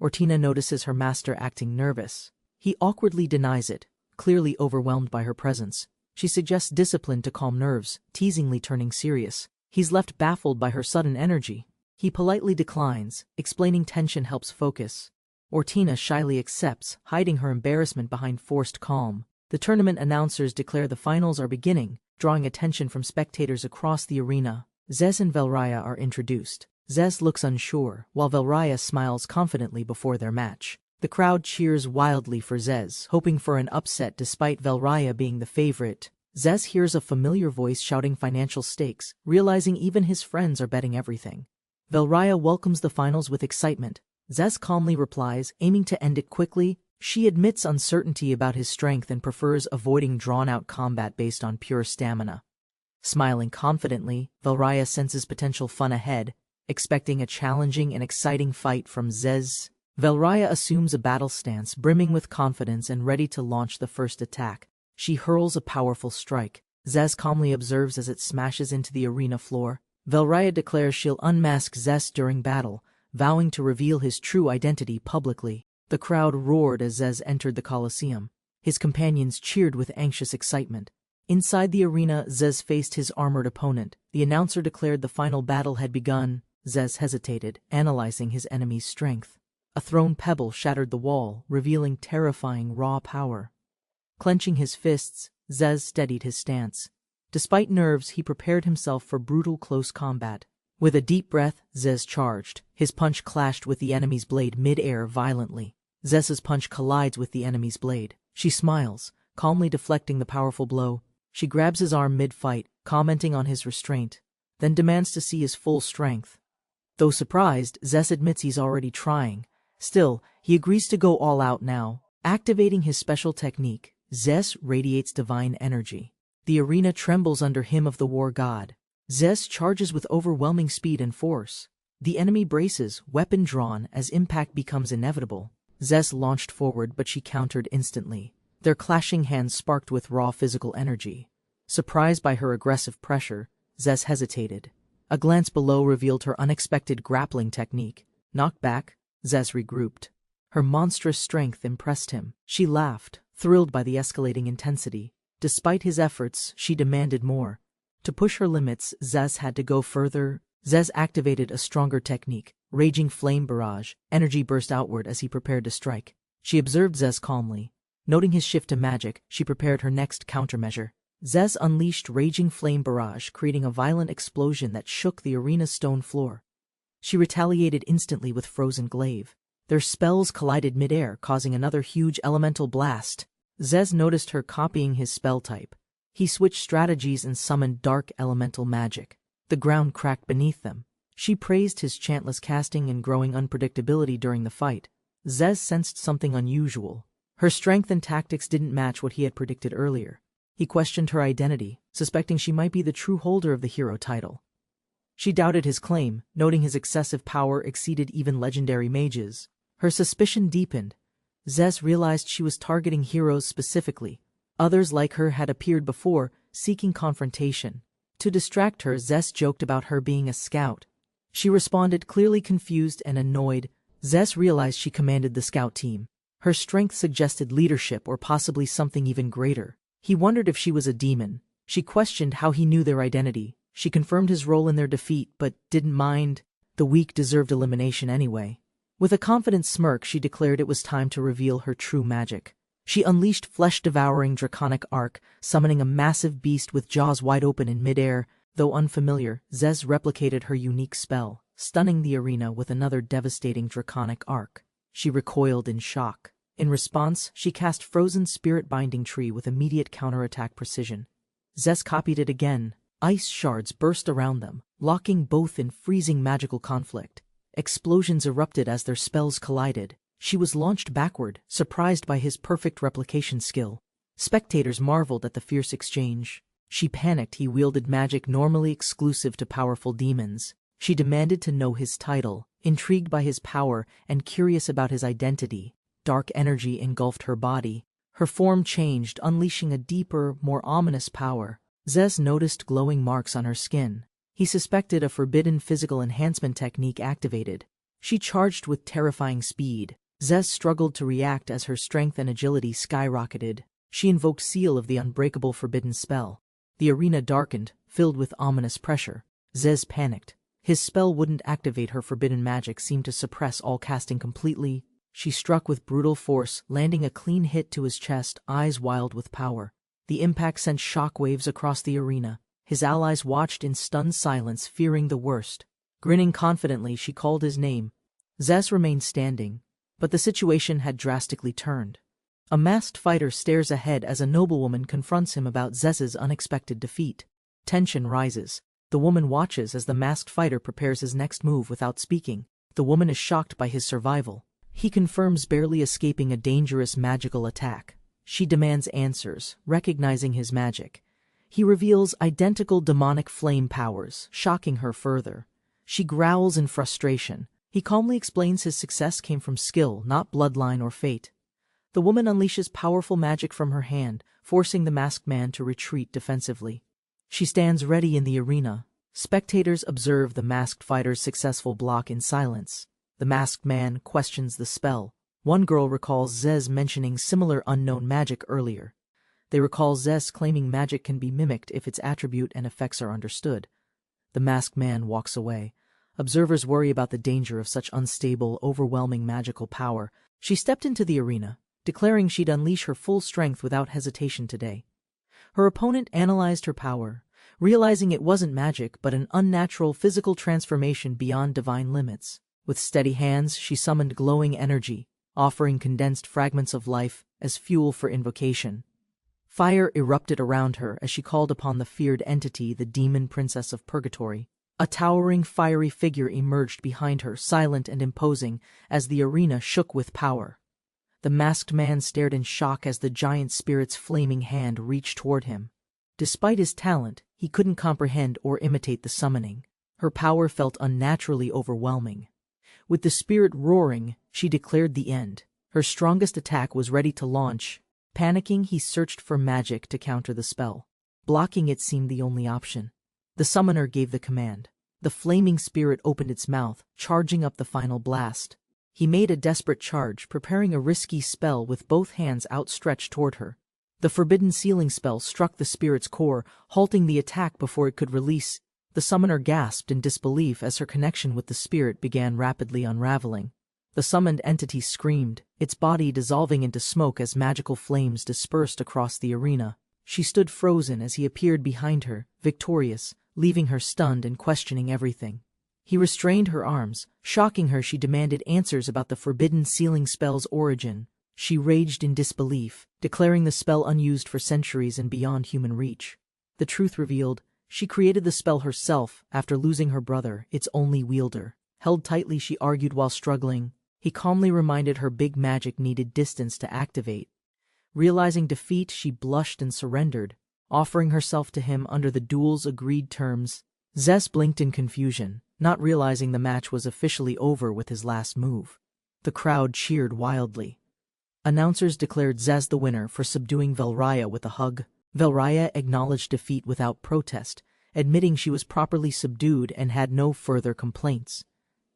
Ortina notices her master acting nervous. He awkwardly denies it, clearly overwhelmed by her presence. She suggests discipline to calm nerves, teasingly turning serious. He's left baffled by her sudden energy. He politely declines, explaining tension helps focus. Ortina shyly accepts, hiding her embarrassment behind forced calm. The tournament announcers declare the finals are beginning, drawing attention from spectators across the arena. Zez and Valraya are introduced. Zez looks unsure, while Valraya smiles confidently before their match. The crowd cheers wildly for Zez, hoping for an upset despite Valraya being the favorite. Zez hears a familiar voice shouting financial stakes, realizing even his friends are betting everything. Valraya welcomes the finals with excitement. Zez calmly replies, aiming to end it quickly. She admits uncertainty about his strength and prefers avoiding drawn-out combat based on pure stamina. Smiling confidently, Valraya senses potential fun ahead, expecting a challenging and exciting fight from Zez. Valraya assumes a battle stance, brimming with confidence and ready to launch the first attack. She hurls a powerful strike. Zez calmly observes as it smashes into the arena floor. Valraya declares she'll unmask Zez during battle, vowing to reveal his true identity publicly. The crowd roared as Zez entered the Colosseum. His companions cheered with anxious excitement. Inside the arena, Zez faced his armored opponent. The announcer declared the final battle had begun. Zez hesitated, analyzing his enemy's strength. A thrown pebble shattered the wall, revealing terrifying raw power. Clenching his fists, Zez steadied his stance. Despite nerves, he prepared himself for brutal close combat. With a deep breath, Zez charged. His punch clashed with the enemy's blade mid-air violently. Zez's punch collides with the enemy's blade. She smiles, calmly deflecting the powerful blow. She grabs his arm mid-fight, commenting on his restraint, then demands to see his full strength. Though surprised, Zez admits he's already trying. Still, he agrees to go all out now. Activating his special technique, Zez radiates divine energy. The arena trembles under him of the war god. Zez charges with overwhelming speed and force. The enemy braces, weapon drawn, as impact becomes inevitable. Zez launched forward, but she countered instantly. Their clashing hands sparked with raw physical energy. Surprised by her aggressive pressure, Zez hesitated. A glance below revealed her unexpected grappling technique. Knocked back, Zez regrouped. Her monstrous strength impressed him. She laughed, thrilled by the escalating intensity. Despite his efforts, she demanded more. To push her limits, Zez had to go further. Zez activated a stronger technique, Raging Flame Barrage. Energy burst outward as he prepared to strike. She observed Zez calmly, Noting his shift to magic, she prepared her next countermeasure. Zez unleashed Raging Flame Barrage, creating a violent explosion that shook the arena's stone floor. She retaliated instantly with Frozen Glaive. Their spells collided midair, causing another huge elemental blast. Zez noticed her copying his spell type. He switched strategies and summoned Dark Elemental Magic. The ground cracked beneath them. She praised his chantless casting and growing unpredictability during the fight. Zez sensed something unusual. Her strength and tactics didn't match what he had predicted earlier. He questioned her identity, suspecting she might be the true holder of the hero title. She doubted his claim, noting his excessive power exceeded even legendary mages. Her suspicion deepened. Zez realized she was targeting heroes specifically. Others like her had appeared before, seeking confrontation. To distract her, Zez joked about her being a scout. She responded, clearly confused and annoyed. Zez realized she commanded the scout team. Her strength suggested leadership or possibly something even greater. He wondered if she was a demon. She questioned how he knew their identity. She confirmed his role in their defeat, but didn't mind. The weak deserved elimination anyway. With a confident smirk, she declared it was time to reveal her true magic. She unleashed flesh-devouring draconic arc, summoning a massive beast with jaws wide open in midair. Though unfamiliar, Zez replicated her unique spell, stunning the arena with another devastating draconic arc. She recoiled in shock. In response, she cast Frozen Spirit Binding Tree with immediate counterattack precision. Zez copied it again. Ice shards burst around them, locking both in freezing magical conflict. Explosions erupted as their spells collided. She was launched backward, surprised by his perfect replication skill. Spectators marveled at the fierce exchange. She panicked. He wielded magic normally exclusive to powerful demons. She demanded to know his title, intrigued by his power and curious about his identity. Dark energy engulfed her body. Her form changed, unleashing a deeper, more ominous power. Zez noticed glowing marks on her skin. He suspected a forbidden physical enhancement technique activated. She charged with terrifying speed. Zez struggled to react as her strength and agility skyrocketed. She invoked Seal of the Unbreakable Forbidden Spell. The arena darkened, filled with ominous pressure. Zez panicked. His spell wouldn't activate. Her forbidden magic seemed to suppress all casting completely. She struck with brutal force, landing a clean hit to his chest, eyes wild with power. The impact sent shockwaves across the arena. His allies watched in stunned silence, fearing the worst. Grinning confidently, she called his name. Zez remained standing, but the situation had drastically turned. A masked fighter stares ahead as a noblewoman confronts him about Zez's unexpected defeat. Tension rises. The woman watches as the masked fighter prepares his next move without speaking. The woman is shocked by his survival. He confirms barely escaping a dangerous magical attack. She demands answers, recognizing his magic. He reveals identical demonic flame powers, shocking her further. She growls in frustration. He calmly explains his success came from skill, not bloodline or fate. The woman unleashes powerful magic from her hand, forcing the masked man to retreat defensively. She stands ready in the arena. Spectators observe the masked fighter's successful block in silence. The masked man questions the spell. One girl recalls Zez mentioning similar unknown magic earlier. They recall Zez claiming magic can be mimicked if its attribute and effects are understood. The masked man walks away. Observers worry about the danger of such unstable, overwhelming magical power. She stepped into the arena, declaring she'd unleash her full strength without hesitation today. Her opponent analyzed her power, realizing it wasn't magic but an unnatural physical transformation beyond divine limits. With steady hands, she summoned glowing energy, offering condensed fragments of life as fuel for invocation. Fire erupted around her as she called upon the feared entity, the demon princess of purgatory. A towering fiery figure emerged behind her, silent and imposing, as the arena shook with power. The masked man stared in shock as the giant spirit's flaming hand reached toward him. Despite his talent, he couldn't comprehend or imitate the summoning. Her power felt unnaturally overwhelming. With the spirit roaring, she declared the end. Her strongest attack was ready to launch. Panicking, he searched for magic to counter the spell. Blocking it seemed the only option. The summoner gave the command. The flaming spirit opened its mouth, charging up the final blast. He made a desperate charge, preparing a risky spell with both hands outstretched toward her. The forbidden sealing spell struck the spirit's core, halting the attack before it could release. The summoner gasped in disbelief as her connection with the spirit began rapidly unraveling. The summoned entity screamed, its body dissolving into smoke as magical flames dispersed across the arena. She stood frozen as he appeared behind her, victorious, leaving her stunned and questioning everything. He restrained her arms, shocking her. She demanded answers about the forbidden sealing spell's origin. She raged in disbelief, declaring the spell unused for centuries and beyond human reach. The truth revealed, she created the spell herself after losing her brother, its only wielder. Held tightly, she argued while struggling. He calmly reminded her big magic needed distance to activate. Realizing defeat, she blushed and surrendered, offering herself to him under the duel's agreed terms. Zes blinked in confusion, not realizing the match was officially over with his last move. The crowd cheered wildly. Announcers declared Zes the winner for subduing Velraya with a hug. Velraya acknowledged defeat without protest, admitting she was properly subdued and had no further complaints.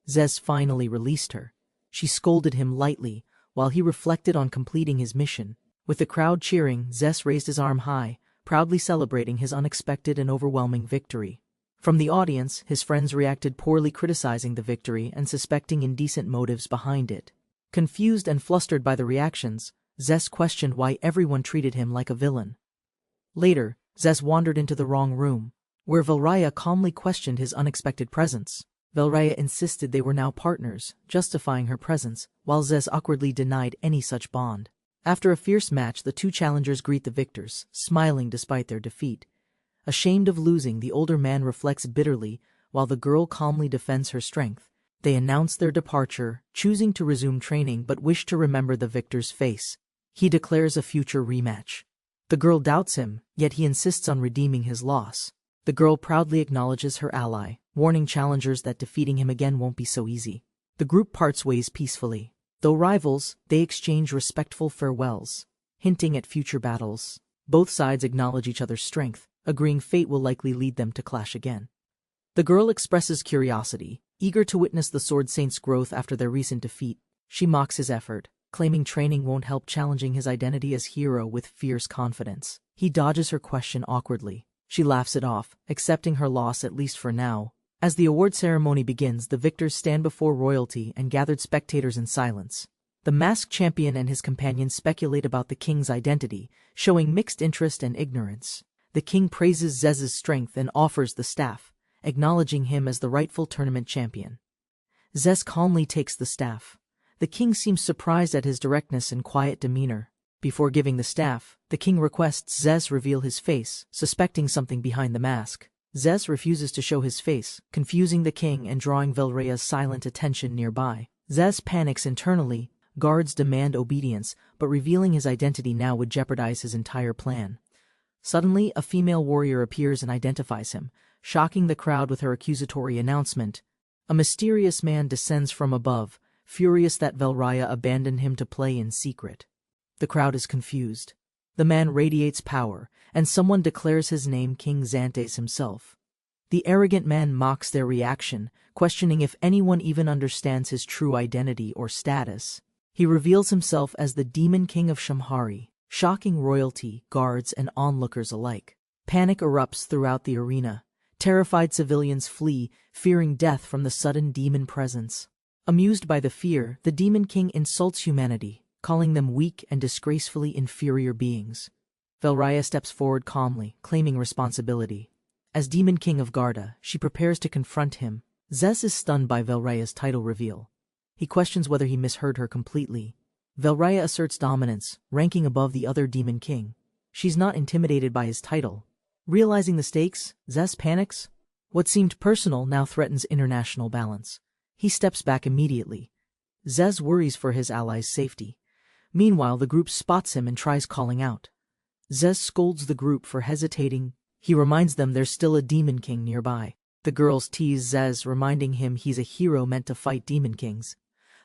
Zes finally released her. She scolded him lightly, while he reflected on completing his mission. With the crowd cheering, Zes raised his arm high, proudly celebrating his unexpected and overwhelming victory. From the audience, his friends reacted poorly, criticizing the victory and suspecting indecent motives behind it. Confused and flustered by the reactions, Zes questioned why everyone treated him like a villain. Later, Zes wandered into the wrong room, where Velraya calmly questioned his unexpected presence. Velraya insisted they were now partners, justifying her presence, while Zes awkwardly denied any such bond. After a fierce match, the two challengers greet the victors, smiling despite their defeat. Ashamed of losing, the older man reflects bitterly, while the girl calmly defends her strength. They announce their departure, choosing to resume training but wish to remember the victor's face. He declares a future rematch. The girl doubts him, yet he insists on redeeming his loss. The girl proudly acknowledges her ally, warning challengers that defeating him again won't be so easy. The group parts ways peacefully. Though rivals, they exchange respectful farewells, hinting at future battles. Both sides acknowledge each other's strength, agreeing fate will likely lead them to clash again. The girl expresses curiosity, eager to witness the Sword Saint's growth after their recent defeat. She mocks his effort, claiming training won't help, challenging his identity as hero with fierce confidence. He dodges her question awkwardly. She laughs it off, accepting her loss at least for now. As the award ceremony begins, the victors stand before royalty and gathered spectators in silence. The masked champion and his companions speculate about the king's identity, showing mixed interest and ignorance. The king praises Zez's strength and offers the staff, acknowledging him as the rightful tournament champion. Zez calmly takes the staff. The king seems surprised at his directness and quiet demeanor. Before giving the staff, the king requests Zez reveal his face, suspecting something behind the mask. Zez refuses to show his face, confusing the king and drawing Velraya's silent attention nearby. Zez panics internally. Guards demand obedience, but revealing his identity now would jeopardize his entire plan. Suddenly, a female warrior appears and identifies him, shocking the crowd with her accusatory announcement. A mysterious man descends from above, furious that Velraya abandoned him to play in secret. The crowd is confused. The man radiates power, and someone declares his name, King Xantes himself. The arrogant man mocks their reaction, questioning if anyone even understands his true identity or status. He reveals himself as the Demon King of Shamhari, shocking royalty, guards, and onlookers alike. Panic erupts throughout the arena. Terrified civilians flee, fearing death from the sudden demon presence. Amused by the fear, the Demon King insults humanity, calling them weak and disgracefully inferior beings. Velraya steps forward calmly, claiming responsibility. As Demon King of Garda, she prepares to confront him. Zez is stunned by Velraya's title reveal. He questions whether he misheard her completely. Velraya asserts dominance, ranking above the other Demon King. She's not intimidated by his title. Realizing the stakes, Zez panics. What seemed personal now threatens international balance. He steps back immediately. Zez worries for his allies' safety. Meanwhile, the group spots him and tries calling out. Zez scolds the group for hesitating. He reminds them there's still a Demon King nearby. The girls tease Zez, reminding him he's a hero meant to fight Demon Kings.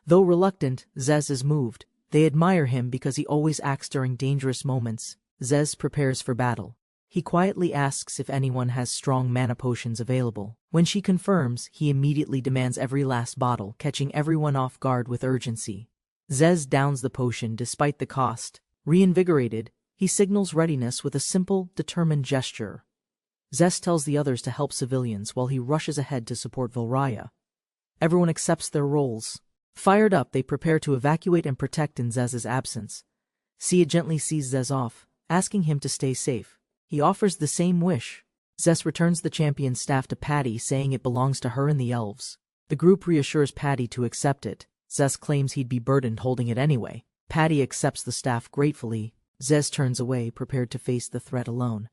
Though reluctant, Zez is moved. They admire him because he always acts during dangerous moments. Zez prepares for battle. He quietly asks if anyone has strong mana potions available. When she confirms, he immediately demands every last bottle, catching everyone off guard with urgency. Zez downs the potion despite the cost. Reinvigorated, he signals readiness with a simple, determined gesture. Zez tells the others to help civilians while he rushes ahead to support Velraya. Everyone accepts their roles. Fired up, they prepare to evacuate and protect in Zez's absence. Sia gently sees Zez off, asking him to stay safe. He offers the same wish. Zez returns the champion's staff to Patty, saying it belongs to her and the elves. The group reassures Patty to accept it. Zez claims he'd be burdened holding it anyway. Patty accepts the staff gratefully. Zez turns away, prepared to face the threat alone.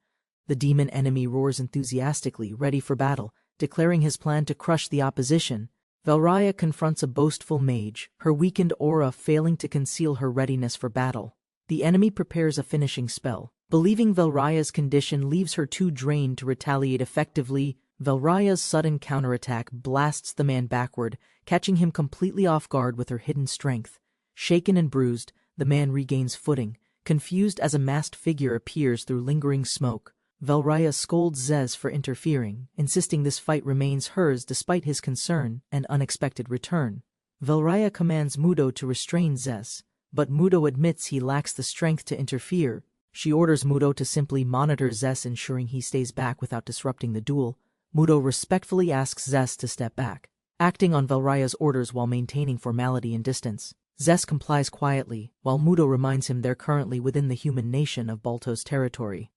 The demon enemy roars enthusiastically, ready for battle, declaring his plan to crush the opposition. Valraya confronts a boastful mage, her weakened aura failing to conceal her readiness for battle. The enemy prepares a finishing spell. Believing Valraya's condition leaves her too drained to retaliate effectively, Valraya's sudden counterattack blasts the man backward, catching him completely off guard with her hidden strength. Shaken and bruised, the man regains footing, confused as a masked figure appears through lingering smoke. Valraya scolds Zez for interfering, insisting this fight remains hers despite his concern and unexpected return. Valraya commands Mudo to restrain Zez, but Mudo admits he lacks the strength to interfere. She orders Mudo to simply monitor Zez, ensuring he stays back without disrupting the duel. Mudo respectfully asks Zez to step back, acting on Valraya's orders while maintaining formality and distance. Zez complies quietly, while Mudo reminds him they're currently within the human nation of Balto's territory.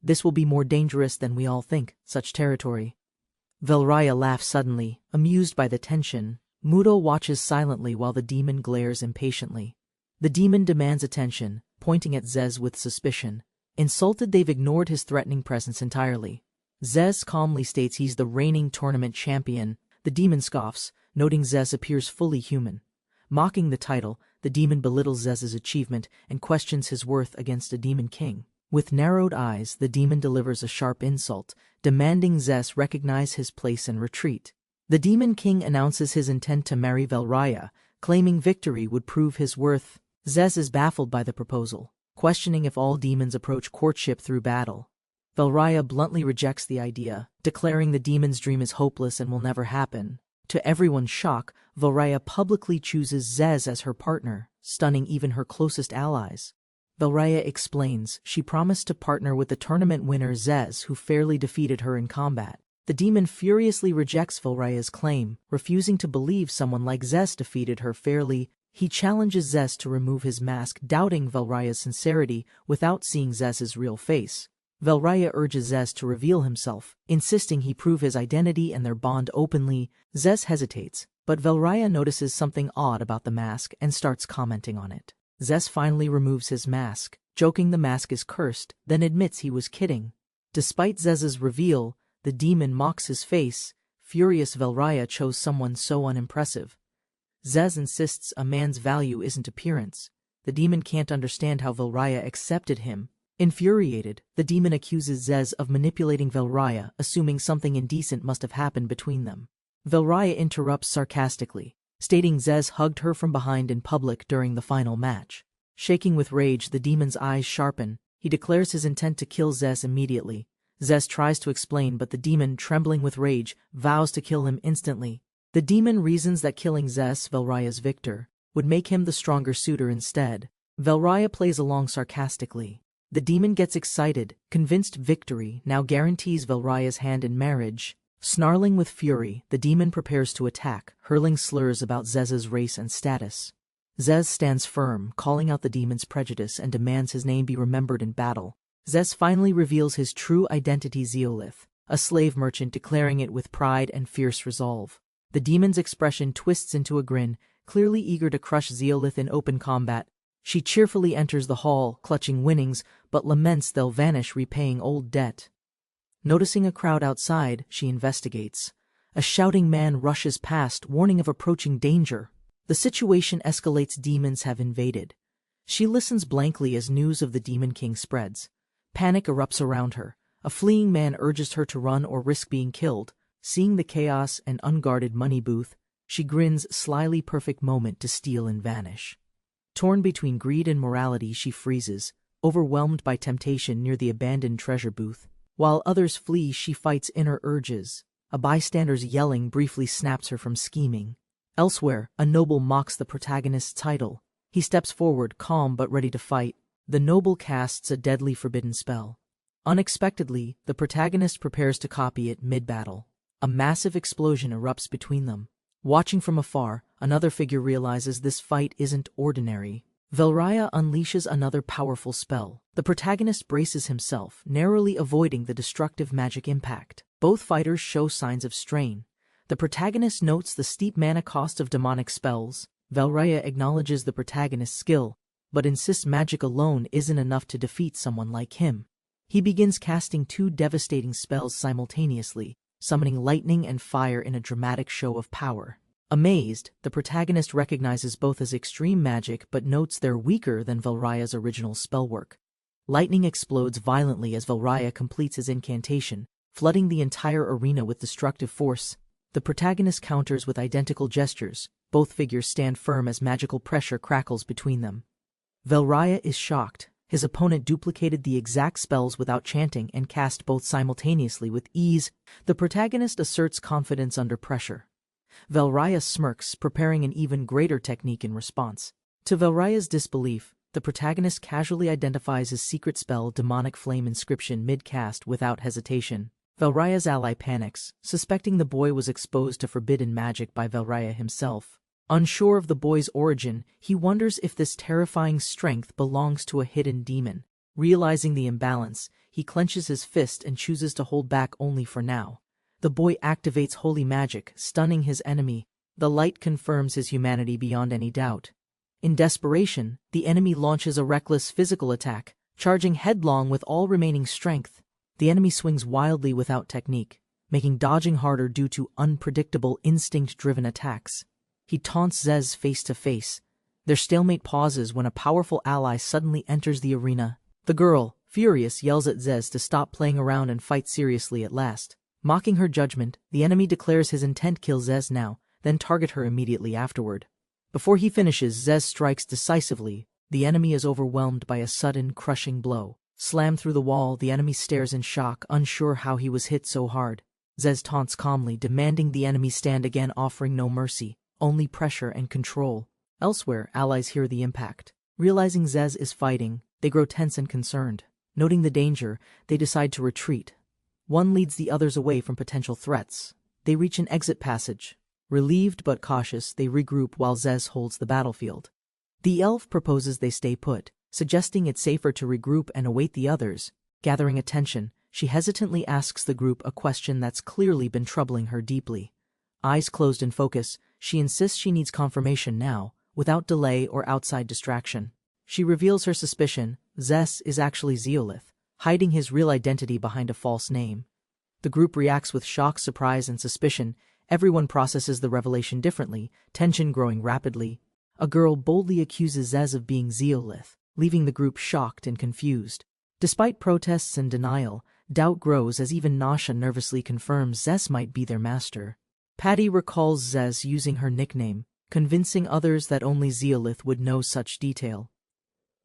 This will be more dangerous than we all think, such territory. Valraya laughs suddenly, amused by the tension. Mudo watches silently while the demon glares impatiently. The demon demands attention, pointing at Zez with suspicion. Insulted, they've ignored his threatening presence entirely. Zez calmly states he's the reigning tournament champion. The demon scoffs, noting Zez appears fully human. Mocking the title, the demon belittles Zez's achievement and questions his worth against a demon king. With narrowed eyes, the demon delivers a sharp insult, demanding Zez recognize his place and retreat. The demon king announces his intent to marry Valraya, claiming victory would prove his worth. Zez is baffled by the proposal, questioning if all demons approach courtship through battle. Valraya bluntly rejects the idea, declaring the demon's dream is hopeless and will never happen. To everyone's shock, Valraya publicly chooses Zez as her partner, stunning even her closest allies. Valraya explains she promised to partner with the tournament winner Zez, who fairly defeated her in combat. The demon furiously rejects Valraya's claim, refusing to believe someone like Zez defeated her fairly. He challenges Zez to remove his mask, doubting Valraya's sincerity without seeing Zez's real face. Valraya urges Zez to reveal himself, insisting he prove his identity and their bond openly. Zez hesitates, but Valraya notices something odd about the mask and starts commenting on it. Zez finally removes his mask, joking the mask is cursed, then admits he was kidding. Despite Zez's reveal, the demon mocks his face. Furious, Valraya chose someone so unimpressive. Zez insists a man's value isn't appearance. The demon can't understand how Valraya accepted him. Infuriated, the demon accuses Zez of manipulating Valraya, assuming something indecent must have happened between them. Valraya interrupts sarcastically, stating Zez hugged her from behind in public during the final match. Shaking with rage, the demon's eyes sharpen. He declares his intent to kill Zez immediately. Zez tries to explain, but the demon, trembling with rage, vows to kill him instantly. The demon reasons that killing Zez, Valraya's victor, would make him the stronger suitor instead. Valraya plays along sarcastically. The demon gets excited, convinced victory now guarantees Valraya's hand in marriage. Snarling with fury, the demon prepares to attack, hurling slurs about Zez's race and status. Zez stands firm, calling out the demon's prejudice and demands his name be remembered in battle. Zez finally reveals his true identity, Zeolith, a slave merchant, declaring it with pride and fierce resolve. The demon's expression twists into a grin, clearly eager to crush Zeolith in open combat. She cheerfully enters the hall, clutching winnings, but laments they'll vanish, repaying old debt. Noticing a crowd outside, she investigates. A shouting man rushes past, warning of approaching danger. The situation escalates. Demons have invaded. She listens blankly as news of the Demon King spreads. Panic erupts around her. A fleeing man urges her to run or risk being killed. Seeing the chaos and unguarded money booth, she grins slyly. Perfect moment to steal and vanish. Torn between greed and morality, she freezes, overwhelmed by temptation near the abandoned treasure booth. While others flee, she fights inner urges. A bystander's yelling briefly snaps her from scheming. Elsewhere, a noble mocks the protagonist's title. He steps forward, calm but ready to fight. The noble casts a deadly forbidden spell. Unexpectedly, the protagonist prepares to copy it mid-battle. A massive explosion erupts between them. Watching from afar, another figure realizes this fight isn't ordinary. Velraya unleashes another powerful spell. The protagonist braces himself, narrowly avoiding the destructive magic impact. Both fighters show signs of strain. The protagonist notes the steep mana cost of demonic spells. Velraya acknowledges the protagonist's skill, but insists magic alone isn't enough to defeat someone like him. He begins casting 2 devastating spells simultaneously, summoning lightning and fire in a dramatic show of power. Amazed, the protagonist recognizes both as extreme magic but notes they're weaker than Velraya's original spellwork. Lightning explodes violently as Velraya completes his incantation, flooding the entire arena with destructive force. The protagonist counters with identical gestures. Both figures stand firm as magical pressure crackles between them. Velraya is shocked. His opponent duplicated the exact spells without chanting and cast both simultaneously with ease. The protagonist asserts confidence under pressure. Velraya smirks, preparing an even greater technique in response. To Velraya's disbelief, the protagonist casually identifies his secret spell Demonic Flame Inscription mid-cast without hesitation. Velraya's ally panics, suspecting the boy was exposed to forbidden magic by Velraya himself. Unsure of the boy's origin, he wonders if this terrifying strength belongs to a hidden demon. Realizing the imbalance, he clenches his fist and chooses to hold back only for now. The boy activates holy magic, stunning his enemy. The light confirms his humanity beyond any doubt. In desperation, the enemy launches a reckless physical attack, charging headlong with all remaining strength. The enemy swings wildly without technique, making dodging harder due to unpredictable instinct-driven attacks. He taunts Zez face to face. Their stalemate pauses when a powerful ally suddenly enters the arena. The girl, furious, yells at Zez to stop playing around and fight seriously at last. Mocking her judgment, the enemy declares his intent: kill Zez now, then target her immediately afterward. Before he finishes, Zez strikes decisively. The enemy is overwhelmed by a sudden, crushing blow. Slammed through the wall, the enemy stares in shock, unsure how he was hit so hard. Zez taunts calmly, demanding the enemy stand again, offering no mercy, only pressure and control. Elsewhere, allies hear the impact. Realizing Zez is fighting, they grow tense and concerned. Noting the danger, they decide to retreat. One leads the others away from potential threats. They reach an exit passage. Relieved but cautious, they regroup while Zez holds the battlefield. The elf proposes they stay put, suggesting it's safer to regroup and await the others. Gathering attention, she hesitantly asks the group a question that's clearly been troubling her deeply. Eyes closed in focus, she insists she needs confirmation now, without delay or outside distraction. She reveals her suspicion: Zez is actually Zeolith, hiding his real identity behind a false name. The group reacts with shock, surprise, and suspicion. Everyone processes the revelation differently, tension growing rapidly. A girl boldly accuses Zez of being Zeolith, leaving the group shocked and confused. Despite protests and denial, doubt grows as even Nasha nervously confirms Zez might be their master. Patty recalls Zez using her nickname, convincing others that only Zeolith would know such detail.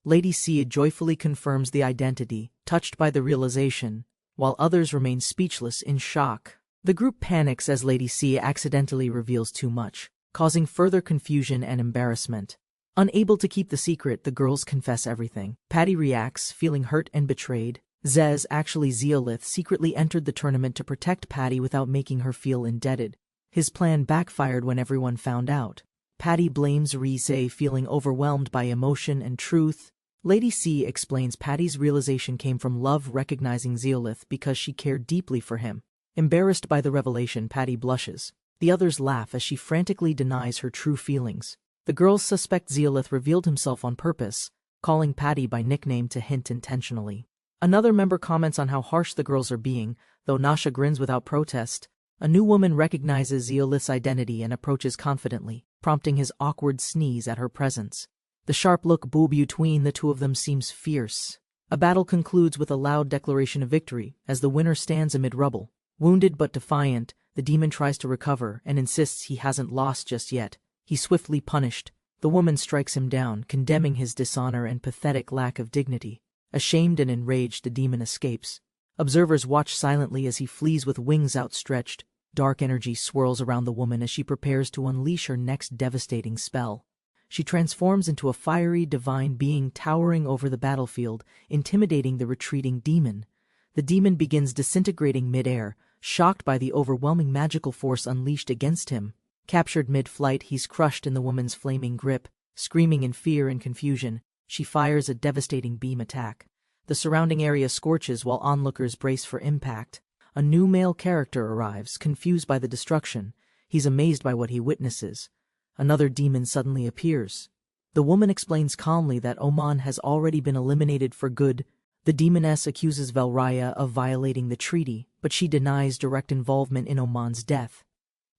Lady C joyfully confirms the identity, touched by the realization, while others remain speechless in shock. The group panics as Lady C accidentally reveals too much, causing further confusion and embarrassment. Unable to keep the secret, the girls confess everything. Patty reacts, feeling hurt and betrayed. Zez, actually Zeolith, secretly entered the tournament to protect Patty without making her feel indebted. His plan backfired when everyone found out. Patty blames Resell, feeling overwhelmed by emotion and truth. Lady C explains Patty's realization came from love, recognizing Zeolith because she cared deeply for him. Embarrassed by the revelation, Patty blushes. The others laugh as she frantically denies her true feelings. The girls suspect Zeolith revealed himself on purpose, calling Patty by nickname to hint intentionally. Another member comments on how harsh the girls are being, though Nasha grins without protest. A new woman recognizes Zeolith's identity and approaches confidently, prompting his awkward sneeze at her presence. The sharp look between the two of them seems fierce. A battle concludes with a loud declaration of victory, as the winner stands amid rubble. Wounded but defiant, the demon tries to recover and insists he hasn't lost just yet. He's swiftly punished. The woman strikes him down, condemning his dishonor and pathetic lack of dignity. Ashamed and enraged, the demon escapes. Observers watch silently as he flees with wings outstretched. Dark energy swirls around the woman as she prepares to unleash her next devastating spell. She transforms into a fiery, divine being towering over the battlefield, intimidating the retreating demon. The demon begins disintegrating mid-air, shocked by the overwhelming magical force unleashed against him. Captured mid-flight, he's crushed in the woman's flaming grip. Screaming in fear and confusion, she fires a devastating beam attack. The surrounding area scorches while onlookers brace for impact. A new male character arrives, confused by the destruction. He's amazed by what he witnesses. Another demon suddenly appears. The woman explains calmly that Oman has already been eliminated for good. The demoness accuses Valraya of violating the treaty, but she denies direct involvement in Oman's death.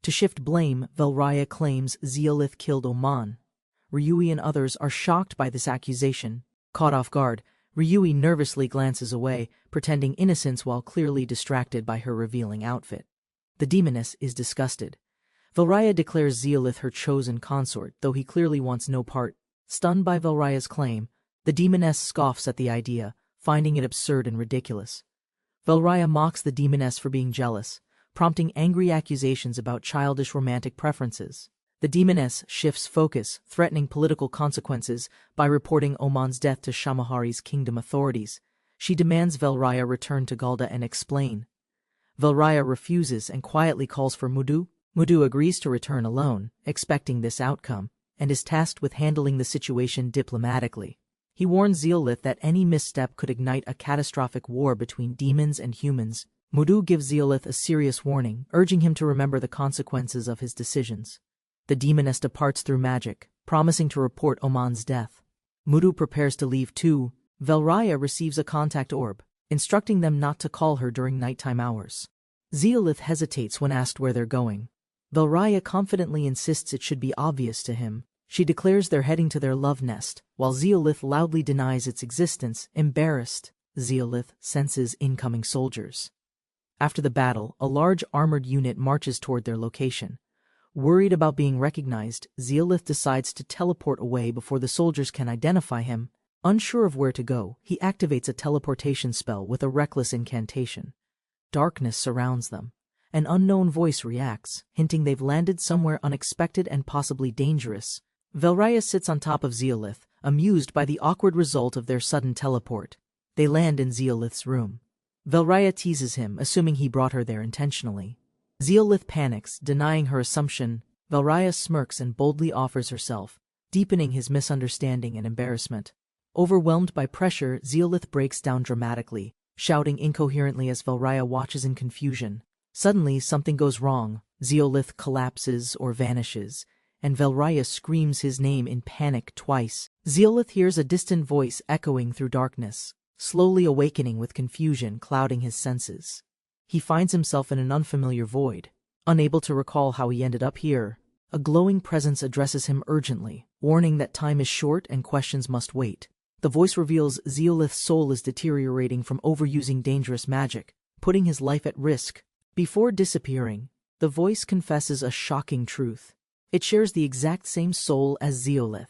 To shift blame, Valraya claims Zeolith killed Oman. Ryui and others are shocked by this accusation. Caught off guard, Ryui nervously glances away, pretending innocence while clearly distracted by her revealing outfit. The demoness is disgusted. Valraya declares Zeolith her chosen consort, though he clearly wants no part. Stunned by Valraya's claim, the demoness scoffs at the idea, finding it absurd and ridiculous. Valraya mocks the demoness for being jealous, prompting angry accusations about childish romantic preferences. The demoness shifts focus, threatening political consequences by reporting Oman's death to Shamahari's kingdom authorities. She demands Valraya return to Galda and explain. Valraya refuses and quietly calls for Mudu. Mudu agrees to return alone, expecting this outcome, and is tasked with handling the situation diplomatically. He warns Zeolith that any misstep could ignite a catastrophic war between demons and humans. Mudu gives Zeolith a serious warning, urging him to remember the consequences of his decisions. The demoness departs through magic, promising to report Oman's death. Mudu prepares to leave too. Valraya receives a contact orb, instructing them not to call her during nighttime hours. Zeolith hesitates when asked where they're going. Valraya confidently insists it should be obvious to him. She declares they're heading to their love nest, while Zeolith loudly denies its existence. Embarrassed, Zeolith senses incoming soldiers. After the battle, a large armored unit marches toward their location. Worried about being recognized, Zeolith decides to teleport away before the soldiers can identify him. Unsure of where to go, he activates a teleportation spell with a reckless incantation. Darkness surrounds them. An unknown voice reacts, hinting they've landed somewhere unexpected and possibly dangerous. Valraya sits on top of Zeolith, amused by the awkward result of their sudden teleport. They land in Zeolith's room. Valraya teases him, assuming he brought her there intentionally. Zeolith panics, denying her assumption. Valraya smirks and boldly offers herself, deepening his misunderstanding and embarrassment. Overwhelmed by pressure, Zeolith breaks down dramatically, shouting incoherently as Valraya watches in confusion. Suddenly, something goes wrong. Zeolith collapses or vanishes, and Valraya screams his name in panic twice. Zeolith hears a distant voice echoing through darkness, slowly awakening with confusion clouding his senses. He finds himself in an unfamiliar void, unable to recall how he ended up here. A glowing presence addresses him urgently, warning that time is short and questions must wait. The voice reveals Zeolith's soul is deteriorating from overusing dangerous magic, putting his life at risk. Before disappearing, the voice confesses a shocking truth. It shares the exact same soul as Zeolith.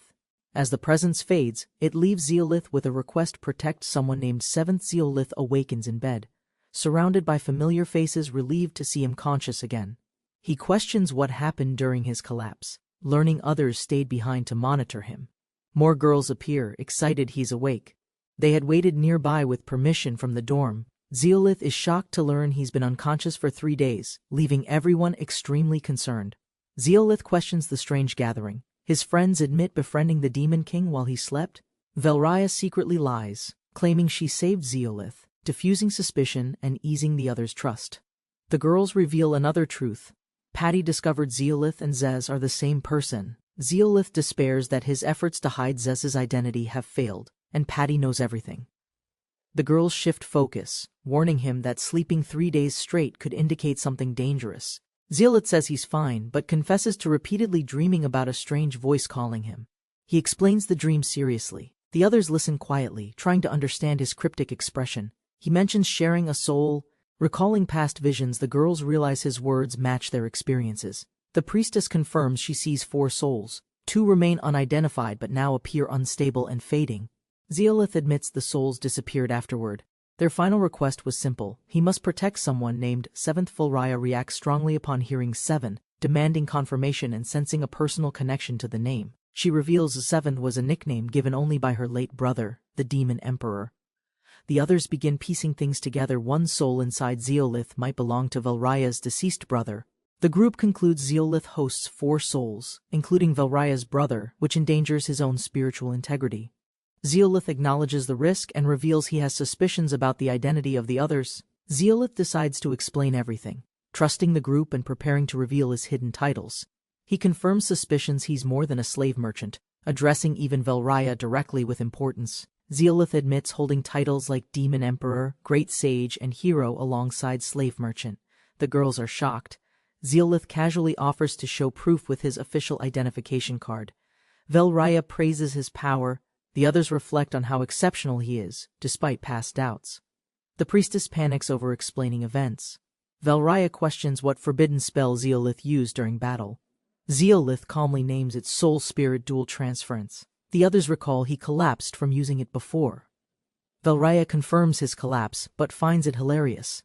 As the presence fades, it leaves Zeolith with a request: protect someone named Seventh. Zeolith awakens in bed, surrounded by familiar faces, relieved to see him conscious again. He questions what happened during his collapse, learning others stayed behind to monitor him. More girls appear, excited he's awake. They had waited nearby with permission from the dorm. Zeolith is shocked to learn he's been unconscious for 3 days, leaving everyone extremely concerned. Zeolith questions the strange gathering. His friends admit befriending the Demon King while he slept. Valraya secretly lies, claiming she saved Zeolith, diffusing suspicion and easing the others' trust. The girls reveal another truth. Patty discovered Zeolith and Zez are the same person. Zeolith despairs that his efforts to hide Zez's identity have failed, and Patty knows everything. The girls shift focus, warning him that sleeping 3 days straight could indicate something dangerous. Zeolith says he's fine, but confesses to repeatedly dreaming about a strange voice calling him. He explains the dream seriously. The others listen quietly, trying to understand his cryptic expression. He mentions sharing a soul. Recalling past visions, the girls realize his words match their experiences. The priestess confirms she sees 4 souls. 2 remain unidentified but now appear unstable and fading. Zeolith admits the souls disappeared afterward. Their final request was simple: he must protect someone named Seventh. Valraya reacts strongly upon hearing 7, demanding confirmation and sensing a personal connection to the name. She reveals Seventh was a nickname given only by her late brother, the Demon Emperor. The others begin piecing things together. One soul inside Zeolith might belong to Valraya's deceased brother. The group concludes Zeolith hosts 4 souls, including Velraya's brother, which endangers his own spiritual integrity. Zeolith acknowledges the risk and reveals he has suspicions about the identity of the others. Zeolith decides to explain everything, trusting the group and preparing to reveal his hidden titles. He confirms suspicions he's more than a slave merchant, addressing even Velraya directly with importance. Zeolith admits holding titles like Demon Emperor, Great Sage, and Hero alongside Slave Merchant. The girls are shocked. Zeolith casually offers to show proof with his official identification card. Velraya praises his power. The others reflect on how exceptional he is, despite past doubts. The priestess panics over explaining events. Velraya questions what forbidden spell Zeolith used during battle. Zeolith calmly names it soul-spirit dual transference. The others recall he collapsed from using it before. Velraya confirms his collapse, but finds it hilarious.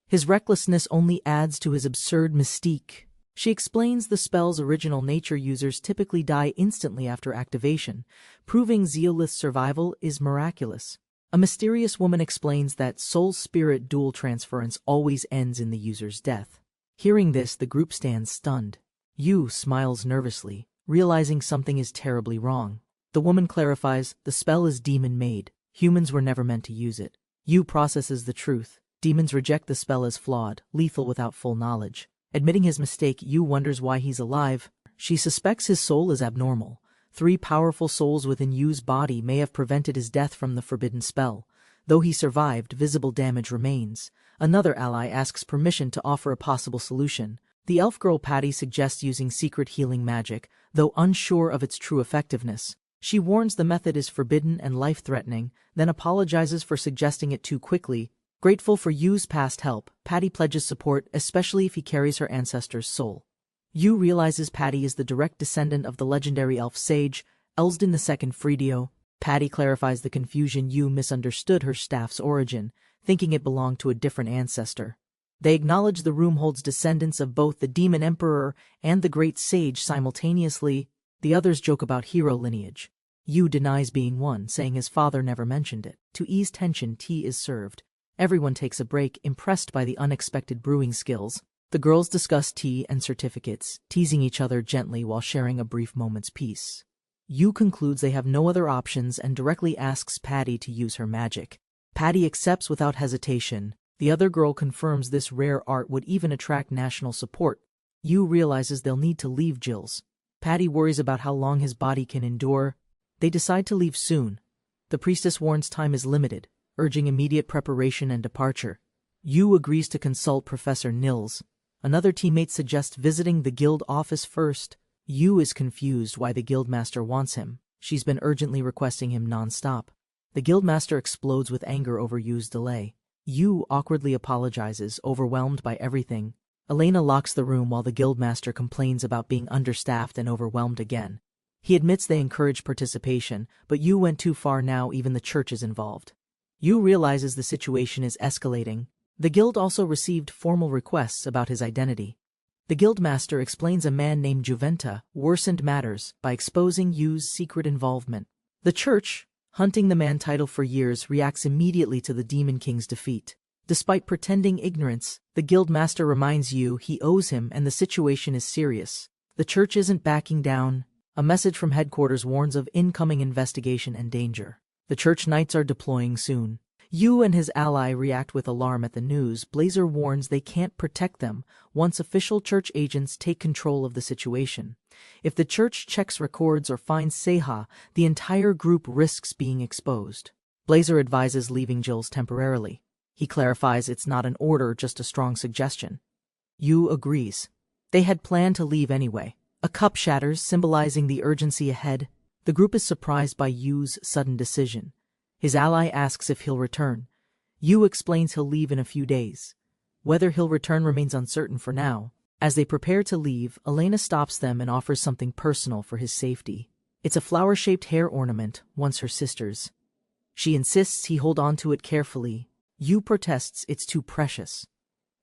His recklessness only adds to his absurd mystique. She explains the spell's original nature. Users typically die instantly after activation, proving Zeolith's survival is miraculous. A mysterious woman explains that soul-spirit dual transference always ends in the user's death. Hearing this, the group stands stunned. Yu smiles nervously, realizing something is terribly wrong. The woman clarifies the spell is demon-made. Humans were never meant to use it. Yu processes the truth. Demons reject the spell as flawed, lethal without full knowledge. Admitting his mistake, Yu wonders why he's alive. She suspects his soul is abnormal. 3 powerful souls within Yu's body may have prevented his death from the forbidden spell. Though he survived, visible damage remains. Another ally asks permission to offer a possible solution. The elf girl Patty suggests using secret healing magic, though unsure of its true effectiveness. She warns the method is forbidden and life-threatening, then apologizes for suggesting it too quickly. Grateful for Yu's past help, Patty pledges support, especially if he carries her ancestor's soul. Yu realizes Patty is the direct descendant of the legendary elf sage, Elsden II Fridio. Patty clarifies the confusion. Yu misunderstood her staff's origin, thinking it belonged to a different ancestor. They acknowledge the room holds descendants of both the Demon Emperor and the Great Sage simultaneously. The others joke about hero lineage. Yu denies being one, saying his father never mentioned it. To ease tension, tea is served. Everyone takes a break, impressed by the unexpected brewing skills. The girls discuss tea and certificates, teasing each other gently while sharing a brief moment's peace. Yu concludes they have no other options and directly asks Patty to use her magic. Patty accepts without hesitation. The other girl confirms this rare art would even attract national support. Yu realizes they'll need to leave Jill's. Patty worries about how long his body can endure. They decide to leave soon. The priestess warns time is limited, urging immediate preparation and departure. Yu agrees to consult Professor Nils. Another teammate suggests visiting the guild office first. Yu is confused why the guildmaster wants him. She's been urgently requesting him non-stop. The guildmaster explodes with anger over Yu's delay. Yu awkwardly apologizes, overwhelmed by everything. Elena locks the room while the guildmaster complains about being understaffed and overwhelmed again. He admits they encourage participation, but Yu went too far. Now even the church is involved. Yu realizes the situation is escalating. The guild also received formal requests about his identity. The guildmaster explains a man named Juventa worsened matters by exposing Yu's secret involvement. The church, hunting the man title for years, reacts immediately to the Demon King's defeat. Despite pretending ignorance, the guildmaster reminds Yu he owes him and the situation is serious. The church isn't backing down. A message from headquarters warns of incoming investigation and danger. The church knights are deploying soon. Yu and his ally react with alarm at the news. Blazer warns they can't protect them once official church agents take control of the situation. If the church checks records or finds Seha, the entire group risks being exposed. Blazer advises leaving Jill's temporarily. He clarifies it's not an order, just a strong suggestion. Yu agrees. They had planned to leave anyway. A cup shatters, symbolizing the urgency ahead. The group is surprised by Yu's sudden decision. His ally asks if he'll return. Yu explains he'll leave in a few days. Whether he'll return remains uncertain for now. As they prepare to leave, Elena stops them and offers something personal for his safety. It's a flower-shaped hair ornament, once her sister's. She insists he hold on to it carefully. Yu protests it's too precious.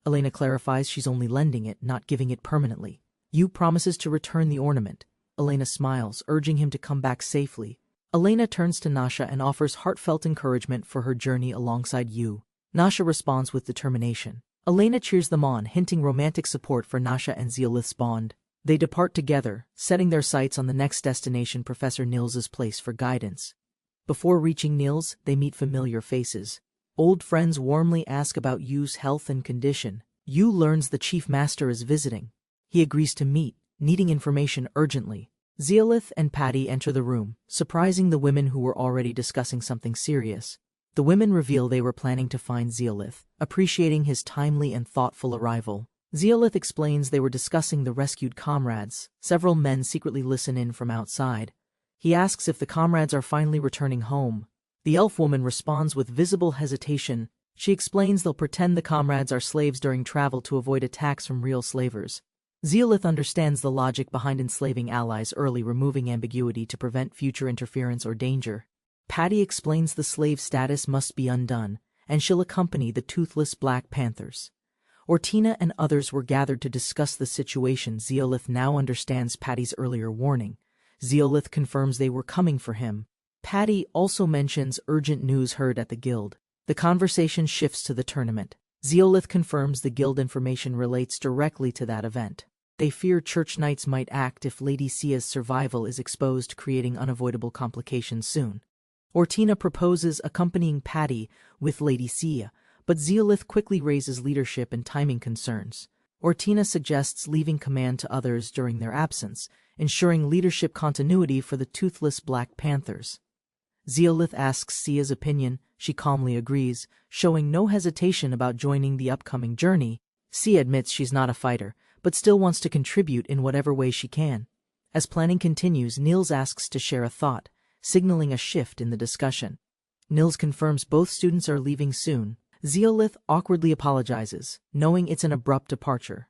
Elena clarifies she's only lending it, not giving it permanently. Yu promises to return the ornament. Elena smiles, urging him to come back safely. Elena turns to Nasha and offers heartfelt encouragement for her journey alongside Yu. Nasha responds with determination. Elena cheers them on, hinting romantic support for Nasha and Zeolith's bond. They depart together, setting their sights on the next destination, Professor Nils's place, for guidance. Before reaching Nils, they meet familiar faces. Old friends warmly ask about Yu's health and condition. Yu learns the chief master is visiting. He agrees to meet, needing information urgently. Zeolith and Patty enter the room, surprising the women who were already discussing something serious. The women reveal they were planning to find Zeolith, appreciating his timely and thoughtful arrival. Zeolith explains they were discussing the rescued comrades. Several men secretly listen in from outside. He asks if the comrades are finally returning home. The elf woman responds with visible hesitation. She explains they'll pretend the comrades are slaves during travel to avoid attacks from real slavers. Zeolith understands the logic behind enslaving allies early, removing ambiguity to prevent future interference or danger. Patty explains the slave status must be undone, and she'll accompany the toothless Black Panthers. Ortina and others were gathered to discuss the situation. Zeolith now understands Patty's earlier warning. Zeolith confirms they were coming for him. Patty also mentions urgent news heard at the guild. The conversation shifts to the tournament. Zeolith confirms the guild information relates directly to that event. They fear church knights might act if Lady Sia's survival is exposed, creating unavoidable complications soon. Ortina proposes accompanying Patty with Lady Sia, but Zeolith quickly raises leadership and timing concerns. Ortina suggests leaving command to others during their absence, ensuring leadership continuity for the toothless Black Panthers. Zeolith asks Sia's opinion. She calmly agrees, showing no hesitation about joining the upcoming journey. Sia admits she's not a fighter, but still wants to contribute in whatever way she can. As planning continues, Nils asks to share a thought, signaling a shift in the discussion. Nils confirms both students are leaving soon. Zeolith awkwardly apologizes, knowing it's an abrupt departure.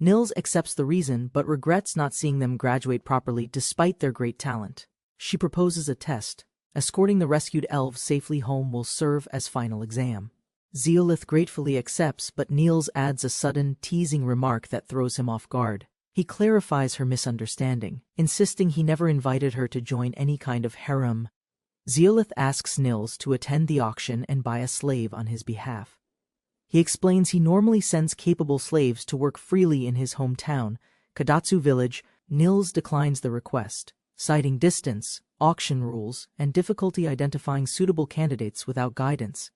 Nils accepts the reason but regrets not seeing them graduate properly despite their great talent. She proposes a test. Escorting the rescued elves safely home will serve as final exam. Zeolith gratefully accepts, but Nils adds a sudden, teasing remark that throws him off guard. He clarifies her misunderstanding, insisting he never invited her to join any kind of harem. Zeolith asks Nils to attend the auction and buy a slave on his behalf. He explains he normally sends capable slaves to work freely in his hometown, Kadatsu village. Nils declines the request, citing distance, auction rules, and difficulty identifying suitable candidates without guidance.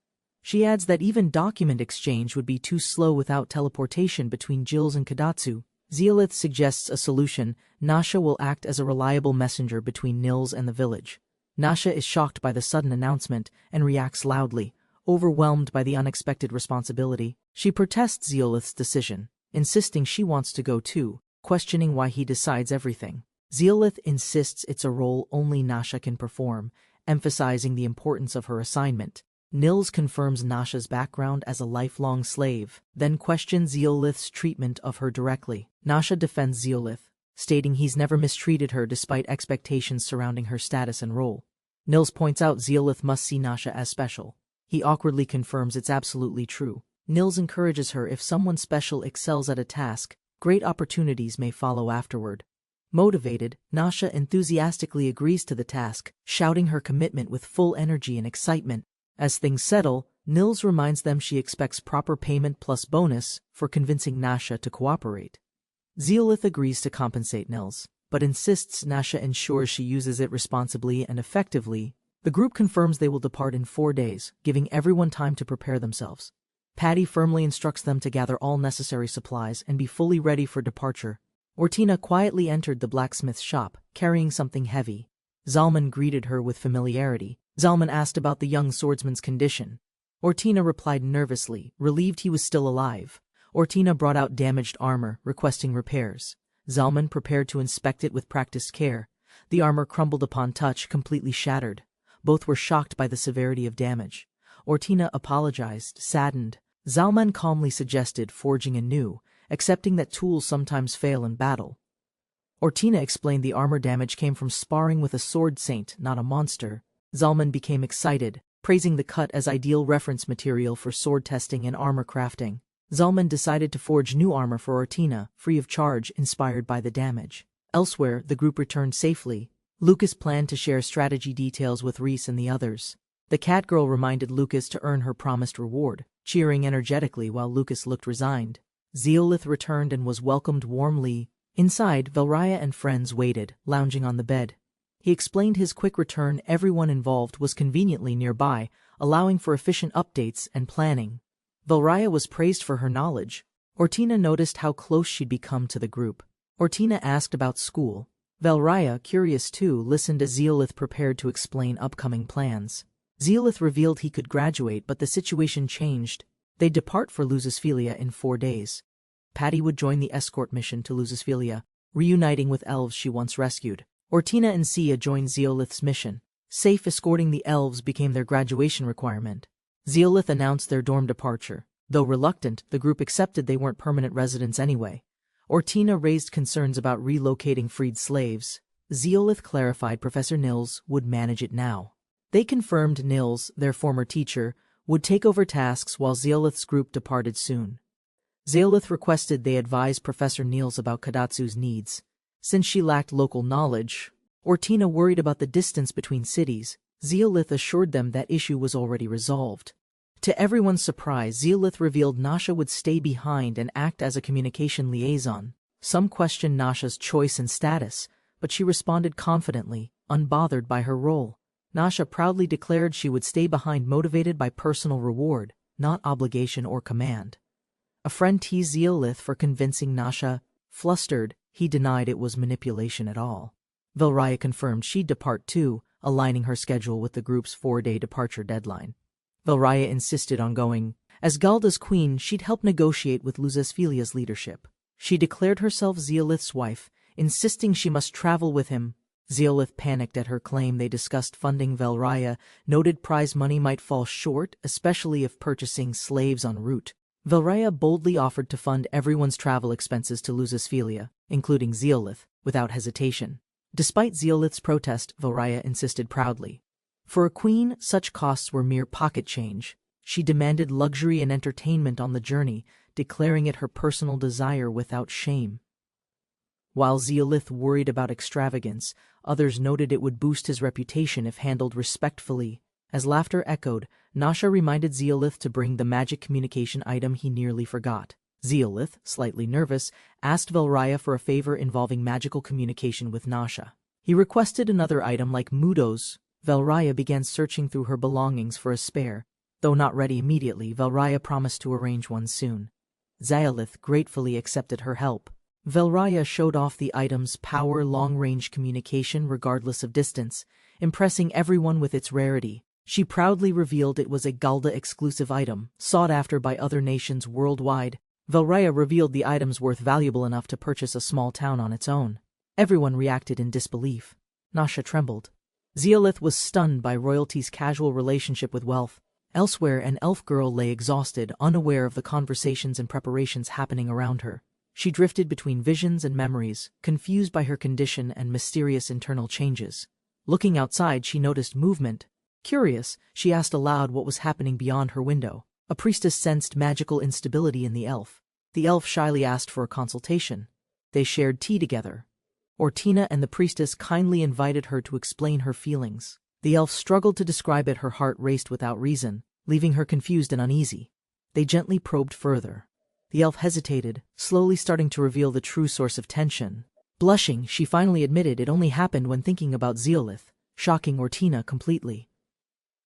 She adds that even document exchange would be too slow without teleportation between Jills and Kadatsu. Zeolith suggests a solution. Nasha will act as a reliable messenger between Nils and the village. Nasha is shocked by the sudden announcement and reacts loudly, overwhelmed by the unexpected responsibility. She protests Zeolith's decision, insisting she wants to go too, questioning why he decides everything. Zeolith insists it's a role only Nasha can perform, emphasizing the importance of her assignment. Nils confirms Nasha's background as a lifelong slave, then questions Zeolith's treatment of her directly. Nasha defends Zeolith, stating he's never mistreated her despite expectations surrounding her status and role. Nils points out Zeolith must see Nasha as special. He awkwardly confirms it's absolutely true. Nils encourages her if someone special excels at a task, great opportunities may follow afterward. Motivated, Nasha enthusiastically agrees to the task, shouting her commitment with full energy and excitement. As things settle, Nils reminds them she expects proper payment plus bonus for convincing Nasha to cooperate. Zeolith agrees to compensate Nils, but insists Nasha ensures she uses it responsibly and effectively. The group confirms they will depart in 4 days, giving everyone time to prepare themselves. Patty firmly instructs them to gather all necessary supplies and be fully ready for departure. Ortina quietly entered the blacksmith's shop, carrying something heavy. Zalman greeted her with familiarity. Zalman asked about the young swordsman's condition. Ortina replied nervously, relieved he was still alive. Ortina brought out damaged armor, requesting repairs. Zalman prepared to inspect it with practiced care. The armor crumbled upon touch, completely shattered. Both were shocked by the severity of damage. Ortina apologized, saddened. Zalman calmly suggested forging anew, accepting that tools sometimes fail in battle. Ortina explained the armor damage came from sparring with a sword saint, not a monster. Zalman became excited, praising the cut as ideal reference material for sword testing and armor crafting. Zalman decided to forge new armor for Ortina, free of charge, inspired by the damage. Elsewhere, the group returned safely. Lucas planned to share strategy details with Reese and the others. The Catgirl reminded Lucas to earn her promised reward. cheering energetically while Lucas looked resigned. Zeolith returned and was welcomed warmly. Inside, Velraya and friends waited, lounging on the bed. He explained his quick return. Everyone involved was conveniently nearby, allowing for efficient updates and planning. Velraya was praised for her knowledge. Ortina noticed how close she'd become to the group. Ortina asked about school. Velraya, curious too, listened as Zeolith prepared to explain upcoming plans. Zeolith revealed he could graduate, but the situation changed. They'd depart for Lusisphilia in 4 days. Patty would join the escort mission to Lusisphilia, reuniting with elves she once rescued. Ortina and Sia joined Zeolith's mission. Safe escorting the elves became their graduation requirement. Zeolith announced their dorm departure. Though reluctant, the group accepted they weren't permanent residents anyway. Ortina raised concerns about relocating freed slaves. Zeolith clarified Professor Nils would manage it now. They confirmed Nils, their former teacher, would take over tasks while Zeolith's group departed soon. Zeolith requested they advise Professor Nils about Kadatsu's needs. Since she lacked local knowledge, Ortina worried about the distance between cities. Zeolith assured them that issue was already resolved. To everyone's surprise, Zeolith revealed Nasha would stay behind and act as a communication liaison. Some questioned Nasha's choice and status, but she responded confidently, unbothered by her role. Nasha proudly declared she would stay behind, motivated by personal reward, not obligation or command. A friend teased Zeolith for convincing Nasha. Flustered, he denied it was manipulation at all. Velraya confirmed she'd depart too, aligning her schedule with the group's 4-day departure deadline. Velraya insisted on going. As Galda's queen, she'd help negotiate with Lusisphila's leadership. She declared herself Zeolith's wife, insisting she must travel with him. Zeolith panicked at her claim. They discussed funding. Velraya noted prize money might fall short, especially if purchasing slaves en route. Velraya boldly offered to fund everyone's travel expenses to Lusisphilia, including Zeolith, without hesitation. Despite Zeolith's protest, Velraya insisted proudly. For a queen, such costs were mere pocket change. She demanded luxury and entertainment on the journey, declaring it her personal desire without shame. While Zeolith worried about extravagance, others noted it would boost his reputation if handled respectfully. As laughter echoed, Nasha reminded Zeolith to bring the magic communication item he nearly forgot. Zeolith, slightly nervous, asked Velraya for a favor involving magical communication with Nasha. He requested another item like Mudos. Velraya began searching through her belongings for a spare. Though not ready immediately, Velraya promised to arrange one soon. Zeolith gratefully accepted her help. Velraya showed off the item's power, long-range communication regardless of distance, impressing everyone with its rarity. She proudly revealed it was a Galda-exclusive item, sought after by other nations worldwide. Velraya revealed the item's worth valuable enough to purchase a small town on its own. Everyone reacted in disbelief. Nasha trembled. Zeolith was stunned by royalty's casual relationship with wealth. Elsewhere, an elf girl lay exhausted, unaware of the conversations and preparations happening around her. She drifted between visions and memories, confused by her condition and mysterious internal changes. Looking outside, she noticed movement. Curious, she asked aloud what was happening beyond her window. A priestess sensed magical instability in the elf. The elf shyly asked for a consultation. They shared tea together. Ortina and the priestess kindly invited her to explain her feelings. The elf struggled to describe it. Her heart raced without reason, leaving her confused and uneasy. They gently probed further. The elf hesitated, slowly starting to reveal the true source of tension. Blushing, she finally admitted it only happened when thinking about Zeolith, shocking Ortina completely.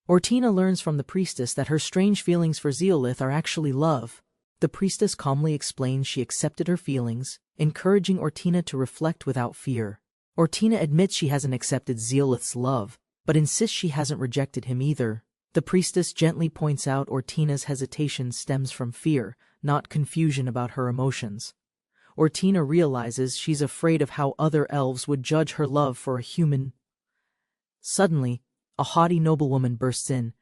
Ortina learns from the priestess that her strange feelings for Zeolith are actually love. The priestess calmly explains she accepted her feelings, encouraging Ortina to reflect without fear. Ortina admits she hasn't accepted Zeolith's love, but insists she hasn't rejected him either. The priestess gently points out Ortina's hesitation stems from fear, not confusion about her emotions. Ortina realizes she's afraid of how other elves would judge her love for a human. Suddenly, a haughty noblewoman bursts in,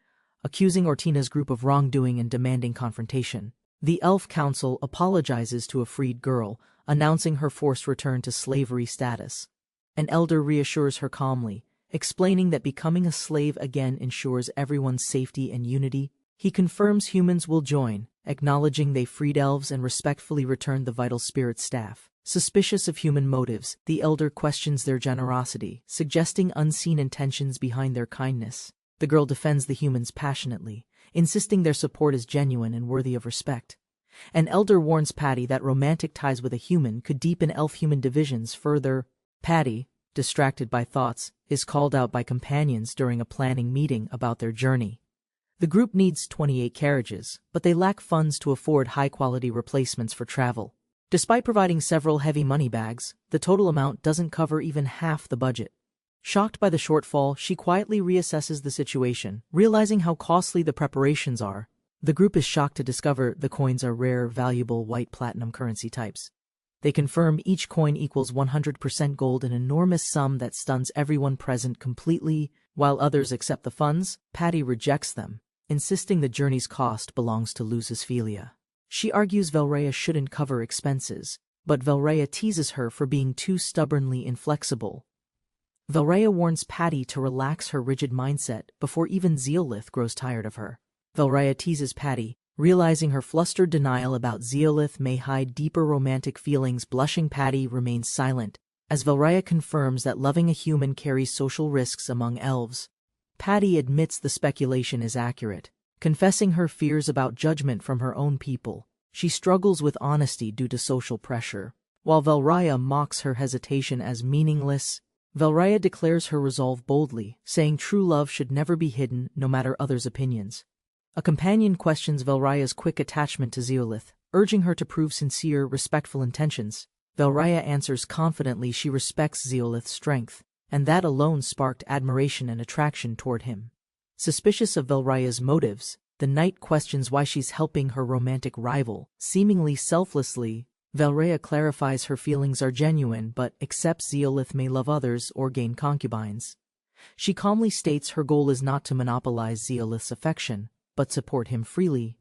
accusing Ortina's group of wrongdoing and demanding confrontation. The elf council apologizes to a freed girl, announcing her forced return to slavery status. An elder reassures her calmly, explaining that becoming a slave again ensures everyone's safety and unity. He confirms humans will join, acknowledging they freed elves and respectfully returned the vital spirit staff. Suspicious of human motives, the elder questions their generosity, suggesting unseen intentions behind their kindness. The girl defends the humans passionately, insisting their support is genuine and worthy of respect. An elder warns Patty that romantic ties with a human could deepen elf-human divisions further. Patty, distracted by thoughts, is called out by companions during a planning meeting about their journey. The group needs 28 carriages, but they lack funds to afford high-quality replacements for travel. Despite providing several heavy money bags, the total amount doesn't cover even half the budget. Shocked by the shortfall, she quietly reassesses the situation, realizing how costly the preparations are. The group is shocked to discover the coins are rare, valuable white platinum currency types. They confirm each coin equals 100% gold, an enormous sum that stuns everyone present completely. While others accept the funds, Patty rejects them, insisting the journey's cost belongs to Lucisphelia. She argues Velrea shouldn't cover expenses, but Velrea teases her for being too stubbornly inflexible. Velrea warns Patty to relax her rigid mindset before even Zeolith grows tired of her. Velrea teases Patty, realizing her flustered denial about Zeolith may hide deeper romantic feelings. Blushing Patty remains silent, as Velrea confirms that loving a human carries social risks among elves. Patty admits the speculation is accurate, confessing her fears about judgment from her own people. She struggles with honesty due to social pressure. While Velrea mocks her hesitation as meaningless, Velrea declares her resolve boldly, saying true love should never be hidden, no matter others' opinions. A companion questions Velrea's quick attachment to Zeolith, urging her to prove sincere, respectful intentions. Velrea answers confidently she respects Zeolith's strength, and that alone sparked admiration and attraction toward him. Suspicious of Velrea's motives, the knight questions why she's helping her romantic rival. Seemingly selflessly, Velrea clarifies her feelings are genuine but accepts Zeolith may love others or gain concubines. She calmly states her goal is not to monopolize Zeolith's affection, but support him freely.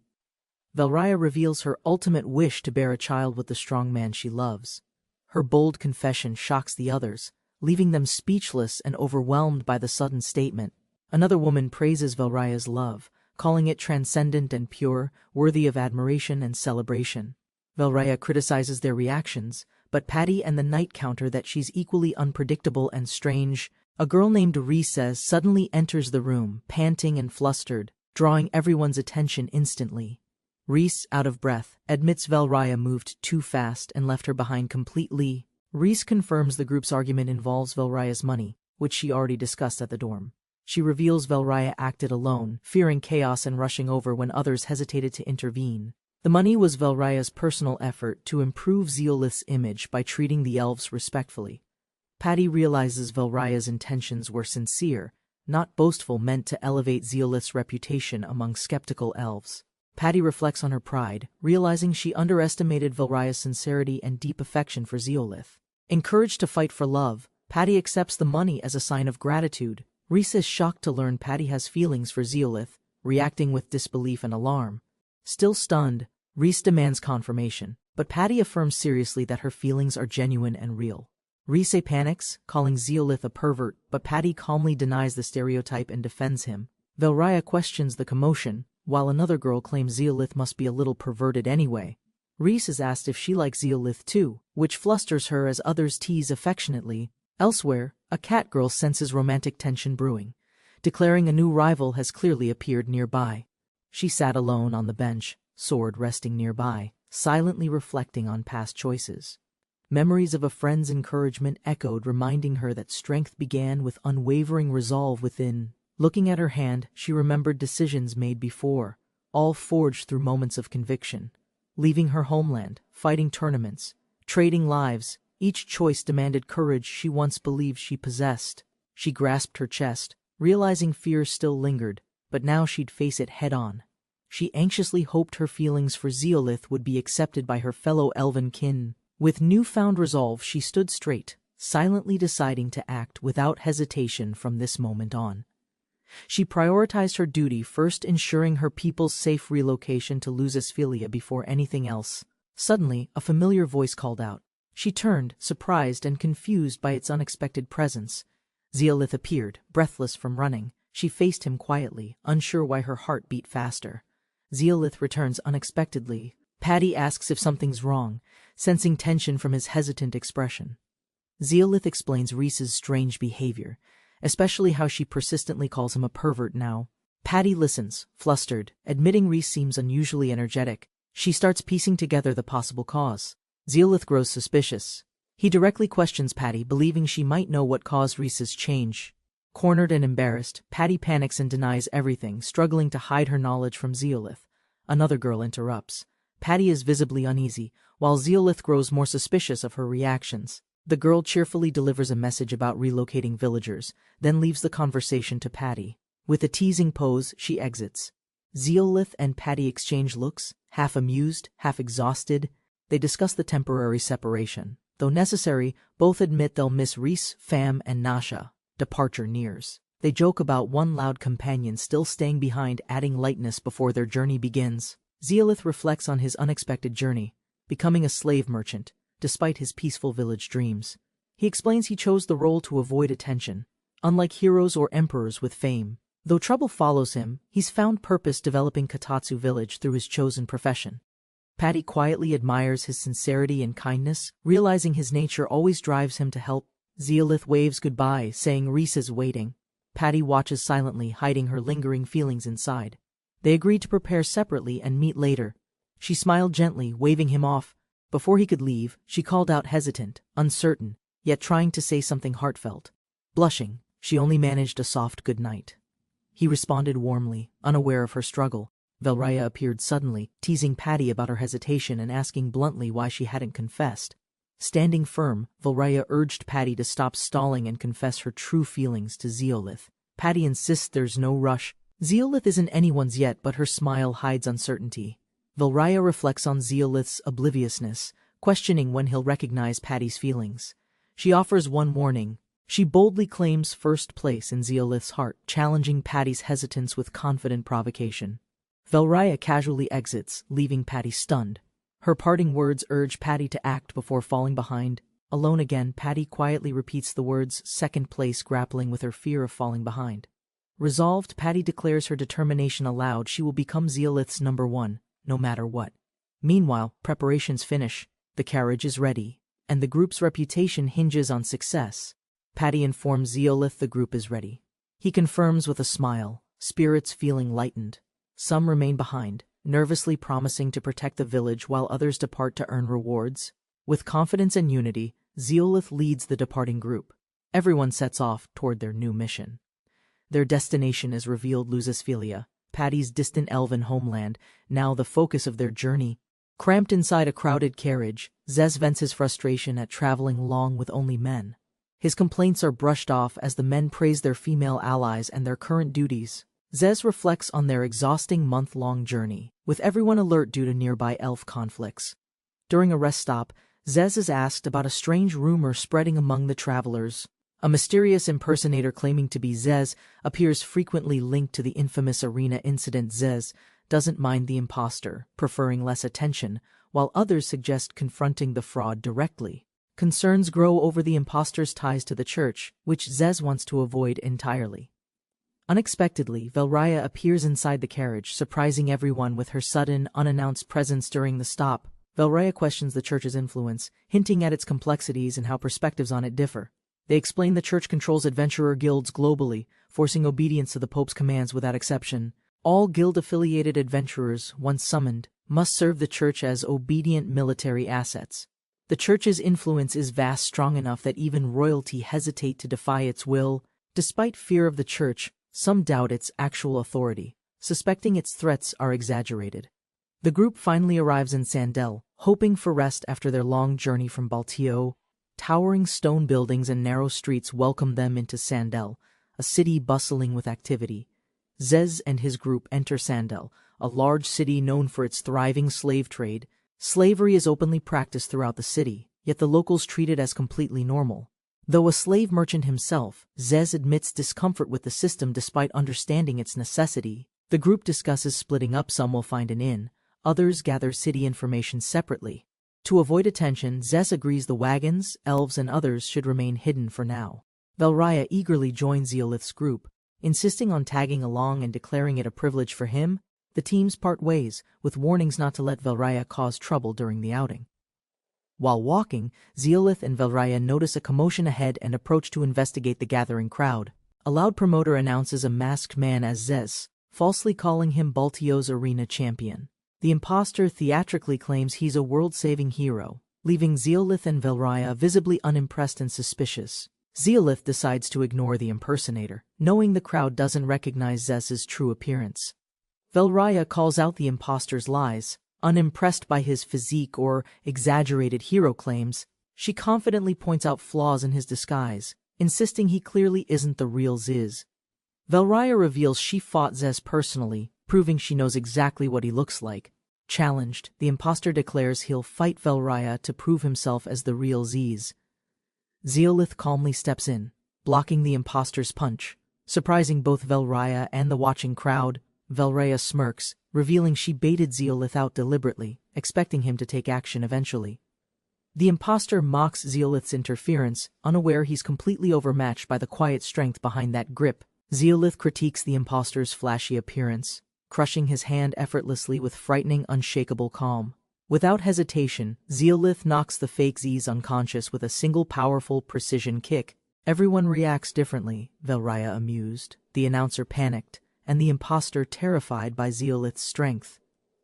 Velrea reveals her ultimate wish to bear a child with the strong man she loves. Her bold confession shocks the others, leaving them speechless and overwhelmed by the sudden statement. Another woman praises Velrea's love, calling it transcendent and pure, worthy of admiration and celebration. Velrea criticizes their reactions, but Patty and the knight counter that she's equally unpredictable and strange. A girl named Resell suddenly enters the room, panting and flustered, drawing everyone's attention instantly. Reese, out of breath, admits Velrea moved too fast and left her behind completely. Reese confirms the group's argument involves Velrea's money, which she already discussed at the dorm. She reveals Velrea acted alone, fearing chaos and rushing over when others hesitated to intervene. The money was Velrea's personal effort to improve Zeolith's image by treating the elves respectfully. Patty realizes Velrea's intentions were sincere, not boastful, meant to elevate Zeolith's reputation among skeptical elves. Patty reflects on her pride, realizing she underestimated Velrea's sincerity and deep affection for Zeolith. Encouraged to fight for love, Patty accepts the money as a sign of gratitude. Reese is shocked to learn Patty has feelings for Zeolith, reacting with disbelief and alarm. Still stunned, Reese demands confirmation, but Patty affirms seriously that her feelings are genuine and real. Reese panics, calling Zeolith a pervert, but Patty calmly denies the stereotype and defends him. Velrea questions the commotion, while another girl claims Zeolith must be a little perverted anyway. Reese is asked if she likes Zeolith too, which flusters her as others tease affectionately. Elsewhere, a cat girl senses romantic tension brewing, declaring a new rival has clearly appeared nearby. She sat alone on the bench, sword resting nearby, silently reflecting on past choices. Memories of a friend's encouragement echoed, reminding her that strength began with unwavering resolve within. Looking at her hand, she remembered decisions made before, all forged through moments of conviction. Leaving her homeland, fighting tournaments, trading lives, each choice demanded courage she once believed she possessed. She grasped her chest, realizing fear still lingered, but now she'd face it head-on. She anxiously hoped her feelings for Zeolith would be accepted by her fellow elven kin. With newfound resolve, she stood straight, silently deciding to act without hesitation from this moment on. She prioritized her duty first, ensuring her people's safe relocation to Lucisphelia before anything else. Suddenly, a familiar voice called out. She turned, surprised and confused by its unexpected presence. Zeolith appeared, breathless from running. She faced him quietly, unsure why her heart beat faster. Zeolith returns unexpectedly. Patty asks if something's wrong, sensing tension from his hesitant expression. Zeolith explains Reese's strange behavior, especially how she persistently calls him a pervert now. Patty listens, flustered, admitting Reese seems unusually energetic. She starts piecing together the possible cause. Zeolith grows suspicious. He directly questions Patty, believing she might know what caused Reese's change. Cornered and embarrassed, Patty panics and denies everything, struggling to hide her knowledge from Zeolith. Another girl interrupts. Patty is visibly uneasy, while Zeolith grows more suspicious of her reactions. The girl cheerfully delivers a message about relocating villagers, then leaves the conversation to Patty. With a teasing pose, she exits. Zeolith and Patty exchange looks, half amused, half exhausted. They discuss the temporary separation. Though necessary, both admit they'll miss Reese, Fam, and Nasha. Departure nears. They joke about one loud companion still staying behind, adding lightness before their journey begins. Zeolith reflects on his unexpected journey, becoming a slave merchant, despite his peaceful village dreams. He explains he chose the role to avoid attention, unlike heroes or emperors with fame. Though trouble follows him, he's found purpose developing Katatsu village through his chosen profession. Patty quietly admires his sincerity and kindness, realizing his nature always drives him to help. Zeolith waves goodbye, saying Reese is waiting. Patty watches silently, hiding her lingering feelings inside. They agree to prepare separately and meet later. She smiled gently, waving him off. Before he could leave, she called out, hesitant, uncertain, yet trying to say something heartfelt. Blushing, she only managed a soft good night. He responded warmly, unaware of her struggle. Velraya appeared suddenly, teasing Patty about her hesitation and asking bluntly why she hadn't confessed. Standing firm, Velraya urged Patty to stop stalling and confess her true feelings to Zeolith. Patty insists there's no rush. Zeolith isn't anyone's yet, but her smile hides uncertainty. Velraya reflects on Zeolith's obliviousness, questioning when he'll recognize Patty's feelings. She offers one warning. She boldly claims first place in Zeolith's heart, challenging Patty's hesitance with confident provocation. Velraya casually exits, leaving Patty stunned. Her parting words urge Patty to act before falling behind. Alone again, Patty quietly repeats the words second place, grappling with her fear of falling behind. Resolved, Patty declares her determination aloud. She will become Zeolith's number one, no matter what. Meanwhile, preparations finish, the carriage is ready, and the group's reputation hinges on success. Patty informs Zeolith the group is ready. He confirms with a smile, spirits feeling lightened. Some remain behind, nervously promising to protect the village while others depart to earn rewards. With confidence and unity, Zeolith leads the departing group. Everyone sets off toward their new mission. Their destination is revealed: Lusisphelia, Patty's distant elven homeland, now the focus of their journey. Cramped inside a crowded carriage, Zez vents his frustration at traveling along with only men. His complaints are brushed off as the men praise their female allies and their current duties. Zez reflects on their exhausting month-long journey, with everyone alert due to nearby elf conflicts. During a rest stop, Zez is asked about a strange rumor spreading among the travelers. A mysterious impersonator claiming to be Zez appears frequently linked to the infamous arena incident. Zez doesn't mind the imposter, preferring less attention, while others suggest confronting the fraud directly. Concerns grow over the imposter's ties to the church, which Zez wants to avoid entirely. Unexpectedly, Velraya appears inside the carriage, surprising everyone with her sudden, unannounced presence during the stop. Velraya questions the church's influence, hinting at its complexities and how perspectives on it differ. They explain the church controls adventurer guilds globally, forcing obedience to the Pope's commands without exception. All guild-affiliated adventurers, once summoned, must serve the church as obedient military assets. The church's influence is vast, strong enough that even royalty hesitate to defy its will. Despite fear of the church, some doubt its actual authority, suspecting its threats are exaggerated. The group finally arrives in Sandel, hoping for rest after their long journey from Baltio. Towering stone buildings and narrow streets welcome them into Sandel, a city bustling with activity. Zez and his group enter Sandel, a large city known for its thriving slave trade. Slavery is openly practiced throughout the city, yet the locals treat it as completely normal. Though a slave merchant himself, Zez admits discomfort with the system despite understanding its necessity. The group discusses splitting up. Some will find an inn, others gather city information separately. To avoid attention, Zez agrees the wagons, elves, and others should remain hidden for now. Velraya eagerly joins Zeolith's group, insisting on tagging along and declaring it a privilege for him. The teams part ways, with warnings not to let Velraya cause trouble during the outing. While walking, Zeolith and Velraya notice a commotion ahead and approach to investigate the gathering crowd. A loud promoter announces a masked man as Zez, falsely calling him Baltio's arena champion. The impostor theatrically claims he's a world-saving hero, leaving Zeolith and Velraya visibly unimpressed and suspicious. Zeolith decides to ignore the impersonator, knowing the crowd doesn't recognize Zez's true appearance. Velraya calls out the impostor's lies, unimpressed by his physique or exaggerated hero claims. She confidently points out flaws in his disguise, insisting he clearly isn't the real Ziz. Velraya reveals she fought Zez personally, proving she knows exactly what he looks like. Challenged, the impostor declares he'll fight Velraya to prove himself as the real Ziz. Zeolith calmly steps in, blocking the impostor's punch, surprising both Velraya and the watching crowd. Velraya smirks, revealing she baited Zeolith out deliberately, expecting him to take action eventually. The impostor mocks Zeolith's interference, unaware he's completely overmatched by the quiet strength behind that grip. Zeolith critiques the impostor's flashy appearance, crushing his hand effortlessly with frightening, unshakable calm. Without hesitation, Zeolith knocks the fake Ziz unconscious with a single powerful precision kick. Everyone reacts differently, Velraya amused, the announcer panicked, and the impostor terrified by Zeolith's strength.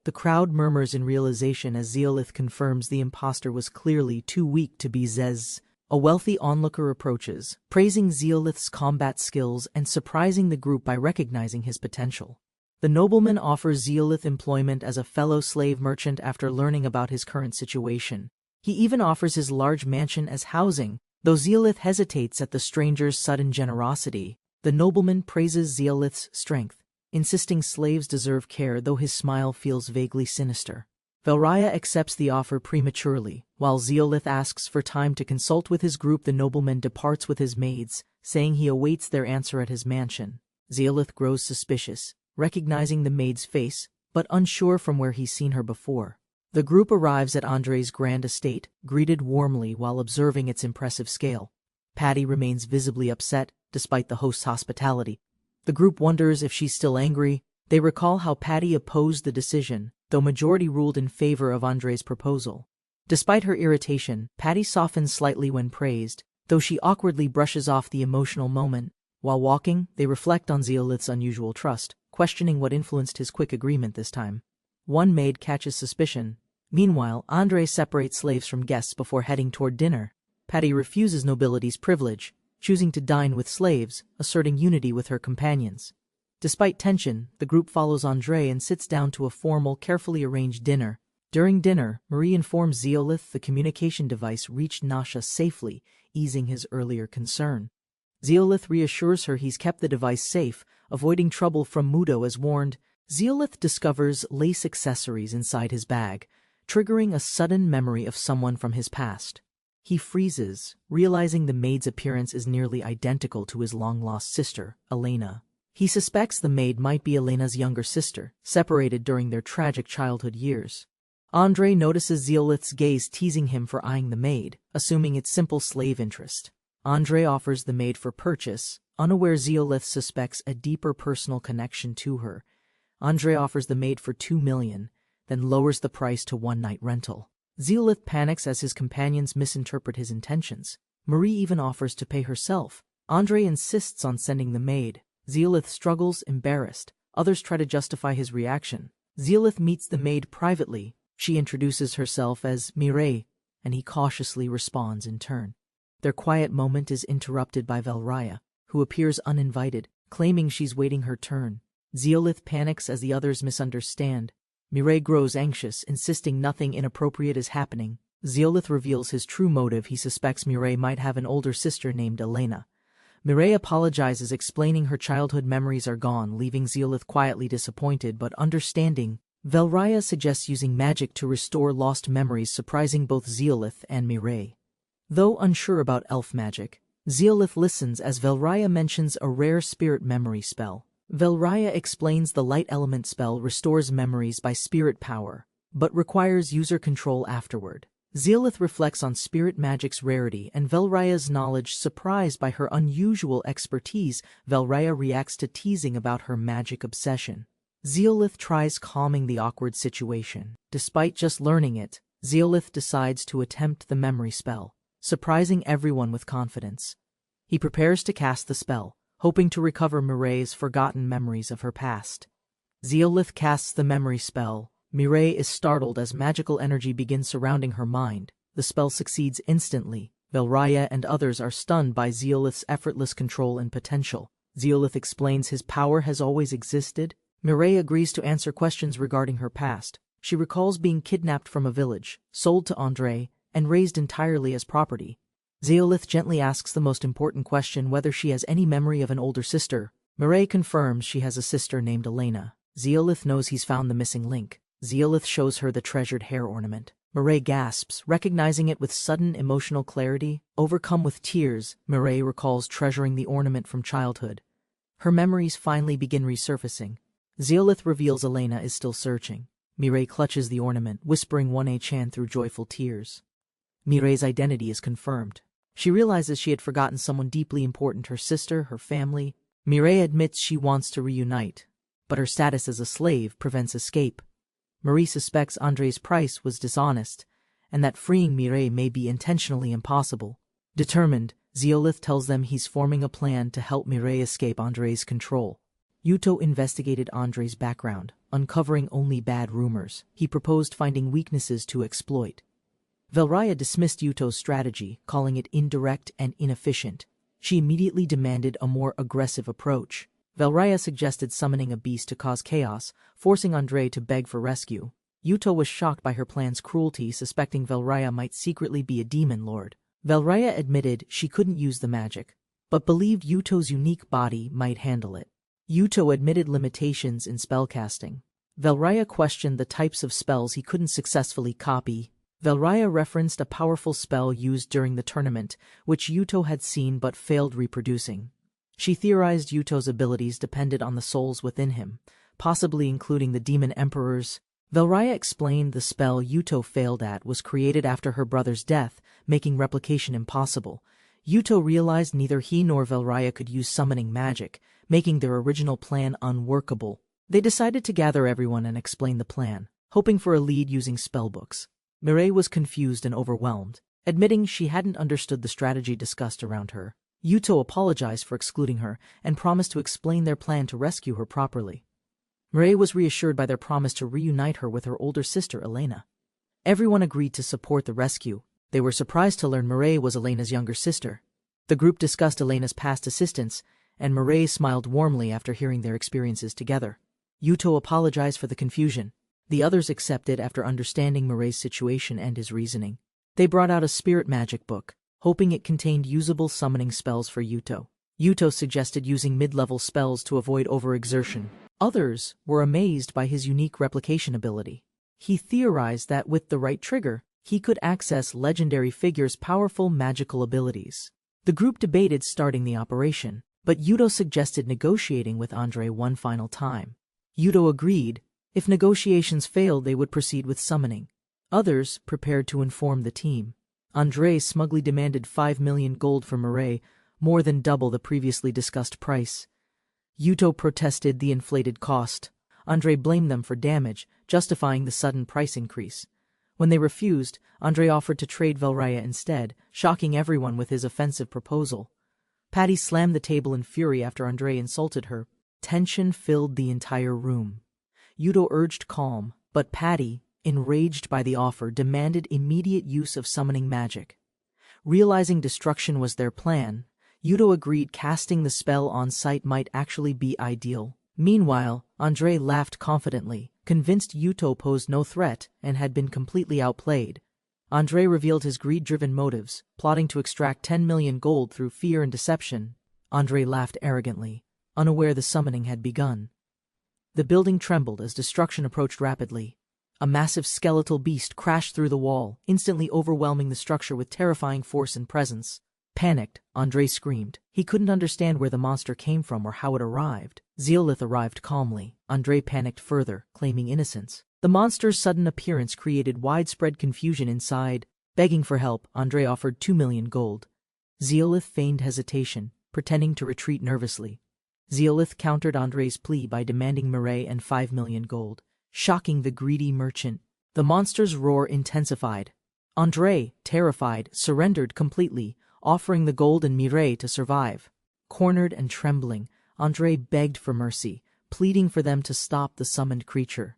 The crowd murmurs in realization as Zeolith confirms the impostor was clearly too weak to be Zez. A wealthy onlooker approaches, praising Zeolith's combat skills and surprising the group by recognizing his potential. The nobleman offers Zeolith employment as a fellow slave merchant after learning about his current situation. He even offers his large mansion as housing, though Zeolith hesitates at the stranger's sudden generosity. The nobleman praises Zeolith's strength, insisting slaves deserve care, though his smile feels vaguely sinister. Velraya accepts the offer prematurely. While Zeolith asks for time to consult with his group, the nobleman departs with his maids, saying he awaits their answer at his mansion. Zeolith grows suspicious, recognizing the maid's face, but unsure from where he's seen her before. The group arrives at Andre's grand estate, greeted warmly while observing its impressive scale. Patty remains visibly upset, despite the host's hospitality. The group wonders if she's still angry. They recall how Patty opposed the decision, though majority ruled in favor of Andre's proposal. Despite her irritation, Patty softens slightly when praised, though she awkwardly brushes off the emotional moment. While walking, they reflect on Zeolith's unusual trust, questioning what influenced his quick agreement this time. One maid catches suspicion. Meanwhile, Andre separates slaves from guests before heading toward dinner. Patty refuses nobility's privilege, choosing to dine with slaves, asserting unity with her companions. Despite tension, the group follows Andre and sits down to a formal, carefully arranged dinner. During dinner, Marie informs Zeolith the communication device reached Nasha safely, easing his earlier concern. Zeolith reassures her he's kept the device safe, avoiding trouble from Mudo as warned. Zeolith discovers lace accessories inside his bag, triggering a sudden memory of someone from his past. He freezes, realizing the maid's appearance is nearly identical to his long-lost sister, Elena. He suspects the maid might be Elena's younger sister, separated during their tragic childhood years. Andre notices Zeolith's gaze teasing him for eyeing the maid, assuming it's simple slave interest. Andre offers the maid for purchase, unaware Zeolith suspects a deeper personal connection to her. Andre offers the maid for $2 million, then lowers the price to one-night rental. Zeolith panics as his companions misinterpret his intentions. Marie even offers to pay herself. Andre insists on sending the maid. Zeolith struggles, embarrassed. Others try to justify his reaction. Zeolith meets the maid privately. She introduces herself as Mireille, and he cautiously responds in turn. Their quiet moment is interrupted by Velraya, who appears uninvited, claiming she's waiting her turn. Zeolith panics as the others misunderstand. Mireille grows anxious, insisting nothing inappropriate is happening. Zeolith reveals his true motive. He suspects Mireille might have an older sister named Elena. Mireille apologizes, explaining her childhood memories are gone, leaving Zeolith quietly disappointed but understanding. Velraya suggests using magic to restore lost memories, surprising both Zeolith and Mireille. Though unsure about elf magic, Zeolith listens as Velraya mentions a rare spirit memory spell. Velraya explains the light element spell restores memories by spirit power, but requires user control afterward. Zeolith reflects on spirit magic's rarity and Velraya's knowledge. Surprised by her unusual expertise, Velraya reacts to teasing about her magic obsession. Zeolith tries calming the awkward situation. Despite just learning it, Zeolith decides to attempt the memory spell, surprising everyone with confidence. He prepares to cast the spell, hoping to recover Mireille's forgotten memories of her past. Zeolith casts the memory spell. Mireille is startled as magical energy begins surrounding her mind. The spell succeeds instantly. Velraya and others are stunned by Zeolith's effortless control and potential. Zeolith explains his power has always existed. Mireille agrees to answer questions regarding her past. She recalls being kidnapped from a village, sold to Andre, and raised entirely as property. Zeolith gently asks the most important question, whether she has any memory of an older sister. Mireille confirms she has a sister named Elena. Zeolith knows he's found the missing link. Zeolith shows her the treasured hair ornament. Mireille gasps, recognizing it with sudden emotional clarity. Overcome with tears, Mireille recalls treasuring the ornament from childhood. Her memories finally begin resurfacing. Zeolith reveals Elena is still searching. Mireille clutches the ornament, whispering 1A-chan through joyful tears. Mireille's identity is confirmed. She realizes she had forgotten someone deeply important, her sister, her family. Mireille admits she wants to reunite, but her status as a slave prevents escape. Marie suspects Andre's price was dishonest, and that freeing Mireille may be intentionally impossible. Determined, Zeolith tells them he's forming a plan to help Mireille escape Andre's control. Yuto investigated Andre's background, uncovering only bad rumors. He proposed finding weaknesses to exploit. Velraya dismissed Yuto's strategy, calling it indirect and inefficient. She immediately demanded a more aggressive approach. Velraya suggested summoning a beast to cause chaos, forcing Andre to beg for rescue. Yuto was shocked by her plan's cruelty, suspecting Velraya might secretly be a demon lord. Velraya admitted she couldn't use the magic, but believed Yuto's unique body might handle it. Yuto admitted limitations in spellcasting. Velraya questioned the types of spells he couldn't successfully copy. Velraya referenced a powerful spell used during the tournament, which Yuto had seen but failed reproducing. She theorized Yuto's abilities depended on the souls within him, possibly including the demon emperors. Velraya explained the spell Yuto failed at was created after her brother's death, making replication impossible. Yuto realized neither he nor Velraya could use summoning magic, making their original plan unworkable. They decided to gather everyone and explain the plan, hoping for a lead using spellbooks. Mireille was confused and overwhelmed, admitting she hadn't understood the strategy discussed around her. Yuto apologized for excluding her and promised to explain their plan to rescue her properly. Mireille was reassured by their promise to reunite her with her older sister Elena. Everyone agreed to support the rescue. They were surprised to learn Mireille was Elena's younger sister. The group discussed Elena's past assistance, and Mireille smiled warmly after hearing their experiences together. Yuto apologized for the confusion. The others accepted after understanding Mireille's situation and his reasoning. They brought out a spirit magic book, hoping it contained usable summoning spells for Yuto. Yuto suggested using mid-level spells to avoid overexertion. Others were amazed by his unique replication ability. He theorized that with the right trigger, he could access legendary figures' powerful magical abilities. The group debated starting the operation, but Yuto suggested negotiating with Andre one final time. Yuto agreed. If negotiations failed, they would proceed with summoning. Others prepared to inform the team. Andre smugly demanded 5 million gold for Mireille, more than double the previously discussed price. Yuto protested the inflated cost. Andre blamed them for damage, justifying the sudden price increase. When they refused, Andre offered to trade Velraya instead, shocking everyone with his offensive proposal. Patty slammed the table in fury after Andre insulted her. Tension filled the entire room. Yuto urged calm, but Patty, enraged by the offer, demanded immediate use of summoning magic. Realizing destruction was their plan, Yuto agreed casting the spell on sight might actually be ideal. Meanwhile, Andre laughed confidently, convinced Yuto posed no threat and had been completely outplayed. Andre revealed his greed-driven motives, plotting to extract 10 million gold through fear and deception. Andre laughed arrogantly, unaware the summoning had begun. The building trembled as destruction approached rapidly. A massive skeletal beast crashed through the wall, instantly overwhelming the structure with terrifying force and presence. Panicked, Andre screamed. He couldn't understand where the monster came from or how it arrived. Zeolith arrived calmly. Andre panicked further, claiming innocence. The monster's sudden appearance created widespread confusion inside. Begging for help, Andre offered 2 million gold. Zeolith feigned hesitation, pretending to retreat nervously. Zeolith countered Andre's plea by demanding Mireille and 5 million gold, shocking the greedy merchant. The monster's roar intensified. Andre, terrified, surrendered completely, offering the gold and Mireille to survive. Cornered and trembling, Andre begged for mercy, pleading for them to stop the summoned creature.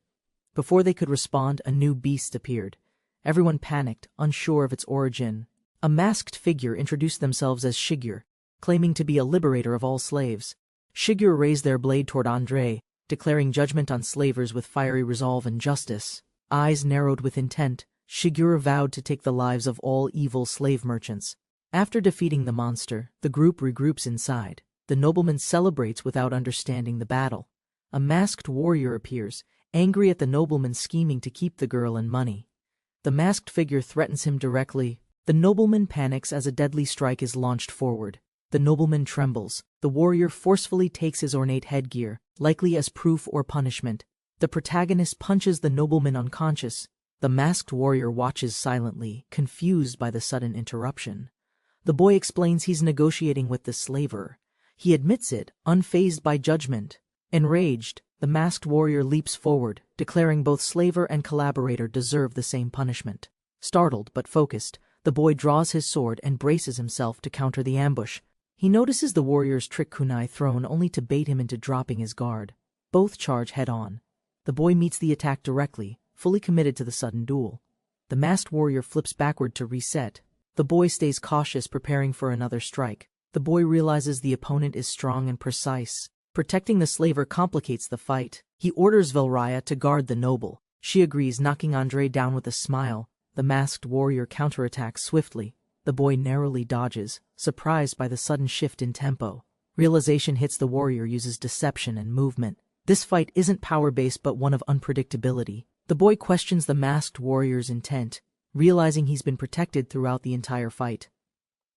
Before they could respond, a new beast appeared. Everyone panicked, unsure of its origin. A masked figure introduced themselves as Shigure, claiming to be a liberator of all slaves. Shigure raised their blade toward Andre, declaring judgment on slavers with fiery resolve and justice. Eyes narrowed with intent, Shigure vowed to take the lives of all evil slave merchants. After defeating the monster, the group regroups inside. The nobleman celebrates without understanding the battle. A masked warrior appears, angry at the nobleman scheming to keep the girl and money. The masked figure threatens him directly. The nobleman panics as a deadly strike is launched forward. The nobleman trembles. The warrior forcefully takes his ornate headgear, likely as proof or punishment. The protagonist punches the nobleman unconscious. The masked warrior watches silently, confused by the sudden interruption. The boy explains he's negotiating with the slaver. He admits it, unfazed by judgment. Enraged, the masked warrior leaps forward, declaring both slaver and collaborator deserve the same punishment. Startled but focused, the boy draws his sword and braces himself to counter the ambush. He notices the warrior's trick kunai thrown only to bait him into dropping his guard. Both charge head-on. The boy meets the attack directly, fully committed to the sudden duel. The masked warrior flips backward to reset. The boy stays cautious, preparing for another strike. The boy realizes the opponent is strong and precise. Protecting the slaver complicates the fight. He orders Velraya to guard the noble. She agrees, knocking Andre down with a smile. The masked warrior counterattacks swiftly. The boy narrowly dodges, surprised by the sudden shift in tempo. Realization hits the warrior uses deception and movement. This fight isn't power-based but one of unpredictability. The boy questions the masked warrior's intent, realizing he's been protected throughout the entire fight.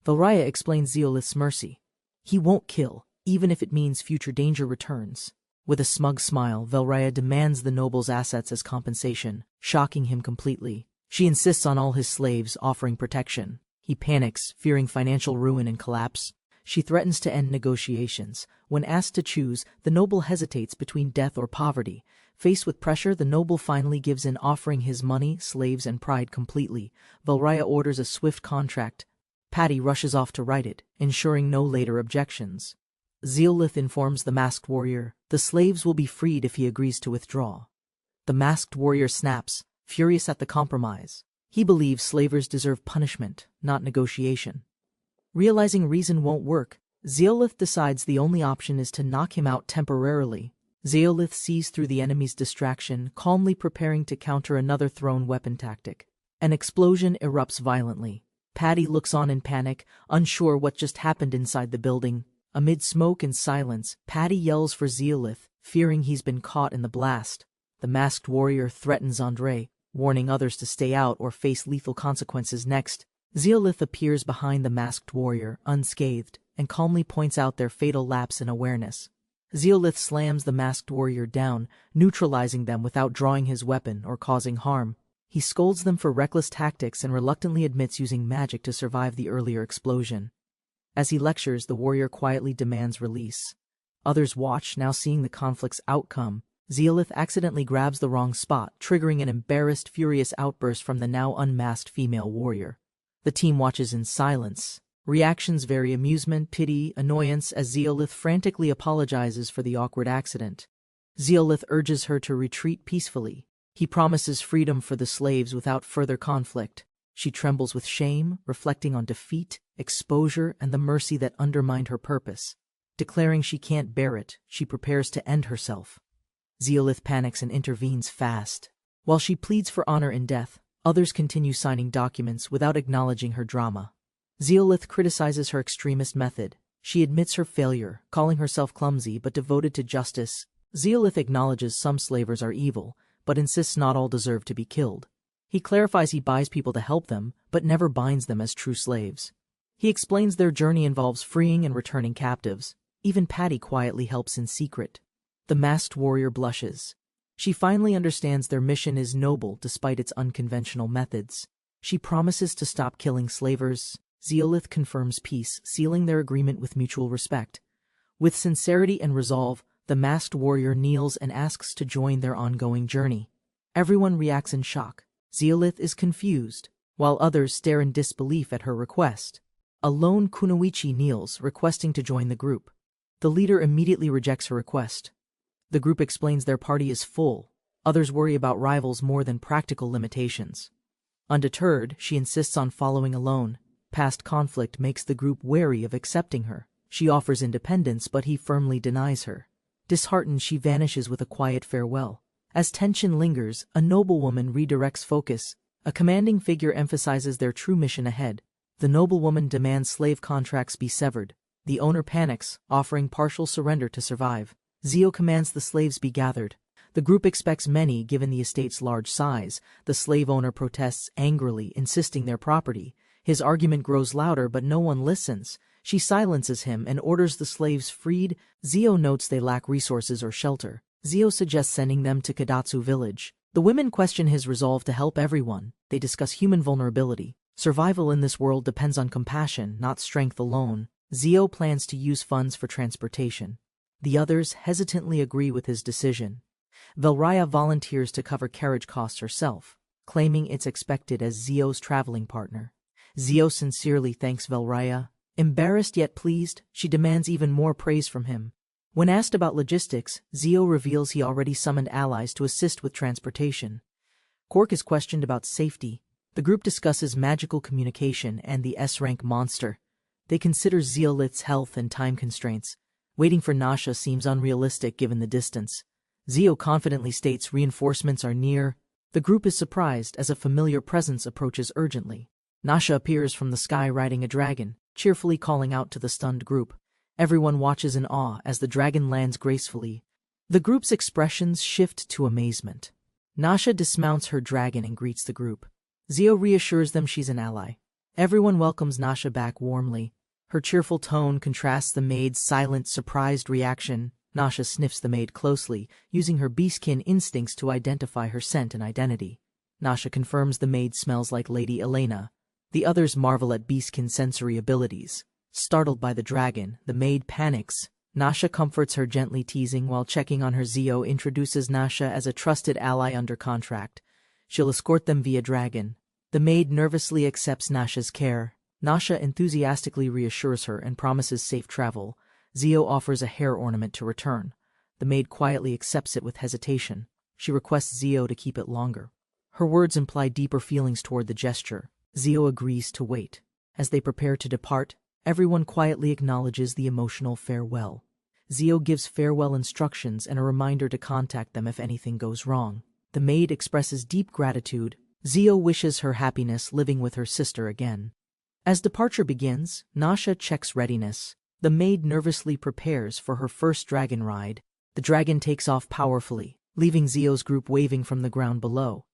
Velraya explains Zeolith's mercy. He won't kill, even if it means future danger returns. With a smug smile, Velraya demands the noble's assets as compensation, shocking him completely. She insists on all his slaves, offering protection. He panics, fearing financial ruin and collapse. She threatens to end negotiations. When asked to choose, the noble hesitates between death or poverty. Faced with pressure, the noble finally gives in, offering his money, slaves, and pride completely. Velraya orders a swift contract. Patty rushes off to write it, ensuring no later objections. Zeolith informs the masked warrior the slaves will be freed if he agrees to withdraw. The masked warrior snaps, furious at the compromise. He believes slavers deserve punishment, not negotiation. Realizing reason won't work, Zeolith decides the only option is to knock him out temporarily. Zeolith sees through the enemy's distraction, calmly preparing to counter another thrown weapon tactic. An explosion erupts violently. Patty looks on in panic, unsure what just happened inside the building. Amid smoke and silence, Patty yells for Zeolith, fearing he's been caught in the blast. The masked warrior threatens Andre, warning others to stay out or face lethal consequences next. Zeolith appears behind the masked warrior, unscathed, and calmly points out their fatal lapse in awareness. Zeolith slams the masked warrior down, neutralizing them without drawing his weapon or causing harm. He scolds them for reckless tactics and reluctantly admits using magic to survive the earlier explosion. As he lectures, the warrior quietly demands release. Others watch, now seeing the conflict's outcome. Zeolith accidentally grabs the wrong spot, triggering an embarrassed, furious outburst from the now unmasked female warrior. The team watches in silence. Reactions vary: amusement, pity, annoyance, as Zeolith frantically apologizes for the awkward accident. Zeolith urges her to retreat peacefully. He promises freedom for the slaves without further conflict. She trembles with shame, reflecting on defeat, exposure, and the mercy that undermined her purpose. Declaring she can't bear it, she prepares to end herself. Zeolith panics and intervenes fast. While she pleads for honor in death, others continue signing documents without acknowledging her drama. Zeolith criticizes her extremist method. She admits her failure, calling herself clumsy but devoted to justice. Zeolith acknowledges some slavers are evil, but insists not all deserve to be killed. He clarifies he buys people to help them, but never binds them as true slaves. He explains their journey involves freeing and returning captives. Even Patty quietly helps in secret. The masked warrior blushes. She finally understands their mission is noble despite its unconventional methods. She promises to stop killing slavers. Zeolith confirms peace, sealing their agreement with mutual respect. With sincerity and resolve, the masked warrior kneels and asks to join their ongoing journey. Everyone reacts in shock. Zeolith is confused, while others stare in disbelief at her request. A lone Kunoichi kneels, requesting to join the group. The leader immediately rejects her request. The group explains their party is full. Others worry about rivals more than practical limitations. Undeterred, she insists on following alone. Past conflict makes the group wary of accepting her. She offers independence, but he firmly denies her. Disheartened, she vanishes with a quiet farewell. As tension lingers, a noblewoman redirects focus. A commanding figure emphasizes their true mission ahead. The noblewoman demands slave contracts be severed. The owner panics, offering partial surrender to survive. Zio commands the slaves be gathered. The group expects many given the estate's large size. The slave owner protests angrily, insisting their property. His argument grows louder, but no one listens. She silences him and orders the slaves freed. Zio notes they lack resources or shelter. Zio suggests sending them to Kadatsu village. The women question his resolve to help everyone. They discuss human vulnerability. Survival in this world depends on compassion, not strength alone. Zio plans to use funds for transportation. The others hesitantly agree with his decision. Velraya volunteers to cover carriage costs herself, claiming it's expected as Zio's traveling partner. Zio sincerely thanks Velraya. Embarrassed yet pleased, she demands even more praise from him. When asked about logistics, Zio reveals he already summoned allies to assist with transportation. Quark is questioned about safety. The group discusses magical communication and the S-rank monster. They consider Zeolith's health and time constraints. Waiting for Nasha seems unrealistic given the distance. Zio confidently states reinforcements are near. The group is surprised as a familiar presence approaches urgently. Nasha appears from the sky riding a dragon, cheerfully calling out to the stunned group. Everyone watches in awe as the dragon lands gracefully. The group's expressions shift to amazement. Nasha dismounts her dragon and greets the group. Zio reassures them she's an ally. Everyone welcomes Nasha back warmly. Her cheerful tone contrasts the maid's silent, surprised reaction. Nasha sniffs the maid closely, using her beastkin instincts to identify her scent and identity. Nasha confirms the maid smells like Lady Elena. The others marvel at beastkin's sensory abilities. Startled by the dragon, the maid panics. Nasha comforts her, gently teasing while checking on her. Zio introduces Nasha as a trusted ally under contract. She'll escort them via dragon. The maid nervously accepts Nasha's care. Nasha enthusiastically reassures her and promises safe travel. Zio offers a hair ornament to return. The maid quietly accepts it with hesitation. She requests Zio to keep it longer. Her words imply deeper feelings toward the gesture. Zio agrees to wait. As they prepare to depart, everyone quietly acknowledges the emotional farewell. Zio gives farewell instructions and a reminder to contact them if anything goes wrong. The maid expresses deep gratitude. Zio wishes her happiness living with her sister again. As departure begins, Nasha checks readiness. The maid nervously prepares for her first dragon ride. The dragon takes off powerfully, leaving Zio's group waving from the ground below.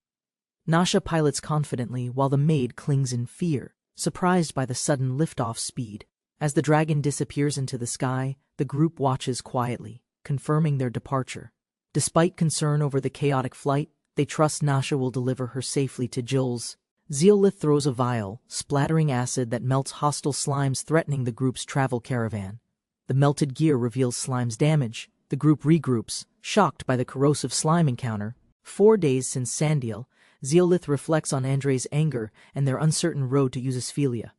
Nasha pilots confidently while the maid clings in fear, surprised by the sudden liftoff speed. As the dragon disappears into the sky, the group watches quietly, confirming their departure. Despite concern over the chaotic flight, they trust Nasha will deliver her safely to Jules. Zeolith throws a vial, splattering acid that melts hostile slimes, threatening the group's travel caravan. The melted gear reveals Slime's damage. The group regroups, shocked by the corrosive slime encounter. 4 days since Sandial, Zeolith reflects on Andre's anger and their uncertain road to Eusosphelia.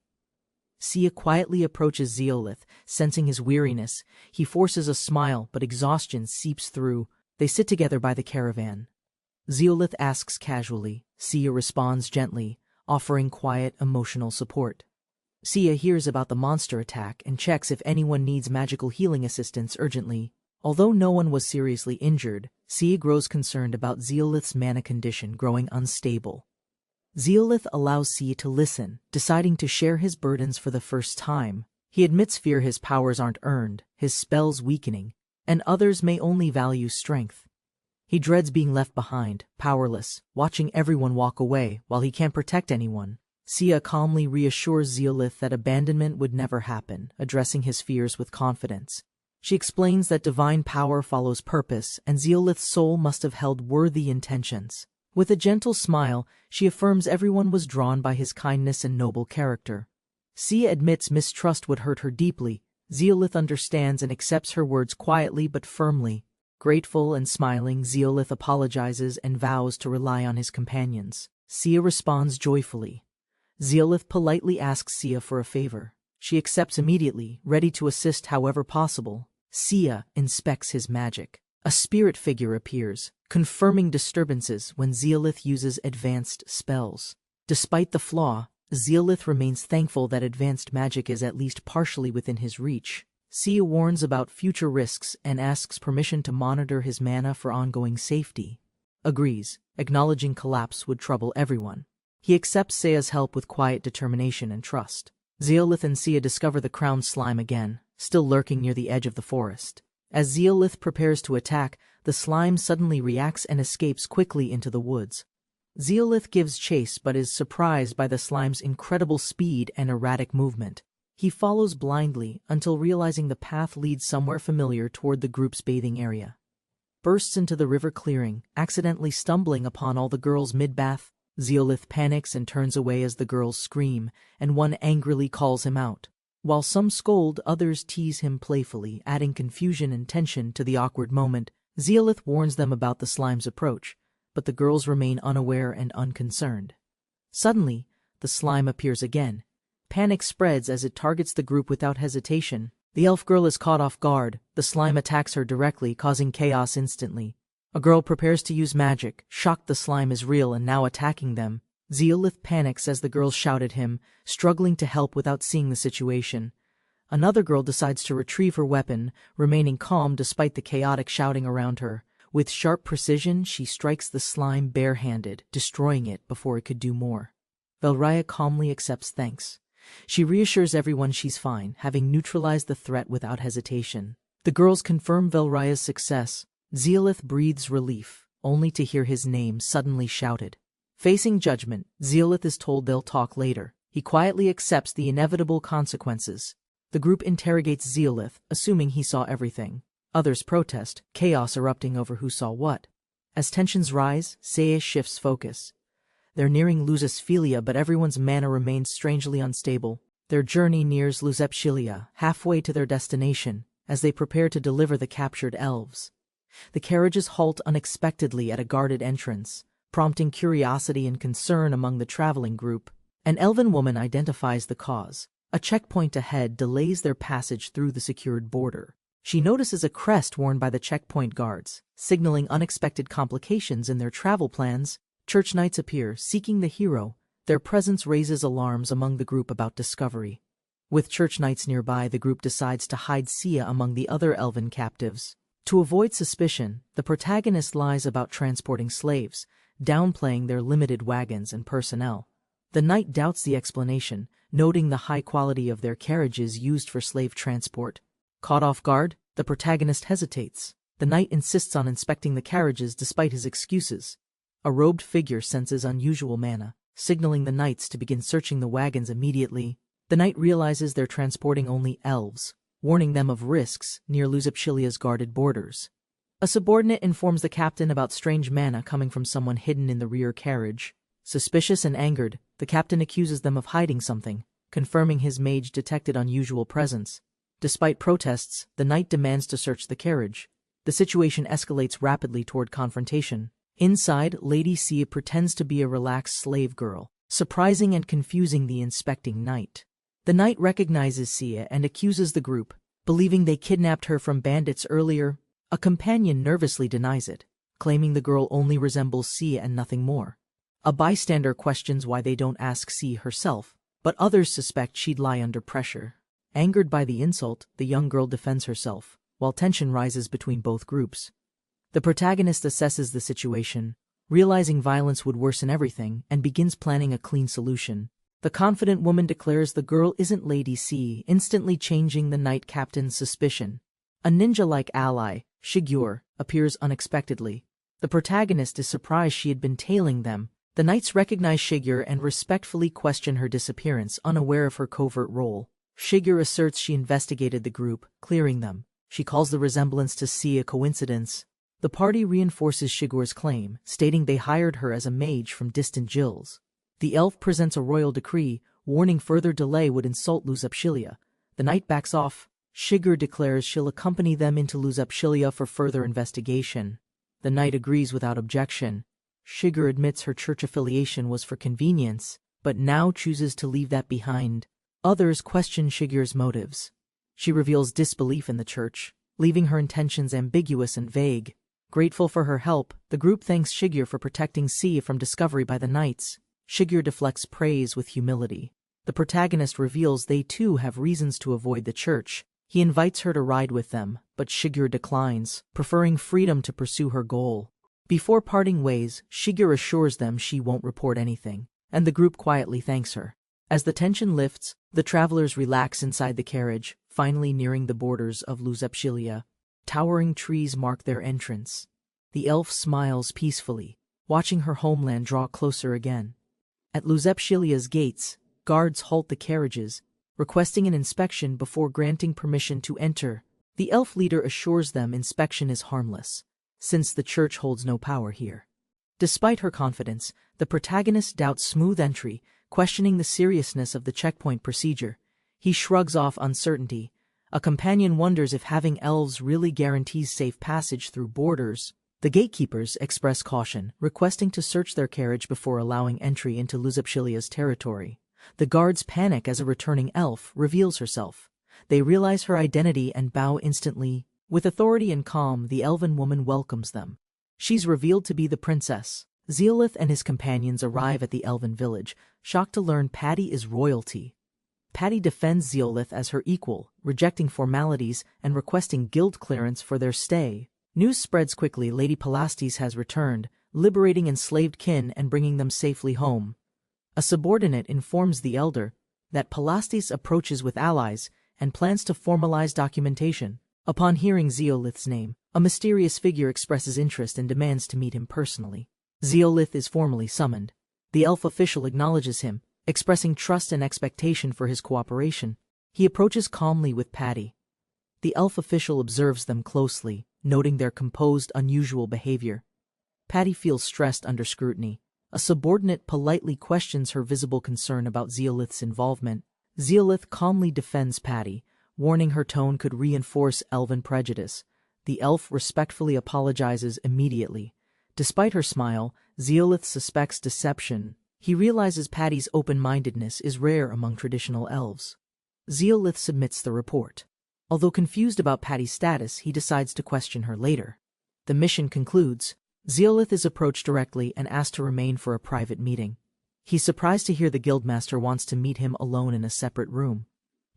Sia quietly approaches Zeolith, sensing his weariness. He forces a smile, but exhaustion seeps through. They sit together by the caravan. Zeolith asks casually. Sia responds gently, offering quiet, emotional support. Sia hears about the monster attack and checks if anyone needs magical healing assistance urgently. Although no one was seriously injured, Sia grows concerned about Zeolith's mana condition growing unstable. Zeolith allows Sia to listen, deciding to share his burdens for the first time. He admits fear his powers aren't earned, his spells weakening, and others may only value strength. He dreads being left behind, powerless, watching everyone walk away while he can't protect anyone. Sia calmly reassures Zeolith that abandonment would never happen, addressing his fears with confidence. She explains that divine power follows purpose, and Zeolith's soul must have held worthy intentions. With a gentle smile, she affirms everyone was drawn by his kindness and noble character. Sia admits mistrust would hurt her deeply. Zeolith understands and accepts her words quietly but firmly. Grateful and smiling, Zeolith apologizes and vows to rely on his companions. Sia responds joyfully. Zeolith politely asks Sia for a favor. She accepts immediately, ready to assist however possible. Sia inspects his magic. A spirit figure appears, confirming disturbances when Zeolith uses advanced spells. Despite the flaw, Zeolith remains thankful that advanced magic is at least partially within his reach. Sia warns about future risks and asks permission to monitor his mana for ongoing safety. Agrees, acknowledging collapse would trouble everyone. He accepts Sia's help with quiet determination and trust. Zeolith and Sia discover the crowned slime again, still lurking near the edge of the forest. As Zeolith prepares to attack, the slime suddenly reacts and escapes quickly into the woods. Zeolith gives chase but is surprised by the slime's incredible speed and erratic movement. He follows blindly until realizing the path leads somewhere familiar toward the group's bathing area. Bursts into the river clearing, accidentally stumbling upon all the girls mid-bath. Zeolith panics and turns away as the girls scream, and one angrily calls him out. While some scold, others tease him playfully, adding confusion and tension to the awkward moment. Zeolith warns them about the slime's approach, but the girls remain unaware and unconcerned. Suddenly, the slime appears again. Panic spreads as it targets the group without hesitation. The elf girl is caught off guard. The slime attacks her directly, causing chaos instantly. A girl prepares to use magic, shocked the slime is real and now attacking them. Zeolith panics as the girls shout at him, struggling to help without seeing the situation. Another girl decides to retrieve her weapon, remaining calm despite the chaotic shouting around her. With sharp precision, she strikes the slime barehanded, destroying it before it could do more. Velraya calmly accepts thanks. She reassures everyone she's fine, having neutralized the threat without hesitation. The girls confirm Velraya's success. Zeolith breathes relief, only to hear his name suddenly shouted. Facing judgment, Zeolith is told they'll talk later. He quietly accepts the inevitable consequences. The group interrogates Zeolith, assuming he saw everything. Others protest, chaos erupting over who saw what. As tensions rise, Seiya shifts focus. They're nearing Lusasphilia, but everyone's mana remains strangely unstable. Their journey nears Lusasphilia, halfway to their destination, as they prepare to deliver the captured elves. The carriages halt unexpectedly at a guarded entrance, prompting curiosity and concern among the traveling group. An elven woman identifies the cause. A checkpoint ahead delays their passage through the secured border. She notices a crest worn by the checkpoint guards, signaling unexpected complications in their travel plans. Church knights appear, seeking the hero. Their presence raises alarms among the group about discovery. With church knights nearby, the group decides to hide Sia among the other elven captives. To avoid suspicion, the protagonist lies about transporting slaves, downplaying their limited wagons and personnel. The knight doubts the explanation, noting the high quality of their carriages used for slave transport. Caught off guard, the protagonist hesitates. The knight insists on inspecting the carriages despite his excuses. A robed figure senses unusual mana, signaling the knights to begin searching the wagons immediately. The knight realizes they're transporting only elves, warning them of risks near Lusaspilia's guarded borders. A subordinate informs the captain about strange mana coming from someone hidden in the rear carriage. Suspicious and angered, the captain accuses them of hiding something, confirming his mage detected unusual presence. Despite protests, the knight demands to search the carriage. The situation escalates rapidly toward confrontation. Inside, Lady Sia pretends to be a relaxed slave girl, surprising and confusing the inspecting knight. The knight recognizes Sia and accuses the group, believing they kidnapped her from bandits earlier. A companion nervously denies it, claiming the girl only resembles Sia and nothing more. A bystander questions why they don't ask Sia herself, but others suspect she'd lie under pressure. Angered by the insult, the young girl defends herself, while tension rises between both groups. The protagonist assesses the situation, realizing violence would worsen everything, and begins planning a clean solution. The confident woman declares the girl isn't Lady C, instantly changing the knight captain's suspicion. A ninja-like ally, Shigur, appears unexpectedly. The protagonist is surprised she had been tailing them. The knights recognize Shigur and respectfully question her disappearance, unaware of her covert role. Shigur asserts she investigated the group, clearing them. She calls the resemblance to Sia a coincidence. The party reinforces Shigur's claim, stating they hired her as a mage from distant Jills. The elf presents a royal decree, warning further delay would insult Lusasphilia. The knight backs off. Shigur declares she'll accompany them into Lusasphilia for further investigation. The knight agrees without objection. Shigur admits her church affiliation was for convenience, but now chooses to leave that behind. Others question Shigur's motives. She reveals disbelief in the church, leaving her intentions ambiguous and vague. Grateful for her help, the group thanks Shigure for protecting C from discovery by the knights. Shigure deflects praise with humility. The protagonist reveals they too have reasons to avoid the church. He invites her to ride with them, but Shigure declines, preferring freedom to pursue her goal. Before parting ways, Shigure assures them she won't report anything, and the group quietly thanks her. As the tension lifts, the travelers relax inside the carriage, finally nearing the borders of Luzepshilia. Towering trees mark their entrance. The elf smiles peacefully, watching her homeland draw closer again. At Luzepshilia's gates, guards halt the carriages, requesting an inspection before granting permission to enter. The elf leader assures them inspection is harmless, since the church holds no power here. Despite her confidence, the protagonist doubts smooth entry, questioning the seriousness of the checkpoint procedure. He shrugs off uncertainty. A companion wonders if having elves really guarantees safe passage through borders. The gatekeepers express caution, requesting to search their carriage before allowing entry into Luzepshilia's territory. The guards panic as a returning elf reveals herself. They realize her identity and bow instantly. With authority and calm, the elven woman welcomes them. She's revealed to be the princess. Zeolith and his companions arrive at the elven village, shocked to learn Patty is royalty. Patty defends Zeolith as her equal, rejecting formalities and requesting guild clearance for their stay. News spreads quickly. Lady Palastes has returned, liberating enslaved kin and bringing them safely home. A subordinate informs the elder that Palastes approaches with allies and plans to formalize documentation. Upon hearing Zeolith's name, a mysterious figure expresses interest and demands to meet him personally. Zeolith is formally summoned. The elf official acknowledges him, expressing trust and expectation for his cooperation. He approaches calmly with Patty. The elf official observes them closely, noting their composed, unusual behavior. Patty feels stressed under scrutiny. A subordinate politely questions her visible concern about Zeolith's involvement. Zeolith calmly defends Patty, warning her tone could reinforce elven prejudice. The elf respectfully apologizes immediately. Despite her smile, Zeolith suspects deception. He realizes Patty's open-mindedness is rare among traditional elves. Zeolith submits the report. Although confused about Patty's status, he decides to question her later. The mission concludes. Zeolith is approached directly and asked to remain for a private meeting. He's surprised to hear the guildmaster wants to meet him alone in a separate room.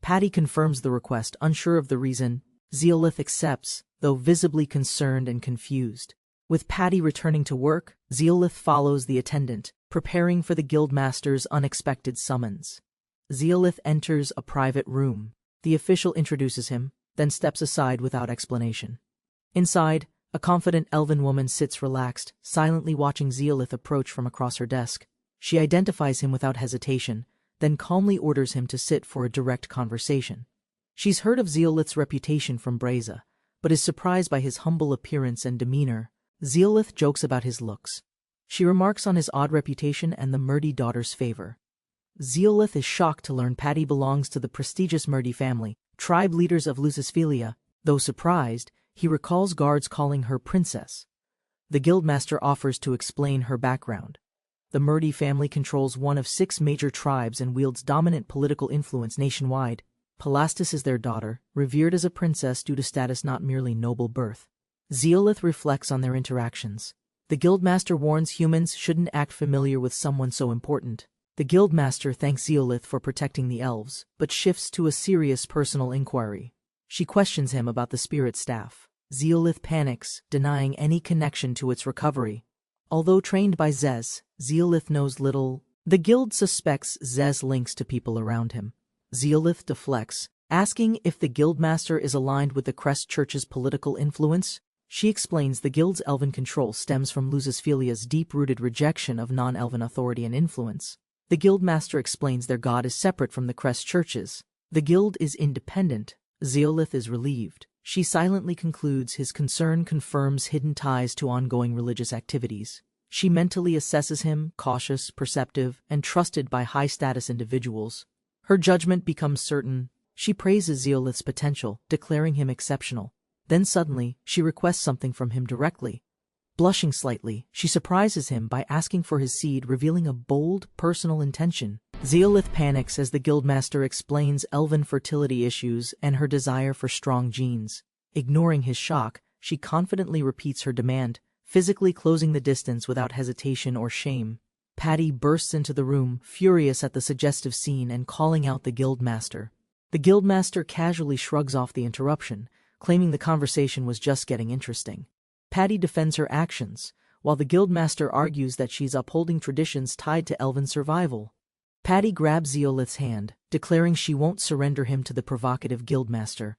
Patty confirms the request, unsure of the reason. Zeolith accepts, though visibly concerned and confused. With Patty returning to work, Zeolith follows the attendant, preparing for the guildmaster's unexpected summons. Zeolith enters a private room. The official introduces him, then steps aside without explanation. Inside, a confident elven woman sits relaxed, silently watching Zeolith approach from across her desk. She identifies him without hesitation, then calmly orders him to sit for a direct conversation. She's heard of Zeolith's reputation from Breza, but is surprised by his humble appearance and demeanor. Zeolith jokes about his looks. She remarks on his odd reputation and the Murdy daughter's favor. Zeolith is shocked to learn Patty belongs to the prestigious Murdy family, tribe leaders of Luzepshilia. Though surprised, he recalls guards calling her princess. The guildmaster offers to explain her background. The Murdy family controls one of 6 major tribes and wields dominant political influence nationwide. Palastes is their daughter, revered as a princess due to status, not merely noble birth. Zeolith reflects on their interactions. The guildmaster warns humans shouldn't act familiar with someone so important. The guildmaster thanks Zeolith for protecting the elves, but shifts to a serious personal inquiry. She questions him about the spirit staff. Zeolith panics, denying any connection to its recovery. Although trained by Zez, Zeolith knows little. The guild suspects Zez links to people around him. Zeolith deflects, asking if the guildmaster is aligned with the Crest Church's political influence. She explains the guild's elven control stems from Luzesphilia's deep-rooted rejection of non-elven authority and influence. The guildmaster explains their god is separate from the Crest Church's. The guild is independent. Zeolith is relieved. She silently concludes his concern confirms hidden ties to ongoing religious activities. She mentally assesses him, cautious, perceptive, and trusted by high-status individuals. Her judgment becomes certain. She praises Zeolith's potential, declaring him exceptional. Then suddenly, she requests something from him directly. Blushing slightly, she surprises him by asking for his seed, revealing a bold, personal intention. Zeolith panics as the guildmaster explains elven fertility issues and her desire for strong genes. Ignoring his shock, she confidently repeats her demand, physically closing the distance without hesitation or shame. Patty bursts into the room, furious at the suggestive scene and calling out the guildmaster. The guildmaster casually shrugs off the interruption, claiming the conversation was just getting interesting. Patty defends her actions, while the guildmaster argues that she's upholding traditions tied to elven survival. Patty grabs Zeolith's hand, declaring she won't surrender him to the provocative guildmaster.